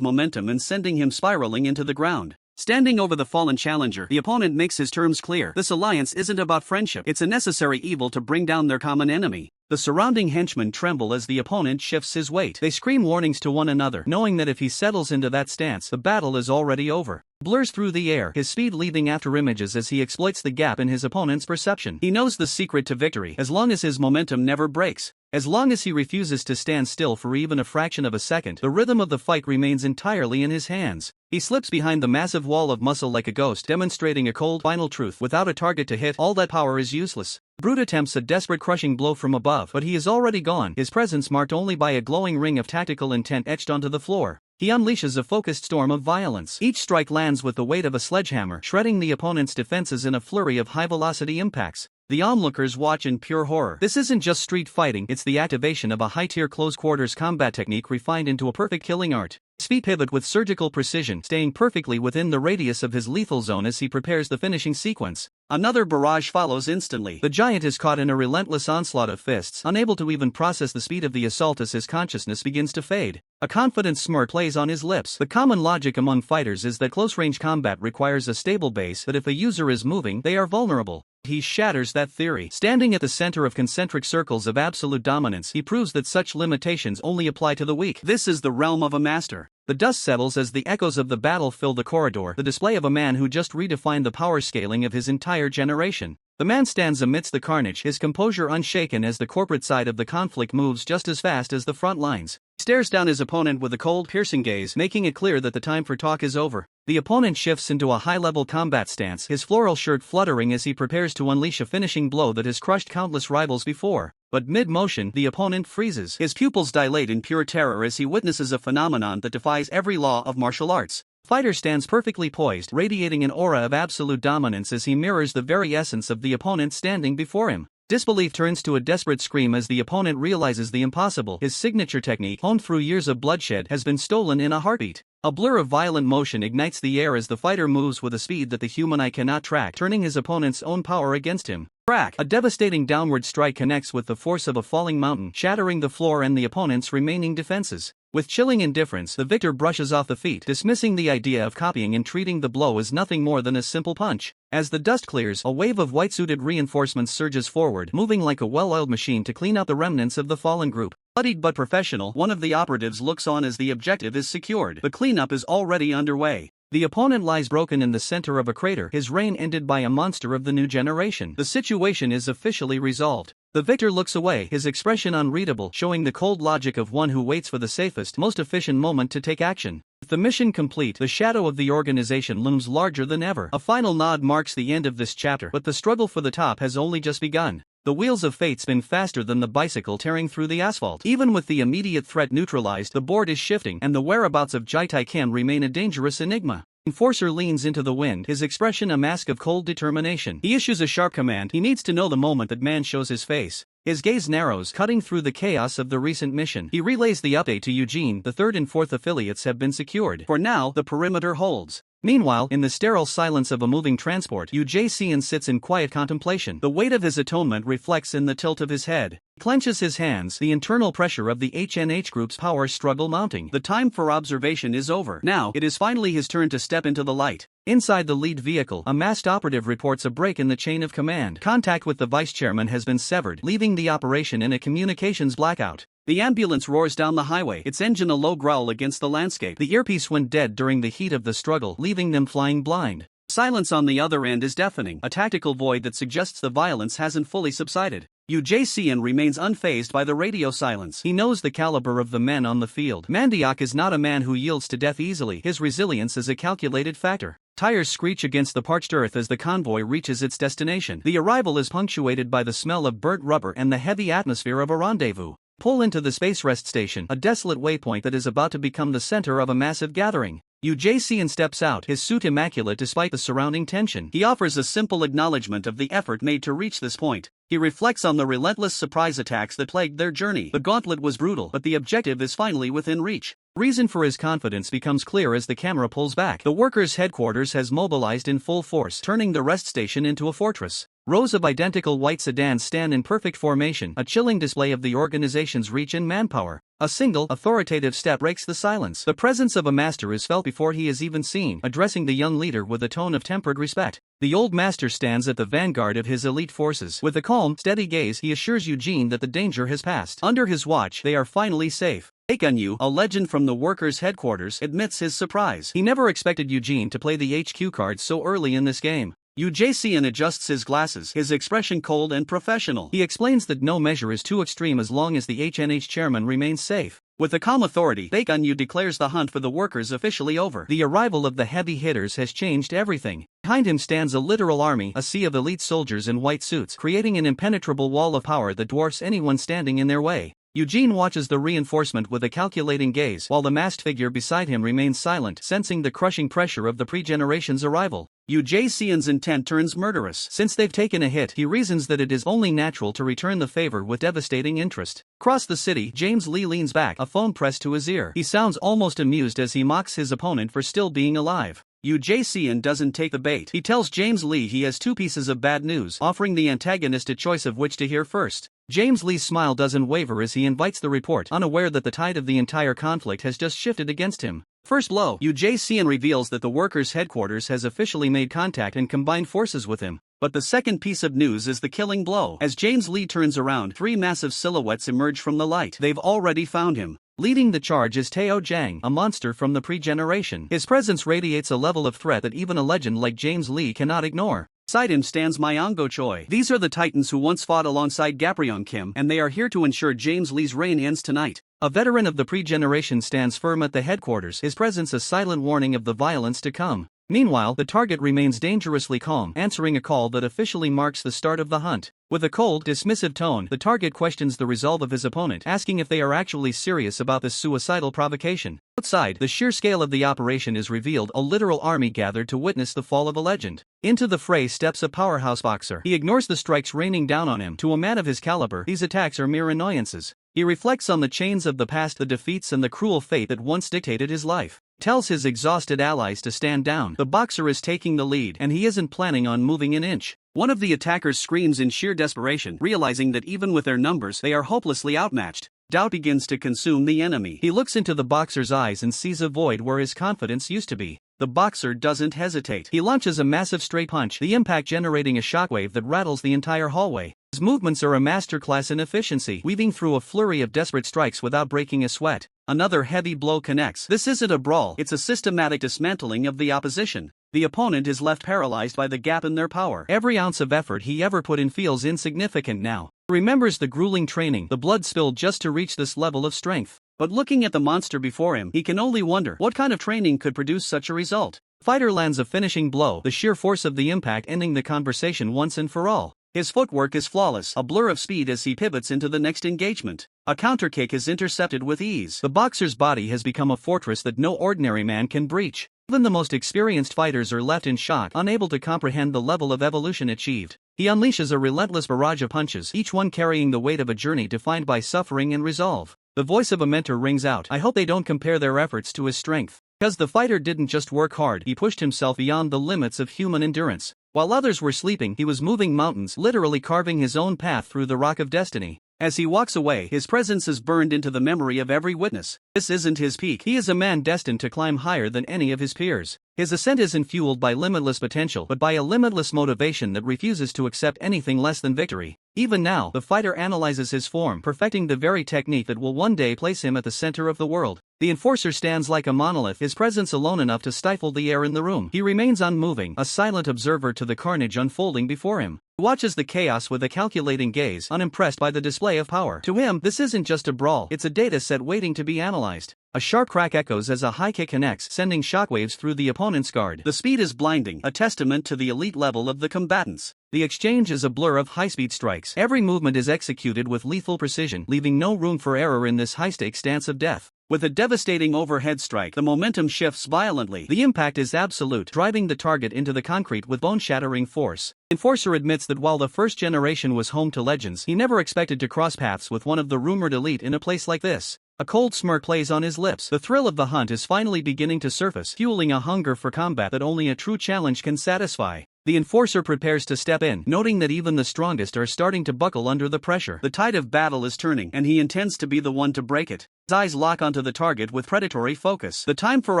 momentum and sending him spiraling into the ground. Standing over the fallen challenger, the opponent makes his terms clear. This alliance isn't about friendship, it's a necessary evil to bring down their common enemy. The surrounding henchmen tremble as the opponent shifts his weight. They scream warnings to one another, knowing that if he settles into that stance, the battle is already over. Blurs through the air, his speed leaving after images as he exploits the gap in his opponent's perception. He knows the secret to victory, as long as his momentum never breaks. As long as he refuses to stand still for even a fraction of a second, the rhythm of the fight remains entirely in his hands. He slips behind the massive wall of muscle like a ghost, demonstrating a cold, final truth. Without a target to hit, all that power is useless. Brute attempts a desperate crushing blow from above, but he is already gone, his presence marked only by a glowing ring of tactical intent etched onto the floor. He unleashes a focused storm of violence. Each strike lands with the weight of a sledgehammer, shredding the opponent's defenses in a flurry of high-velocity impacts. The onlookers watch in pure horror. This isn't just street fighting, it's the activation of a high-tier close-quarters combat technique refined into a perfect killing art. His feet pivot with surgical precision, staying perfectly within the radius of his lethal zone as he prepares the finishing sequence. Another barrage follows instantly. The giant is caught in a relentless onslaught of fists, unable to even process the speed of the assault as his consciousness begins to fade. A confident smirk plays on his lips. The common logic among fighters is that close-range combat requires a stable base, that if a user is moving, they are vulnerable. He shatters that theory. Standing at the center of concentric circles of absolute dominance, he proves that such limitations only apply to the weak. This is the realm of a master. The dust settles as the echoes of the battle fill the corridor, the display of a man who just redefined the power scaling of his entire generation. The man stands amidst the carnage, his composure unshaken as the corporate side of the conflict moves just as fast as the front lines. He stares down his opponent with a cold, piercing gaze, making it clear that the time for talk is over. The opponent shifts into a high-level combat stance, his floral shirt fluttering as he prepares to unleash a finishing blow that has crushed countless rivals before. But mid-motion, the opponent freezes. His pupils dilate in pure terror as he witnesses a phenomenon that defies every law of martial arts. Fighter stands perfectly poised, radiating an aura of absolute dominance as he mirrors the very essence of the opponent standing before him. Disbelief turns to a desperate scream as the opponent realizes the impossible. His signature technique, honed through years of bloodshed, has been stolen in a heartbeat. A blur of violent motion ignites the air as the fighter moves with a speed that the human eye cannot track, turning his opponent's own power against him. Crack! A devastating downward strike connects with the force of a falling mountain, shattering the floor and the opponent's remaining defenses. With chilling indifference, the victor brushes off the feat, dismissing the idea of copying and treating the blow as nothing more than a simple punch. As the dust clears, a wave of white-suited reinforcements surges forward, moving like a well-oiled machine to clean out the remnants of the fallen group. Bloodied but professional, one of the operatives looks on as the objective is secured. The cleanup is already underway. The opponent lies broken in the center of a crater, his reign ended by a monster of the new generation. The situation is officially resolved. The victor looks away, his expression unreadable, showing the cold logic of one who waits for the safest, most efficient moment to take action. With the mission complete, the shadow of the organization looms larger than ever. A final nod marks the end of this chapter, but the struggle for the top has only just begun. The wheels of fate spin faster than the bicycle tearing through the asphalt. Even with the immediate threat neutralized, the board is shifting, and the whereabouts of Kitae can remain a dangerous enigma. Enforcer leans into the wind, his expression a mask of cold determination. He issues a sharp command. He needs to know the moment that man shows his face. His gaze narrows, cutting through the chaos of the recent mission. He relays the update to Eugene. The third and fourth affiliates have been secured. For now, the perimeter holds. Meanwhile, in the sterile silence of a moving transport, Eugene sits in quiet contemplation. The weight of his atonement reflects in the tilt of his head. He clenches his hands, the internal pressure of the HNH group's power struggle mounting. The time for observation is over. Now, it is finally his turn to step into the light. Inside the lead vehicle, a masked operative reports a break in the chain of command. Contact with the vice-chairman has been severed, leaving the operation in a communications blackout. The ambulance roars down the highway, its engine a low growl against the landscape. The earpiece went dead during the heat of the struggle, leaving them flying blind. Silence on the other end is deafening, a tactical void that suggests the violence hasn't fully subsided. Eugene remains unfazed by the radio silence. He knows the caliber of the men on the field. Mandiak is not a man who yields to death easily. His resilience is a calculated factor. Tires screech against the parched earth as the convoy reaches its destination. The arrival is punctuated by the smell of burnt rubber and the heavy atmosphere of a rendezvous. Pull into the space rest station, a desolate waypoint that is about to become the center of a massive gathering. Eugene steps out, his suit immaculate despite the surrounding tension. He offers a simple acknowledgement of the effort made to reach this point. He reflects on the relentless surprise attacks that plagued their journey. The gauntlet was brutal, but the objective is finally within reach. Reason for his confidence becomes clear as the camera pulls back. The workers' headquarters has mobilized in full force, turning the rest station into a fortress. Rows of identical white sedans stand in perfect formation, a chilling display of the organization's reach and manpower. A single, authoritative step breaks the silence. The presence of a master is felt before he is even seen, addressing the young leader with a tone of tempered respect. The old master stands at the vanguard of his elite forces. With a calm, steady gaze, he assures Eugene that the danger has passed. Under his watch, they are finally safe. Baekhyun, a legend from the workers' headquarters, admits his surprise. He never expected Eugene to play the HQ card so early in this game. Eugene adjusts his glasses, his expression cold and professional. He explains that no measure is too extreme as long as the HNH chairman remains safe. With a calm authority, Baekhyun declares the hunt for the workers officially over. The arrival of the heavy hitters has changed everything. Behind him stands a literal army, a sea of elite soldiers in white suits, creating an impenetrable wall of power that dwarfs anyone standing in their way. Eugene watches the reinforcement with a calculating gaze, while the masked figure beside him remains silent, sensing the crushing pressure of the pre-generation's arrival. Yu Jae-seon's intent turns murderous. Since they've taken a hit, he reasons that it is only natural to return the favor with devastating interest. Across the city, James Lee leans back, a phone pressed to his ear. He sounds almost amused as he mocks his opponent for still being alive. Yu Jae-seon doesn't take the bait. He tells James Lee he has two pieces of bad news, offering the antagonist a choice of which to hear first. James Lee's smile doesn't waver as he invites the report, unaware that the tide of the entire conflict has just shifted against him. First blow, Yu Jae-seon reveals that the workers' headquarters has officially made contact and combined forces with him. But the second piece of news is the killing blow. As James Lee turns around, three massive silhouettes emerge from the light. They've already found him. Leading the charge is Teo Jang, a monster from the pre-generation. His presence radiates a level of threat that even a legend like James Lee cannot ignore. Beside him stands Myongo Choi. These are the titans who once fought alongside Gapreon Kim, and they are here to ensure James Lee's reign ends tonight. A veteran of the pre-generation stands firm at the headquarters, his presence a silent warning of the violence to come. Meanwhile, the target remains dangerously calm, answering a call that officially marks the start of the hunt. With a cold, dismissive tone, the target questions the resolve of his opponent, asking if they are actually serious about this suicidal provocation. Outside, the sheer scale of the operation is revealed, a literal army gathered to witness the fall of a legend. Into the fray steps a powerhouse boxer. He ignores the strikes raining down on him. To a man of his caliber, these attacks are mere annoyances. He reflects on the chains of the past, the defeats and the cruel fate that once dictated his life. Tells his exhausted allies to stand down. The boxer is taking the lead, and he isn't planning on moving an inch. One of the attackers screams in sheer desperation, realizing that even with their numbers, they are hopelessly outmatched. Doubt begins to consume the enemy. He looks into the boxer's eyes and sees a void where his confidence used to be. The boxer doesn't hesitate. He launches a massive straight punch, the impact generating a shockwave that rattles the entire hallway. His movements are a masterclass in efficiency, weaving through a flurry of desperate strikes without breaking a sweat. Another heavy blow connects. This isn't a brawl, it's a systematic dismantling of the opposition. The opponent is left paralyzed by the gap in their power. Every ounce of effort he ever put in feels insignificant now. He remembers the grueling training, the blood spilled just to reach this level of strength. But looking at the monster before him, he can only wonder what kind of training could produce such a result. Fighter lands a finishing blow, the sheer force of the impact ending the conversation once and for all. His footwork is flawless, a blur of speed as he pivots into the next engagement. A counterkick is intercepted with ease. The boxer's body has become a fortress that no ordinary man can breach. Even the most experienced fighters are left in shock, unable to comprehend the level of evolution achieved. He unleashes a relentless barrage of punches, each one carrying the weight of a journey defined by suffering and resolve. The voice of a mentor rings out. I hope they don't compare their efforts to his strength. Because the fighter didn't just work hard, he pushed himself beyond the limits of human endurance. While others were sleeping, he was moving mountains, literally carving his own path through the rock of destiny. As he walks away, his presence is burned into the memory of every witness. This isn't his peak. He is a man destined to climb higher than any of his peers. His ascent isn't fueled by limitless potential, but by a limitless motivation that refuses to accept anything less than victory. Even now, the fighter analyzes his form, perfecting the very technique that will one day place him at the center of the world. The enforcer stands like a monolith, his presence alone enough to stifle the air in the room. He remains unmoving, a silent observer to the carnage unfolding before him. He watches the chaos with a calculating gaze, unimpressed by the display of power. To him, this isn't just a brawl, it's a data set waiting to be analyzed. A sharp crack echoes as a high kick connects, sending shockwaves through the opponent's guard. The speed is blinding, a testament to the elite level of the combatants. The exchange is a blur of high-speed strikes. Every movement is executed with lethal precision, leaving no room for error in this high-stakes dance of death. With a devastating overhead strike, the momentum shifts violently. The impact is absolute, driving the target into the concrete with bone-shattering force. Enforcer admits that while the first generation was home to legends, he never expected to cross paths with one of the rumored elite in a place like this. A cold smirk plays on his lips. The thrill of the hunt is finally beginning to surface, fueling a hunger for combat that only a true challenge can satisfy. The enforcer prepares to step in, noting that even the strongest are starting to buckle under the pressure. The tide of battle is turning, and he intends to be the one to break it. His eyes lock onto the target with predatory focus. The time for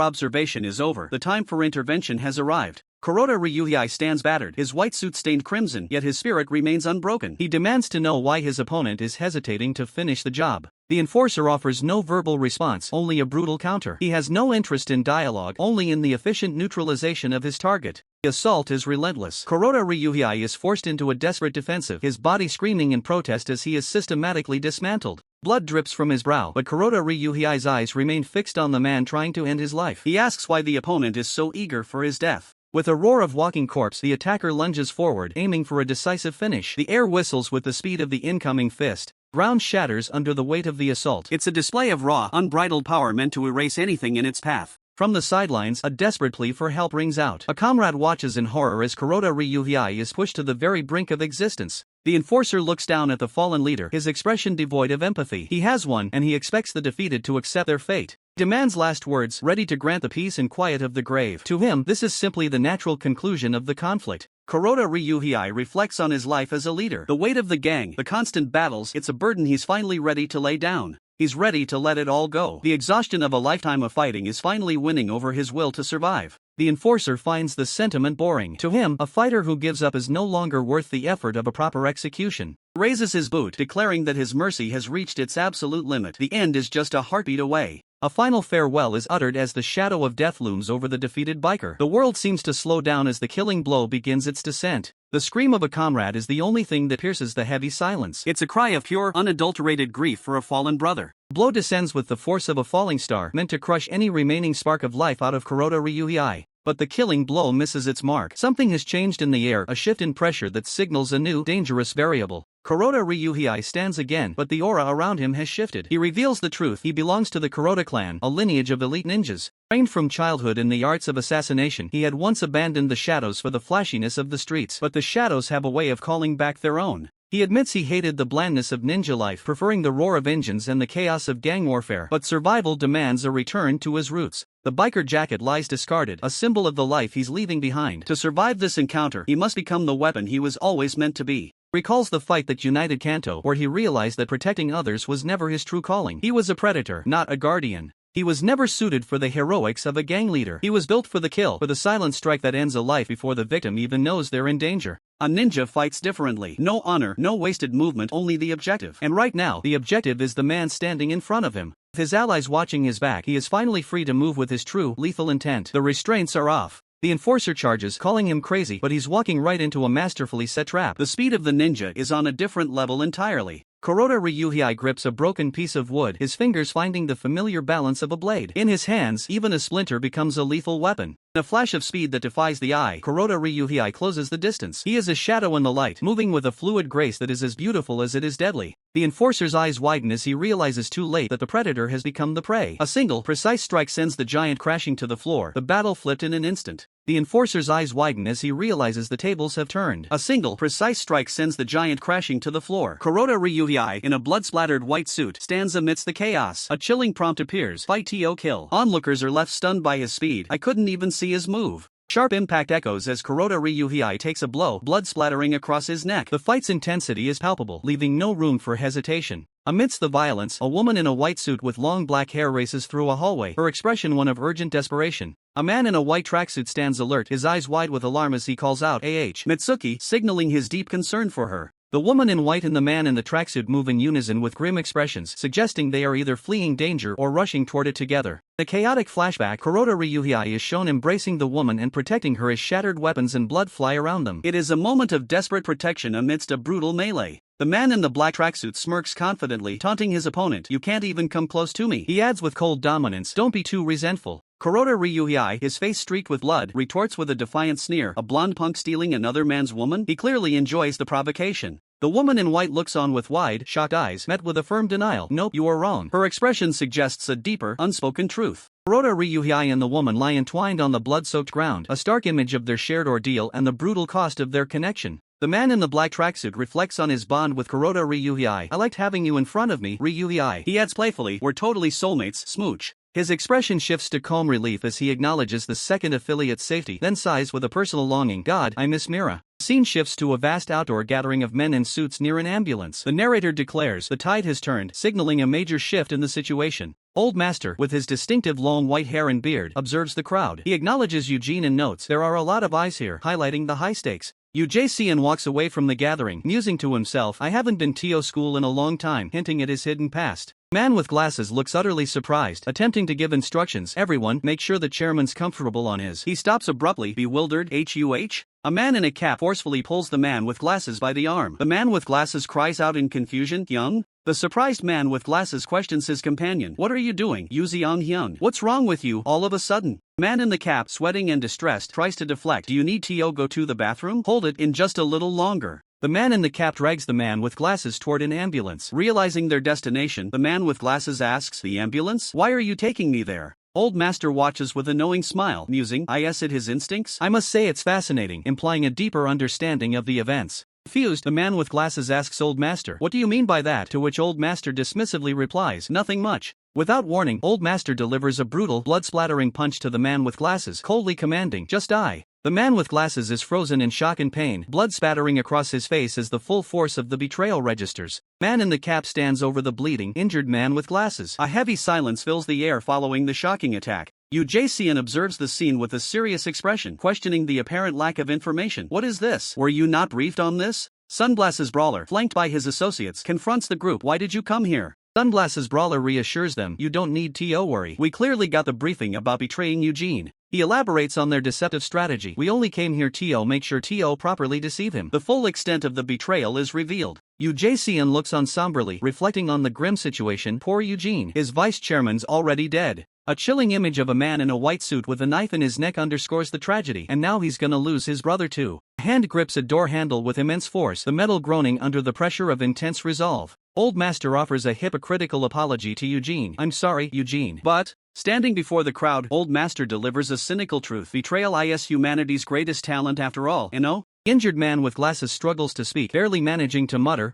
observation is over. The time for intervention has arrived. Kuroda Ryuhei stands battered, his white suit stained crimson, yet his spirit remains unbroken. He demands to know why his opponent is hesitating to finish the job. The enforcer offers no verbal response, only a brutal counter. He has no interest in dialogue, only in the efficient neutralization of his target. The assault is relentless. Kuroda Ryuhei is forced into a desperate defensive, his body screaming in protest as he is systematically dismantled. Blood drips from his brow, but Kuroda Ryuhei's eyes remain fixed on the man trying to end his life. He asks why the opponent is so eager for his death. With a roar of walking corpse, the attacker lunges forward, aiming for a decisive finish. The air whistles with the speed of the incoming fist. Ground shatters under the weight of the assault. It's a display of raw, unbridled power meant to erase anything in its path. From the sidelines, a desperate plea for help rings out. A comrade watches in horror as Kuroda Ryuhei is pushed to the very brink of existence. The enforcer looks down at the fallen leader, his expression devoid of empathy. He has won, and he expects the defeated to accept their fate. Demands last words, ready to grant the peace and quiet of the grave. To him, this is simply the natural conclusion of the conflict. Kuroda Ryuhei reflects on his life as a leader. The weight of the gang, the constant battles, it's a burden he's finally ready to lay down. He's ready to let it all go. The exhaustion of a lifetime of fighting is finally winning over his will to survive. The enforcer finds the sentiment boring. To him, a fighter who gives up is no longer worth the effort of a proper execution. Raises his boot, declaring that his mercy has reached its absolute limit. The end is just a heartbeat away. A final farewell is uttered as the shadow of death looms over the defeated biker. The world seems to slow down as the killing blow begins its descent. The scream of a comrade is the only thing that pierces the heavy silence. It's a cry of pure, unadulterated grief for a fallen brother. The blow descends with the force of a falling star, meant to crush any remaining spark of life out of Kuroda Ryuhei. But the killing blow misses its mark. Something has changed in the air, a shift in pressure that signals a new, dangerous variable. Kuroda Ryuhei stands again, but the aura around him has shifted. He reveals the truth. He belongs to the Kuroda clan, a lineage of elite ninjas. Trained from childhood in the arts of assassination, he had once abandoned the shadows for the flashiness of the streets. But the shadows have a way of calling back their own. He admits he hated the blandness of ninja life, preferring the roar of engines and the chaos of gang warfare. But survival demands a return to his roots. The biker jacket lies discarded, a symbol of the life he's leaving behind. To survive this encounter, he must become the weapon he was always meant to be. Recalls the fight that united Kanto, where he realized that protecting others was never his true calling. He was a predator, not a guardian. He was never suited for the heroics of a gang leader. He was built for the kill, for the silent strike that ends a life before the victim even knows they're in danger. A ninja fights differently. No honor, no wasted movement, only the objective. And right now, the objective is the man standing in front of him. With his allies watching his back, he is finally free to move with his true, lethal intent. The restraints are off. The enforcer charges, calling him crazy, but he's walking right into a masterfully set trap. The speed of the ninja is on a different level entirely. Kuroda Ryuhei grips a broken piece of wood, his fingers finding the familiar balance of a blade. In his hands, even a splinter becomes a lethal weapon. In a flash of speed that defies the eye, Kuroda Ryuhei closes the distance. He is a shadow in the light, moving with a fluid grace that is as beautiful as it is deadly. The enforcer's eyes widen as he realizes too late that the predator has become the prey. A single, precise strike sends the giant crashing to the floor. The battle flipped in an instant. The enforcer's eyes widen as he realizes the tables have turned. A single, precise strike sends the giant crashing to the floor. Kuroda Ryuhei, in a blood-splattered white suit, stands amidst the chaos. A chilling prompt appears: fight to kill. Onlookers are left stunned by his speed. I couldn't even see his move. Sharp impact echoes as Kuroda Ryuhei takes a blow, blood splattering across his neck. The fight's intensity is palpable, leaving no room for hesitation. Amidst the violence, a woman in a white suit with long black hair races through a hallway, her expression one of urgent desperation. A man in a white tracksuit stands alert, his eyes wide with alarm as he calls out Mitsuki, signaling his deep concern for her. The woman in white and the man in the tracksuit move in unison with grim expressions, suggesting they are either fleeing danger or rushing toward it together. In a chaotic flashback, Kuroda Ryuhei is shown embracing the woman and protecting her as shattered weapons and blood fly around them. It is a moment of desperate protection amidst a brutal melee. The man in the black tracksuit smirks confidently, taunting his opponent. You can't even come close to me. He adds with cold dominance, don't be too resentful. Kuroda Ryuhei, his face streaked with blood, retorts with a defiant sneer. A blonde punk stealing another man's woman? He clearly enjoys the provocation. The woman in white looks on with wide, shocked eyes, met with a firm denial. Nope, you are wrong. Her expression suggests a deeper, unspoken truth. Kuroda Ryuhei and the woman lie entwined on the blood-soaked ground, a stark image of their shared ordeal and the brutal cost of their connection. The man in the black tracksuit reflects on his bond with Kuroda Ryuhei. I liked having you in front of me, Ryuhei. He adds playfully, we're totally soulmates, smooch. His expression shifts to calm relief as he acknowledges the second affiliate's safety, then sighs with a personal longing. God, I miss Mira. The scene shifts to a vast outdoor gathering of men in suits near an ambulance. The narrator declares the tide has turned, signaling a major shift in the situation. Old Master, with his distinctive long white hair and beard, observes the crowd. He acknowledges Eugene and notes, there are a lot of eyes here, highlighting the high stakes. UJCN walks away from the gathering, musing to himself, I haven't been to school in a long time, hinting at his hidden past. Man with glasses looks utterly surprised, attempting to give instructions. Everyone, make sure the chairman's comfortable on his. He stops abruptly, bewildered. HUH? A man in a cap forcefully pulls the man with glasses by the arm. The man with glasses cries out in confusion, Hyung? The surprised man with glasses questions his companion. What are you doing, Yuziang Hyung? What's wrong with you, all of a sudden? Man in the cap, sweating and distressed, tries to deflect. Do you need to go to the bathroom? Hold it in just a little longer. The man in the cap drags the man with glasses toward an ambulance. Realizing their destination, the man with glasses asks, the ambulance? Why are you taking me there? Old Master watches with a knowing smile, musing, I guess it his instincts? I must say it's fascinating, implying a deeper understanding of the events. Confused, the man with glasses asks Old Master, what do you mean by that? To which Old Master dismissively replies, nothing much. Without warning, Old Master delivers a brutal, blood-splattering punch to the man with glasses, coldly commanding, just die. The man with glasses is frozen in shock and pain, blood spattering across his face as the full force of the betrayal registers. Man in the cap stands over the bleeding, injured man with glasses. A heavy silence fills the air following the shocking attack. Jae observes the scene with a serious expression, questioning the apparent lack of information. What is this? Were you not briefed on this? Sunglasses Brawler, flanked by his associates, confronts the group. Why did you come here? Sunglasses Brawler reassures them, you don't need to worry. We clearly got the briefing about betraying Eugene. He elaborates on their deceptive strategy. We only came here to make sure to properly deceive him. The full extent of the betrayal is revealed. Jae looks on somberly, reflecting on the grim situation. Poor Eugene. His vice chairman's already dead. A chilling image of a man in a white suit with a knife in his neck underscores the tragedy, and now he's gonna lose his brother too. A hand grips a door handle with immense force, the metal groaning under the pressure of intense resolve. Old Master offers a hypocritical apology to Eugene. I'm sorry, Eugene. But, standing before the crowd, Old Master delivers a cynical truth. Betrayal is humanity's greatest talent after all, you know? The injured man with glasses struggles to speak, barely managing to mutter,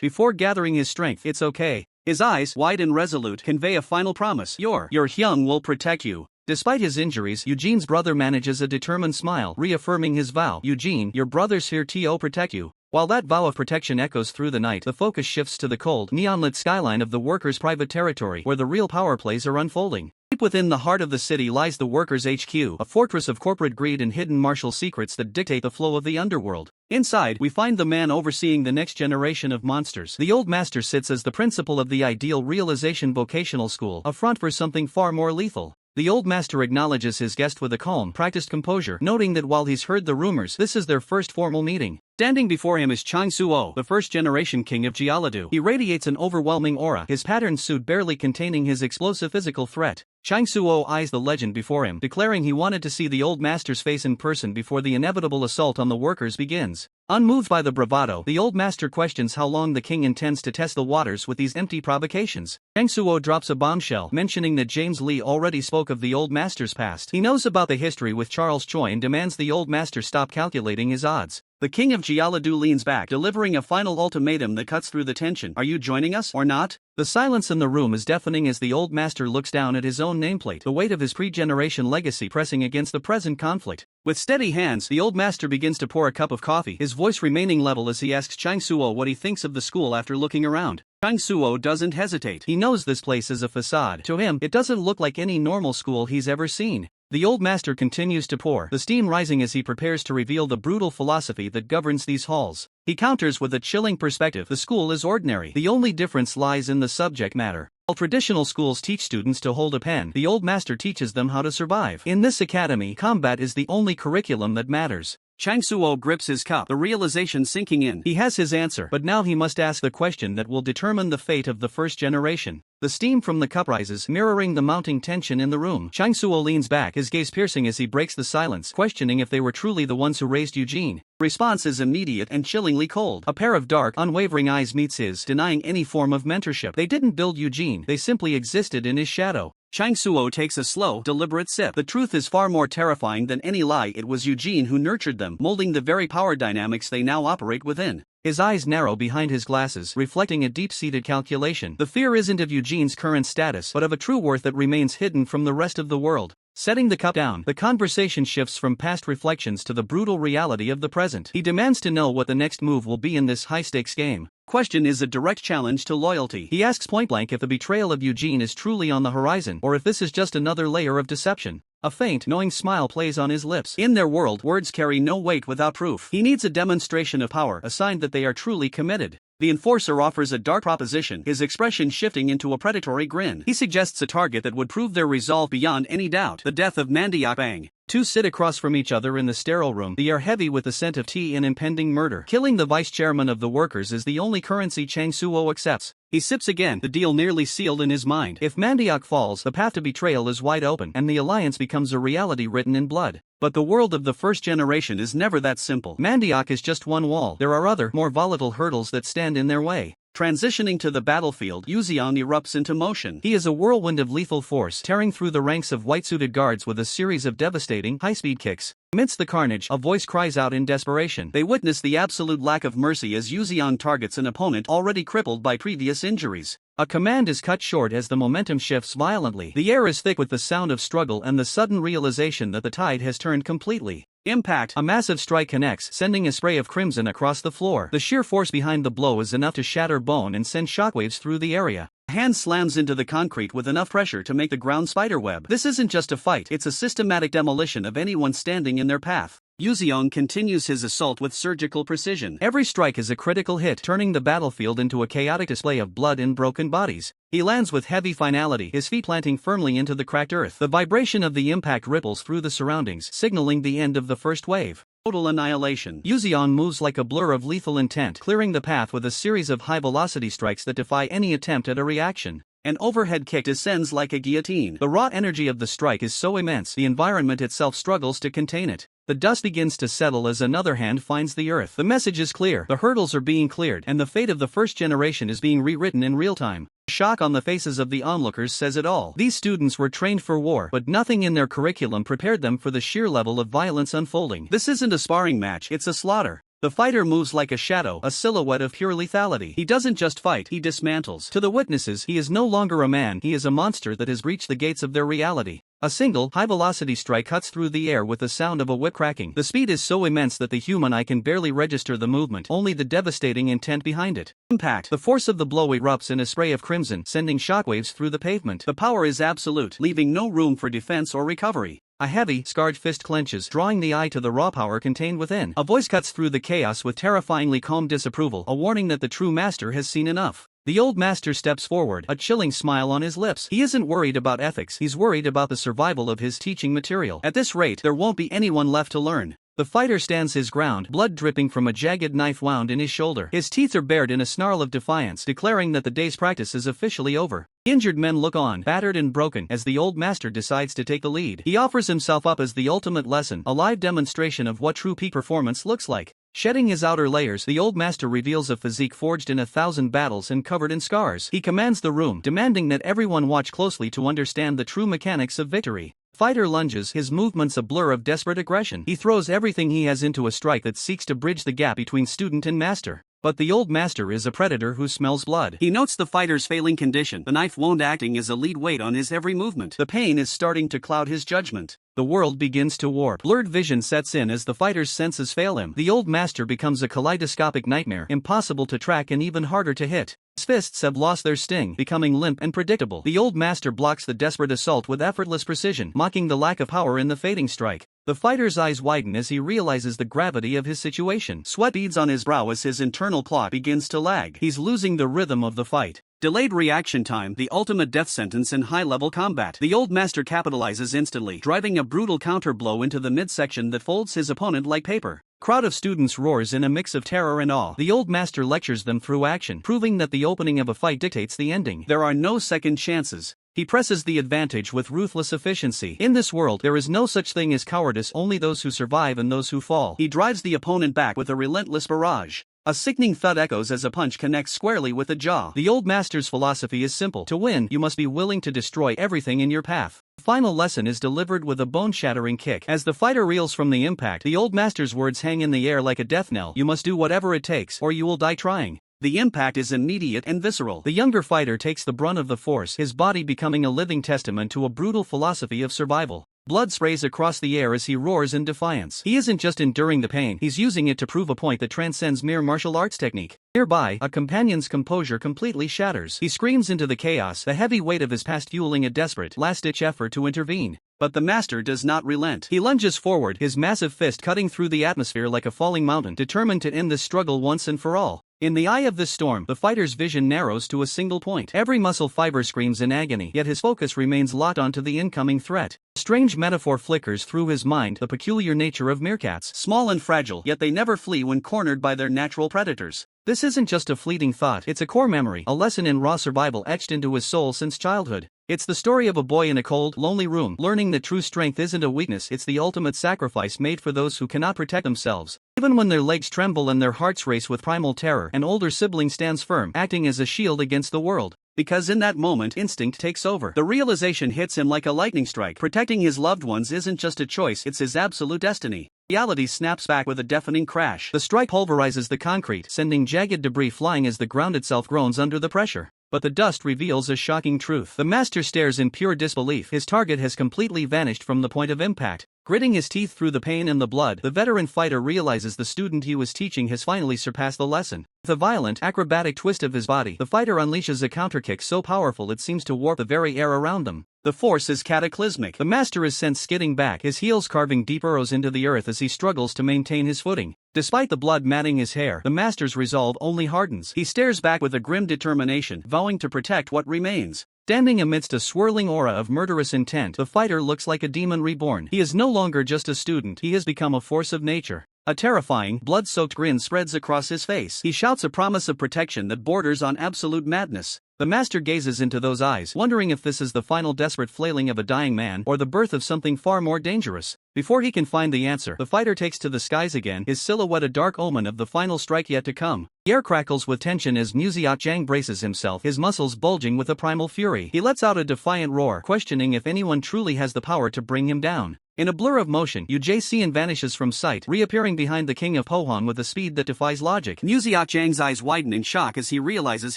before gathering his strength, it's okay. His eyes, wide and resolute, convey a final promise. Your Hyung will protect you. Despite his injuries, Eugene's brother manages a determined smile, reaffirming his vow. Eugene, your brother's here to protect you. While that vow of protection echoes through the night, the focus shifts to the cold, neon-lit skyline of the workers' private territory, where the real power plays are unfolding. Deep within the heart of the city lies the workers' HQ, a fortress of corporate greed and hidden martial secrets that dictate the flow of the underworld. Inside, we find the man overseeing the next generation of monsters. The Old Master sits as the principal of the Ideal Realization Vocational School, a front for something far more lethal. The Old Master acknowledges his guest with a calm, practiced composure, noting that while he's heard the rumors, this is their first formal meeting. Standing before him is Chang Suo, the first-generation king of Jeolladu. He radiates an overwhelming aura, his patterned suit barely containing his explosive physical threat. Chang Suo eyes the legend before him, declaring he wanted to see the Old Master's face in person before the inevitable assault on the workers begins. Unmoved by the bravado, the Old Master questions how long the king intends to test the waters with these empty provocations. Chang Suo drops a bombshell, mentioning that James Lee already spoke of the Old Master's past. He knows about the history with Charles Choi and demands the Old Master stop calculating his odds. The king of Jeolladu leans back, delivering a final ultimatum that cuts through the tension. Are you joining us, or not? The silence in the room is deafening as the Old Master looks down at his own nameplate, the weight of his pre-generation legacy pressing against the present conflict. With steady hands, the Old Master begins to pour a cup of coffee, his voice remaining level as he asks Chang Suo what he thinks of the school after looking around. Chang Suo doesn't hesitate. He knows this place is a facade. To him, it doesn't look like any normal school he's ever seen. The Old Master continues to pour, the steam rising as he prepares to reveal the brutal philosophy that governs these halls. He counters with a chilling perspective, the school is ordinary. The only difference lies in the subject matter. While traditional schools teach students to hold a pen, the Old Master teaches them how to survive. In this academy, combat is the only curriculum that matters. Chang Suo grips his cup, the realization sinking in. He has his answer, but now he must ask the question that will determine the fate of the first generation. The steam from the cup rises, mirroring the mounting tension in the room. Chang Suo leans back, his gaze piercing as he breaks the silence, questioning if they were truly the ones who raised Eugene. Response is immediate and chillingly cold. A pair of dark, unwavering eyes meets his, denying any form of mentorship. They didn't build Eugene, they simply existed in his shadow. Chang Suo takes a slow, deliberate sip. The truth is far more terrifying than any lie. It was Eugene who nurtured them, molding the very power dynamics they now operate within. His eyes narrow behind his glasses, reflecting a deep-seated calculation. The fear isn't of Eugene's current status, but of a true worth that remains hidden from the rest of the world. Setting the cup down, the conversation shifts from past reflections to the brutal reality of the present. He demands to know what the next move will be in this high-stakes game. Question is a direct challenge to loyalty. He asks point-blank if the betrayal of Eugene is truly on the horizon, or if this is just another layer of deception. A faint, knowing smile plays on his lips. In their world, words carry no weight without proof. He needs a demonstration of power, a sign that they are truly committed. The enforcer offers a dark proposition, his expression shifting into a predatory grin. He suggests a target that would prove their resolve beyond any doubt: the death of Mandiak Bang. Two sit across from each other in the sterile room, the air heavy with the scent of tea and impending murder. Killing the vice chairman of the workers is the only currency Chang Suo accepts. He sips again, the deal nearly sealed in his mind. If Mandiak falls, the path to betrayal is wide open, and the alliance becomes a reality written in blood. But the world of the first generation is never that simple. Mandiak is just one wall. There are other, more volatile hurdles that stand in their way. Transitioning to the battlefield, Yuzeon erupts into motion. He is a whirlwind of lethal force, tearing through the ranks of white-suited guards with a series of devastating, high-speed kicks. Amidst the carnage, a voice cries out in desperation. They witness the absolute lack of mercy as Yuzeon targets an opponent already crippled by previous injuries. A command is cut short as the momentum shifts violently. The air is thick with the sound of struggle and the sudden realization that the tide has turned completely. Impact! A massive strike connects, sending a spray of crimson across the floor. The sheer force behind the blow is enough to shatter bone and send shockwaves through the area. A hand slams into the concrete with enough pressure to make the ground spiderweb. This isn't just a fight, it's a systematic demolition of anyone standing in their path. Yuzeon continues his assault with surgical precision. Every strike is a critical hit, turning the battlefield into a chaotic display of blood and broken bodies. He lands with heavy finality, his feet planting firmly into the cracked earth. The vibration of the impact ripples through the surroundings, signaling the end of the first wave. Total annihilation. Yuzeon moves like a blur of lethal intent, clearing the path with a series of high-velocity strikes that defy any attempt at a reaction. An overhead kick descends like a guillotine. The raw energy of the strike is so immense, the environment itself struggles to contain it. The dust begins to settle as another hand finds the earth. The message is clear, the hurdles are being cleared, and the fate of the first generation is being rewritten in real time. Shock on the faces of the onlookers says it all. These students were trained for war, but nothing in their curriculum prepared them for the sheer level of violence unfolding. This isn't a sparring match, it's a slaughter. The fighter moves like a shadow, a silhouette of pure lethality. He doesn't just fight, he dismantles. To the witnesses, he is no longer a man, he is a monster that has reached the gates of their reality. A single, high-velocity strike cuts through the air with the sound of a whip cracking. The speed is so immense that the human eye can barely register the movement, only the devastating intent behind it. Impact! The force of the blow erupts in a spray of crimson, sending shockwaves through the pavement. The power is absolute, leaving no room for defense or recovery. A heavy, scarred fist clenches, drawing the eye to the raw power contained within. A voice cuts through the chaos with terrifyingly calm disapproval, a warning that the true master has seen enough. The old master steps forward, a chilling smile on his lips. He isn't worried about ethics, he's worried about the survival of his teaching material. At this rate, there won't be anyone left to learn. The fighter stands his ground, blood dripping from a jagged knife wound in his shoulder. His teeth are bared in a snarl of defiance, declaring that the day's practice is officially over. Injured men look on, battered and broken, as the old master decides to take the lead. He offers himself up as the ultimate lesson, a live demonstration of what true peak performance looks like. Shedding his outer layers, the old master reveals a physique forged in 1,000 battles and covered in scars. He commands the room, demanding that everyone watch closely to understand the true mechanics of victory. Fighter lunges, his movements a blur of desperate aggression. He throws everything he has into a strike that seeks to bridge the gap between student and master. But the old master is a predator who smells blood. He notes the fighter's failing condition, the knife wound acting as a lead weight on his every movement. The pain is starting to cloud his judgment. The world begins to warp. Blurred vision sets in as the fighter's senses fail him. The old master becomes a kaleidoscopic nightmare, impossible to track and even harder to hit. His fists have lost their sting, becoming limp and predictable. The old master blocks the desperate assault with effortless precision, mocking the lack of power in the fading strike. The fighter's eyes widen as he realizes the gravity of his situation. Sweat beads on his brow as his internal clock begins to lag. He's losing the rhythm of the fight. Delayed reaction time, the ultimate death sentence in high-level combat. The old master capitalizes instantly, driving a brutal counter-blow into the midsection that folds his opponent like paper. Crowd of students roars in a mix of terror and awe. The old master lectures them through action, proving that the opening of a fight dictates the ending. There are no second chances. He presses the advantage with ruthless efficiency. In this world, there is no such thing as cowardice, only those who survive and those who fall. He drives the opponent back with a relentless barrage. A sickening thud echoes as a punch connects squarely with the jaw. The old master's philosophy is simple. To win, you must be willing to destroy everything in your path. The final lesson is delivered with a bone-shattering kick. As the fighter reels from the impact, the old master's words hang in the air like a death knell. You must do whatever it takes, or you will die trying. The impact is immediate and visceral. The younger fighter takes the brunt of the force, his body becoming a living testament to a brutal philosophy of survival. Blood sprays across the air as he roars in defiance. He isn't just enduring the pain, he's using it to prove a point that transcends mere martial arts technique. Nearby, a companion's composure completely shatters. He screams into the chaos, the heavy weight of his past fueling a desperate, last-ditch effort to intervene. But the master does not relent. He lunges forward, his massive fist cutting through the atmosphere like a falling mountain, determined to end this struggle once and for all. In the eye of this storm, the fighter's vision narrows to a single point. Every muscle fiber screams in agony, yet his focus remains locked onto the incoming threat. A strange metaphor flickers through his mind, the peculiar nature of meerkats. Small and fragile, yet they never flee when cornered by their natural predators. This isn't just a fleeting thought, it's a core memory, a lesson in raw survival etched into his soul since childhood. It's the story of a boy in a cold, lonely room, learning that true strength isn't a weakness, it's the ultimate sacrifice made for those who cannot protect themselves. Even when their legs tremble and their hearts race with primal terror, an older sibling stands firm, acting as a shield against the world. Because in that moment, instinct takes over. The realization hits him like a lightning strike. Protecting his loved ones isn't just a choice, it's his absolute destiny. Reality snaps back with a deafening crash. The strike pulverizes the concrete, sending jagged debris flying as the ground itself groans under the pressure. But the dust reveals a shocking truth. The master stares in pure disbelief. His target has completely vanished from the point of impact. Gritting his teeth through the pain and the blood, the veteran fighter realizes the student he was teaching has finally surpassed the lesson. With a violent, acrobatic twist of his body, the fighter unleashes a counterkick so powerful it seems to warp the very air around them. The force is cataclysmic. The master is sent skidding back, his heels carving deep furrows into the earth as he struggles to maintain his footing. Despite the blood matting his hair, the master's resolve only hardens. He stares back with a grim determination, vowing to protect what remains. Standing amidst a swirling aura of murderous intent, the fighter looks like a demon reborn. He is no longer just a student, he has become a force of nature. A terrifying, blood-soaked grin spreads across his face. He shouts a promise of protection that borders on absolute madness. The master gazes into those eyes, wondering if this is the final desperate flailing of a dying man or the birth of something far more dangerous. Before he can find the answer, the fighter takes to the skies again, his silhouette a dark omen of the final strike yet to come. The air crackles with tension as Muziak Jang braces himself, his muscles bulging with a primal fury. He lets out a defiant roar, questioning if anyone truly has the power to bring him down. In a blur of motion, Ujcian vanishes from sight, reappearing behind the king of Pohon with a speed that defies logic. Muziak Jang's eyes widen in shock as he realizes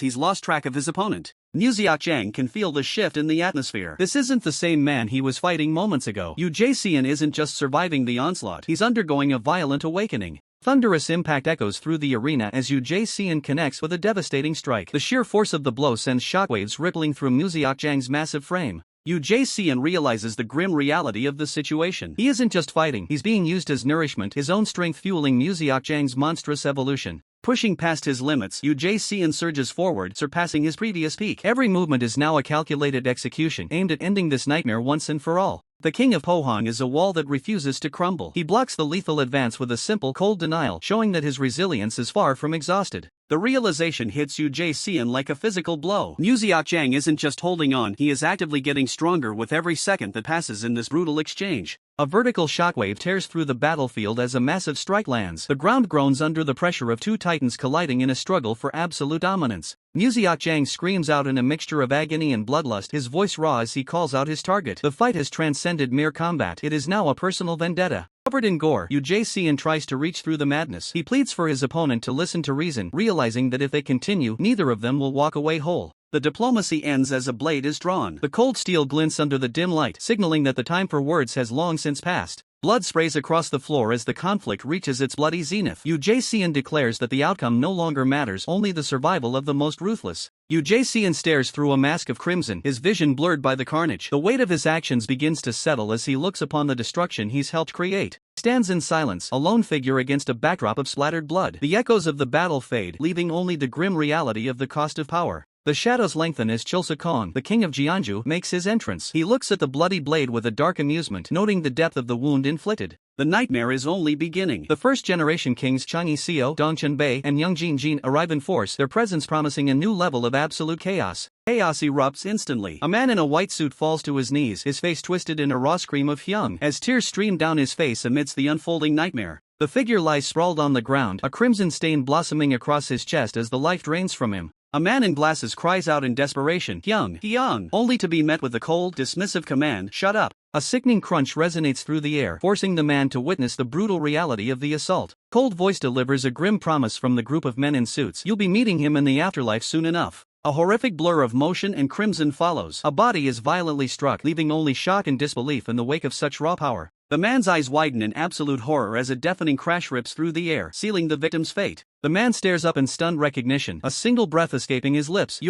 he's lost track of his opponent. Muziak Jang can feel the shift in the atmosphere. This isn't the same man he was fighting moments ago. Ujcian isn't just surviving the onslaught, he's undergoing a violent awakening. Thunderous impact echoes through the arena as Ujcian connects with a devastating strike. The sheer force of the blow sends shockwaves rippling through Muziak Jang's massive frame. Ujcian realizes the grim reality of the situation. He isn't just fighting, he's being used as nourishment, his own strength fueling Muziak Jang's monstrous evolution. Pushing past his limits, Ujcian surges forward, surpassing his previous peak. Every movement is now a calculated execution, aimed at ending this nightmare once and for all. The king of Pohon is a wall that refuses to crumble. He blocks the lethal advance with a simple, cold denial, showing that his resilience is far from exhausted. The realization hits Ujcian like a physical blow. Muziak Jang isn't just holding on, he is actively getting stronger with every second that passes in this brutal exchange. A vertical shockwave tears through the battlefield as a massive strike lands. The ground groans under the pressure of two titans colliding in a struggle for absolute dominance. Muziak Jang screams out in a mixture of agony and bloodlust, his voice raw as he calls out his target. The fight has transcended mere combat, it is now a personal vendetta. Covered in gore, Ujcian tries to reach through the madness. He pleads for his opponent to listen to reason, realizing that if they continue, neither of them will walk away whole. The diplomacy ends as a blade is drawn. The cold steel glints under the dim light, signaling that the time for words has long since passed. Blood sprays across the floor as the conflict reaches its bloody zenith. Ujcian declares that the outcome no longer matters, only the survival of the most ruthless. Ujcian stares through a mask of crimson, his vision blurred by the carnage. The weight of his actions begins to settle as he looks upon the destruction he's helped create. He stands in silence, a lone figure against a backdrop of splattered blood. The echoes of the battle fade, leaving only the grim reality of the cost of power. The shadows lengthen as Chilsa Kong, the king of Jianzhu, makes his entrance. He looks at the bloody blade with a dark amusement, noting the depth of the wound inflicted. The nightmare is only beginning. The first-generation kings Changi Xiao, Dongchen Bei, and Yang Jin arrive in force, their presence promising a new level of absolute chaos. Chaos erupts instantly. A man in a white suit falls to his knees, his face twisted in a raw scream of hyung, as tears stream down his face amidst the unfolding nightmare. The figure lies sprawled on the ground, a crimson stain blossoming across his chest as the life drains from him. A man in glasses cries out in desperation, Hyung, only to be met with the cold, dismissive command, shut up. A sickening crunch resonates through the air, forcing the man to witness the brutal reality of the assault. Cold voice delivers a grim promise from the group of men in suits. You'll be meeting him in the afterlife soon enough. A horrific blur of motion and crimson follows. A body is violently struck, leaving only shock and disbelief in the wake of such raw power. The man's eyes widen in absolute horror as a deafening crash rips through the air, sealing the victim's fate. The man stares up in stunned recognition, a single breath escaping his lips.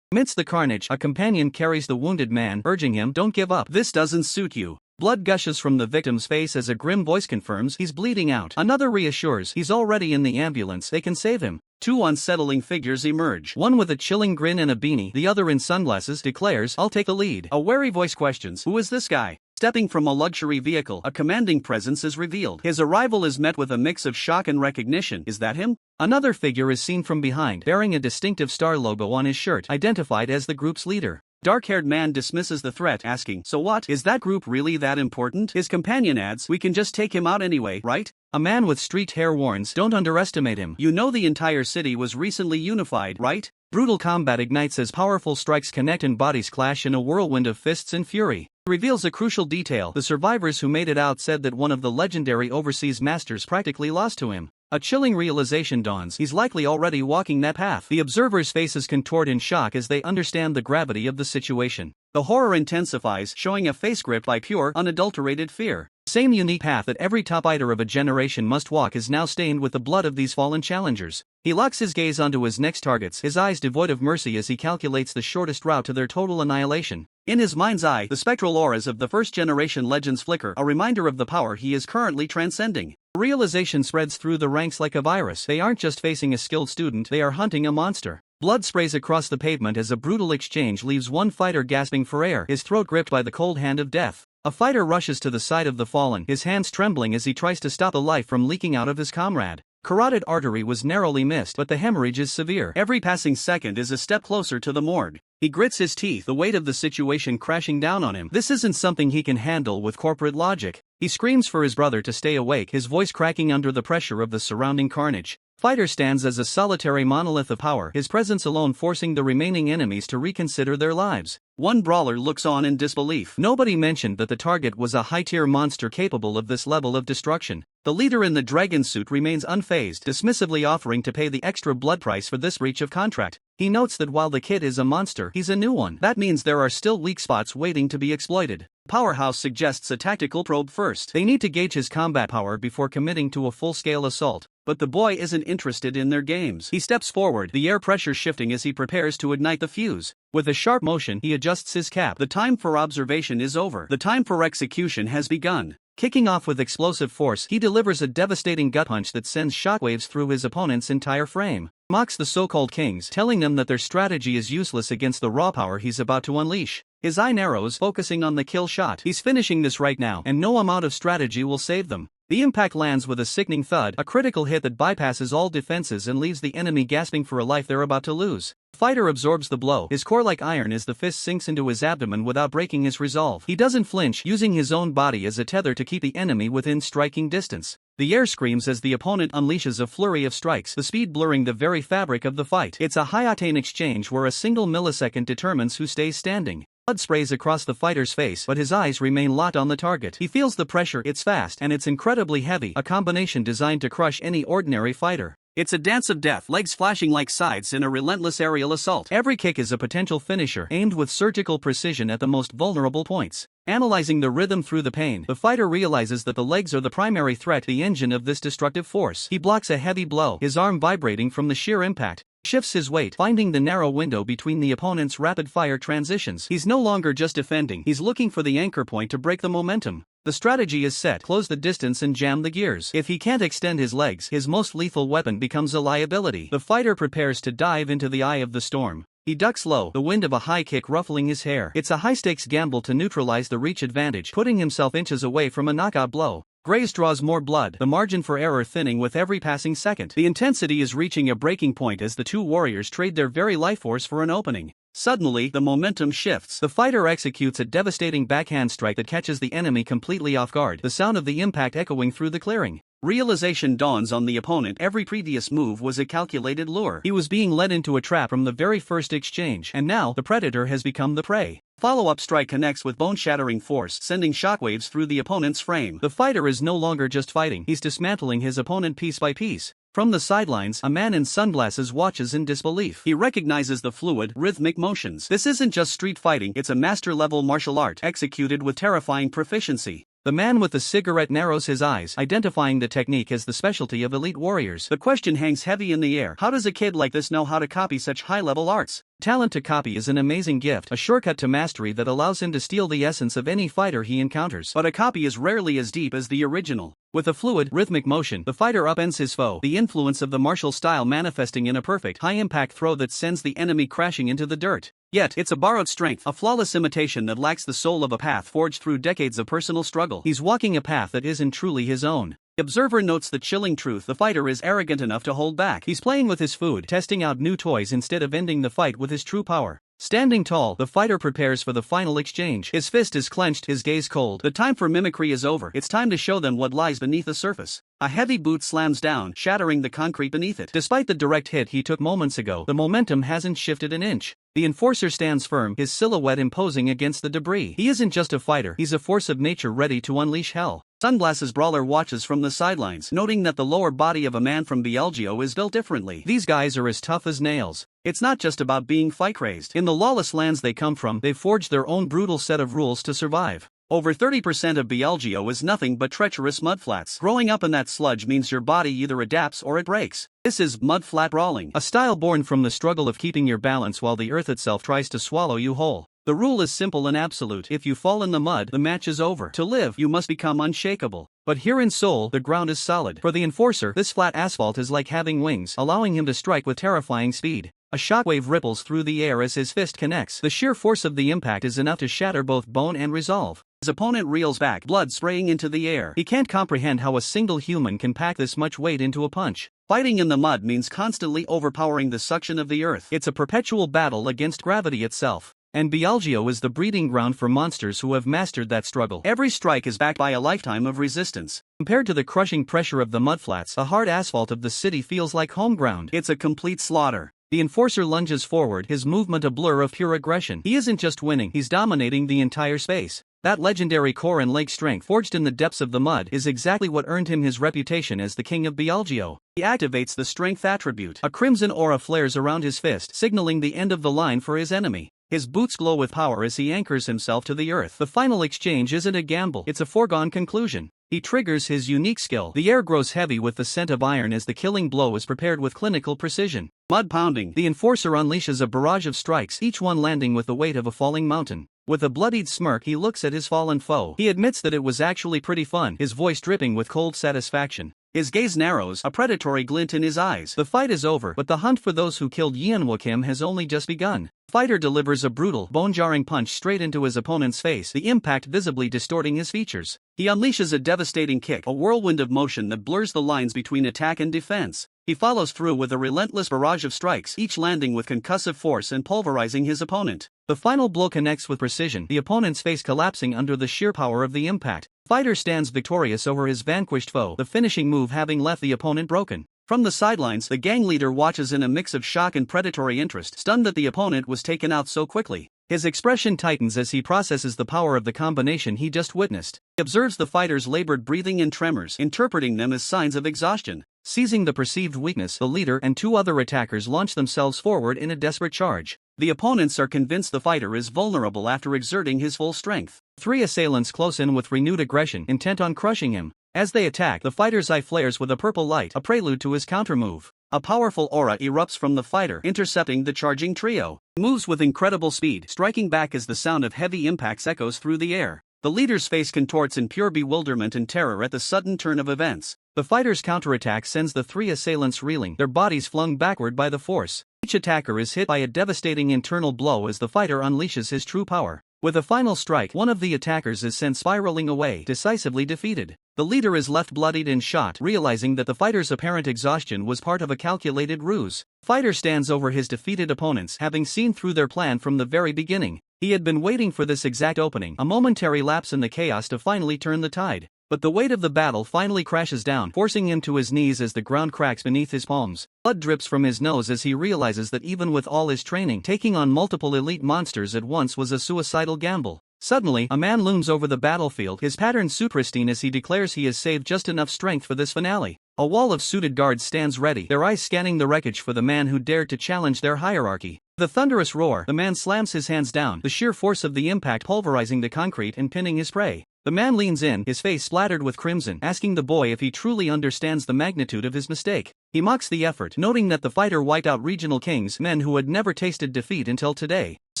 Amidst the carnage, a companion carries the wounded man, urging him, don't give up. This doesn't suit you. Blood gushes from the victim's face as a grim voice confirms he's bleeding out. Another reassures he's already in the ambulance, they can save him. Two unsettling figures emerge. One with a chilling grin and a beanie, the other in sunglasses, declares, I'll take the lead. A wary voice questions, who is this guy? Stepping from a luxury vehicle, a commanding presence is revealed. His arrival is met with a mix of shock and recognition. Is that him? Another figure is seen from behind, bearing a distinctive star logo on his shirt, identified as the group's leader. Dark-haired man dismisses the threat, asking, "So what? Is that group really that important?" His companion adds, "We can just take him out anyway, right?" A man with streaked hair warns, "Don't underestimate him. You know the entire city was recently unified, right?" Brutal combat ignites as powerful strikes connect and bodies clash in a whirlwind of fists and fury. It reveals a crucial detail: the survivors who made it out said that one of the legendary overseas masters practically lost to him. A chilling realization dawns: he's likely already walking that path. The observers' faces contort in shock as they understand the gravity of the situation. The horror intensifies, showing a face gripped by pure, unadulterated fear. The same unique path that every top fighter of a generation must walk is now stained with the blood of these fallen challengers. He locks his gaze onto his next targets, his eyes devoid of mercy as he calculates the shortest route to their total annihilation. In his mind's eye, the spectral auras of the first-generation legends flicker, a reminder of the power he is currently transcending. The realization spreads through the ranks like a virus. They aren't just facing a skilled student, they are hunting a monster. Blood sprays across the pavement as a brutal exchange leaves one fighter gasping for air, his throat gripped by the cold hand of death. A fighter rushes to the side of the fallen, his hands trembling as he tries to stop the life from leaking out of his comrade. Carotid artery was narrowly missed, but the hemorrhage is severe. Every passing second is a step closer to the morgue. He grits his teeth, the weight of the situation crashing down on him. This isn't something he can handle with corporate logic. He screams for his brother to stay awake, his voice cracking under the pressure of the surrounding carnage. Fighter stands as a solitary monolith of power, his presence alone forcing the remaining enemies to reconsider their lives. One brawler looks on in disbelief. Nobody mentioned that the target was a high-tier monster capable of this level of destruction. The leader in the dragon suit remains unfazed, dismissively offering to pay the extra blood price for this breach of contract. He notes that while the kid is a monster, he's a new one. That means there are still weak spots waiting to be exploited. Powerhouse suggests a tactical probe first. They need to gauge his combat power before committing to a full-scale assault. But the boy isn't interested in their games. He steps forward, the air pressure shifting as he prepares to ignite the fuse. With a sharp motion, he adjusts his cap. The time for observation is over. The time for execution has begun. Kicking off with explosive force, he delivers a devastating gut punch that sends shockwaves through his opponent's entire frame. Mocks the so-called kings, telling them that their strategy is useless against the raw power he's about to unleash. His eye narrows, focusing on the kill shot. He's finishing this right now, and no amount of strategy will save them. The impact lands with a sickening thud, a critical hit that bypasses all defenses and leaves the enemy gasping for a life they're about to lose. The fighter absorbs the blow, his core like iron as the fist sinks into his abdomen without breaking his resolve. He doesn't flinch, using his own body as a tether to keep the enemy within striking distance. The air screams as the opponent unleashes a flurry of strikes, the speed blurring the very fabric of the fight. It's a high-octane exchange where a single millisecond determines who stays standing. Blood sprays across the fighter's face, but his eyes remain locked on the target. He feels the pressure, it's fast, and it's incredibly heavy, a combination designed to crush any ordinary fighter. It's a dance of death, legs flashing like scythes in a relentless aerial assault. Every kick is a potential finisher, aimed with surgical precision at the most vulnerable points. Analyzing the rhythm through the pain, the fighter realizes that the legs are the primary threat, the engine of this destructive force. He blocks a heavy blow, his arm vibrating from the sheer impact. Shifts his weight, finding the narrow window between the opponent's rapid-fire transitions. He's no longer just defending, he's looking for the anchor point to break the momentum. The strategy is set: close the distance and jam the gears. If he can't extend his legs, his most lethal weapon becomes a liability. The fighter prepares to dive into the eye of the storm. He ducks low, the wind of a high kick ruffling his hair. It's a high-stakes gamble to neutralize the reach advantage, putting himself inches away from a knockout blow. Graze draws more blood, the margin for error thinning with every passing second. The intensity is reaching a breaking point as the two warriors trade their very life force for an opening. Suddenly, the momentum shifts. The fighter executes a devastating backhand strike that catches the enemy completely off guard, the sound of the impact echoing through the clearing. Realization dawns on the opponent: every previous move was a calculated lure. He was being led into a trap from the very first exchange, and now, the predator has become the prey. Follow-up strike connects with bone-shattering force, sending shockwaves through the opponent's frame. The fighter is no longer just fighting, he's dismantling his opponent piece by piece. From the sidelines, a man in sunglasses watches in disbelief. He recognizes the fluid, rhythmic motions. This isn't just street fighting, it's a master-level martial art, executed with terrifying proficiency. The man with the cigarette narrows his eyes, identifying the technique as the specialty of elite warriors. The question hangs heavy in the air: how does a kid like this know how to copy such high-level arts? Talent to copy is an amazing gift, a shortcut to mastery that allows him to steal the essence of any fighter he encounters. But a copy is rarely as deep as the original. With a fluid, rhythmic motion, the fighter upends his foe, the influence of the martial style manifesting in a perfect, high-impact throw that sends the enemy crashing into the dirt. Yet, it's a borrowed strength, a flawless imitation that lacks the soul of a path forged through decades of personal struggle. He's walking a path that isn't truly his own. The observer notes the chilling truth: the fighter is arrogant enough to hold back. He's playing with his food, testing out new toys instead of ending the fight with his true power. Standing tall, the fighter prepares for the final exchange. His fist is clenched, his gaze cold. The time for mimicry is over. It's time to show them what lies beneath the surface. A heavy boot slams down, shattering the concrete beneath it. Despite the direct hit he took moments ago, the momentum hasn't shifted an inch. The enforcer stands firm, his silhouette imposing against the debris. He isn't just a fighter, he's a force of nature ready to unleash hell. Sunglasses Brawler watches from the sidelines, noting that the lower body of a man from Bielgio is built differently. These guys are as tough as nails. It's not just about being fight-crazed. In the lawless lands they come from, they've forged their own brutal set of rules to survive. Over 30% of Bielgio is nothing but treacherous mudflats. Growing up in that sludge means your body either adapts or it breaks. This is mudflat brawling, a style born from the struggle of keeping your balance while the earth itself tries to swallow you whole. The rule is simple and absolute. If you fall in the mud, the match is over. To live, you must become unshakable. But here in Seoul, the ground is solid. For the enforcer, this flat asphalt is like having wings, allowing him to strike with terrifying speed. A shockwave ripples through the air as his fist connects. The sheer force of the impact is enough to shatter both bone and resolve. His opponent reels back, blood spraying into the air. He can't comprehend how a single human can pack this much weight into a punch. Fighting in the mud means constantly overpowering the suction of the earth. It's a perpetual battle against gravity itself. And Bielgio is the breeding ground for monsters who have mastered that struggle. Every strike is backed by a lifetime of resistance. Compared to the crushing pressure of the mudflats, the hard asphalt of the city feels like home ground. It's a complete slaughter. The enforcer lunges forward, his movement a blur of pure aggression. He isn't just winning, he's dominating the entire space. That legendary core and leg strength forged in the depths of the mud is exactly what earned him his reputation as the king of Bielgio. He activates the strength attribute. A crimson aura flares around his fist, signaling the end of the line for his enemy. His boots glow with power as he anchors himself to the earth. The final exchange isn't a gamble, it's a foregone conclusion. He triggers his unique skill. The air grows heavy with the scent of iron as the killing blow is prepared with clinical precision. Mud pounding, the enforcer unleashes a barrage of strikes, each one landing with the weight of a falling mountain. With a bloodied smirk he looks at his fallen foe. He admits that it was actually pretty fun, his voice dripping with cold satisfaction. His gaze narrows, a predatory glint in his eyes. The fight is over, but the hunt for those who killed Yeonwa Kim has only just begun. Fighter delivers a brutal, bone-jarring punch straight into his opponent's face, the impact visibly distorting his features. He unleashes a devastating kick, a whirlwind of motion that blurs the lines between attack and defense. He follows through with a relentless barrage of strikes, each landing with concussive force and pulverizing his opponent. The final blow connects with precision, the opponent's face collapsing under the sheer power of the impact. Fighter stands victorious over his vanquished foe, the finishing move having left the opponent broken. From the sidelines, the gang leader watches in a mix of shock and predatory interest, stunned that the opponent was taken out so quickly. His expression tightens as he processes the power of the combination he just witnessed. He observes the fighter's labored breathing and tremors, interpreting them as signs of exhaustion. Seizing the perceived weakness, the leader and two other attackers launch themselves forward in a desperate charge. The opponents are convinced the fighter is vulnerable after exerting his full strength. Three assailants close in with renewed aggression, intent on crushing him. As they attack, the fighter's eye flares with a purple light, a prelude to his countermove. A powerful aura erupts from the fighter, intercepting the charging trio. He moves with incredible speed, striking back as the sound of heavy impacts echoes through the air. The leader's face contorts in pure bewilderment and terror at the sudden turn of events. The fighter's counterattack sends the three assailants reeling, their bodies flung backward by the force. Each attacker is hit by a devastating internal blow as the fighter unleashes his true power. With a final strike, one of the attackers is sent spiraling away, decisively defeated. The leader is left bloodied and shot, realizing that the fighter's apparent exhaustion was part of a calculated ruse. Fighter stands over his defeated opponents, having seen through their plan from the very beginning. He had been waiting for this exact opening, a momentary lapse in the chaos to finally turn the tide. But the weight of the battle finally crashes down, forcing him to his knees as the ground cracks beneath his palms. Blood drips from his nose as he realizes that even with all his training, taking on multiple elite monsters at once was a suicidal gamble. Suddenly, a man looms over the battlefield, his pattern suit pristine as he declares he has saved just enough strength for this finale. A wall of suited guards stands ready, their eyes scanning the wreckage for the man who dared to challenge their hierarchy. With a thunderous roar, the man slams his hands down, the sheer force of the impact pulverizing the concrete and pinning his prey. The man leans in, his face splattered with crimson, asking the boy if he truly understands the magnitude of his mistake. He mocks the effort, noting that the fighter wiped out regional kings, men who had never tasted defeat until today. The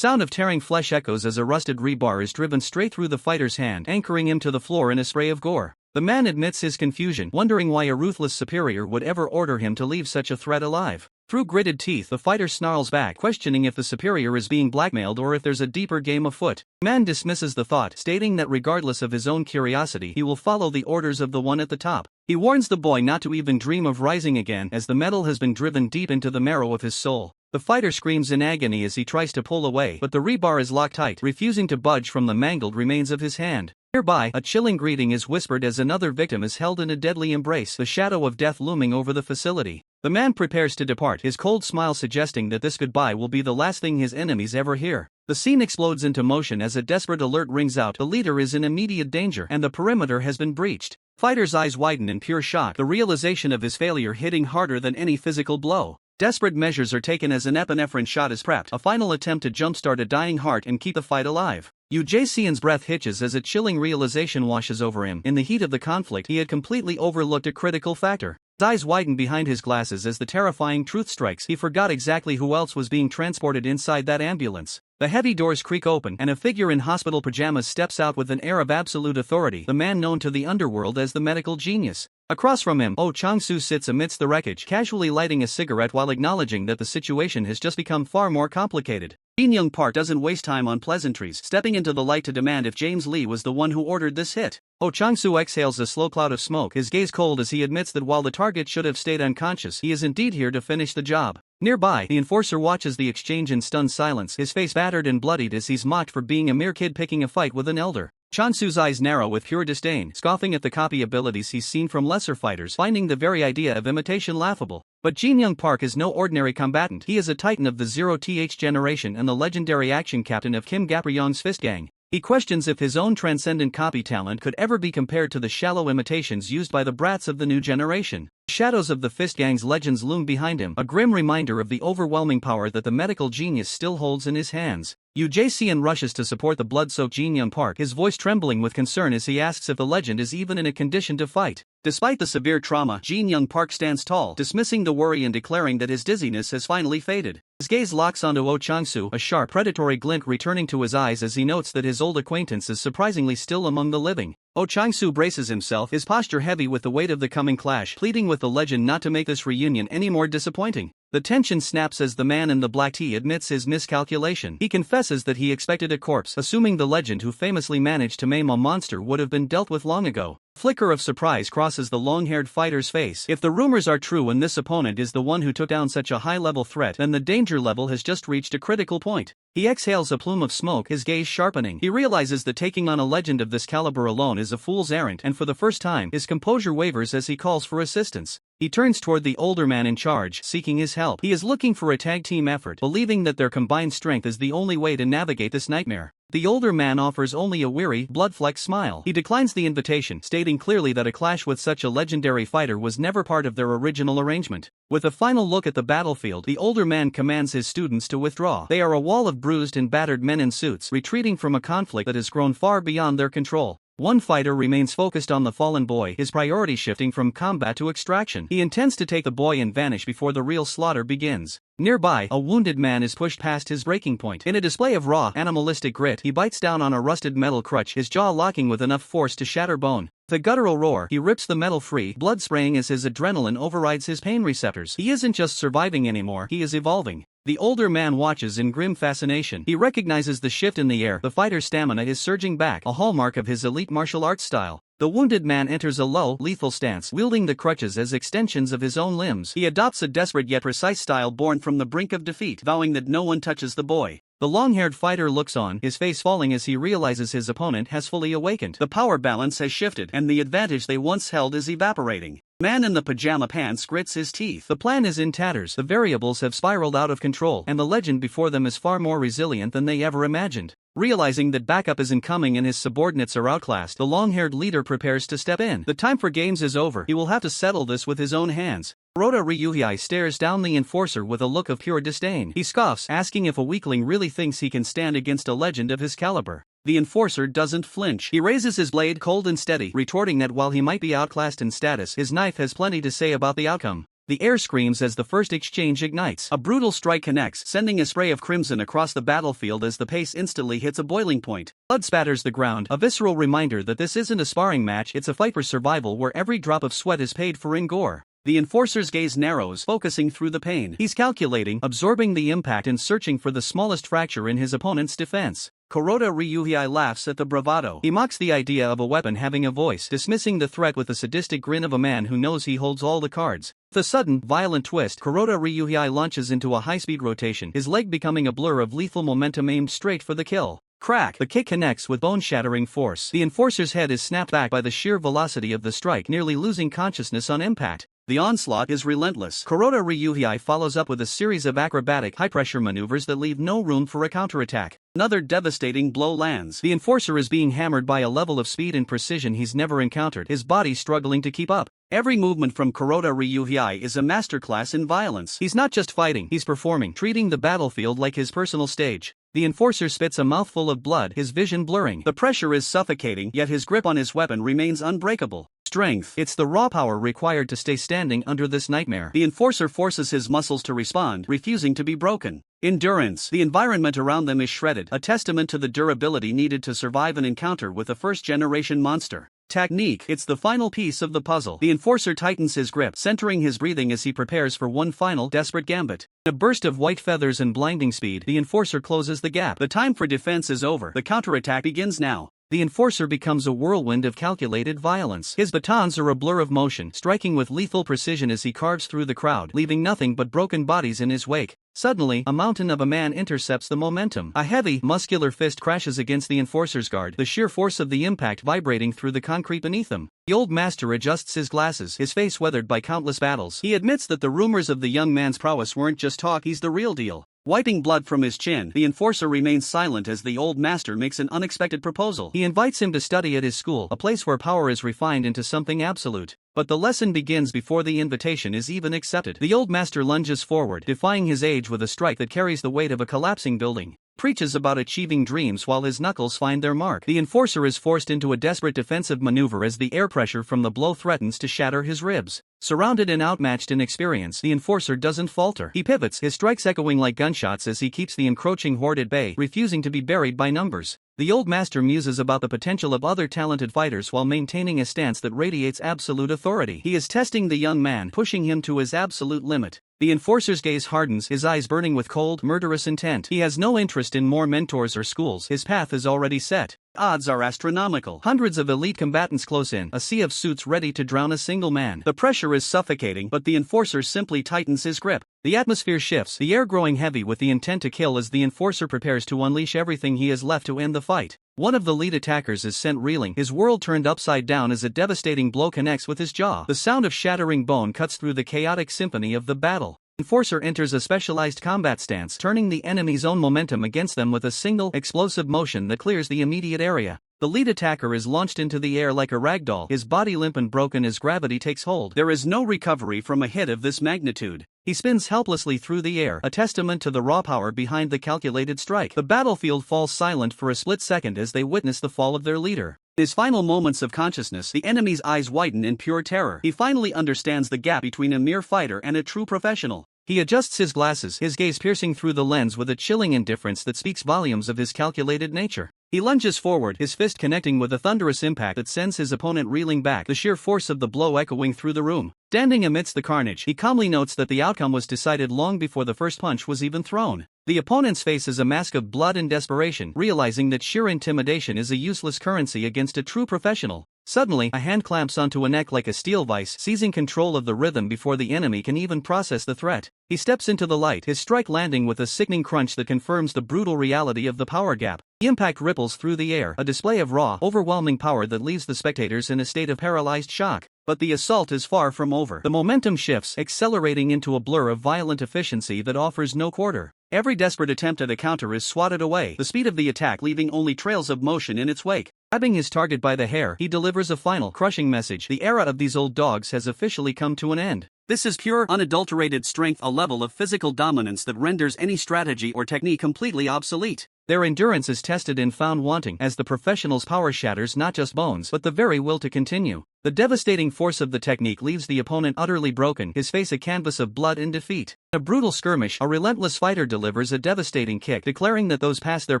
sound of tearing flesh echoes as a rusted rebar is driven straight through the fighter's hand, anchoring him to the floor in a spray of gore. The man admits his confusion, wondering why a ruthless superior would ever order him to leave such a threat alive. Through gritted teeth, the fighter snarls back, questioning if the superior is being blackmailed or if there's a deeper game afoot. The man dismisses the thought, stating that regardless of his own curiosity, he will follow the orders of the one at the top. He warns the boy not to even dream of rising again, as the metal has been driven deep into the marrow of his soul. The fighter screams in agony as he tries to pull away, but the rebar is locked tight, refusing to budge from the mangled remains of his hand. Nearby, a chilling greeting is whispered as another victim is held in a deadly embrace, the shadow of death looming over the facility. The man prepares to depart, his cold smile suggesting that this goodbye will be the last thing his enemies ever hear. The scene explodes into motion as a desperate alert rings out. The leader is in immediate danger, and the perimeter has been breached. Fighter's eyes widen in pure shock, the realization of his failure hitting harder than any physical blow. Desperate measures are taken as an epinephrine shot is prepped, a final attempt to jumpstart a dying heart and keep the fight alive. Ujasian's breath hitches as a chilling realization washes over him. In the heat of the conflict, he had completely overlooked a critical factor. His eyes widen behind his glasses as the terrifying truth strikes. He forgot exactly who else was being transported inside that ambulance. The heavy doors creak open, and a figure in hospital pajamas steps out with an air of absolute authority, the man known to the underworld as the medical genius. Across from him, Oh Chang-soo sits amidst the wreckage, casually lighting a cigarette while acknowledging that the situation has just become far more complicated. Jin Young Park doesn't waste time on pleasantries, stepping into the light to demand if James Lee was the one who ordered this hit. Oh Chang-soo exhales a slow cloud of smoke, his gaze cold as he admits that while the target should have stayed unconscious, he is indeed here to finish the job. Nearby, the enforcer watches the exchange in stunned silence, his face battered and bloodied as he's mocked for being a mere kid picking a fight with an elder. Chang-soo's eyes narrow with pure disdain, scoffing at the copy abilities he's seen from lesser fighters, finding the very idea of imitation laughable. But Jin Young Park is no ordinary combatant. He is a titan of the 0th generation and the legendary action captain of Kim Gapryong's Fist Gang. He questions if his own transcendent copy talent could ever be compared to the shallow imitations used by the brats of the new generation. The shadows of the Fist Gang's legends loom behind him, a grim reminder of the overwhelming power that the medical genius still holds in his hands. Yu Jae-seon rushes to support the blood-soaked Jin Young Park, his voice trembling with concern as he asks if the legend is even in a condition to fight. Despite the severe trauma, Jin Young Park stands tall, dismissing the worry and declaring that his dizziness has finally faded. His gaze locks onto Oh Chang-soo, a sharp, predatory glint returning to his eyes as he notes that his old acquaintance is surprisingly still among the living. Oh Chang-soo braces himself, his posture heavy with the weight of the coming clash, pleading with the legend not to make this reunion any more disappointing. The tension snaps as the man in the black tee admits his miscalculation. He confesses that he expected a corpse, assuming the legend who famously managed to maim a monster would have been dealt with long ago. Flicker of surprise crosses the long-haired fighter's face. If the rumors are true and this opponent is the one who took down such a high-level threat, then the danger level has just reached a critical point. He exhales a plume of smoke, his gaze sharpening. He realizes that taking on a legend of this caliber alone is a fool's errand, and for the first time, his composure wavers as he calls for assistance. He turns toward the older man in charge, seeking his help. He is looking for a tag team effort, believing that their combined strength is the only way to navigate this nightmare. The older man offers only a weary, blood-flecked smile. He declines the invitation, stating clearly that a clash with such a legendary fighter was never part of their original arrangement. With a final look at the battlefield, the older man commands his students to withdraw. They are a wall of bruised and battered men in suits, retreating from a conflict that has grown far beyond their control. One fighter remains focused on the fallen boy, his priority shifting from combat to extraction. He intends to take the boy and vanish before the real slaughter begins. Nearby, a wounded man is pushed past his breaking point. In a display of raw, animalistic grit, he bites down on a rusted metal crutch, his jaw locking with enough force to shatter bone. With a guttural roar, he rips the metal free, blood spraying as his adrenaline overrides his pain receptors. He isn't just surviving anymore, he is evolving. The older man watches in grim fascination. He recognizes the shift in the air. The fighter's stamina is surging back, a hallmark of his elite martial arts style. The wounded man enters a low, lethal stance, wielding the crutches as extensions of his own limbs. He adopts a desperate yet precise style born from the brink of defeat, vowing that no one touches the boy. The long-haired fighter looks on, his face falling as he realizes his opponent has fully awakened. The power balance has shifted, and the advantage they once held is evaporating. Man in the pajama pants grits his teeth. The plan is in tatters, the variables have spiraled out of control, and the legend before them is far more resilient than they ever imagined. Realizing that backup isn't coming and his subordinates are outclassed, the long-haired leader prepares to step in. The time for games is over. He will have to settle this with his own hands. Kuroda Ryuhei stares down the enforcer with a look of pure disdain. He scoffs, asking if a weakling really thinks he can stand against a legend of his caliber. The enforcer doesn't flinch. He raises his blade cold and steady, retorting that while he might be outclassed in status, his knife has plenty to say about the outcome. The air screams as the first exchange ignites. A brutal strike connects, sending a spray of crimson across the battlefield as the pace instantly hits a boiling point. Blood spatters the ground, a visceral reminder that this isn't a sparring match, it's a fight for survival where every drop of sweat is paid for in gore. The enforcer's gaze narrows, focusing through the pain. He's calculating, absorbing the impact and searching for the smallest fracture in his opponent's defense. Kuroda Ryuhei laughs at the bravado. He mocks the idea of a weapon having a voice, dismissing the threat with the sadistic grin of a man who knows he holds all the cards. With a sudden, violent twist, Kuroda Ryuhei launches into a high-speed rotation, his leg becoming a blur of lethal momentum aimed straight for the kill. Crack! The kick connects with bone-shattering force. The enforcer's head is snapped back by the sheer velocity of the strike, nearly losing consciousness on impact. The onslaught is relentless. Kuroda Ryuhei follows up with a series of acrobatic, high-pressure maneuvers that leave no room for a counterattack. Another devastating blow lands. The enforcer is being hammered by a level of speed and precision he's never encountered, his body struggling to keep up. Every movement from Kuroda Ryuhei is a masterclass in violence. He's not just fighting, he's performing, treating the battlefield like his personal stage. The enforcer spits a mouthful of blood, his vision blurring. The pressure is suffocating, yet his grip on his weapon remains unbreakable. Strength. It's the raw power required to stay standing under this nightmare. The enforcer forces his muscles to respond, refusing to be broken. Endurance. The environment around them is shredded, a testament to the durability needed to survive an encounter with a first-generation monster. Technique. It's the final piece of the puzzle. The enforcer tightens his grip, centering his breathing as he prepares for one final desperate gambit. In a burst of white feathers and blinding speed, the enforcer closes the gap. The time for defense is over. The counterattack begins now. The enforcer becomes a whirlwind of calculated violence. His batons are a blur of motion, striking with lethal precision as he carves through the crowd, leaving nothing but broken bodies in his wake. Suddenly, a mountain of a man intercepts the momentum. A heavy, muscular fist crashes against the enforcer's guard, the sheer force of the impact vibrating through the concrete beneath him. The old master adjusts his glasses, his face weathered by countless battles. He admits that the rumors of the young man's prowess weren't just talk, he's the real deal. Wiping blood from his chin, the enforcer remains silent as the old master makes an unexpected proposal. He invites him to study at his school, a place where power is refined into something absolute. But the lesson begins before the invitation is even accepted. The old master lunges forward, defying his age with a strike that carries the weight of a collapsing building. Preaches about achieving dreams while his knuckles find their mark. The enforcer is forced into a desperate defensive maneuver as the air pressure from the blow threatens to shatter his ribs. Surrounded and outmatched in experience, the enforcer doesn't falter. He pivots, his strikes echoing like gunshots as he keeps the encroaching horde at bay, refusing to be buried by numbers. The old master muses about the potential of other talented fighters while maintaining a stance that radiates absolute authority. He is testing the young man, pushing him to his absolute limit. The enforcer's gaze hardens, his eyes burning with cold, murderous intent. He has no interest in more mentors or schools, his path is already set. Odds are astronomical. Hundreds of elite combatants close in, a sea of suits ready to drown a single man. The pressure is suffocating, but the enforcer simply tightens his grip. The atmosphere shifts, the air growing heavy with the intent to kill as the enforcer prepares to unleash everything he has left to end the fight. One of the lead attackers is sent reeling, his world turned upside down as a devastating blow connects with his jaw. The sound of shattering bone cuts through the chaotic symphony of the battle. Enforcer enters a specialized combat stance, turning the enemy's own momentum against them with a single, explosive motion that clears the immediate area. The lead attacker is launched into the air like a ragdoll, his body limp and broken as gravity takes hold. There is no recovery from a hit of this magnitude. He spins helplessly through the air, a testament to the raw power behind the calculated strike. The battlefield falls silent for a split second as they witness the fall of their leader. In his final moments of consciousness, the enemy's eyes widen in pure terror. He finally understands the gap between a mere fighter and a true professional. He adjusts his glasses, his gaze piercing through the lens with a chilling indifference that speaks volumes of his calculated nature. He lunges forward, his fist connecting with a thunderous impact that sends his opponent reeling back, the sheer force of the blow echoing through the room. Standing amidst the carnage, he calmly notes that the outcome was decided long before the first punch was even thrown. The opponent's face is a mask of blood and desperation, realizing that sheer intimidation is a useless currency against a true professional. Suddenly, a hand clamps onto a neck like a steel vise, seizing control of the rhythm before the enemy can even process the threat. He steps into the light, his strike landing with a sickening crunch that confirms the brutal reality of the power gap. The impact ripples through the air, a display of raw, overwhelming power that leaves the spectators in a state of paralyzed shock. But the assault is far from over. The momentum shifts, accelerating into a blur of violent efficiency that offers no quarter. Every desperate attempt at a counter is swatted away, the speed of the attack leaving only trails of motion in its wake. Grabbing his target by the hair, he delivers a final, crushing message. The era of these old dogs has officially come to an end. This is pure, unadulterated strength, a level of physical dominance that renders any strategy or technique completely obsolete. Their endurance is tested and found wanting, as the professional's power shatters not just bones, but the very will to continue. The devastating force of the technique leaves the opponent utterly broken, his face a canvas of blood and defeat. In a brutal skirmish, a relentless fighter delivers a devastating kick, declaring that those past their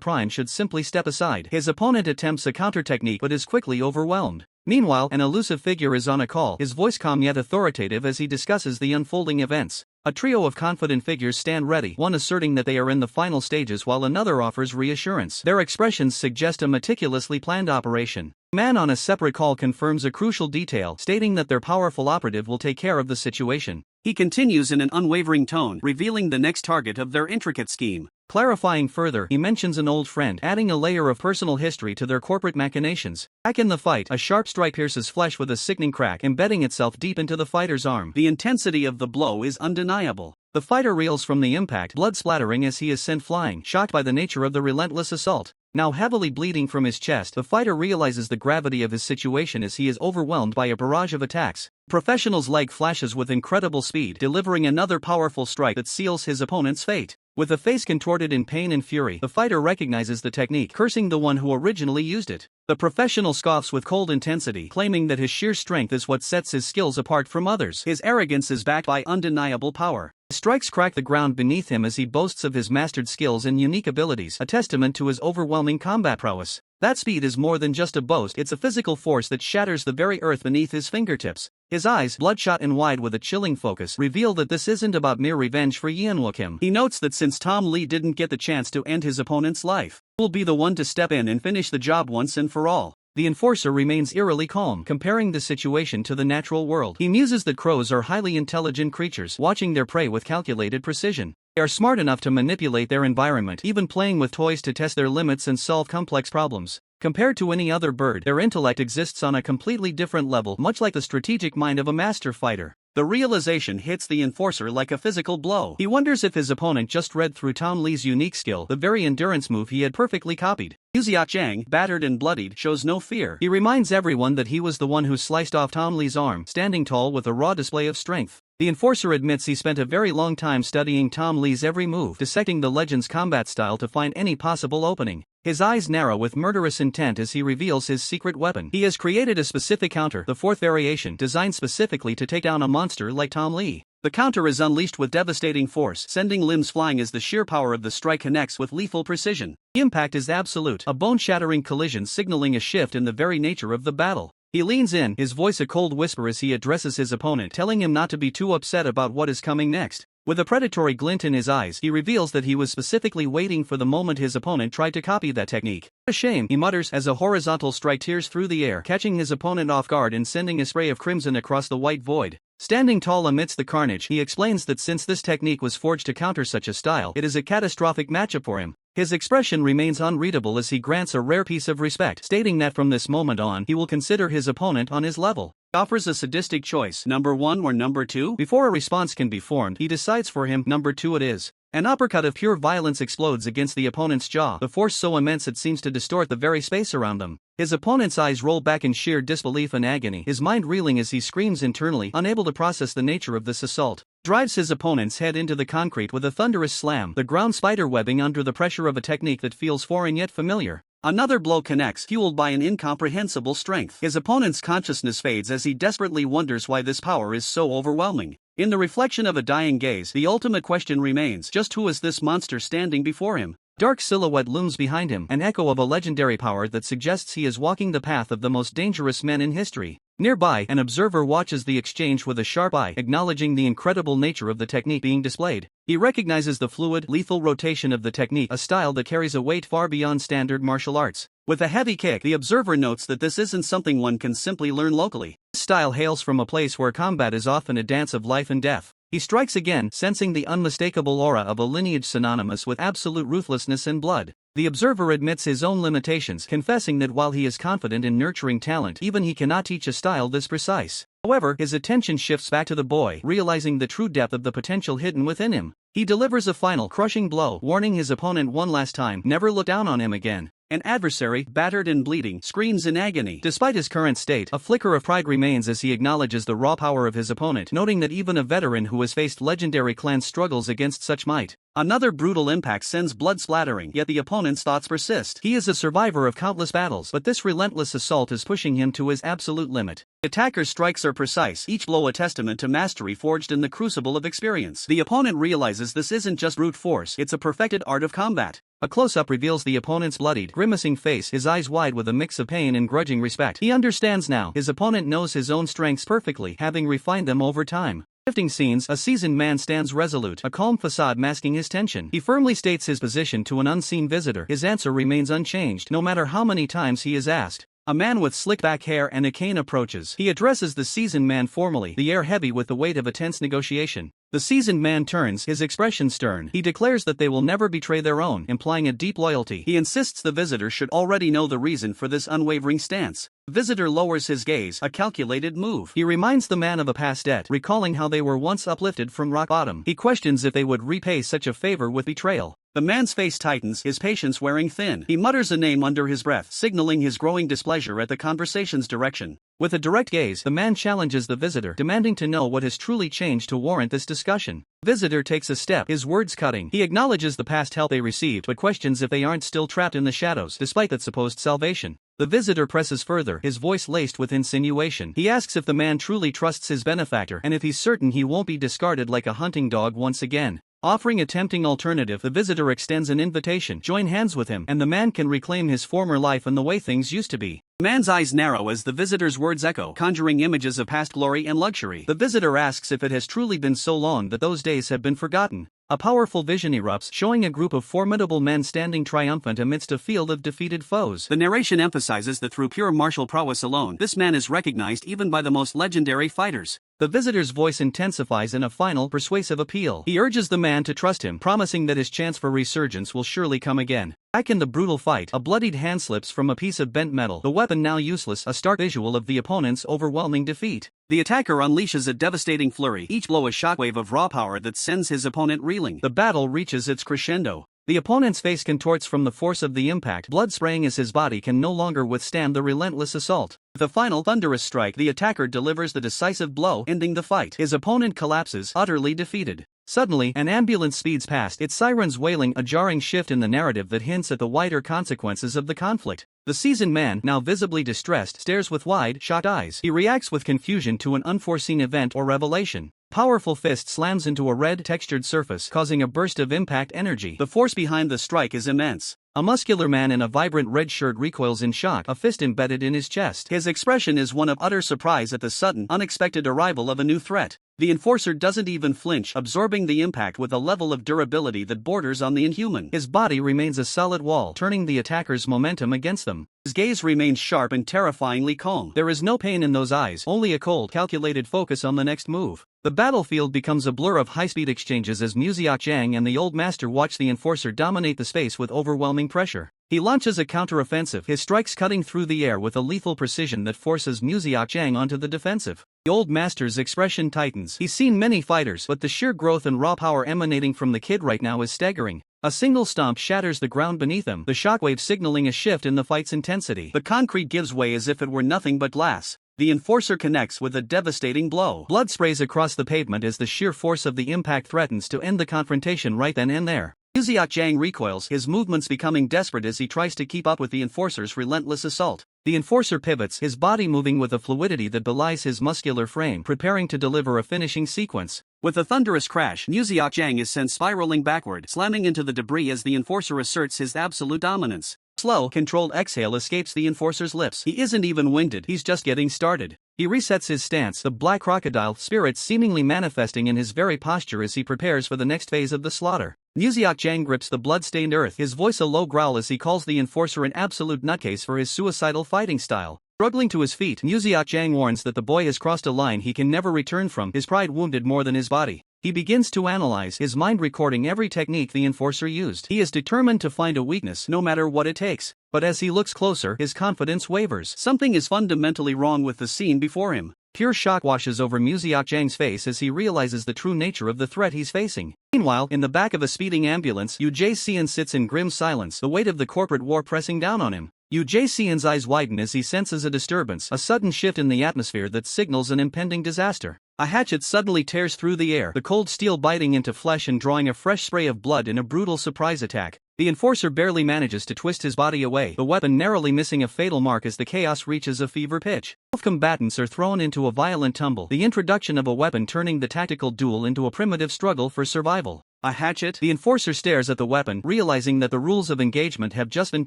prime should simply step aside. His opponent attempts a counter technique but is quickly overwhelmed. Meanwhile, an elusive figure is on a call, his voice calm yet authoritative as he discusses the unfolding events. A trio of confident figures stand ready, one asserting that they are in the final stages while another offers reassurance. Their expressions suggest a meticulously planned operation. A man on a separate call confirms a crucial detail, stating that their powerful operative will take care of the situation. He continues in an unwavering tone, revealing the next target of their intricate scheme. Clarifying further, he mentions an old friend, adding a layer of personal history to their corporate machinations. Back in the fight, a sharp strike pierces flesh with a sickening crack, embedding itself deep into the fighter's arm. The intensity of the blow is undeniable. The fighter reels from the impact, blood splattering as he is sent flying, shocked by the nature of the relentless assault. Now heavily bleeding from his chest, the fighter realizes the gravity of his situation as he is overwhelmed by a barrage of attacks. Professional's leg flashes with incredible speed, delivering another powerful strike that seals his opponent's fate. With a face contorted in pain and fury, the fighter recognizes the technique, cursing the one who originally used it. The professional scoffs with cold intensity, claiming that his sheer strength is what sets his skills apart from others. His arrogance is backed by undeniable power. Strikes crack the ground beneath him as he boasts of his mastered skills and unique abilities, a testament to his overwhelming combat prowess. That speed is more than just a boast, it's a physical force that shatters the very earth beneath his fingertips. His eyes, bloodshot and wide with a chilling focus, reveal that this isn't about mere revenge for Lookism. He notes that since Tom Lee didn't get the chance to end his opponent's life, he will be the one to step in and finish the job once and for all. The enforcer remains eerily calm, comparing the situation to the natural world. He muses that crows are highly intelligent creatures, watching their prey with calculated precision. They are smart enough to manipulate their environment, even playing with toys to test their limits and solve complex problems. Compared to any other bird, their intellect exists on a completely different level, much like the strategic mind of a master fighter. The realization hits the enforcer like a physical blow. He wonders if his opponent just read through Tom Lee's unique skill, the very endurance move he had perfectly copied. Zhang, battered and bloodied, shows no fear. He reminds everyone that he was the one who sliced off Tom Lee's arm, standing tall with a raw display of strength. The enforcer admits he spent a very long time studying Tom Lee's every move, dissecting the legend's combat style to find any possible opening. His eyes narrow with murderous intent as he reveals his secret weapon. He has created a specific counter, the fourth variation, designed specifically to take down a monster like Tom Lee. The counter is unleashed with devastating force, sending limbs flying as the sheer power of the strike connects with lethal precision. The impact is absolute, a bone-shattering collision signaling a shift in the very nature of the battle. He leans in, his voice a cold whisper as he addresses his opponent, telling him not to be too upset about what is coming next. With a predatory glint in his eyes, he reveals that he was specifically waiting for the moment his opponent tried to copy that technique. "A shame," he mutters as a horizontal strike tears through the air, catching his opponent off guard and sending a spray of crimson across the white void. Standing tall amidst the carnage, he explains that since this technique was forged to counter such a style, it is a catastrophic matchup for him. His expression remains unreadable as he grants a rare piece of respect, stating that from this moment on, he will consider his opponent on his level. He offers a sadistic choice, number 1 or number 2? Before a response can be formed, he decides for him, number 2 it is. An uppercut of pure violence explodes against the opponent's jaw, the force so immense it seems to distort the very space around them. His opponent's eyes roll back in sheer disbelief and agony, his mind reeling as he screams internally, unable to process the nature of this assault. Drives his opponent's head into the concrete with a thunderous slam, the ground spider-webbing under the pressure of a technique that feels foreign yet familiar. Another blow connects, fueled by an incomprehensible strength. His opponent's consciousness fades as he desperately wonders why this power is so overwhelming. In the reflection of a dying gaze, the ultimate question remains, just who is this monster standing before him? Dark silhouette looms behind him, an echo of a legendary power that suggests he is walking the path of the most dangerous men in history. Nearby, an observer watches the exchange with a sharp eye, acknowledging the incredible nature of the technique being displayed. He recognizes the fluid, lethal rotation of the technique, a style that carries a weight far beyond standard martial arts. With a heavy kick, the observer notes that this isn't something one can simply learn locally. This style hails from a place where combat is often a dance of life and death. He strikes again, sensing the unmistakable aura of a lineage synonymous with absolute ruthlessness and blood. The observer admits his own limitations, confessing that while he is confident in nurturing talent, even he cannot teach a style this precise. However, his attention shifts back to the boy, realizing the true depth of the potential hidden within him. He delivers a final, crushing blow, warning his opponent one last time, never look down on him again. An adversary, battered and bleeding, screams in agony. Despite his current state, a flicker of pride remains as he acknowledges the raw power of his opponent, noting that even a veteran who has faced legendary clans struggles against such might. Another brutal impact sends blood splattering, yet the opponent's thoughts persist. He is a survivor of countless battles, but this relentless assault is pushing him to his absolute limit. The attacker's strikes are precise, each blow a testament to mastery forged in the crucible of experience. The opponent realizes this isn't just brute force, it's a perfected art of combat. A close-up reveals the opponent's bloodied, grimacing face, his eyes wide with a mix of pain and grudging respect. He understands now, his opponent knows his own strengths perfectly, having refined them over time. Shifting scenes, a seasoned man stands resolute, a calm facade masking his tension. He firmly states his position to an unseen visitor. His answer remains unchanged, no matter how many times he is asked. A man with slick back hair and a cane approaches. He addresses the seasoned man formally, the air heavy with the weight of a tense negotiation. The seasoned man turns, his expression stern. He declares that they will never betray their own, implying a deep loyalty. He insists the visitor should already know the reason for this unwavering stance. The visitor lowers his gaze, a calculated move. He reminds the man of a past debt, recalling how they were once uplifted from rock bottom. He questions if they would repay such a favor with betrayal. The man's face tightens, his patience wearing thin. He mutters a name under his breath, signaling his growing displeasure at the conversation's direction. With a direct gaze, the man challenges the visitor, demanding to know what has truly changed to warrant this discussion. Visitor takes a step, his words cutting. He acknowledges the past help they received but questions if they aren't still trapped in the shadows, despite that supposed salvation. The visitor presses further, his voice laced with insinuation. He asks if the man truly trusts his benefactor and if he's certain he won't be discarded like a hunting dog once again. Offering a tempting alternative, the visitor extends an invitation. Join hands with him, and the man can reclaim his former life and the way things used to be. The man's eyes narrow as the visitor's words echo, conjuring images of past glory and luxury. The visitor asks if it has truly been so long that those days have been forgotten. A powerful vision erupts, showing a group of formidable men standing triumphant amidst a field of defeated foes. The narration emphasizes that through pure martial prowess alone, this man is recognized even by the most legendary fighters. The visitor's voice intensifies in a final, persuasive appeal. He urges the man to trust him, promising that his chance for resurgence will surely come again. Back in the brutal fight, a bloodied hand slips from a piece of bent metal, the weapon now useless, a stark visual of the opponent's overwhelming defeat. The attacker unleashes a devastating flurry, each blow a shockwave of raw power that sends his opponent reeling. The battle reaches its crescendo. The opponent's face contorts from the force of the impact, blood spraying as his body can no longer withstand the relentless assault. With a final thunderous strike, the attacker delivers the decisive blow, ending the fight. His opponent collapses, utterly defeated. Suddenly, an ambulance speeds past, its sirens wailing, a jarring shift in the narrative that hints at the wider consequences of the conflict. The seasoned man, now visibly distressed, stares with wide, shocked eyes. He reacts with confusion to an unforeseen event or revelation. Powerful fist slams into a red, textured surface, causing a burst of impact energy. The force behind the strike is immense. A muscular man in a vibrant red shirt recoils in shock, a fist embedded in his chest. His expression is one of utter surprise at the sudden, unexpected arrival of a new threat. The enforcer doesn't even flinch, absorbing the impact with a level of durability that borders on the inhuman. His body remains a solid wall, turning the attacker's momentum against them. His gaze remains sharp and terrifyingly calm. There is no pain in those eyes, only a cold, calculated focus on the next move. The battlefield becomes a blur of high-speed exchanges as Muziak Zhang and the old master watch the enforcer dominate the space with overwhelming pressure. He launches a counter-offensive, his strikes cutting through the air with a lethal precision that forces Muziak Zhang onto the defensive. The old master's expression tightens. He's seen many fighters, but the sheer growth and raw power emanating from the kid right now is staggering. A single stomp shatters the ground beneath him, the shockwave signaling a shift in the fight's intensity. The concrete gives way as if it were nothing but glass. The enforcer connects with a devastating blow. Blood sprays across the pavement as the sheer force of the impact threatens to end the confrontation right then and there. Muziak Zhang recoils, his movements becoming desperate as he tries to keep up with the enforcer's relentless assault. The enforcer pivots, his body moving with a fluidity that belies his muscular frame, preparing to deliver a finishing sequence. With a thunderous crash, Muziak Zhang is sent spiraling backward, slamming into the debris as the enforcer asserts his absolute dominance. Slow, controlled exhale escapes the enforcer's lips. He isn't even winded, he's just getting started. He resets his stance, the black crocodile spirit seemingly manifesting in his very posture as he prepares for the next phase of the slaughter. Muziak Zhang grips the blood-stained earth, his voice a low growl as he calls the enforcer an absolute nutcase for his suicidal fighting style. Struggling to his feet, Muziak Zhang warns that the boy has crossed a line he can never return from, his pride wounded more than his body. He begins to analyze, his mind recording every technique the enforcer used. He is determined to find a weakness, no matter what it takes. But as he looks closer, his confidence wavers. Something is fundamentally wrong with the scene before him. Pure shock washes over Muziak Zhang's face as he realizes the true nature of the threat he's facing. Meanwhile, in the back of a speeding ambulance, Yu Jae-seon sits in grim silence, the weight of the corporate war pressing down on him. Yu Jae-seon's eyes widen as he senses a disturbance, a sudden shift in the atmosphere that signals an impending disaster. A hatchet suddenly tears through the air, the cold steel biting into flesh and drawing a fresh spray of blood in a brutal surprise attack. The enforcer barely manages to twist his body away, the weapon narrowly missing a fatal mark as the chaos reaches a fever pitch. Both combatants are thrown into a violent tumble, the introduction of a weapon turning the tactical duel into a primitive struggle for survival. A hatchet? The enforcer stares at the weapon, realizing that the rules of engagement have just been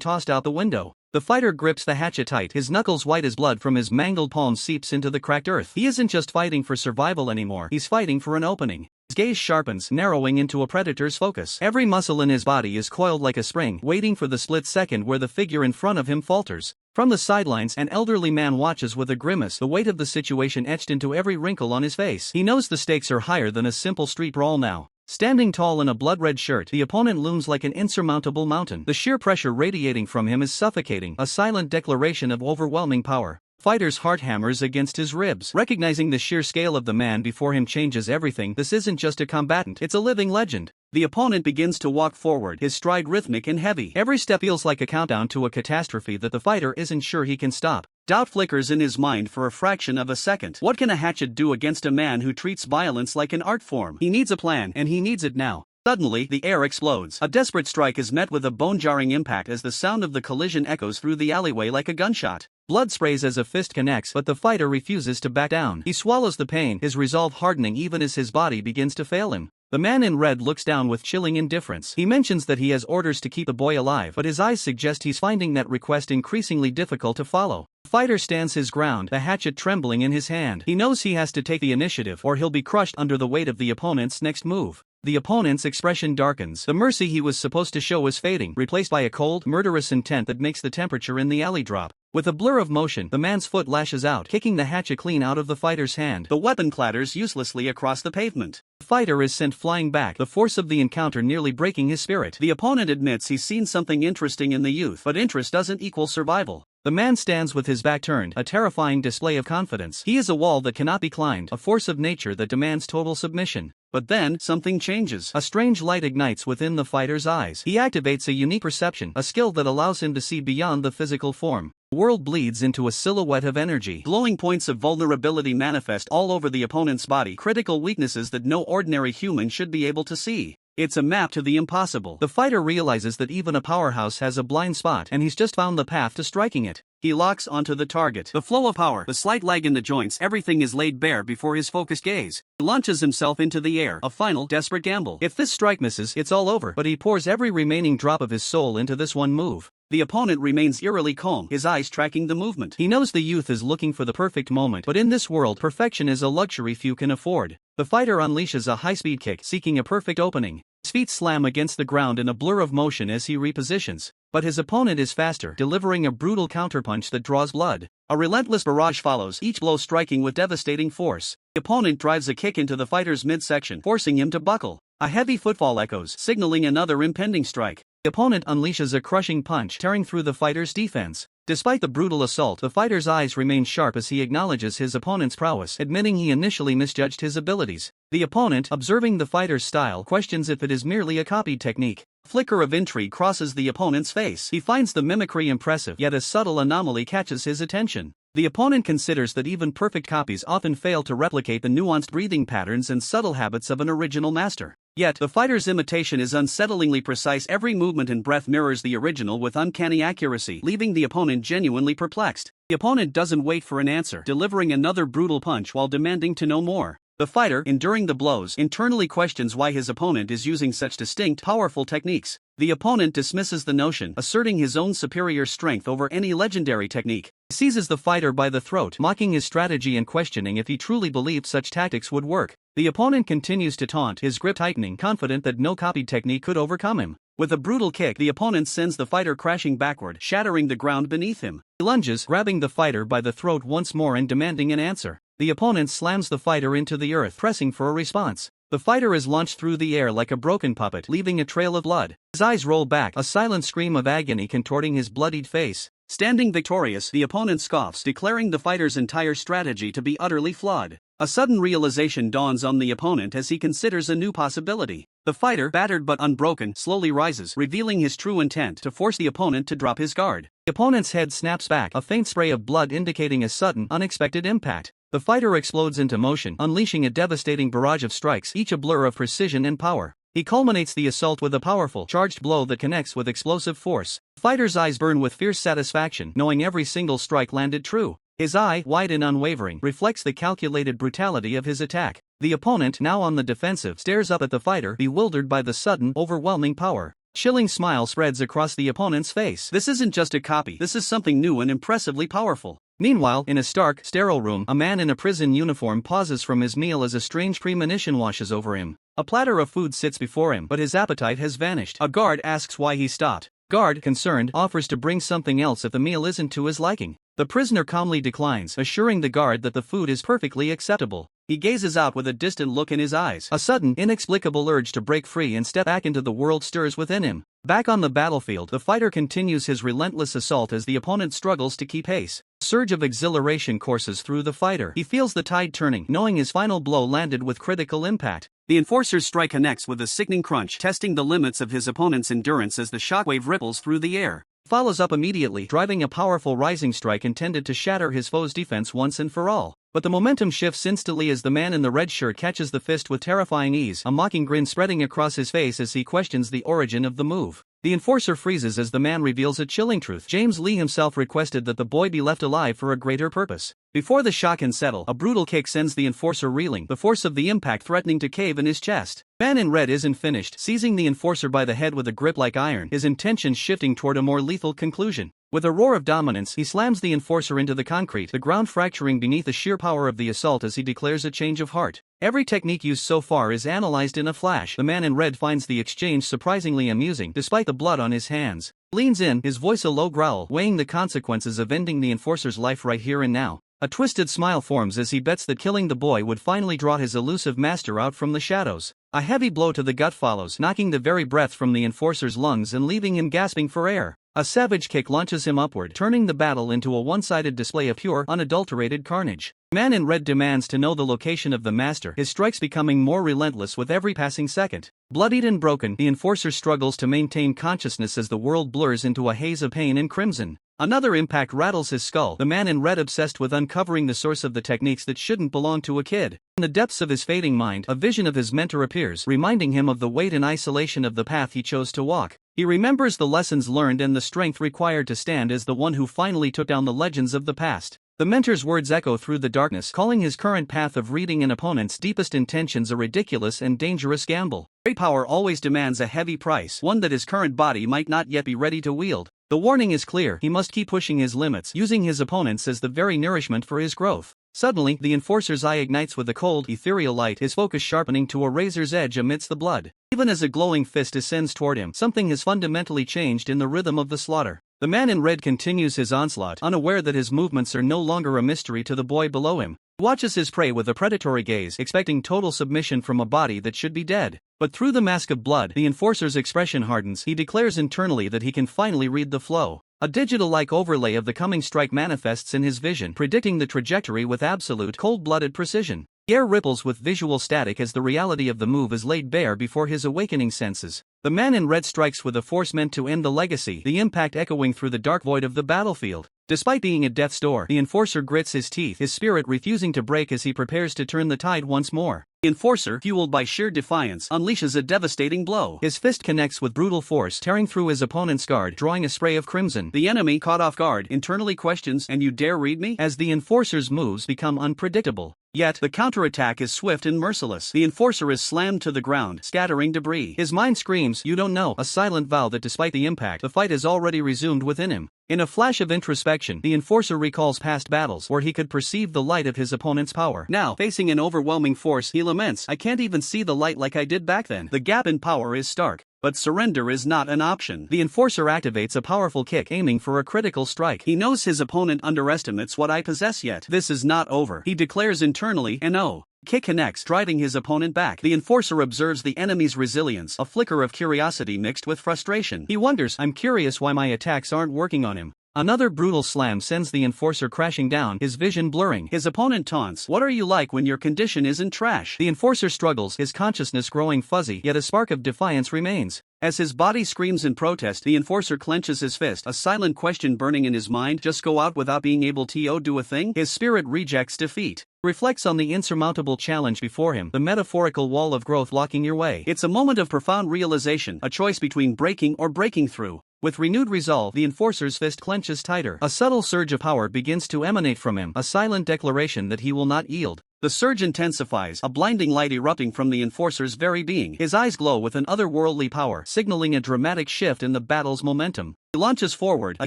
tossed out the window. The fighter grips the hatchet tight, his knuckles white as blood from his mangled palm seeps into the cracked earth. He isn't just fighting for survival anymore, he's fighting for an opening. His gaze sharpens, narrowing into a predator's focus. Every muscle in his body is coiled like a spring, waiting for the split second where the figure in front of him falters. From the sidelines, an elderly man watches with a grimace, the weight of the situation etched into every wrinkle on his face. He knows the stakes are higher than a simple street brawl now. Standing tall in a blood-red shirt, the opponent looms like an insurmountable mountain. The sheer pressure radiating from him is suffocating, a silent declaration of overwhelming power. Fighter's heart hammers against his ribs. Recognizing the sheer scale of the man before him changes everything. This isn't just a combatant, it's a living legend. The opponent begins to walk forward, his stride rhythmic and heavy. Every step feels like a countdown to a catastrophe that the fighter isn't sure he can stop. Doubt flickers in his mind for a fraction of a second. What can a hatchet do against a man who treats violence like an art form? He needs a plan, and he needs it now. Suddenly, the air explodes. A desperate strike is met with a bone-jarring impact as the sound of the collision echoes through the alleyway like a gunshot. Blood sprays as a fist connects, but the fighter refuses to back down. He swallows the pain, his resolve hardening even as his body begins to fail him. The man in red looks down with chilling indifference. He mentions that he has orders to keep the boy alive, but his eyes suggest he's finding that request increasingly difficult to follow. The fighter stands his ground, the hatchet trembling in his hand. He knows he has to take the initiative, or he'll be crushed under the weight of the opponent's next move. The opponent's expression darkens. The mercy he was supposed to show is fading, replaced by a cold, murderous intent that makes the temperature in the alley drop. With a blur of motion, the man's foot lashes out, kicking the hatchet clean out of the fighter's hand. The weapon clatters uselessly across the pavement. The fighter is sent flying back, the force of the encounter nearly breaking his spirit. The opponent admits he's seen something interesting in the youth, but interest doesn't equal survival. The man stands with his back turned, a terrifying display of confidence. He is a wall that cannot be climbed, a force of nature that demands total submission. But then, something changes. A strange light ignites within the fighter's eyes. He activates a unique perception, a skill that allows him to see beyond the physical form. The world bleeds into a silhouette of energy. Glowing points of vulnerability manifest all over the opponent's body, critical weaknesses that no ordinary human should be able to see. It's a map to the impossible. The fighter realizes that even a powerhouse has a blind spot, and he's just found the path to striking it. He locks onto the target. The flow of power, the slight lag in the joints, everything is laid bare before his focused gaze. He launches himself into the air, a final, desperate gamble. If this strike misses, it's all over, but he pours every remaining drop of his soul into this one move. The opponent remains eerily calm, his eyes tracking the movement. He knows the youth is looking for the perfect moment, but in this world, perfection is a luxury few can afford. The fighter unleashes a high-speed kick, seeking a perfect opening. His feet slam against the ground in a blur of motion as he repositions. But his opponent is faster, delivering a brutal counterpunch that draws blood. A relentless barrage follows, each blow striking with devastating force. The opponent drives a kick into the fighter's midsection, forcing him to buckle. A heavy footfall echoes, signaling another impending strike. The opponent unleashes a crushing punch, tearing through the fighter's defense. Despite the brutal assault, the fighter's eyes remain sharp as he acknowledges his opponent's prowess, admitting he initially misjudged his abilities. The opponent, observing the fighter's style, questions if it is merely a copied technique. A flicker of intrigue crosses the opponent's face. He finds the mimicry impressive, yet a subtle anomaly catches his attention. The opponent considers that even perfect copies often fail to replicate the nuanced breathing patterns and subtle habits of an original master. Yet, the fighter's imitation is unsettlingly precise. Every movement and breath mirrors the original with uncanny accuracy, leaving the opponent genuinely perplexed. The opponent doesn't wait for an answer, delivering another brutal punch while demanding to know more. The fighter, enduring the blows, internally questions why his opponent is using such distinct, powerful techniques. The opponent dismisses the notion, asserting his own superior strength over any legendary technique. He seizes the fighter by the throat, mocking his strategy and questioning if he truly believed such tactics would work. The opponent continues to taunt, his grip tightening, confident that no copied technique could overcome him. With a brutal kick, the opponent sends the fighter crashing backward, shattering the ground beneath him. He lunges, grabbing the fighter by the throat once more and demanding an answer. The opponent slams the fighter into the earth, pressing for a response. The fighter is launched through the air like a broken puppet, leaving a trail of blood. His eyes roll back, a silent scream of agony contorting his bloodied face. Standing victorious, the opponent scoffs, declaring the fighter's entire strategy to be utterly flawed. A sudden realization dawns on the opponent as he considers a new possibility. The fighter, battered but unbroken, slowly rises, revealing his true intent to force the opponent to drop his guard. The opponent's head snaps back, a faint spray of blood indicating a sudden, unexpected impact. The fighter explodes into motion, unleashing a devastating barrage of strikes, each a blur of precision and power. He culminates the assault with a powerful, charged blow that connects with explosive force. The fighter's eyes burn with fierce satisfaction, knowing every single strike landed true. His eye, wide and unwavering, reflects the calculated brutality of his attack. The opponent, now on the defensive, stares up at the fighter, bewildered by the sudden, overwhelming power. Chilling smile spreads across the opponent's face. This isn't just a copy, this is something new and impressively powerful. Meanwhile, in a stark, sterile room, a man in a prison uniform pauses from his meal as a strange premonition washes over him. A platter of food sits before him, but his appetite has vanished. A guard asks why he stopped. Guard, concerned, offers to bring something else if the meal isn't to his liking. The prisoner calmly declines, assuring the guard that the food is perfectly acceptable. He gazes out with a distant look in his eyes. A sudden, inexplicable urge to break free and step back into the world stirs within him. Back on the battlefield, the fighter continues his relentless assault as the opponent struggles to keep pace. A surge of exhilaration courses through the fighter. He feels the tide turning, knowing his final blow landed with critical impact. The enforcer's strike connects with a sickening crunch, testing the limits of his opponent's endurance as the shockwave ripples through the air. Follows up immediately, driving a powerful rising strike intended to shatter his foe's defense once and for all. But the momentum shifts instantly as the man in the red shirt catches the fist with terrifying ease, a mocking grin spreading across his face as he questions the origin of the move. The enforcer freezes as the man reveals a chilling truth. James Lee himself requested that the boy be left alive for a greater purpose. Before the shock can settle, a brutal kick sends the enforcer reeling, the force of the impact threatening to cave in his chest. Man in red isn't finished, seizing the enforcer by the head with a grip like iron, his intentions shifting toward a more lethal conclusion. With a roar of dominance, he slams the enforcer into the concrete, the ground fracturing beneath the sheer power of the assault as he declares a change of heart. Every technique used so far is analyzed in a flash. The man in red finds the exchange surprisingly amusing, despite the blood on his hands. Leans in, his voice a low growl, weighing the consequences of ending the enforcer's life right here and now. A twisted smile forms as he bets that killing the boy would finally draw his elusive master out from the shadows. A heavy blow to the gut follows, knocking the very breath from the enforcer's lungs and leaving him gasping for air. A savage kick launches him upward, turning the battle into a one-sided display of pure, unadulterated carnage. Man in red demands to know the location of the master, his strikes becoming more relentless with every passing second. Bloodied and broken, the enforcer struggles to maintain consciousness as the world blurs into a haze of pain and crimson. Another impact rattles his skull, the man in red obsessed with uncovering the source of the techniques that shouldn't belong to a kid. In the depths of his fading mind, a vision of his mentor appears, reminding him of the weight and isolation of the path he chose to walk. He remembers the lessons learned and the strength required to stand as the one who finally took down the legends of the past. The mentor's words echo through the darkness, calling his current path of reading an opponent's deepest intentions a ridiculous and dangerous gamble. Great power always demands a heavy price, one that his current body might not yet be ready to wield. The warning is clear, he must keep pushing his limits, using his opponents as the very nourishment for his growth. Suddenly, the enforcer's eye ignites with a cold, ethereal light, his focus sharpening to a razor's edge amidst the blood. Even as a glowing fist ascends toward him, something has fundamentally changed in the rhythm of the slaughter. The man in red continues his onslaught, unaware that his movements are no longer a mystery to the boy below him. He watches his prey with a predatory gaze, expecting total submission from a body that should be dead. But through the mask of blood, the enforcer's expression hardens. He declares internally that he can finally read the flow. A digital-like overlay of the coming strike manifests in his vision, predicting the trajectory with absolute, cold-blooded precision. The air ripples with visual static as the reality of the move is laid bare before his awakening senses. The man in red strikes with a force meant to end the legacy, the impact echoing through the dark void of the battlefield. Despite being at death's door, the enforcer grits his teeth, his spirit refusing to break as he prepares to turn the tide once more. The enforcer, fueled by sheer defiance, unleashes a devastating blow. His fist connects with brutal force, tearing through his opponent's guard, drawing a spray of crimson. The enemy, caught off guard, internally questions, "And you dare read me?" as the enforcer's moves become unpredictable. Yet, the counterattack is swift and merciless. The enforcer is slammed to the ground, scattering debris. His mind screams, "You don't know," a silent vow that despite the impact, the fight has already resumed within him. In a flash of introspection, the enforcer recalls past battles where he could perceive the light of his opponent's power. Now, facing an overwhelming force, he laments, "I can't even see the light like I did back then." The gap in power is stark. But surrender is not an option. The enforcer activates a powerful kick, aiming for a critical strike. He knows his opponent underestimates what I possess yet. This is not over, he declares internally, and kick connects, driving his opponent back. The enforcer observes the enemy's resilience, a flicker of curiosity mixed with frustration. He wonders, "I'm curious why my attacks aren't working on him." Another brutal slam sends the enforcer crashing down, his vision blurring. His opponent taunts, "What are you like when your condition isn't trash?" The enforcer struggles, his consciousness growing fuzzy, yet a spark of defiance remains. As his body screams in protest, the enforcer clenches his fist, a silent question burning in his mind, "Just go out without being able to do a thing?" His spirit rejects defeat. Reflects on the insurmountable challenge before him, the metaphorical wall of growth blocking your way. It's a moment of profound realization, a choice between breaking or breaking through. With renewed resolve, the enforcer's fist clenches tighter. A subtle surge of power begins to emanate from him, a silent declaration that he will not yield. The surge intensifies, a blinding light erupting from the enforcer's very being. His eyes glow with an otherworldly power, signaling a dramatic shift in the battle's momentum. He launches forward, a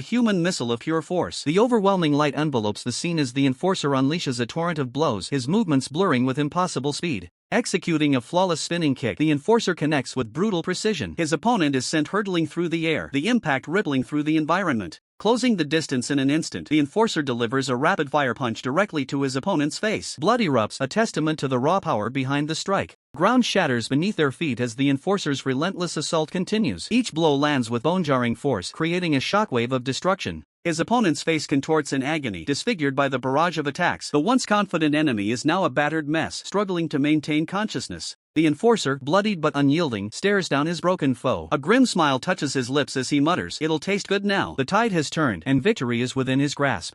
human missile of pure force. The overwhelming light envelopes the scene as the enforcer unleashes a torrent of blows, his movements blurring with impossible speed. Executing a flawless spinning kick, the enforcer connects with brutal precision. His opponent is sent hurtling through the air, the impact rippling through the environment. Closing the distance in an instant, the enforcer delivers a rapid-fire punch directly to his opponent's face. Blood erupts, a testament to the raw power behind the strike. Ground shatters beneath their feet as the enforcer's relentless assault continues. Each blow lands with bone-jarring force, creating a shockwave of destruction. His opponent's face contorts in agony, disfigured by the barrage of attacks. The once confident enemy is now a battered mess, struggling to maintain consciousness. The enforcer, bloodied but unyielding, stares down his broken foe. A grim smile touches his lips as he mutters, "It'll taste good now." The tide has turned, and victory is within his grasp.